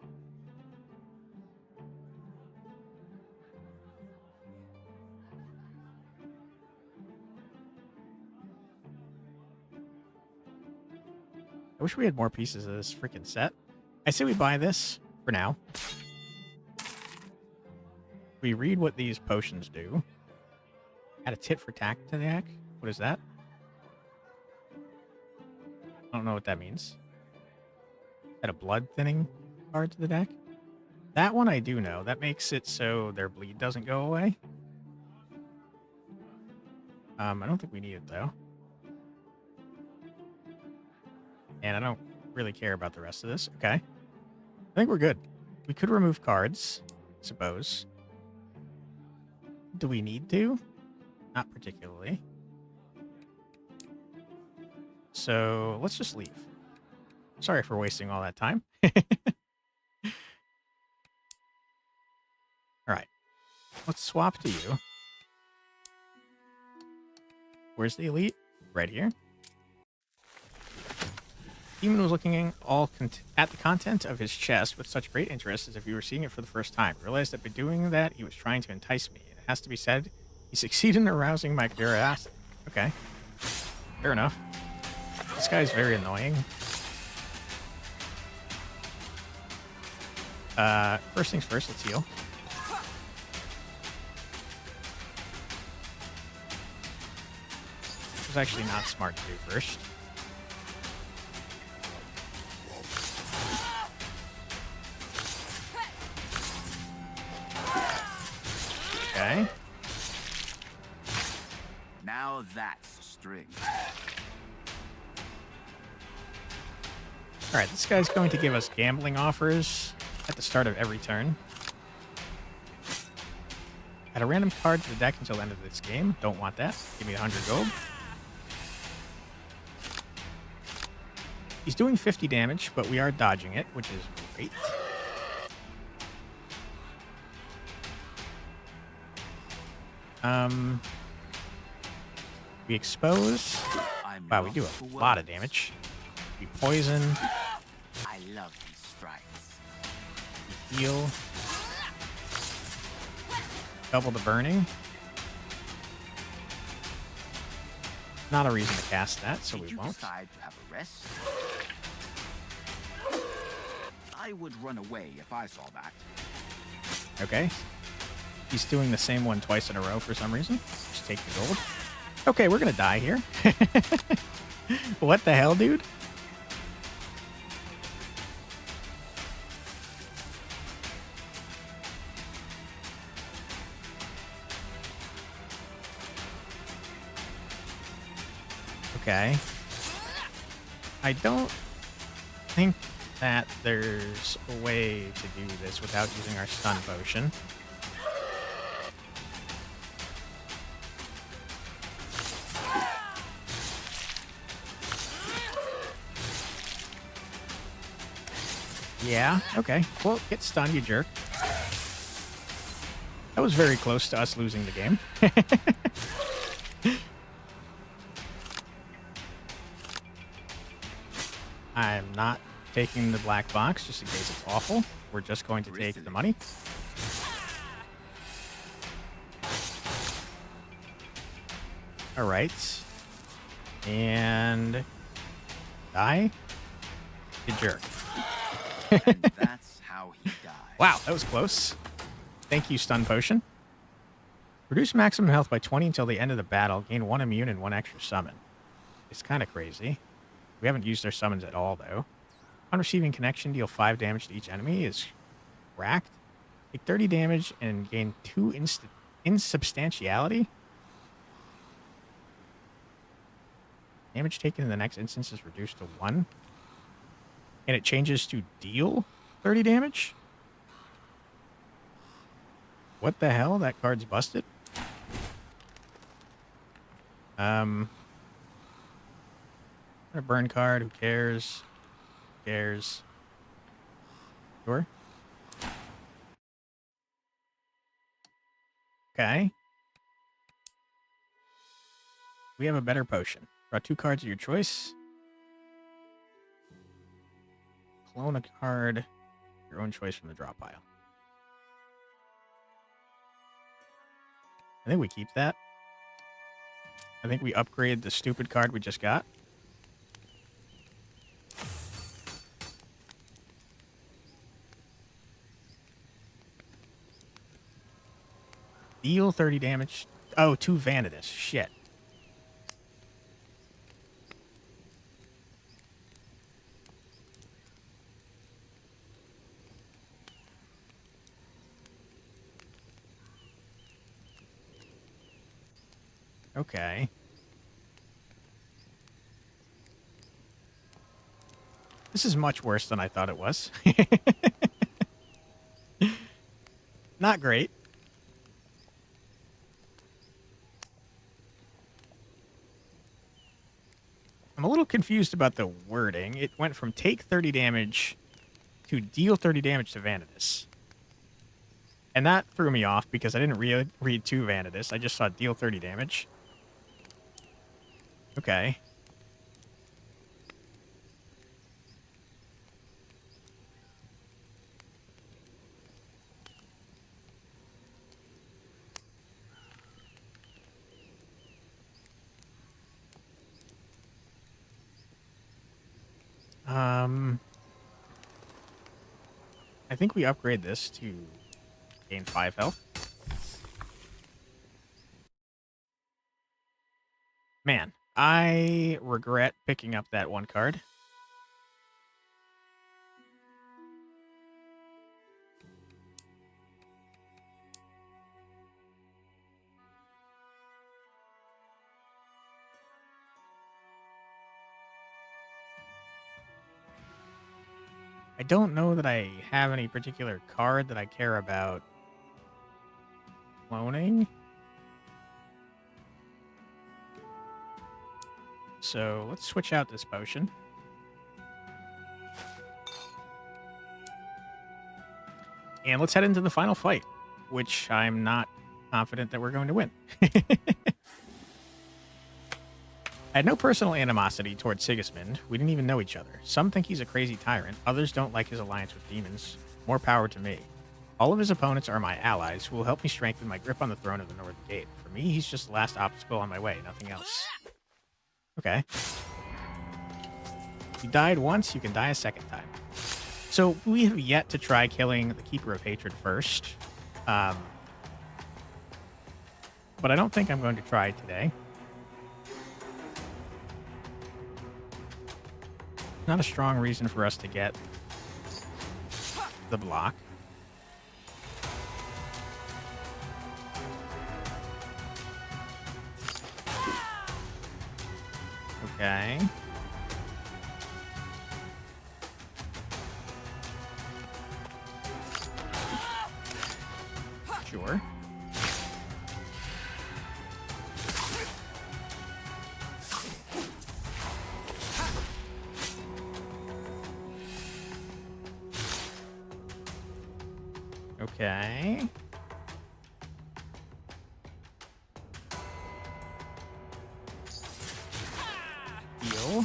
S1: I wish we had more pieces of this freaking set. I say we buy this for now. We read what these potions do. Add a tit for tack to the deck. What is that? I don't know what that means. Add a blood thinning card to the deck. That one I do know. That makes it so their bleed doesn't go away. I don't think we need it though. And I don't really care about the rest of this. Okay. I think we're good. We could remove cards, I suppose. Do we need to? Not particularly. So let's just leave. Sorry for wasting all that time. All right. Let's swap to you. Where's the elite? Right here. Demon was looking at the content of his chest with such great interest as if he were seeing it for the first time. Realized that by doing that, he was trying to entice me. It has to be said, he succeeded in arousing my curiosity. Okay. Fair enough. This guy's very annoying. First things first, let's heal. It was actually not smart to do first. Okay.
S4: Now that's a string.
S1: Alright, this guy's going to give us gambling offers at the start of every turn. Add a random card to the deck until the end of this game. Don't want that. Give me 100 gold. He's doing 50 damage, but we are dodging it, which is great. We expose. Wow, we do a lot of damage. We poison.
S4: I love these strikes.
S1: We heal. Double the burning. Not a reason to cast that, so we won't.
S4: Decide to have a rest? I would run away if I saw that.
S1: Okay. He's doing the same one twice in a row for some reason. Just take the gold. Okay, we're gonna die here. What the hell, dude? Okay. I don't think that there's a way to do this without using our stun potion. Yeah, okay. Well, get stunned, you jerk. That was very close to us losing the game. I'm not taking the black box just in case it's awful. We're just going to take the money. All right. And die. You jerk.
S4: And that's how he dies.
S1: Wow, that was close. Thank you, stun potion. Reduce maximum health by 20 until the end of the battle. Gain 1 immune and 1 extra summon. It's kind of crazy. We haven't used our summons at all, though. On receiving connection, deal 5 damage to each enemy is racked. Take 30 damage and gain 2 insubstantiality. Damage taken in the next instance is reduced to 1. And it changes to deal 30 damage? What the hell? That card's busted? A burn card. Who cares? Who cares? Sure. Okay. We have a better potion. Draw 2 cards of your choice. Clone a card. Your own choice from the draw pile. I think we keep that. I think we upgrade the stupid card we just got. Deal 30 damage. Oh, 2 Vanitas. Shit. Okay. This is much worse than I thought it was. Not great. I'm a little confused about the wording. It went from take 30 damage to deal 30 damage to Vanitas. And that threw me off because I didn't read to Vanitas. I just saw deal 30 damage. Okay. I think we upgrade this to gain 5 health. Man, I regret picking up that one card. I don't know that I have any particular card that I care about cloning. So let's switch out this potion. And let's head into the final fight, which I'm not confident that we're going to win. I had no personal animosity towards Sigismund. We didn't even know each other. Some think he's a crazy tyrant. Others don't like his alliance with demons. More power to me. All of his opponents are my allies, who will help me strengthen my grip on the throne of the Northern Gate. For me, he's just the last obstacle on my way, nothing else. Okay. You died once, you can die a second time. So we have yet to try killing the Keeper of Hatred first. But I don't think I'm going to try today. Not a strong reason for us to get the block. Okay. Sure. Okay. Heal.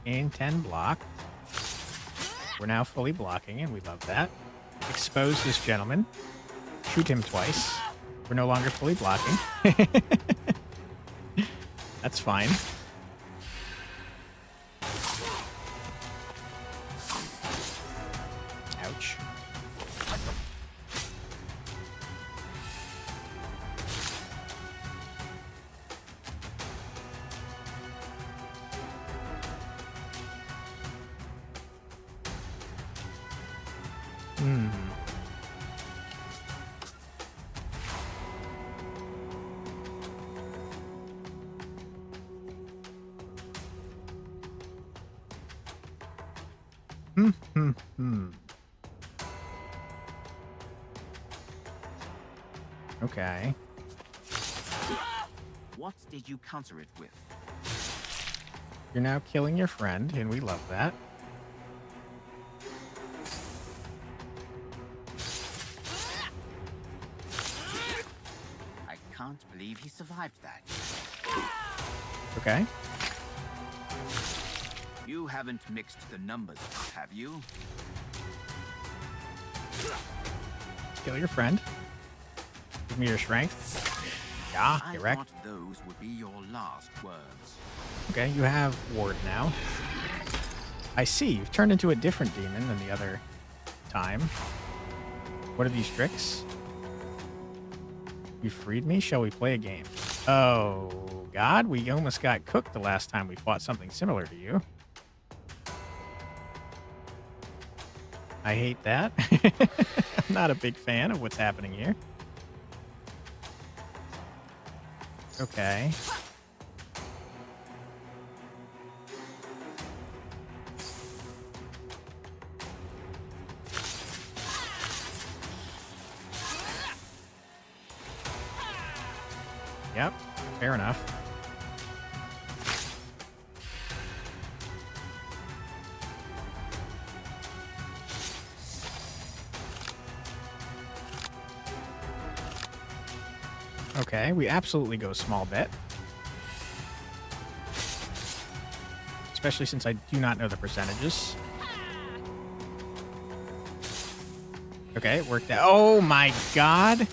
S1: Gain 10 block. We're now fully blocking, and we love that. Expose this gentleman. Shoot him twice. We're no longer fully blocking. That's fine. Ouch. Okay.
S4: What did you counter it with?
S1: You're now killing your friend, and we love that.
S4: I can't believe he survived that.
S1: Okay.
S4: You haven't mixed the numbers, have you?
S1: Kill your friend. Give me your strength. Yeah,
S4: I
S1: correct.
S4: thought those would be your last words.
S1: Okay, you have ward now. I see. You've turned into a different demon than the other time. What are these tricks? You freed me? Shall we play a game? Oh, God. We almost got cooked the last time we fought something similar to you. I hate that. I'm not a big fan of what's happening here. Okay. Yep, fair enough. Okay, we absolutely go small bet. Especially since I do not know the percentages. Okay, it worked out. Oh my God!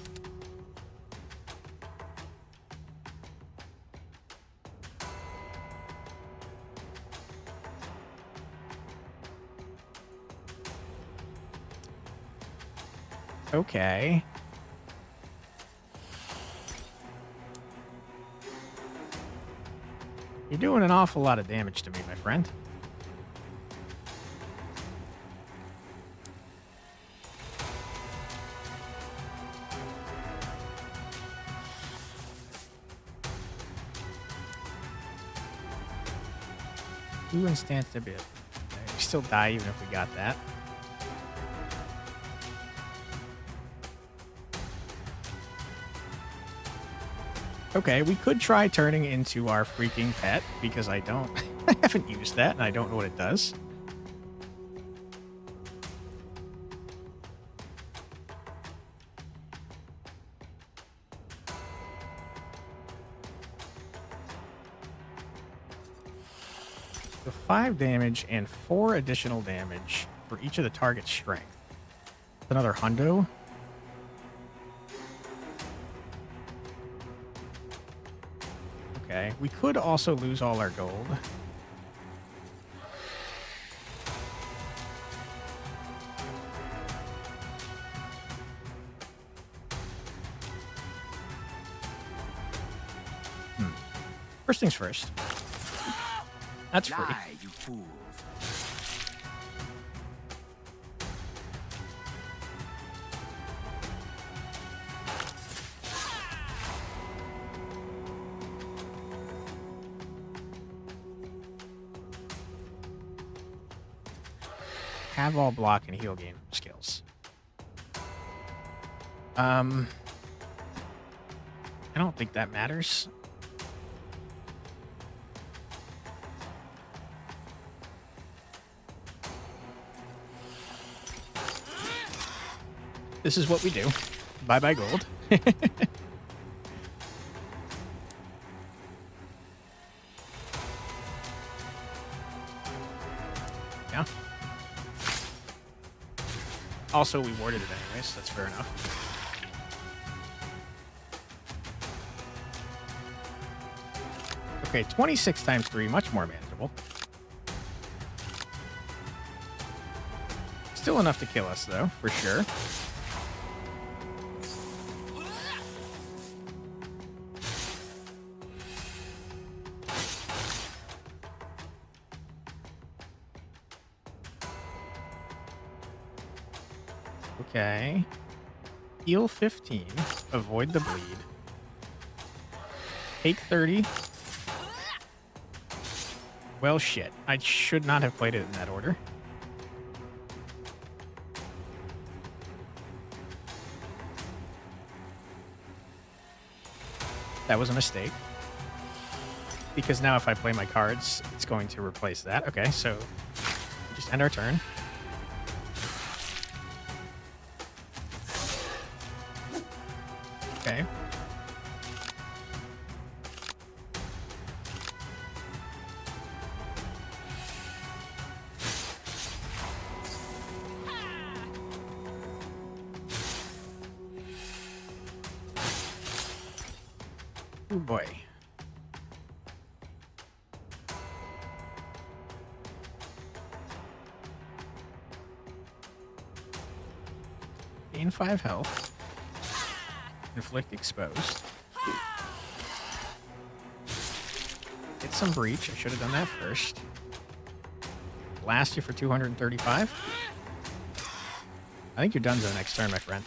S1: Okay. You're doing an awful lot of damage to me, my friend. Two instance a bit. We still die even if we got that. Okay, we could try turning into our freaking pet, because I haven't used that, and I don't know what it does. So 5 damage and 4 additional damage for each of the target's strength. Another hundo. Okay, we could also lose all our gold. First things first. That's free.
S4: Lie, you fools.
S1: Have all block and heal gain skills. I don't think that matters. This is what we do. Bye-bye gold. Yeah. Also, we warded it anyways, so that's fair enough. Okay, 26 times 3, much more manageable. Still enough to kill us, though, for sure. Okay. Heal 15. Avoid the bleed. Take 30. Well, shit. I should not have played it in that order. That was a mistake. Because now if I play my cards, it's going to replace that. Okay, so just end our turn. Okay. Oh boy. Gain 5 health. Inflict exposed. Get some breach. I should have done that first. Blast you for 235. I think you're done the next turn, my friend.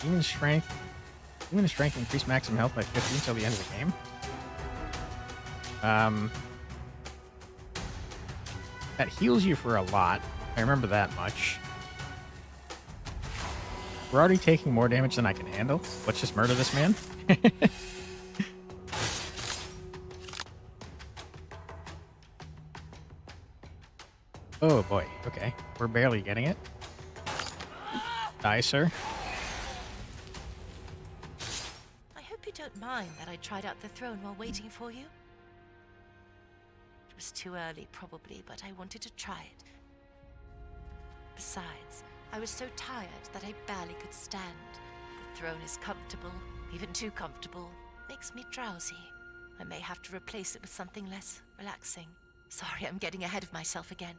S1: Demon strength increase maximum health by 50 until the end of the game. That heals you for a lot. I remember that much. We're already taking more damage than I can handle. Let's just murder this man. Oh boy. Okay. We're barely getting it. Die, sir.
S6: I hope you don't mind that I tried out the throne while waiting for you. It was too early, probably, but I wanted to try it. Besides, I was so tired that I barely could stand. The throne is comfortable, even too comfortable. Makes me drowsy. I may have to replace it with something less relaxing. Sorry, I'm getting ahead of myself again.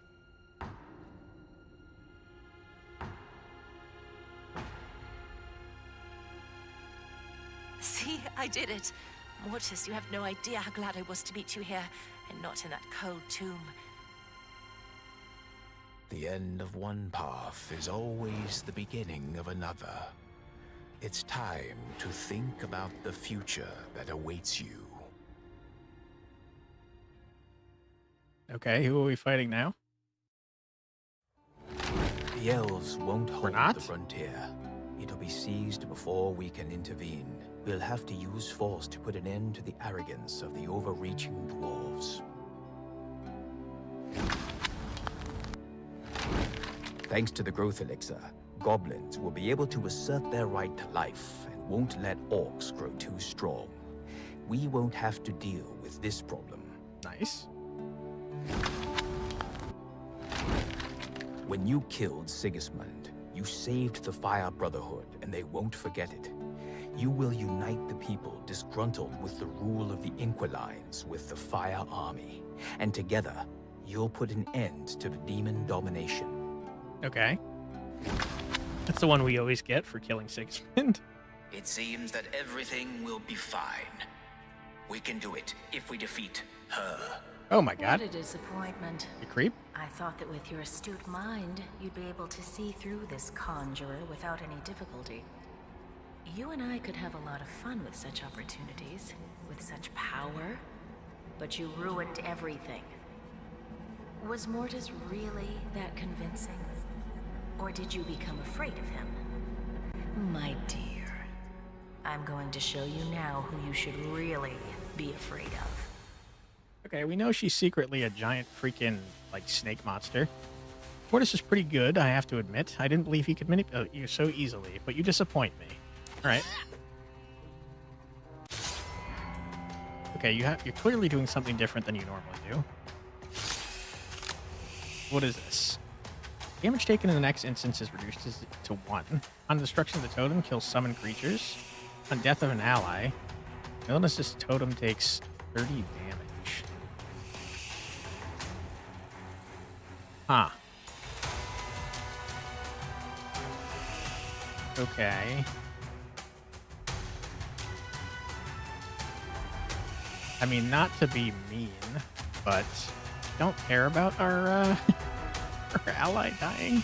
S6: See, I did it. Mortis, you have no idea how glad I was to meet you here, and not in that cold tomb.
S3: The end of one path is always the beginning of another. It's time to think about the future that awaits you.
S1: Okay, who are we fighting now?
S3: The elves won't hold
S1: not?
S3: the frontier. It'll be seized before we can intervene. We'll have to use force to put an end to the arrogance of the overreaching dwarves. Thanks to the growth elixir, goblins will be able to assert their right to life and won't let orcs grow too strong. We won't have to deal with this problem.
S1: Nice.
S3: When you killed Sigismund, you saved the Fire Brotherhood, and they won't forget it. You will unite the people disgruntled with the rule of the Inquilines with the Fire Army, and together, you'll put an end to the demon domination.
S1: Okay. That's the one we always get for killing Sigismund.
S3: It seems that everything will be fine. We can do it if we defeat her.
S1: Oh my god.
S6: What a disappointment.
S1: You creep.
S6: I thought that with your astute mind, you'd be able to see through this conjurer without any difficulty. You and I could have a lot of fun with such opportunities, with such power, but you ruined everything. Was Mortis really that convincing? Or did you become afraid of him? My dear, I'm going to show you now who you should really be afraid of.
S1: Okay, we know she's secretly a giant freaking, like, snake monster. Mortis is pretty good, I have to admit. I didn't believe he could manipulate you so easily, but you disappoint me. Alright. Okay, you're clearly doing something different than you normally do. What is this? Damage taken in the next instance is reduced to 1. On destruction of the totem, kills summoned creatures. On death of an ally, Millenis' totem takes 30 damage. Huh. Okay. I mean, not to be mean, but don't care about our, our ally dying.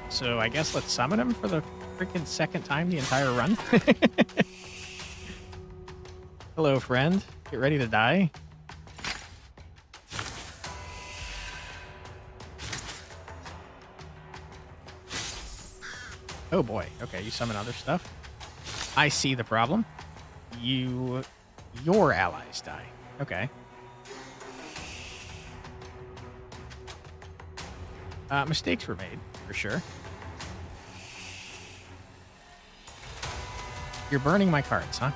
S1: So I guess let's summon him for the freaking second time the entire run. Hello, friend. Get ready to die. Oh boy. Okay, you summon other stuff. I see the problem. Your allies die. Okay. Mistakes were made, for sure. You're burning my cards, huh?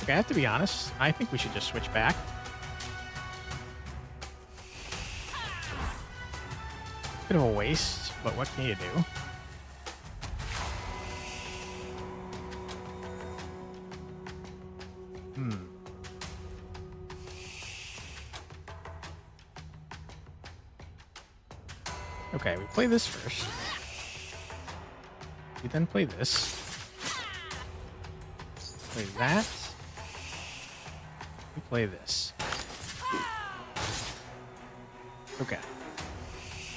S1: Okay, I have to be honest. I think we should just switch back. Bit of a waste, but what can you do? Okay, we play this first. We then play this. Play that. We play this. Okay.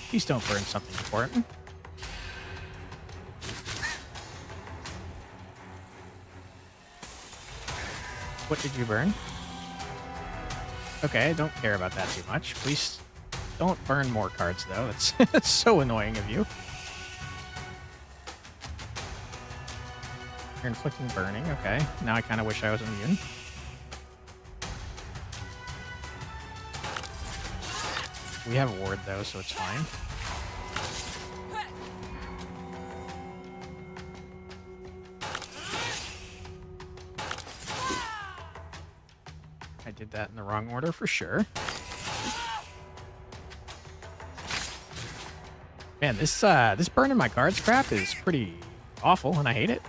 S1: Please don't burn something important. What did you burn? Okay, I don't care about that too much. Please don't burn more cards, though. That's so annoying of you. You're inflicting burning. Okay. Now I kind of wish I was immune. We have a ward, though, so it's fine. did that in the wrong order for sure. Man, this burning my cards crap is pretty awful, and I hate it.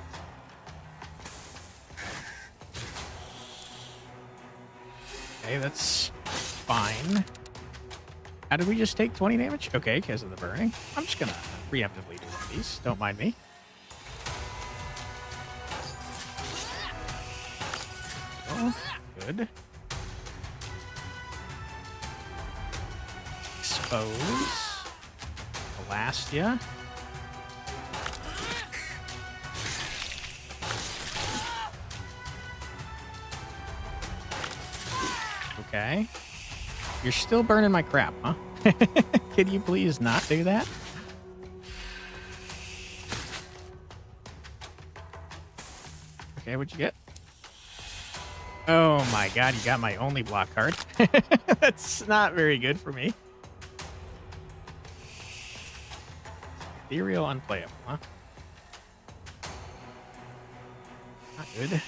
S1: Okay, that's fine. How did we just take 20 damage? Okay, because of the burning. I'm just gonna preemptively do one of these. Don't mind me. Oh, good. Expose. Elastia. Okay. You're still burning my crap, huh? Can you please not do that? Okay, what'd you get? Oh my god, you got my only block card. That's not very good for me. Ethereal unplayable, huh? Not good.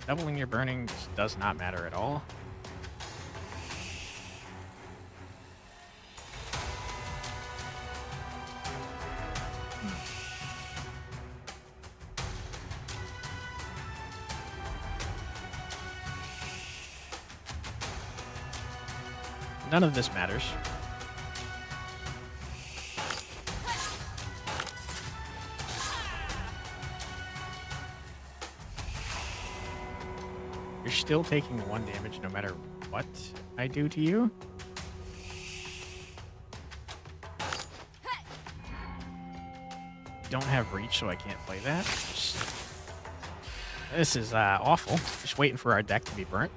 S1: Doubling your burning just does not matter at all. None of this matters. You're still taking 1 damage no matter what I do to you. Don't have reach, so I can't play that. This is awful. Just waiting for our deck to be burnt.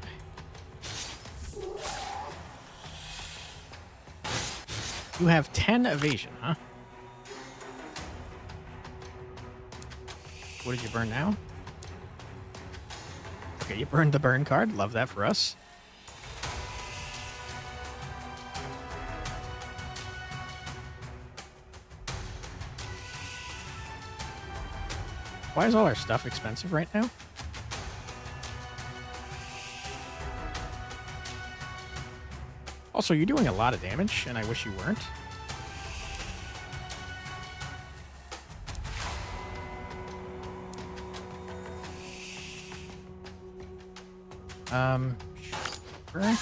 S1: You have 10 evasion, huh? What did you burn now? Okay, you burned the burn card. Love that for us. Why is all our stuff expensive right now? Also, you're doing a lot of damage, and I wish you weren't. Sure.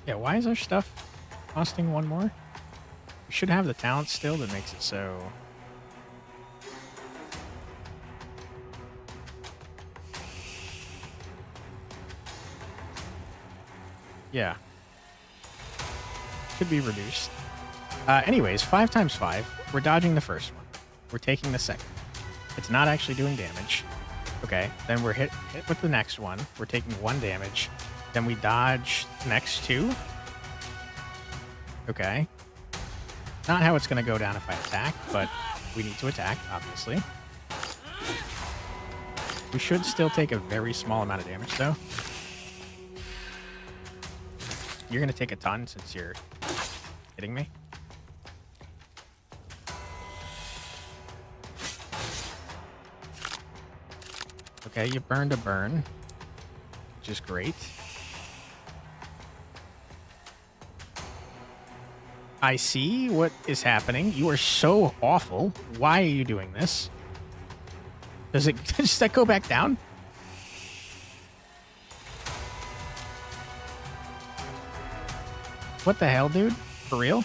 S1: Yeah, why is our stuff costing 1 more? We should have the talent still that makes it so... Yeah. Could be reduced. Anyways, 5 times 5. We're dodging the first one. We're taking the second. It's not actually doing damage. Okay, then we're hit with the next one. We're taking 1 damage. Then we dodge the next 2. Okay. Not how it's going to go down if I attack, but we need to attack, obviously. We should still take a very small amount of damage, though. You're going to take a ton since you're hitting me. Okay, you burned a burn, which is great. I see what is happening. You are so awful. Why are you doing this? Does that go back down? What the hell, dude? For real?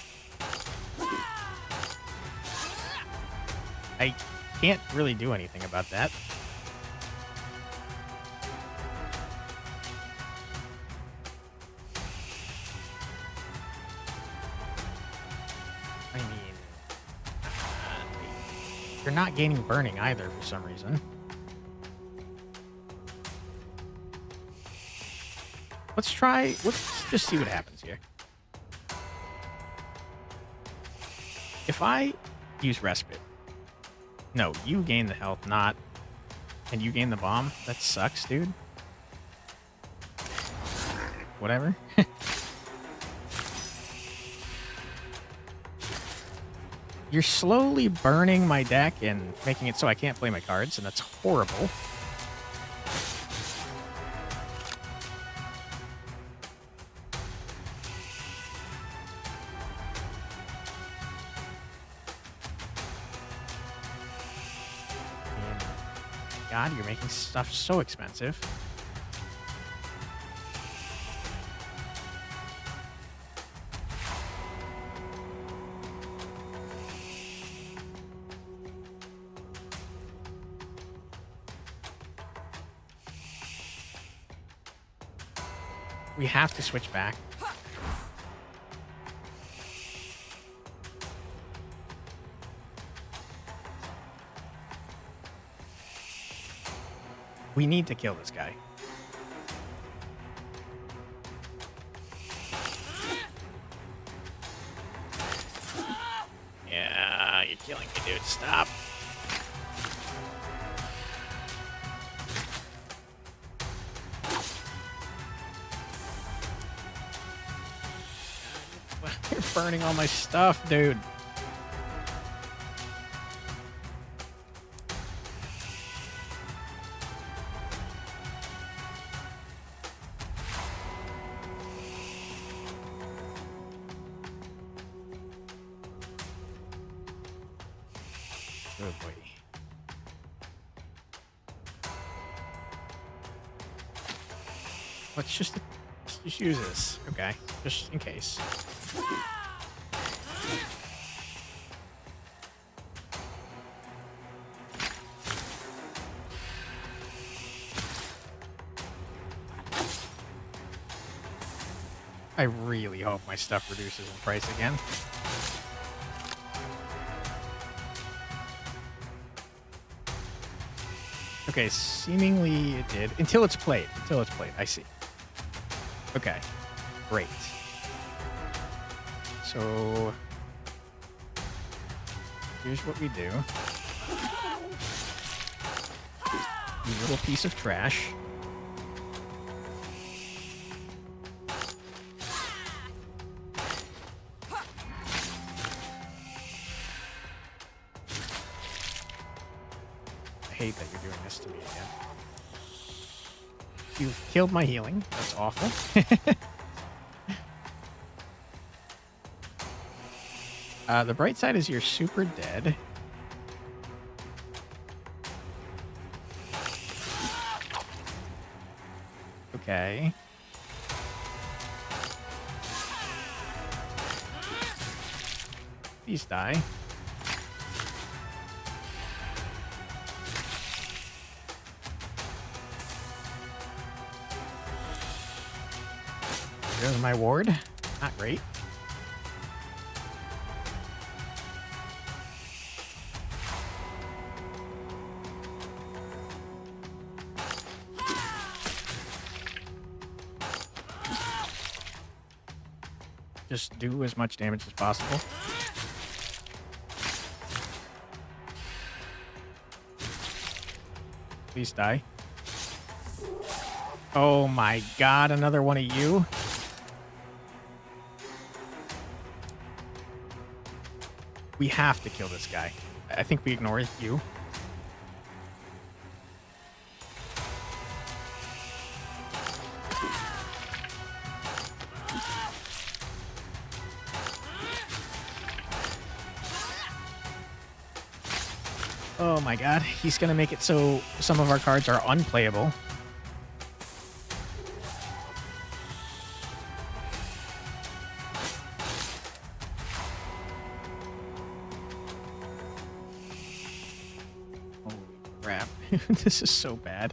S1: I can't really do anything about that. I mean, you're not gaining burning either for some reason. Let's just see what happens here. If I use respite, no, you gain the health, not, and you gain the bomb. That sucks, dude. Whatever. You're slowly burning my deck and making it so I can't play my cards, and that's horrible. And God, you're making stuff so expensive. We have to switch back. We need to kill this guy. Yeah, you're killing me, dude. Stop. You're burning all my stuff, dude. Oh boy. Let's just use this, okay? Just in case. I really hope my stuff reduces in price again. Okay, seemingly it did. Until it's played. Until it's played. I see. Okay. Great. So here's what we do. You little piece of trash. I hate that you're doing this to me again. You've killed my healing. That's awful. The bright side is you're super dead. Okay. Please die. There's my ward. Not great. Just do as much damage as possible. Please die. Oh my god, another one of you. We have to kill this guy. I think we ignore you. Oh my god, he's gonna make it so some of our cards are unplayable. Holy crap, this is so bad.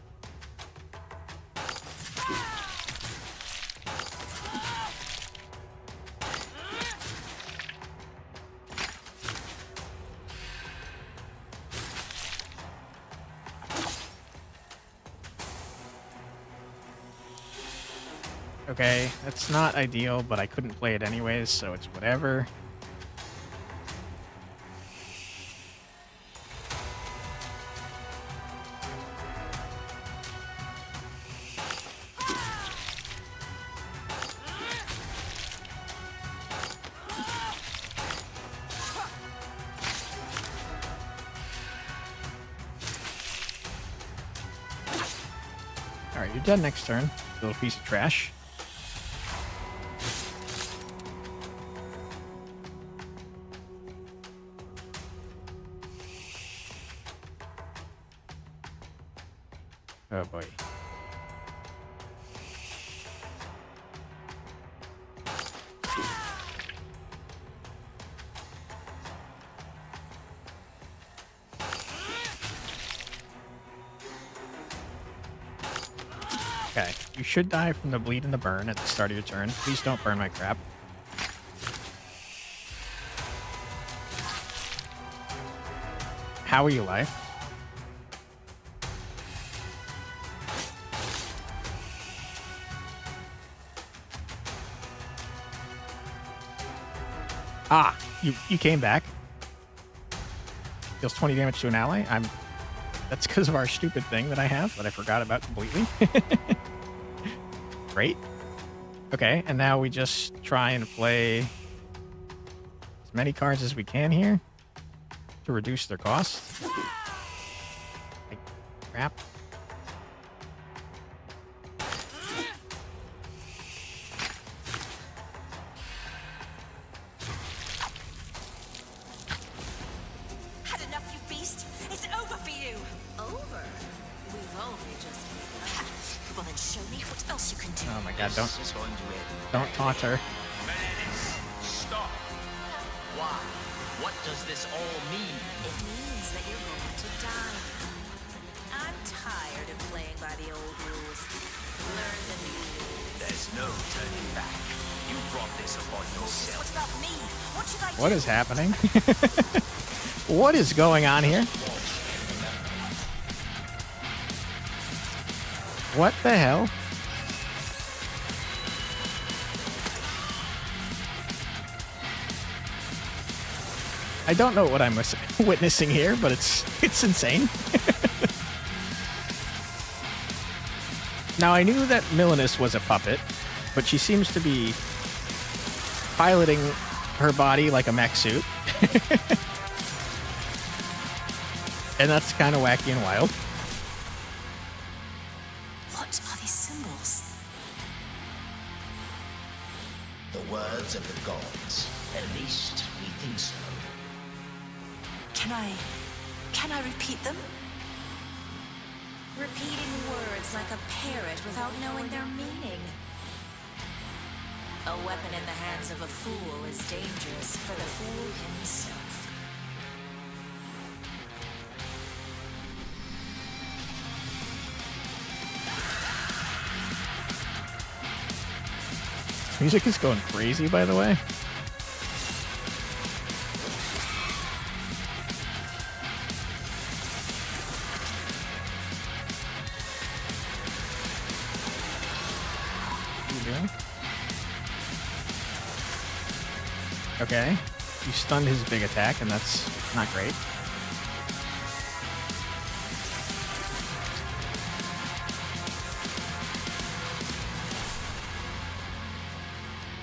S1: Okay, that's not ideal, but I couldn't play it anyways, so it's whatever. Alright, you're dead next turn. Little piece of trash. Oh boy. Okay, you should die from the bleed and the burn at the start of your turn. Please don't burn my crap. How are you alive? Ah, you came back. Deals 20 damage to an ally. That's because of our stupid thing that I have that I forgot about completely. Great. Okay, and now we just try and play as many cards as we can here to reduce their cost. Like, crap.
S7: Had enough, you beast! It's over for you!
S6: Over? We've only just begun.
S7: Well then show me what else you can do.
S1: Oh my god,
S3: This is going to end.
S1: don't taunt her.
S4: Millenis, stop! Why? What does this all mean?
S6: It means that you're going to die. I'm tired of playing by the old rules. Learn the new rules.
S4: There's no turning back. You brought this upon
S7: What
S4: yourself.
S7: about me? What should I do?
S1: What is happening? What is going on here? What the hell? I don't know what I'm witnessing here, but it's insane. Now, I knew that Millenis was a puppet, but she seems to be piloting her body like a mech suit. And that's kind of wacky and wild.
S7: What are these symbols?
S3: The words of the gods. At least we think so.
S7: Can I repeat them?
S6: Repeating words like a parrot without knowing their meaning. A weapon in the hands of a fool is dangerous for the fool himself.
S1: Music is going crazy, by the way. What are you doing? Okay. You stunned his big attack, and that's not great.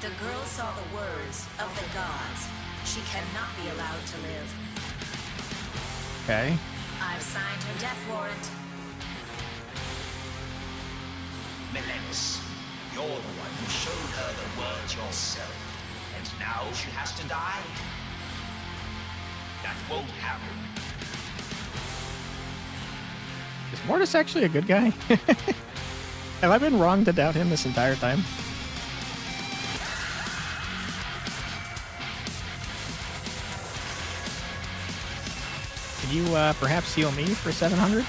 S6: The girl saw the words of the gods. She cannot be allowed to live.
S1: Okay.
S6: I've signed her death warrant.
S3: Millenis, you're the one who showed her the words yourself. And now she has to die? That won't happen.
S1: Is Mortis actually a good guy? Have I been wrong to doubt him this entire time? Can you perhaps heal me for 700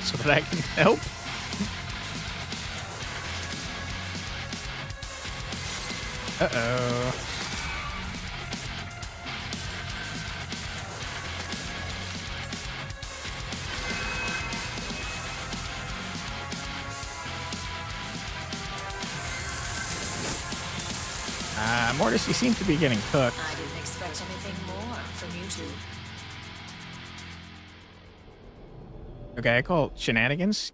S1: so that I can help? Uh-oh. Mortis, you seem to be getting cooked.
S6: I didn't expect anything more from you two.
S1: Okay, I call it shenanigans.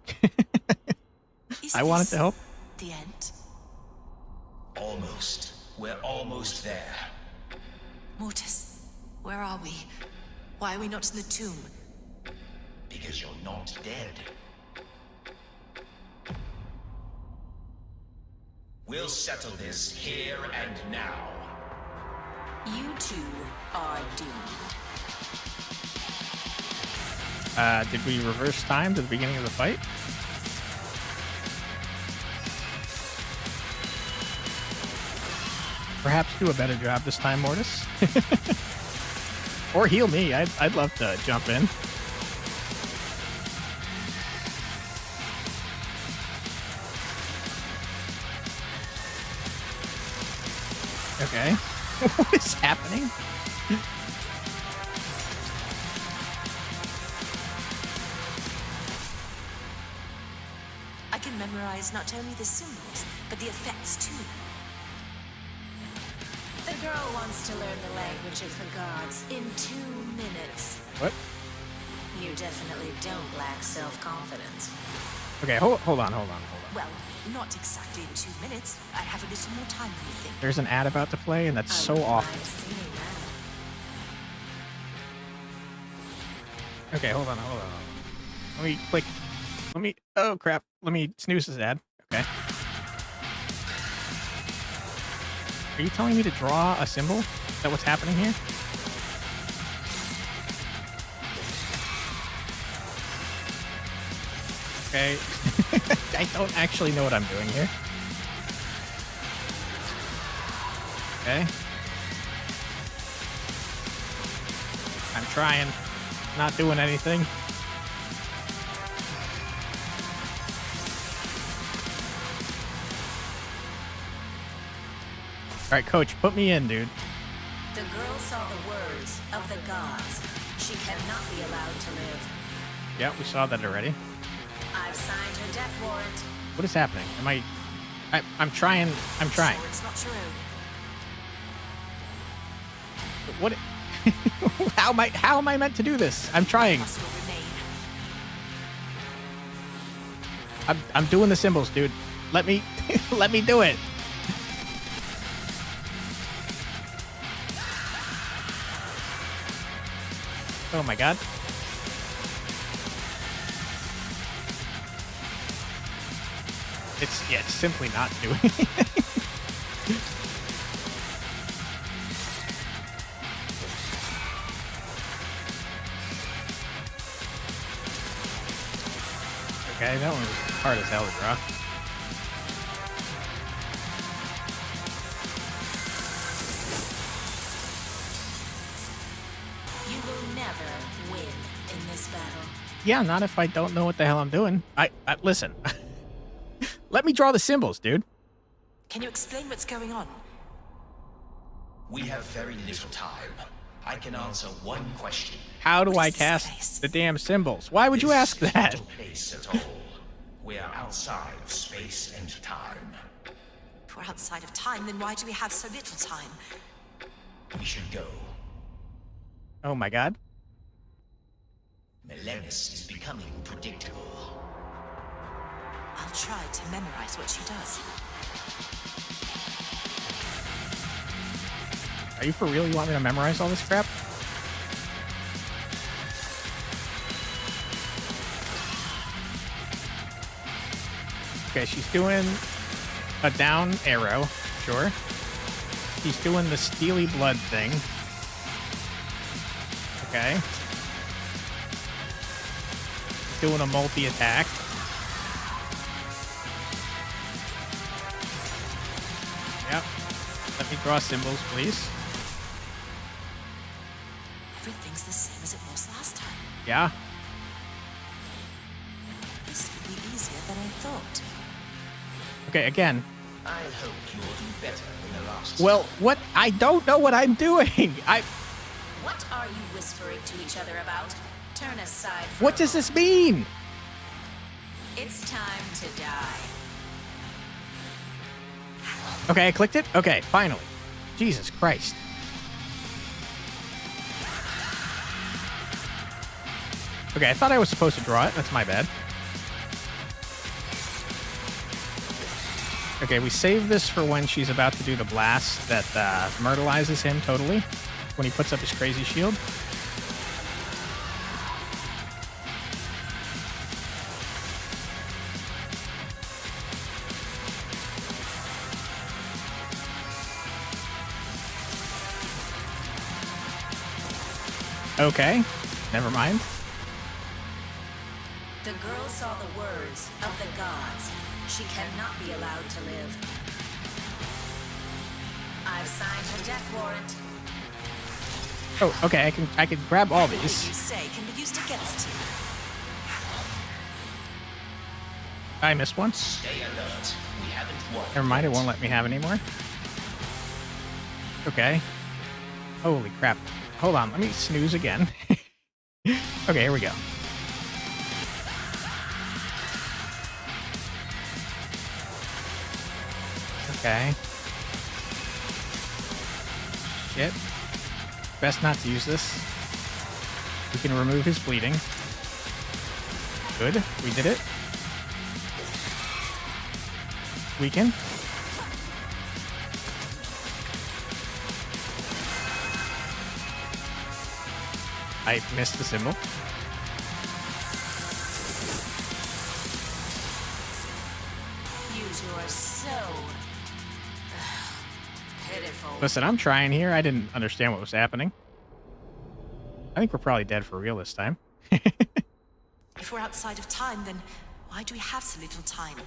S7: Is
S1: I wanted
S7: this
S1: to help.
S7: the end?
S3: Almost. We're almost there.
S7: Mortis, where are we? Why are we not in the tomb?
S3: Because you're not dead.
S8: We'll settle this here and now.
S6: You two are doomed.
S1: Did we reverse time to the beginning of the fight? Perhaps do a better job this time, Mortis. Or heal me. I'd love to jump in. Okay. What is happening?
S7: I can memorize not only the symbols, but the effects too.
S6: The girl wants to learn the language of the gods in 2 minutes.
S1: What?
S6: You definitely don't lack self-confidence.
S1: Okay, hold on.
S7: Well, not exactly in 2 minutes. I have a little more time than you think.
S1: There's an ad about to play, and that's so
S6: wouldn't
S1: awful.
S6: mind seeing that.
S1: Okay, hold on. Let me click. Oh, crap. Let me snooze this ad. Okay. Are you telling me to draw a symbol? Is that what's happening here? Okay. I don't actually know what I'm doing here. Okay. I'm trying. Not doing anything. All right, coach, put me in, dude.
S6: The girl saw the words of the gods. She cannot be allowed to live.
S1: Yeah, we saw that already.
S6: I've signed her death warrant.
S1: What is happening? I'm trying.
S7: Sure, it's not your own.
S1: What? How am I meant to do this? I'm trying.
S7: Must will remain.
S1: I'm doing the symbols, dude. Let me let me do it. Oh my god. It's simply not doing it. Okay, that one was hard as hell to draw.
S6: You will never win in this battle.
S1: Yeah, not if I don't know what the hell I'm doing. I listen. Let me draw the symbols, dude.
S7: Can you explain what's going on?
S8: We have very little time. I can answer one question.
S1: How do
S7: What
S1: I
S7: is this
S1: cast
S7: place?
S1: the damn symbols? Why would you
S8: This
S1: ask
S8: is
S1: that?
S8: not a place at all. We are outside of space and time.
S7: If we're outside of time, then why do we have so little time?
S8: We should go.
S1: Oh my god.
S8: Millenis is becoming predictable.
S7: I'll try to memorize what she does.
S1: Are you for real? You want me to memorize all this crap? Okay, she's doing a down arrow. Sure. She's doing the steely blood thing. Okay. Doing a multi-attack. Yep. Let me draw symbols, please.
S7: Everything's the same as it was last time.
S1: Yeah.
S7: This will be easier than I thought.
S1: Okay, again.
S8: I hope you'll do better than the last
S1: Well,
S8: time.
S1: what? I don't know what I'm doing.
S6: What are you whispering to each other about? Turn aside. For
S1: What
S6: a
S1: does this mean?
S6: moment. It's time to die.
S1: Okay, I clicked it. Okay, finally. Jesus Christ. Okay, I thought I was supposed to draw it. That's my bad. Okay, we save this for when she's about to do the blast that myrtleizes him totally. When he puts up his crazy shield. Okay, never mind.
S6: The girl saw the words of the gods. She cannot be allowed to live. I've signed her death warrant.
S1: Oh, okay, I can grab all
S7: Anything
S1: these.
S7: you say can be used against you.
S1: I missed one.
S8: Stay alert. We haven't won.
S1: Never mind, it won't let me have any more. Okay. Holy crap. Hold on, let me snooze again. Okay, here we go. Okay. Shit. Best not to use this. We can remove his bleeding. Good, we did it. Weaken. I missed the symbol.
S6: You two are so pitiful.
S1: Listen, I'm trying here. I didn't understand what was happening. I think we're probably dead for real this time.
S7: If we're outside of time, then why do we have so little time?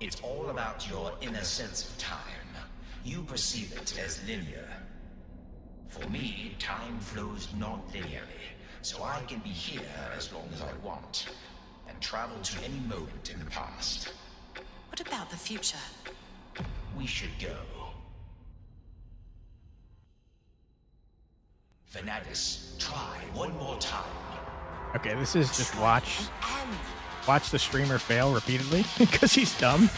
S8: It's all about your inner sense of time. You perceive it as linear. For me, time flows non-linearly, so I can be here as long as I want, and travel to any moment in the past.
S7: What about the future?
S8: We should go. Venatus, try one more time.
S1: Okay, this is just watch
S7: And
S1: the streamer fail repeatedly because he's dumb.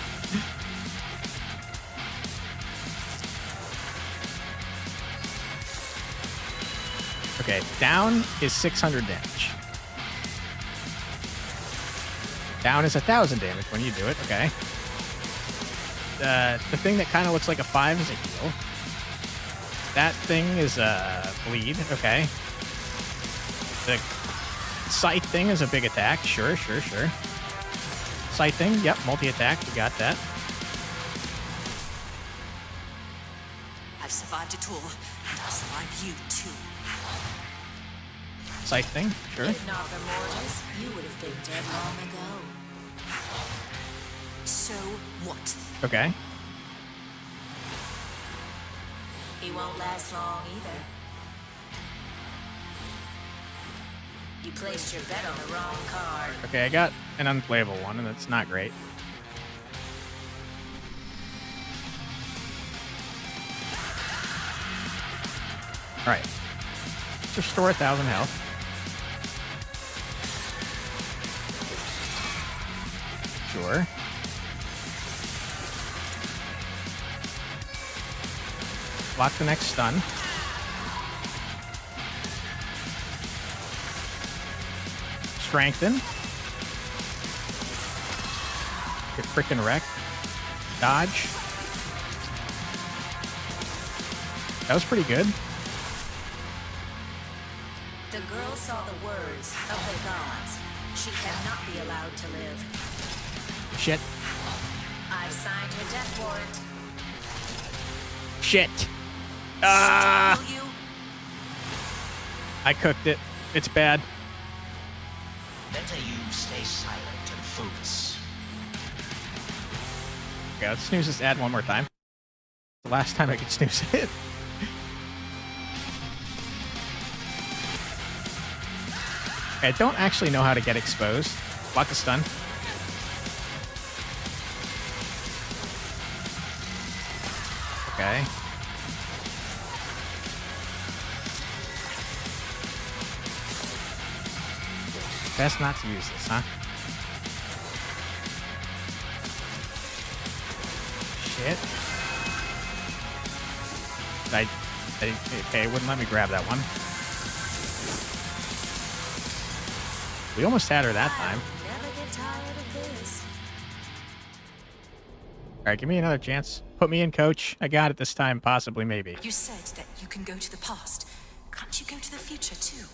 S1: Okay, down is 600 damage. Down is 1,000 damage when you do it. Okay. The thing that kind of looks like a 5 is a heal. That thing is a bleed. Okay. The sight thing is a big attack. Sure. Sight thing. Yep, multi-attack. We got that.
S7: I've survived it all, and I'll survive you too.
S1: Sight thing. Sure.
S6: If not for Mortis, you would have been dead long ago.
S7: So what?
S1: Okay.
S6: He won't last long either. You placed your bet on the wrong card.
S1: Okay, I got an unplayable one, and that's not great. Alright. Let's restore 1,000 health. Sure. Block the next stun. Strengthen. Get freaking wrecked. Dodge. That was pretty good.
S6: The girl saw the words of the gods. She cannot be allowed to live.
S1: Shit.
S6: I've signed her death warrant.
S1: Shit. Ah!
S7: Will you?
S1: I cooked it. It's bad.
S8: Better you stay silent and focus.
S1: Okay, let's snooze this ad one more time. The last time I could snooze it. Okay, I don't actually know how to get exposed. Block the stun. Okay. Best not to use this, huh? Shit. Okay, it wouldn't let me grab that one. We almost had her that time.
S6: Never get tired of this.
S1: Alright, give me another chance. Put me in, coach. I got it this time, possibly, maybe.
S7: You said that you can go to the past. Can't you go to the future too?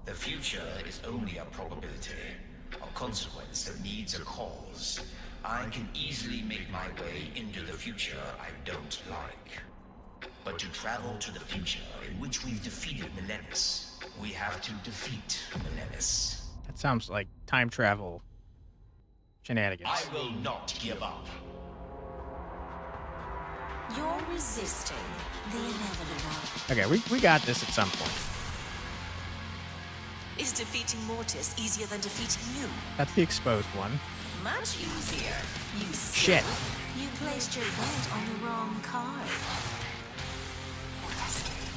S8: The future is only a probability, a consequence that needs a cause. I can easily make my way into the future I don't like. but to travel to the future in which we've defeated Millenis. We have to defeat Millenis.
S1: That sounds like time travel shenanigans.
S8: I will not give up.
S7: You're resisting the inevitable.
S1: Okay, we got this at some point.
S7: Is defeating Mortis easier than defeating you?
S1: That's the exposed one.
S7: Much easier. You
S1: Shit.
S7: You placed your bet on the wrong card.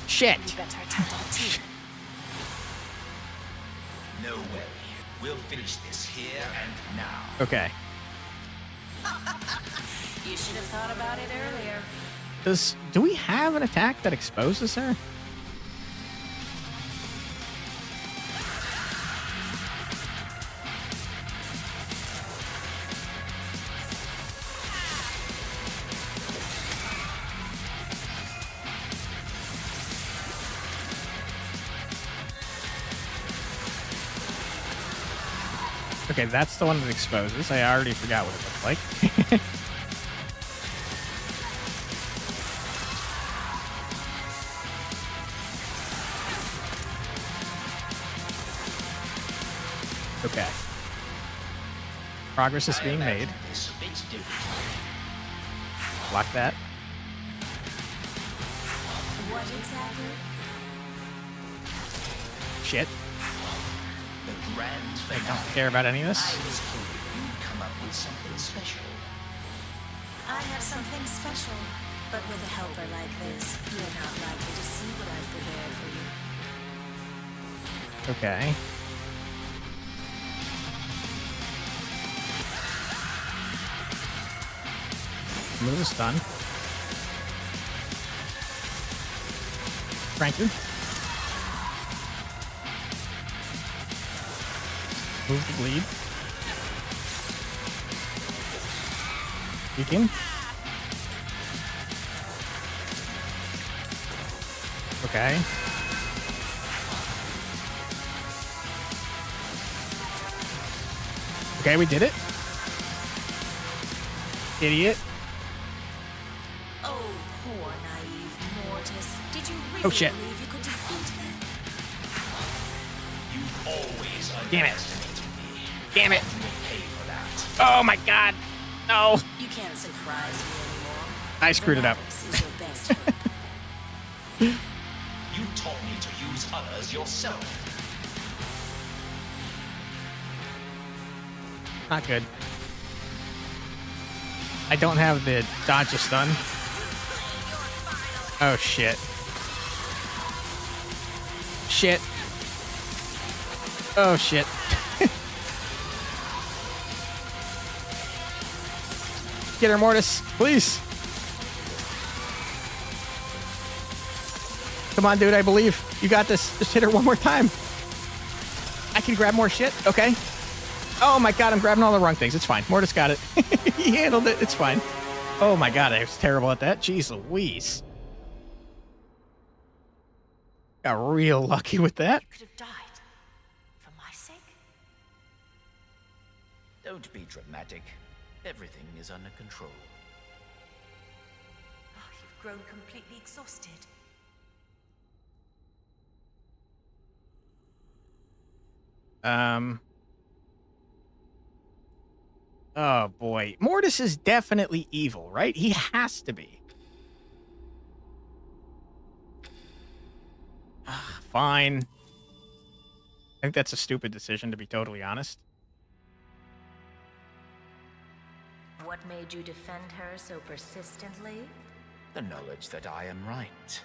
S1: Shit.
S7: You better tell our team.
S8: No way. We'll finish this here and now.
S1: Okay.
S6: You should have thought about it earlier.
S1: Do we have an attack that exposes her? Okay, that's the one that exposes. I already forgot what it looked like. Okay. Progress is being made. Block that.
S6: What exactly?
S1: Shit.
S8: The grand
S1: I
S8: finale.
S1: don't care about any of
S8: I
S1: this.
S8: was hoping you'd come up with something special.
S6: I have something special, but with a helper like this, you're not likely to see what I've prepared for you.
S1: Okay. Move is done. Franklin. Move the bleed. Beacon. Okay. Okay, we did it. Idiot.
S6: Oh, poor naive Mortis. Did you really
S1: Oh, shit.
S6: believe you could defeat me?
S8: You've always
S1: Damn it.
S8: underestimated me.
S1: Damn it.
S8: You will pay for that.
S1: Oh my god. No.
S6: You can't surprise me anymore.
S1: I screwed it up.
S6: Fanatics is your best hope.
S8: You taught me to use others yourself.
S1: Not good. I don't have the dodge a stun. Oh shit. Shit. Oh shit. Get her, Mortis, please. Come on, dude, I believe. You got this. Just hit her one more time. I can grab more shit. Okay. Oh my god, I'm grabbing all the wrong things. It's fine. Mortis got it. He handled it. It's fine. Oh my god, I was terrible at that. Jeez Louise. Got real lucky with that.
S6: You could have died. For my sake?
S3: Don't be dramatic. Everything is under control.
S7: Oh, you've grown completely exhausted.
S1: Oh boy. Mortis is definitely evil, right? He has to be. Fine. I think that's a stupid decision, to be totally honest.
S6: What made you defend her so persistently?
S3: The knowledge that I am right.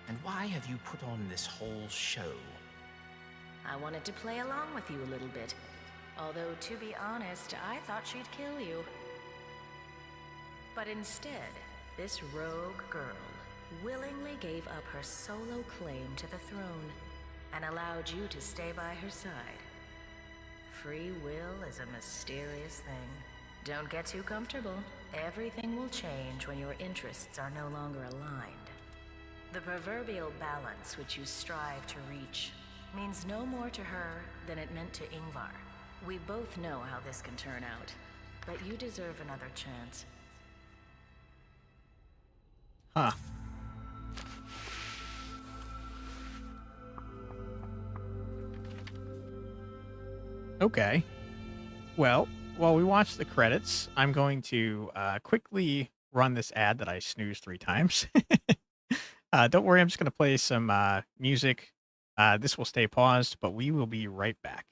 S3: And why have you put on this whole show?
S6: I wanted to play along with you a little bit. Although, to be honest, I thought she'd kill you. But instead, this rogue girl willingly gave up her solo claim to the throne and allowed you to stay by her side. Free will is a mysterious thing. Don't get too comfortable. Everything will change when your interests are no longer aligned. The proverbial balance which you strive to reach means no more to her than it meant to Ingvar. We both know how this can turn out, but you deserve another chance.
S1: Huh. Okay. Well, while we watch the credits, I'm going to quickly run this ad that I snoozed 3 times. Don't worry, I'm just going to play some music. This will stay paused, but we will be right back.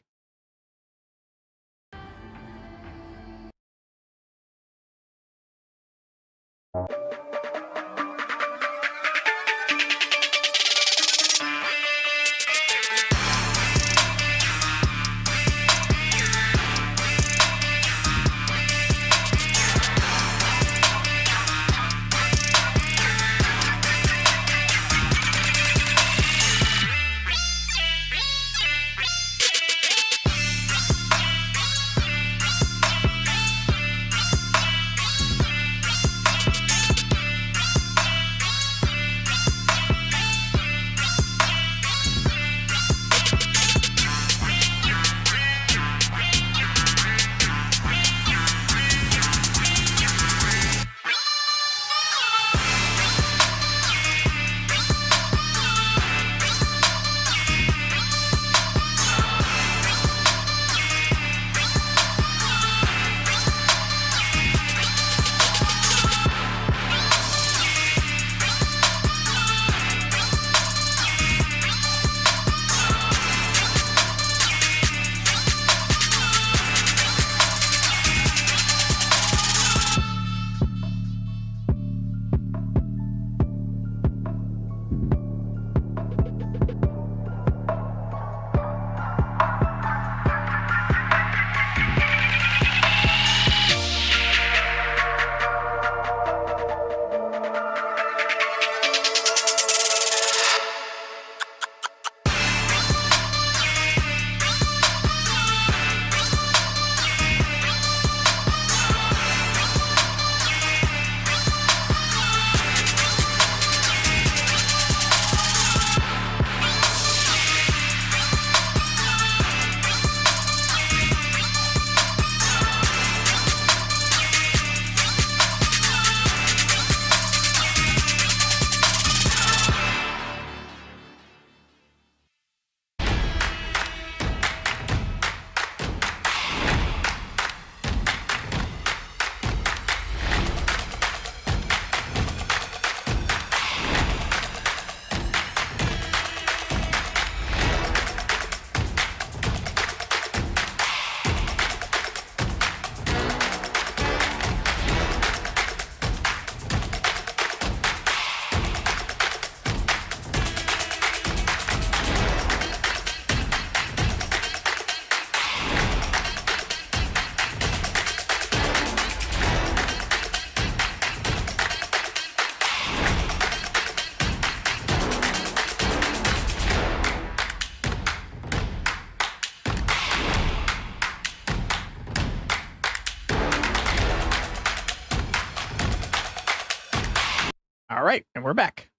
S1: All right, and we're back.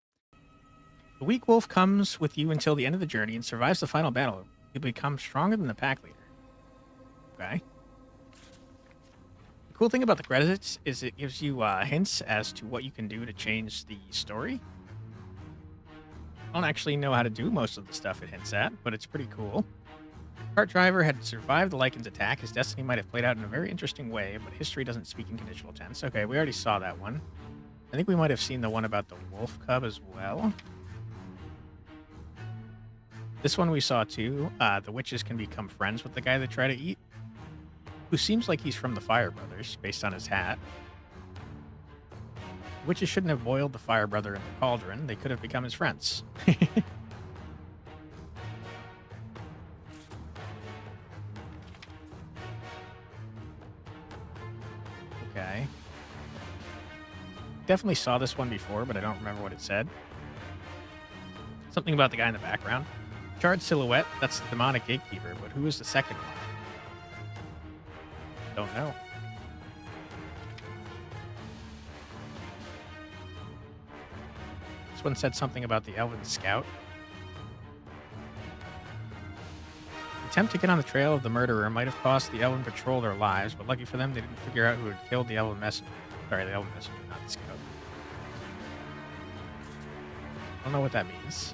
S1: The weak wolf comes with you until the end of the journey and survives the final battle. He'll become stronger than the pack leader. Okay. The cool thing about the credits is it gives you hints as to what you can do to change the story. I don't actually know how to do most of the stuff it hints at, but it's pretty cool. Cart driver had survived the Lycan's attack. His destiny might have played out in a very interesting way, but history doesn't speak in conditional tense. Okay, we already saw that one. I think we might have seen the one about the wolf cub as well. This one we saw too. The witches can become friends with the guy they try to eat, who seems like he's from the Fire Brothers, based on his hat. Witches shouldn't have boiled the Fire Brother in the cauldron. They could have become his friends. Okay. Definitely saw this one before, but I don't remember what it said. Something about the guy in the background. Charred silhouette, that's the demonic gatekeeper, but who is the second one? Don't know. This one said something about the elven scout. The attempt to get on the trail of the murderer might have cost the elven patrol their lives, but lucky for them, they didn't figure out who had killed the elven messenger. Sorry, the elven messenger, not the scout. don't know what that means.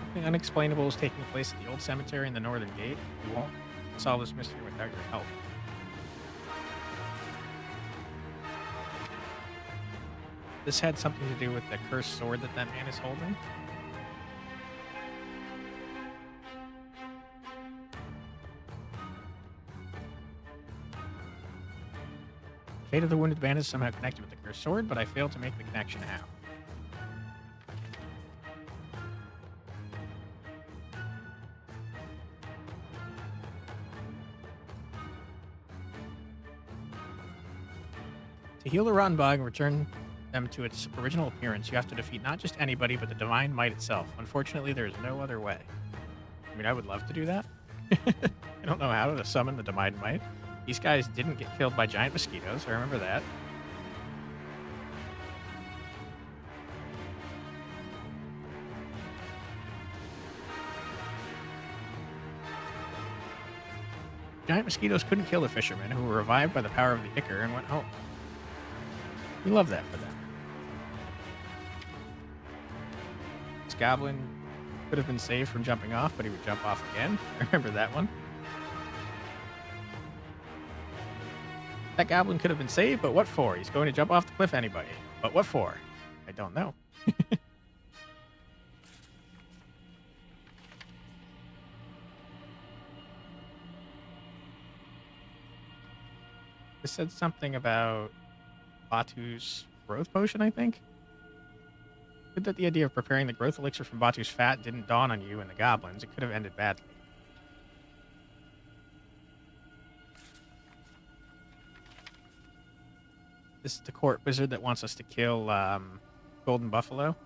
S1: Something unexplainable is taking place at the old cemetery in the northern gate. We won't solve this mystery without your help. This had something to do with the cursed sword that man is holding. The fate of the wounded man is somehow connected with the cursed sword, but I failed to make the connection how. To heal the rotten bog and return them to its original appearance, you have to defeat not just anybody, but the divine might itself. Unfortunately, there is no other way. I mean, I would love to do that. I don't know how to summon the divine might. These guys didn't get killed by giant mosquitoes. I remember that. Giant mosquitoes couldn't kill the fishermen, who were revived by the power of the Ichor and went home. We love that for them. This goblin could have been saved from jumping off, but he would jump off again. I remember that one. That goblin could have been saved, but what for? He's going to jump off the cliff anybody. But what for? I don't know. This said something about Batu's growth potion, I think. Good that the idea of preparing the growth elixir from Batu's fat didn't dawn on you and the goblins. It could have ended badly. This is the court wizard that wants us to kill Golden Buffalo.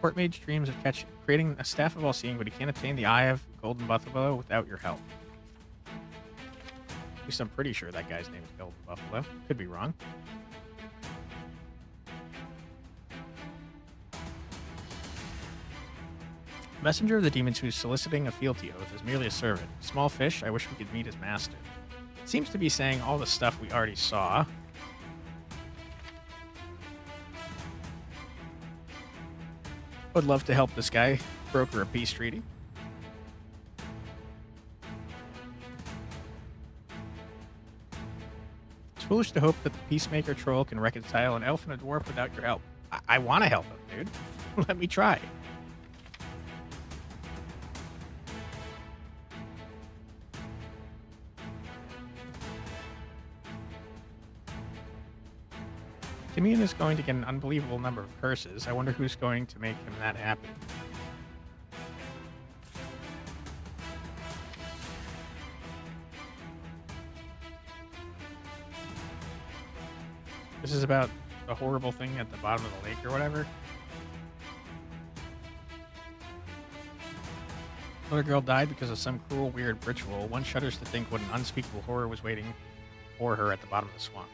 S1: Court mage dreams of creating a staff of all-seeing, but he can't obtain the eye of Golden Buffalo without your help. At least I'm pretty sure that guy's name is Golden Buffalo. Could be wrong. Messenger of the demons who's soliciting a fealty oath is merely a servant. Small fish, I wish we could meet his master. It seems to be saying all the stuff we already saw. Would love to help this guy broker a peace treaty. It's foolish to hope that the peacemaker troll can reconcile an elf and a dwarf without your help. I want to help him, dude. Let me try. Midian is going to get an unbelievable number of curses. I wonder who's going to make him that happy. This is about the horrible thing at the bottom of the lake or whatever. Another girl died because of some cruel, weird ritual. One shudders to think what an unspeakable horror was waiting for her at the bottom of the swamp.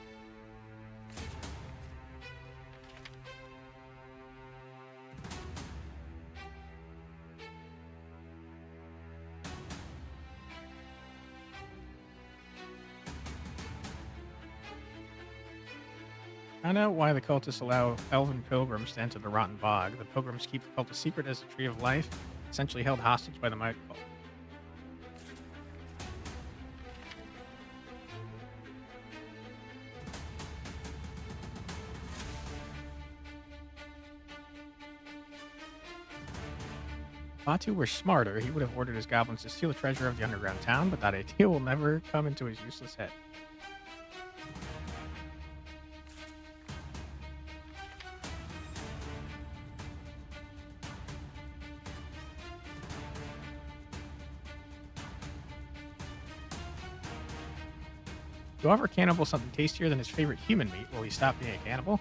S1: Found out why the cultists allow elven pilgrims to enter the rotten bog. The pilgrims keep the cult a secret as the tree of life, essentially held hostage by the might cult. If Batu were smarter, he would have ordered his goblins to steal the treasure of the underground town, but that idea will never come into his useless head. To offer a cannibal something tastier than his favorite human meat, will he stop being a cannibal?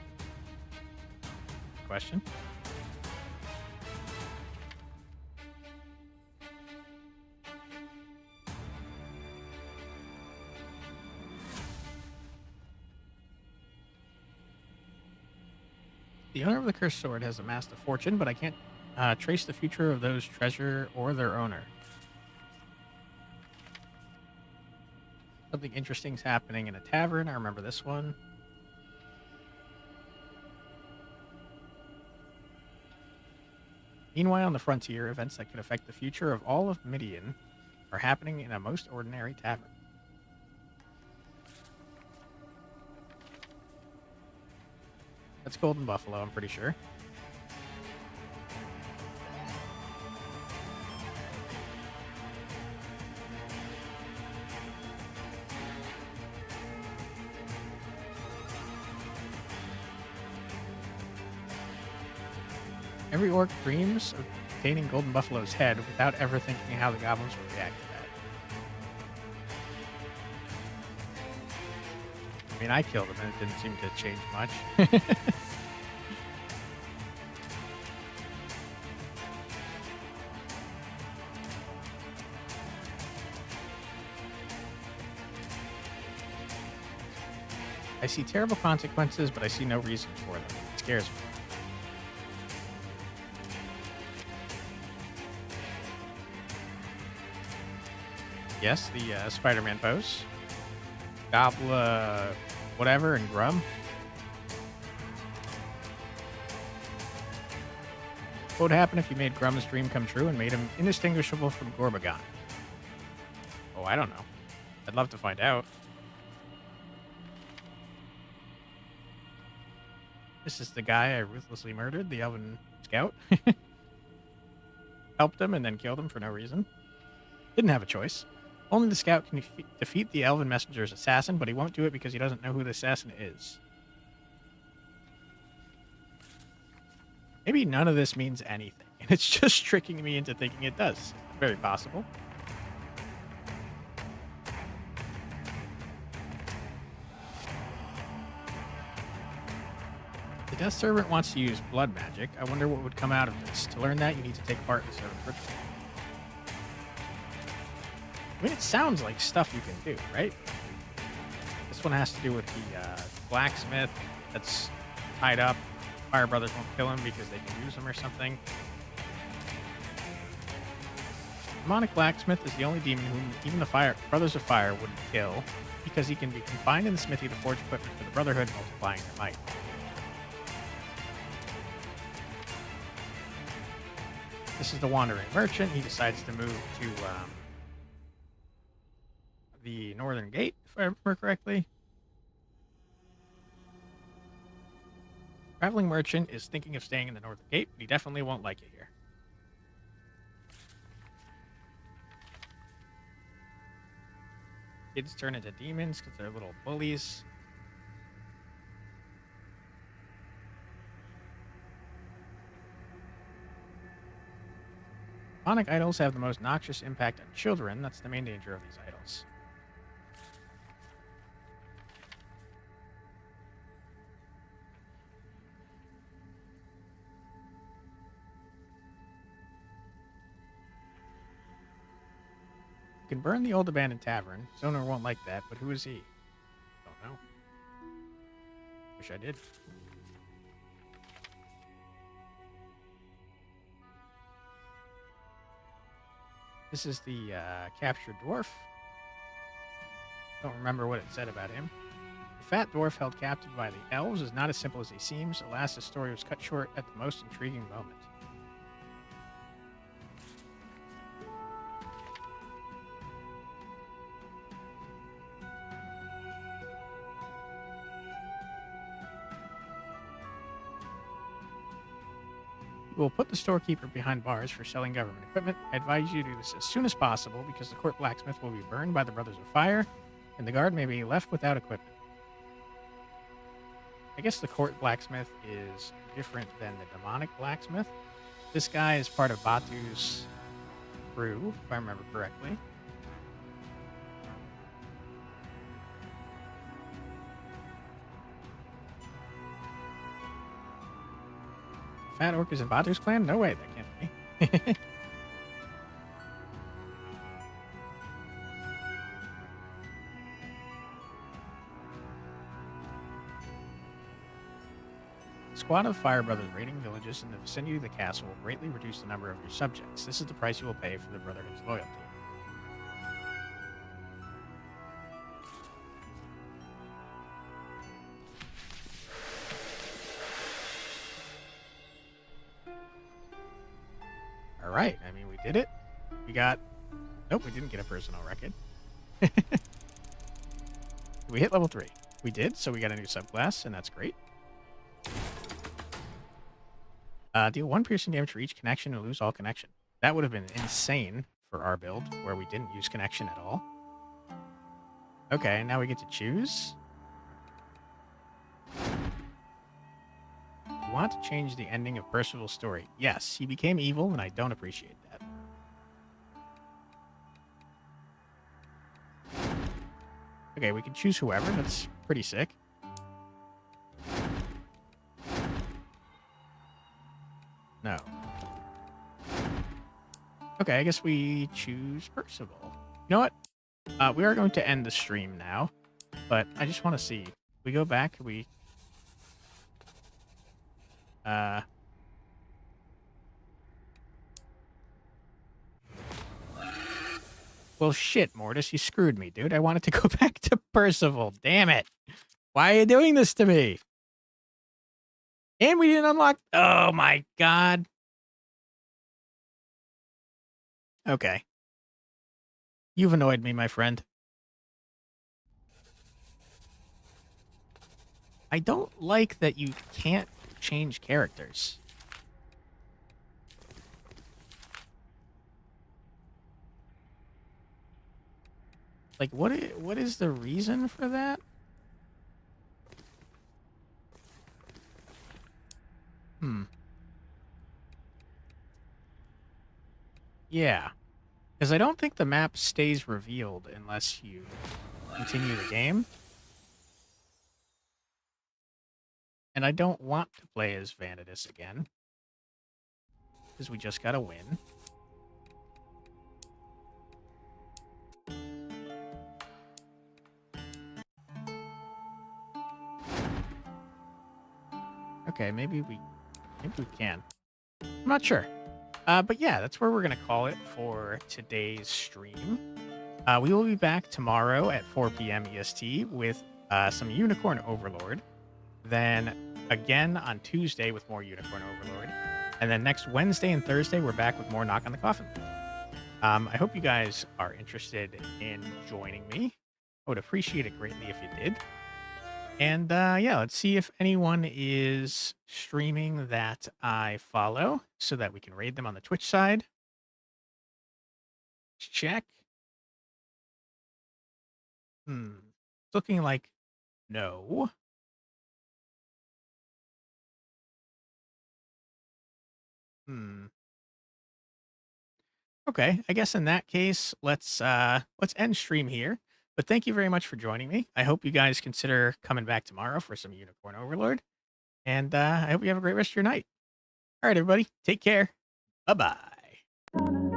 S1: Question. The owner of the cursed sword has amassed a fortune, but I can't trace the future of those treasure or their owner. Something interesting's happening in a tavern. I remember this one. Meanwhile, on the frontier, events that could affect the future of all of Midian are happening in a most ordinary tavern. That's Golden Buffalo, I'm pretty sure. Every orc dreams of obtaining Golden Buffalo's head without ever thinking how the goblins would react to that. I mean, I killed him and it didn't seem to change much. I see terrible consequences, but I see no reason for them. It scares me. Yes, the Spider-Man pose. Gobla, whatever, and Grum. What would happen if you made Grum's dream come true and made him indistinguishable from Gorbagon? Oh, I don't know. I'd love to find out. This is the guy I ruthlessly murdered, the Elven Scout. Helped him and then killed him for no reason. Didn't have a choice. Only the scout can defeat the Elven Messenger's assassin, but he won't do it because he doesn't know who the assassin is. Maybe none of this means anything, and it's just tricking me into thinking it does. Very possible. The Death Servant wants to use blood magic. I wonder what would come out of this. To learn that, you need to take part in the Servant ritual. I mean, it sounds like stuff you can do, right? This one has to do with the blacksmith that's tied up. Fire Brothers won't kill him because they can use him or something. Demonic Blacksmith is the only demon whom even the Brothers of Fire wouldn't kill because he can be confined in the smithy to forge equipment for the Brotherhood, multiplying their might. This is the Wandering Merchant. He decides to move to the Northern Gate, if I remember correctly. Traveling Merchant is thinking of staying in the Northern Gate, but he definitely won't like it here. Kids turn into demons because they're little bullies. Demonic idols have the most noxious impact on children. That's the main danger of these idols. You can burn the old abandoned tavern. His owner won't like that, but who is he? Don't know. Wish I did. This is the captured dwarf. Don't remember what it said about him. The fat dwarf held captive by the elves is not as simple as he seems. Alas, the story was cut short at the most intriguing moment. We'll put the storekeeper behind bars for selling government equipment. I advise you to do this as soon as possible because the court blacksmith will be burned by the Brothers of Fire, and the guard may be left without equipment. I guess the court blacksmith is different than the demonic blacksmith. This guy is part of Batu's crew, if I remember correctly. Fat Orc is in Batu's clan? No way, that can't be. squad of Fire Brothers raiding villages in the vicinity of the castle will greatly reduce the number of your subjects. This is the price you will pay for the Brotherhood's loyalty. All right. I mean, we did it. We got... Nope, we didn't get a personal record. We hit level 3. We did, so we got a new subclass, and that's great. Deal 1 piercing damage for each connection and lose all connection. That would have been insane for our build, where we didn't use connection at all. Okay, now we get to choose. You want to change the ending of Percival's story. Yes, he became evil, and I don't appreciate that. Okay, we can choose whoever. That's pretty sick. No. Okay, I guess we choose Percival. You know what? We are going to end the stream now, but I just want to see. We go back, we... Well, shit, Mortis, you screwed me, dude. I wanted to go back to Percival. Damn it. Why are you doing this to me? And we didn't unlock... Oh, my God. Okay. You've annoyed me, my friend. I don't like that you can't change characters. Like, what is the reason for that? Yeah. Because I don't think the map stays revealed unless you continue the game. And I don't want to play as Vanidus again. Because we just got to win. Okay, maybe we can. I'm not sure. But yeah, that's where we're going to call it for today's stream. We will be back tomorrow at 4 p.m. EST with some Unicorn Overlord. Then again on Tuesday with more Unicorn Overlord. And then next Wednesday and Thursday, we're back with more Knock on the Coffin. I hope you guys are interested in joining me. I would appreciate it greatly if you did. And yeah, let's see if anyone is streaming that I follow so that we can raid them on the Twitch side. Check. It's looking like no. Okay, I guess in that case, let's end stream here. But thank you very much for joining me. I hope you guys consider coming back tomorrow for some Unicorn Overlord. And I hope you have a great rest of your night. All right, everybody, take care. Bye-bye.